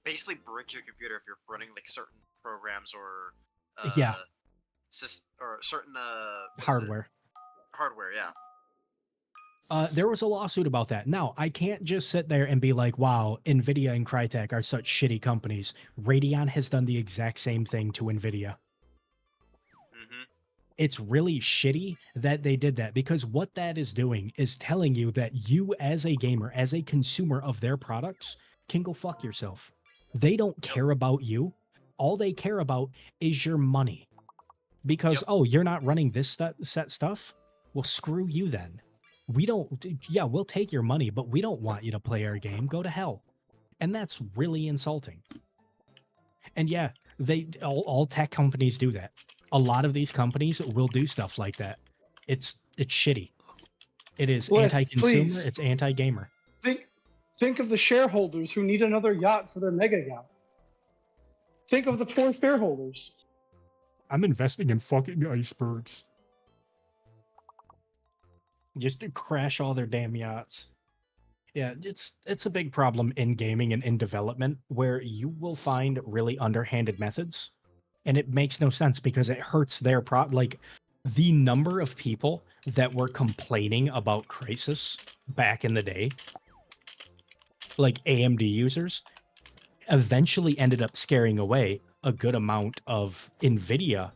basically brick your computer if you're running like certain programs or yeah, or certain hardware. Hardware, yeah. There was a lawsuit about that. Now, I can't just sit there and be like, wow, NVIDIA and Crytek are such shitty companies. Radeon has done the exact same thing to NVIDIA. It's really shitty that they did that, because what that is doing is telling you that you as a gamer, as a consumer of their products, can go fuck yourself. They don't care about you. All they care about is your money. Because, oh, you're not running this set stuff? Well, screw you then. We don't, yeah, we'll take your money, but we don't want you to play our game. Go to hell. And that's really insulting. And yeah, all tech companies do that. A lot of these companies will do stuff like that. It's shitty. It is anti-consumer, please. it's anti-gamer. Think of the shareholders who need another yacht for their mega yacht. Think of the poor shareholders. I'm investing in fucking icebergs. Just to crash all their damn yachts. Yeah, it's a big problem in gaming and in development where you will find really underhanded methods, and it makes no sense because it hurts their like the number of people that were complaining about Crysis back in the day, like AMD users, eventually ended up scaring away a good amount of NVIDIA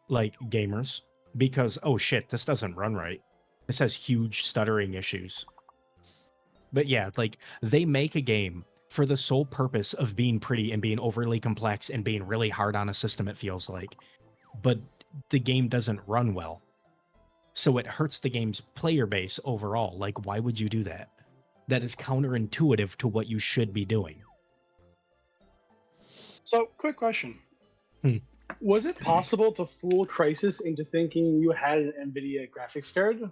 like gamers because, oh shit, this doesn't run right. This has huge stuttering issues. But yeah, like they make a game for the sole purpose of being pretty and being overly complex and being really hard on a system, it feels like. But the game doesn't run well. So it hurts the game's player base overall. Like, why would you do that? That is counterintuitive to what you should be doing. So, quick question. Was it possible to fool Crysis into thinking you had an NVIDIA graphics card?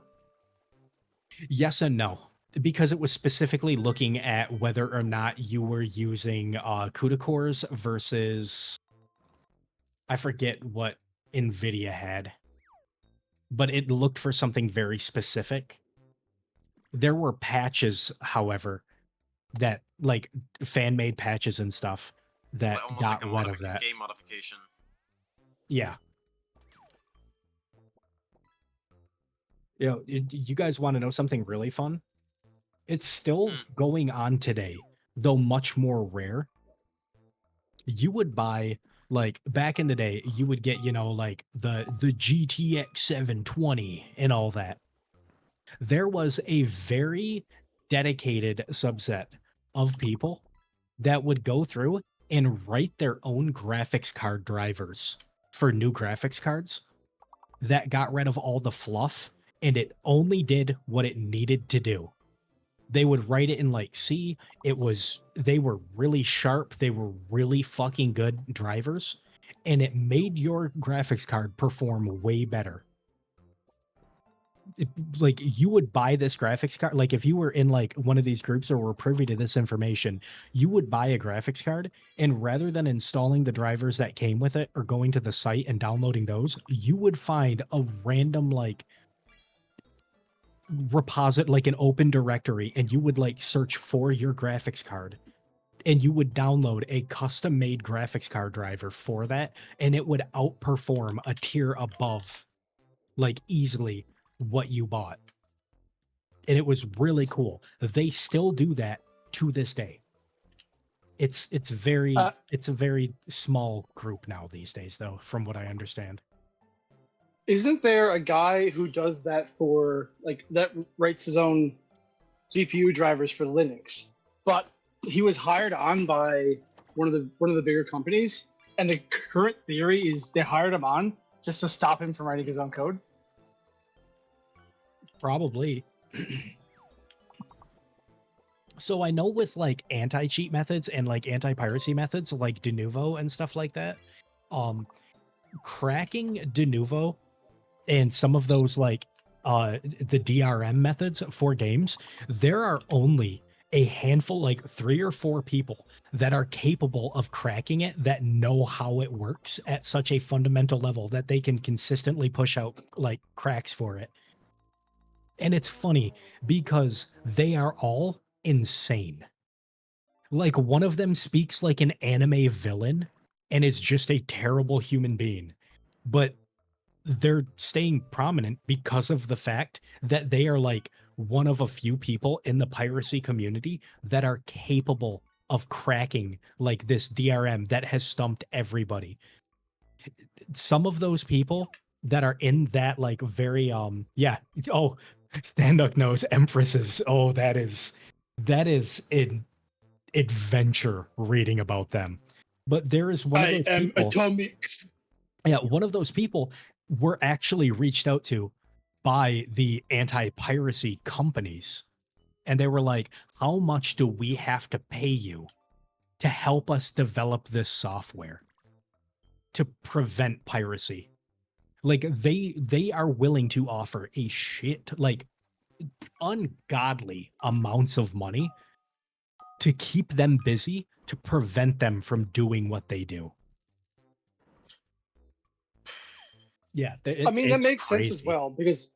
Yes and no. Because it was specifically looking at whether or not you were using CUDA cores versus... I forget what NVIDIA had. But it looked for something very specific. There were patches, however, that, like, fan-made patches and stuff that got rid of that. Game modification. Yeah. You know, you guys want to know something really fun? It's still going on today, though much more rare. You would buy, like, back in the day, you would get, you know, like, the GTX 720 and all that. There was a very dedicated subset of people that would go through and write their own graphics card drivers for new graphics cards that got rid of all the fluff, and it only did what it needed to do. They would write it in like C. They were really sharp. They were really fucking good drivers, and it made your graphics card perform way better. Like, you would buy this graphics card, like if you were in like one of these groups or were privy to this information, you would buy a graphics card, and rather than installing the drivers that came with it or going to the site and downloading those, you would find a random like repository, like an open directory, and you would like search for your graphics card, and you would download a custom made graphics card driver for that, and it would outperform a tier above, like, easily what you bought. And it was really cool. They still do that to this day. It's a very small group now these days, though, from what I understand. Isn't there a guy who does that for, like, that writes his own GPU drivers for Linux? But he was hired on by one of the bigger companies, and the current theory is they hired him on just to stop him from writing his own code. Probably. So I know with like anti-cheat methods and like anti-piracy methods like Denuvo and stuff like that, cracking Denuvo and some of those like the DRM methods for games, there are only a handful, like 3 or 4 people that are capable of cracking it, that know how it works at such a fundamental level that they can consistently push out like cracks for it. And it's funny because they are all insane. Like, one of them speaks like an anime villain and is just a terrible human being. But they're staying prominent because of the fact that they are like one of a few people in the piracy community that are capable of cracking like this DRM that has stumped everybody. Some of those people that are in that like very yeah, oh, Standuck knows Empresses. Oh, that is adventure reading about them. But there is one of I those am people. atomic. Yeah, one of those people were actually reached out to by the anti-piracy companies. And they were like, how much do we have to pay you to help us develop this software to prevent piracy? Like they are willing to offer a shit, like ungodly amounts of money to keep them busy, to prevent them from doing what they do. Yeah, I mean, that it's makes sense as crazy. well, because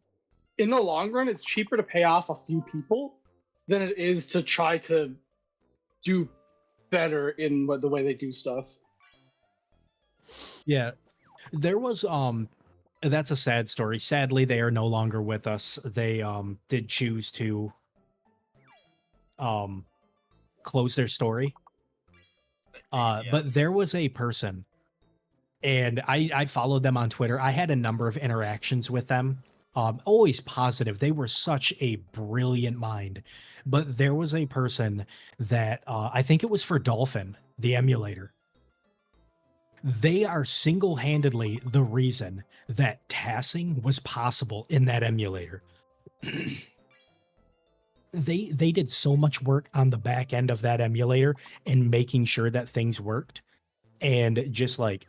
in the long run, it's cheaper to pay off a few people than it is to try to do better in the way they do stuff. Yeah, there was that's a sad story. Sadly, they are no longer with us. They did choose to close their story. But there was a person, and I followed them on Twitter. I had a number of interactions with them. Always positive. They were such a brilliant mind. But there was a person that I think it was for Dolphin, the emulator. They are single-handedly the reason that tassing was possible in that emulator. They did so much work on the back end of that emulator and making sure that things worked, and just like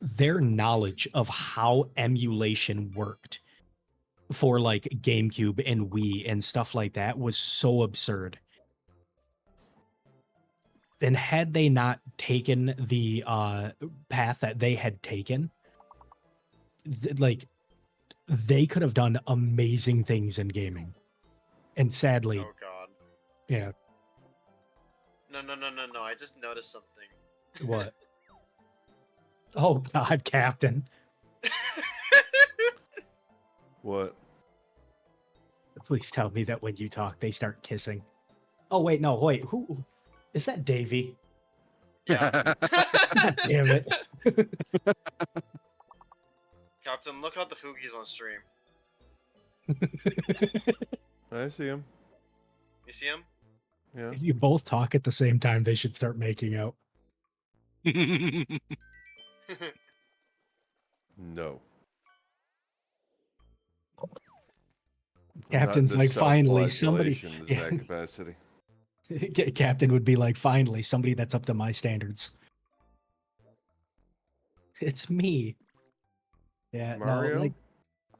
their knowledge of how emulation worked for like GameCube and Wii and stuff like that was so absurd. And had they not taken the path that they had taken, like they could have done amazing things in gaming. And sadly, oh god, yeah. No! I just noticed something. What? Oh god, Captain. What? Please tell me that when you talk, they start kissing. Oh wait, no, wait. Who is that? Davey? Yeah. God damn it. Captain, look out the Foogies on stream. I see him. You see him? Yeah. If you both talk at the same time, they should start making out. No. Captain's like, finally, somebody. Is that capacity. Captain would be like, finally, somebody that's up to my standards. It's me. Yeah, Mario? no, like,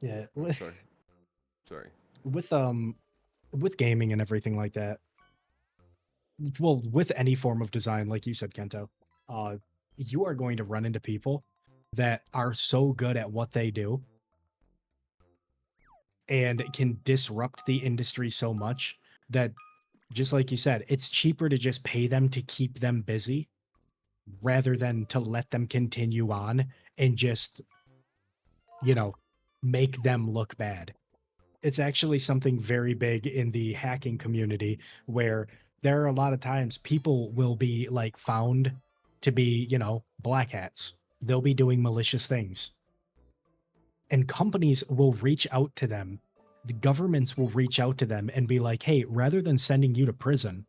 yeah. Sorry. With gaming and everything like that. Well, with any form of design, like you said, Kento, you are going to run into people that are so good at what they do and can disrupt the industry so much that, just like you said, it's cheaper to just pay them to keep them busy rather than to let them continue on and just, make them look bad. It's actually something very big in the hacking community where there are a lot of times people will be like found to be, black hats. They'll be doing malicious things. And companies will reach out to them. The governments will reach out to them and be like, hey, rather than sending you to prison,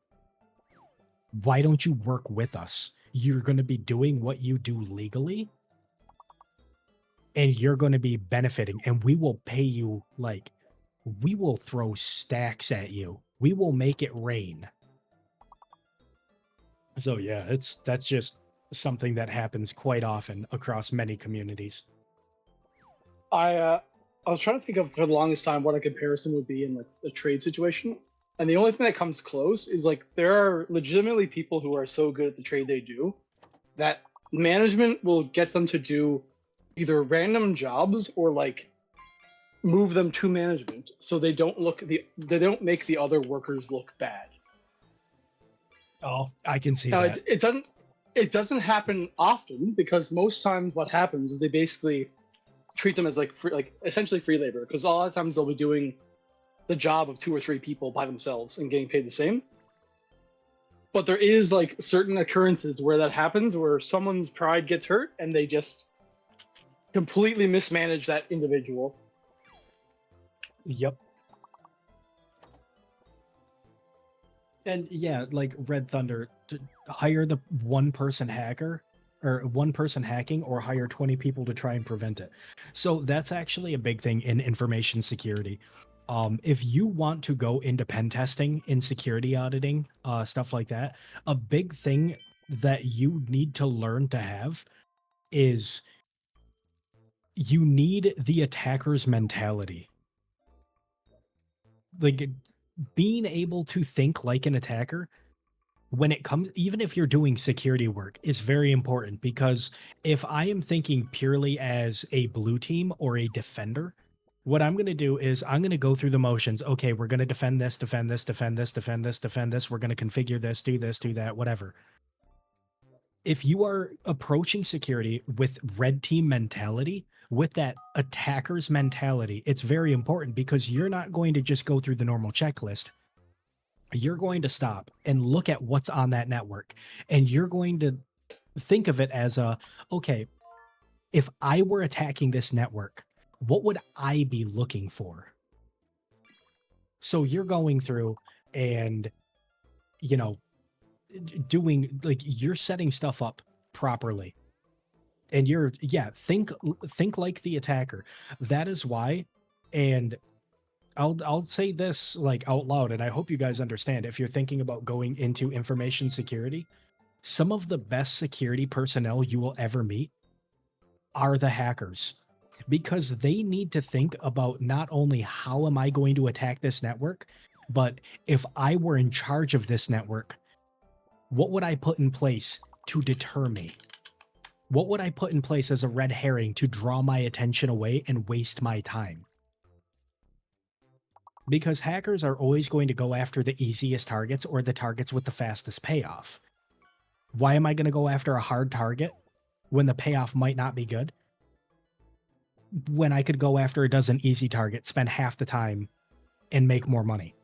why don't you work with us? You're going to be doing what you do legally, and you're going to be benefiting, and we will pay you, we will throw stacks at you. We will make it rain. So yeah, that's just something that happens quite often across many communities. I was trying to think of for the longest time what a comparison would be in like a trade situation, and the only thing that comes close is like there are legitimately people who are so good at the trade they do that management will get them to do either random jobs or like move them to management so they don't make the other workers look bad. Oh, I can see now, that. It doesn't happen often because most times what happens is they basically treat them as essentially free labor, because a lot of times they'll be doing the job of 2 or 3 people by themselves and getting paid the same. But there is like certain occurrences where that happens, where someone's pride gets hurt and they just completely mismanage that individual. Yep. And yeah, like Red Thunder, to hire the one person hacker or one person hacking, or hire 20 people to try and prevent it. So that's actually a big thing in information security. If you want to go into pen testing, in security auditing, stuff like that, a big thing that you need to learn to have is you need the attacker's mentality. Like being able to think like an attacker when it comes, even if you're doing security work, is very important, because if I am thinking purely as a blue team or a defender, what I'm going to do is I'm going to go through the motions. Okay, we're going to defend this, defend this, defend this, defend this, defend this. We're going to configure this, do that, whatever. If you are approaching security with red team mentality, with that attacker's mentality, it's very important, because you're not going to just go through the normal checklist. You're going to stop and look at what's on that network, and you're going to think of it as okay, if I were attacking this network, what would I be looking for? So you're going through and, you know, doing, like, you're setting stuff up properly, and you're, think like the attacker. That is why. And I'll say this like out loud, and I hope you guys understand. If you're thinking about going into information security, some of the best security personnel you will ever meet are the hackers, because they need to think about not only how am I going to attack this network, but if I were in charge of this network, what would I put in place to deter me? What would I put in place as a red herring to draw my attention away and waste my time? Because hackers are always going to go after the easiest targets, or the targets with the fastest payoff. Why am I going to go after a hard target when the payoff might not be good, when I could go after a dozen easy targets, spend half the time, and make more money?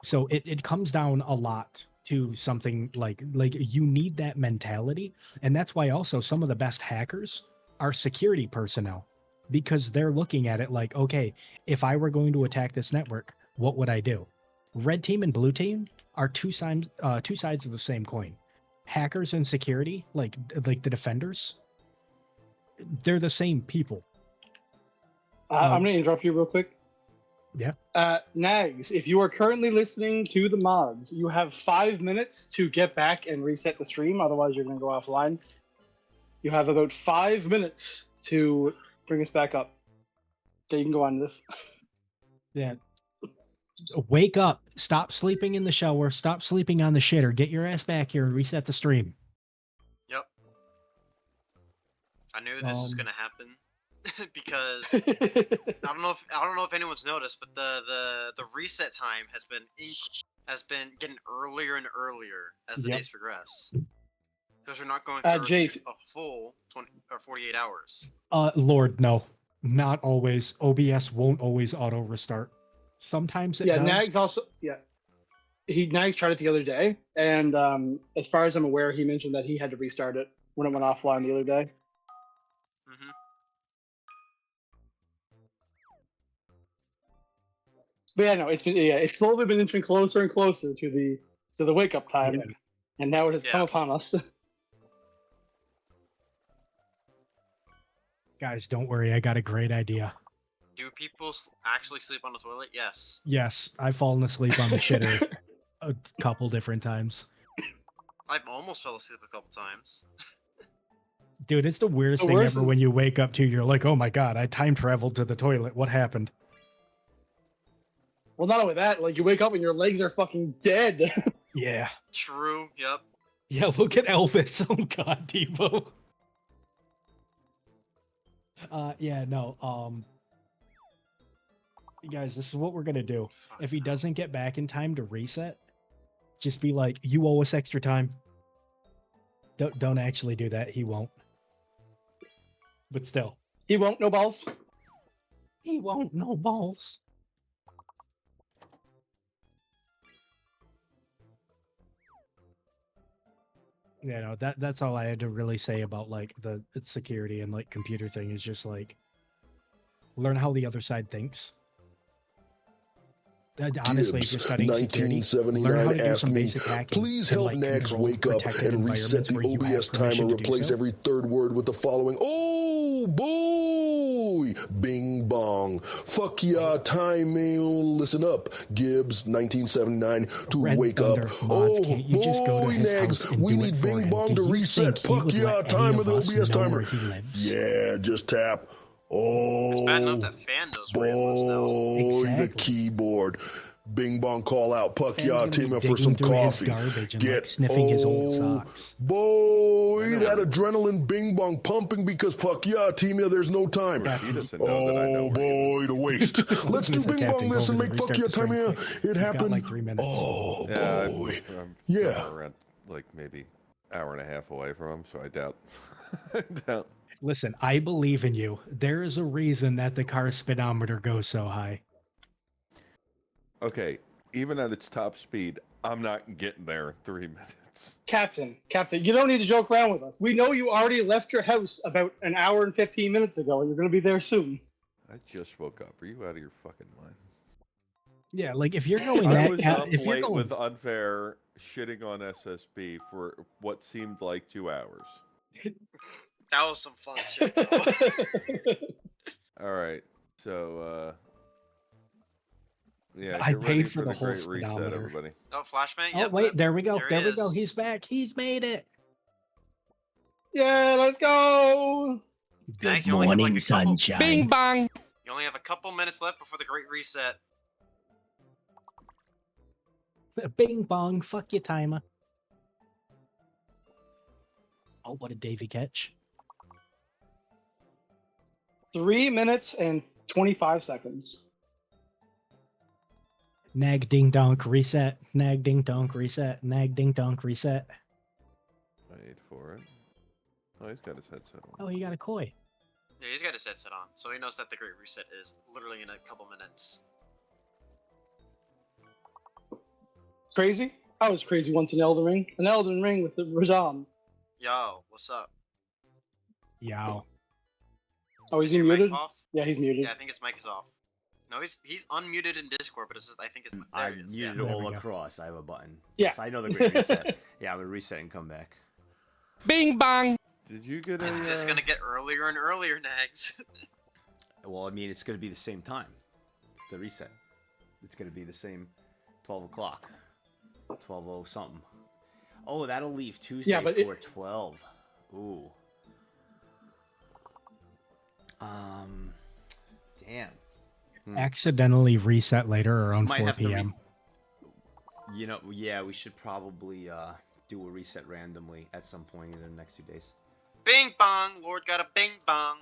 So it comes down a lot to something like you need that mentality. And that's why also some of the best hackers are security personnel, because they're looking at it like, okay, if I were going to attack this network, what would I do? Red team and blue team are two sides of the same coin. Hackers and security, like the defenders, they're the same people. I'm going to interrupt you real quick. Yeah. Nags, if you are currently listening to the mods, you have 5 minutes to get back and reset the stream. Otherwise, you're going to go offline. You have about 5 minutes to bring us back up. Okay, you can go on this. Yeah. Wake up. Stop sleeping in the shower. Stop sleeping on the shitter. Get your ass back here and reset the stream. Yep. I knew this was gonna happen because I don't know if anyone's noticed, but the reset time has been getting earlier and earlier as the days progress. Because we're not going through Jace, a full 20 or 48 hours. Lord, no. Not always. OBS won't always auto restart. Sometimes it does. Nags also, Nags tried it the other day, and as far as I'm aware, he mentioned that he had to restart it when it went offline the other day. Mm-hmm. But yeah, no, it's slowly been inching closer and closer to the wake up time, and now it has come upon us. Guys, don't worry. I got a great idea. Do people actually sleep on the toilet? Yes. Yes, I've fallen asleep on the shitter a couple different times. I've almost fell asleep a couple times. Dude, it's the weirdest thing ever when you wake up to, you're like, oh my god, I time traveled to the toilet. What happened? Well, not only that, like you wake up and your legs are fucking dead. Yeah. True, yep. Yeah, look at Elvis. Oh god, Devo. Yeah, no, guys, this is what we're gonna do. If he doesn't get back in time to reset, just be like, you owe us extra time. Don't actually do that. He won't. But still. He won't, no balls. He won't, no balls. Yeah, no, that's all I had to really say about like the security and like computer thing, is just like learn how the other side thinks. Honestly, if you're studying security, learn how to do some basic hacking. Please in, help like, Nags controlled, wake up protected and reset environments the where you have OBS permission timer. to do Replace so. every third word with the following. Oh, boy! Bing bong. Fuck ya, timing. Listen up, Gibbs, 1979, to Red wake Thunder up. mods, Oh, can't you just go to boy, his Nags, house and we do need it for Bing him? bong Do to you reset. think he Fuck would ya, let any time of of the us OBS know timer. where he lives? Yeah, just tap. It's bad enough Oh, that fan knows where he lives now. boy, the Exactly. keyboard. Bing bong call out. Puck Fan's ya, gonna team be up for some digging through his coffee. garbage and, Get like, sniffing his old socks. Boy, that adrenaline bing bong pumping because fuck yeah, team ya, there's no time. He doesn't know that I know Oh where he boy, the waste. Let's do Listen, bing Captain, bong go this over and there, make fuck restart yeah the time stream ya. quick. It You've got, happened. like, 3 minutes. Oh Yeah, boy. I'm Yeah. somewhere around like maybe hour and a half away from him, so I doubt. I doubt. Listen, I believe in you. There is a reason that the car speedometer goes so high. Okay, even at its top speed, I'm not getting there in 3 minutes. Captain, you don't need to joke around with us. We know you already left your house about an hour and 15 minutes ago, and you're going to be there soon. I just woke up. Are you out of your fucking mind? Yeah, like if you're going I that, was up if you're late going, with Unfair shitting on SSB for what seemed like 2 hours. That was some fun shit, though. All right, so yeah, I get paid ready for the whole great reset, speedometer. everybody. Oh, flashbang. Oh Yep, wait, yep. there we go. There we he go. is. He's back. He's made it. Yeah, let's go. Good morning, sunshine. Bing bong. You only have a couple minutes left before the great reset. Bing bong. Fuck your timer. Oh, what a Davy catch. 3 minutes and 25 seconds. Nag ding donk reset. Nag ding donk reset. Nag ding donk reset. Wait for it. Oh, he's got his headset on. Oh, he got a koi. Yeah, he's got his headset on, so he knows that the great reset is literally in a couple minutes. Crazy? I was crazy once in Elden Ring. An Elden Ring with the Rajam. Yo, what's up? Yow. Oh, is Is he your mic muted? off? Yeah, he's muted. Yeah, I think his mic is off. No, he's unmuted in Discord, but it's just, I think it's there. I He is. muted Yeah. all across. I have a button. Yeah. Yes, I know the great reset. Yeah, I'm gonna reset and come back. Bing bong. Did you get It's just gonna get earlier and earlier, Nags. Well, I mean, it's gonna be the same time. The reset. It's gonna be the same 12 o'clock. 12:00 something. Oh, that'll leave Tuesday Yeah, but for 12. Ooh. Damn. Accidentally reset later around Might 4 have to p.m. You know, yeah, we should probably do a reset randomly at some point in the next 2 days. Bing bong, Lord got a bing bong.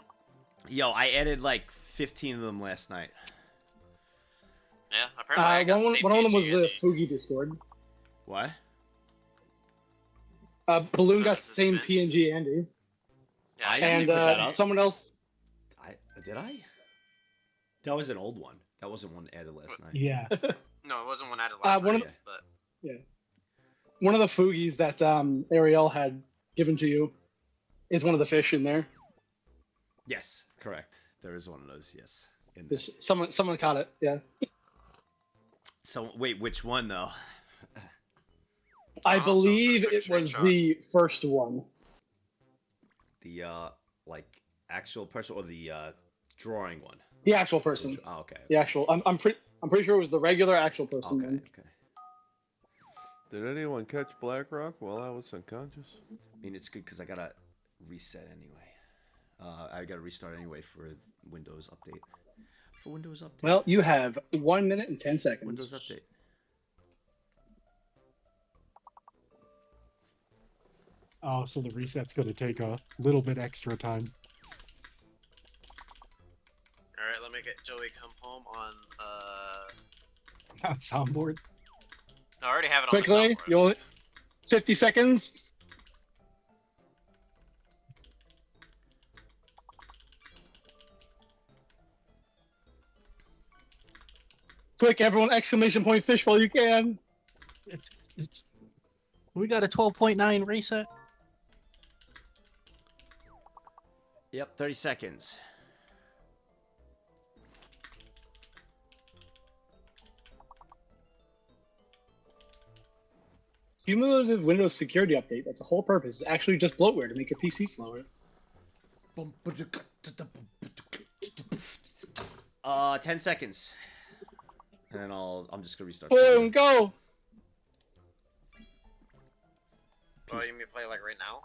Yo, I added like 15 of them last night. Yeah, apparently I got the same one of them was PG the Andy. Fugi Discord. What? Balloon got the That's the same spin. PNG Andy. Yeah, I And put that up. someone else. Did I? That was an old one. That wasn't one added last night. Yeah. No, it wasn't one added last one night, of but Yeah. One of the Fugis that Ariel had given to you is one of the fish in there. Yes, correct. There is one of those. Yes. In there. Someone caught it. Yeah. So wait, which one though? I Oh, believe so it was screenshot. the first one. The like actual person or the drawing one? The actual person. Oh, okay. The actual. I'm pretty sure it was the regular actual person. Okay. one. Okay. Did anyone catch BlackRock while I was unconscious? I mean, it's good because I gotta reset anyway. I gotta restart anyway for Windows update. For Windows update. Well, you have 1 minute and 10 seconds. Windows update. Oh, so the reset's going to take a little bit extra time. alright, let me get Joey come home on On soundboard. No, I already have it on Quickly, the soundboard. you only 50 seconds. Quick, everyone! Exclamation point fish while you can. It's we got a 12.9 reset. Yep, 30 seconds. Cumulative Windows security update. That's the whole purpose. It's actually just bloatware to make your PC slower. 10 seconds. And then I'm just gonna restart. Boom, go! Oh, you mean play like right now?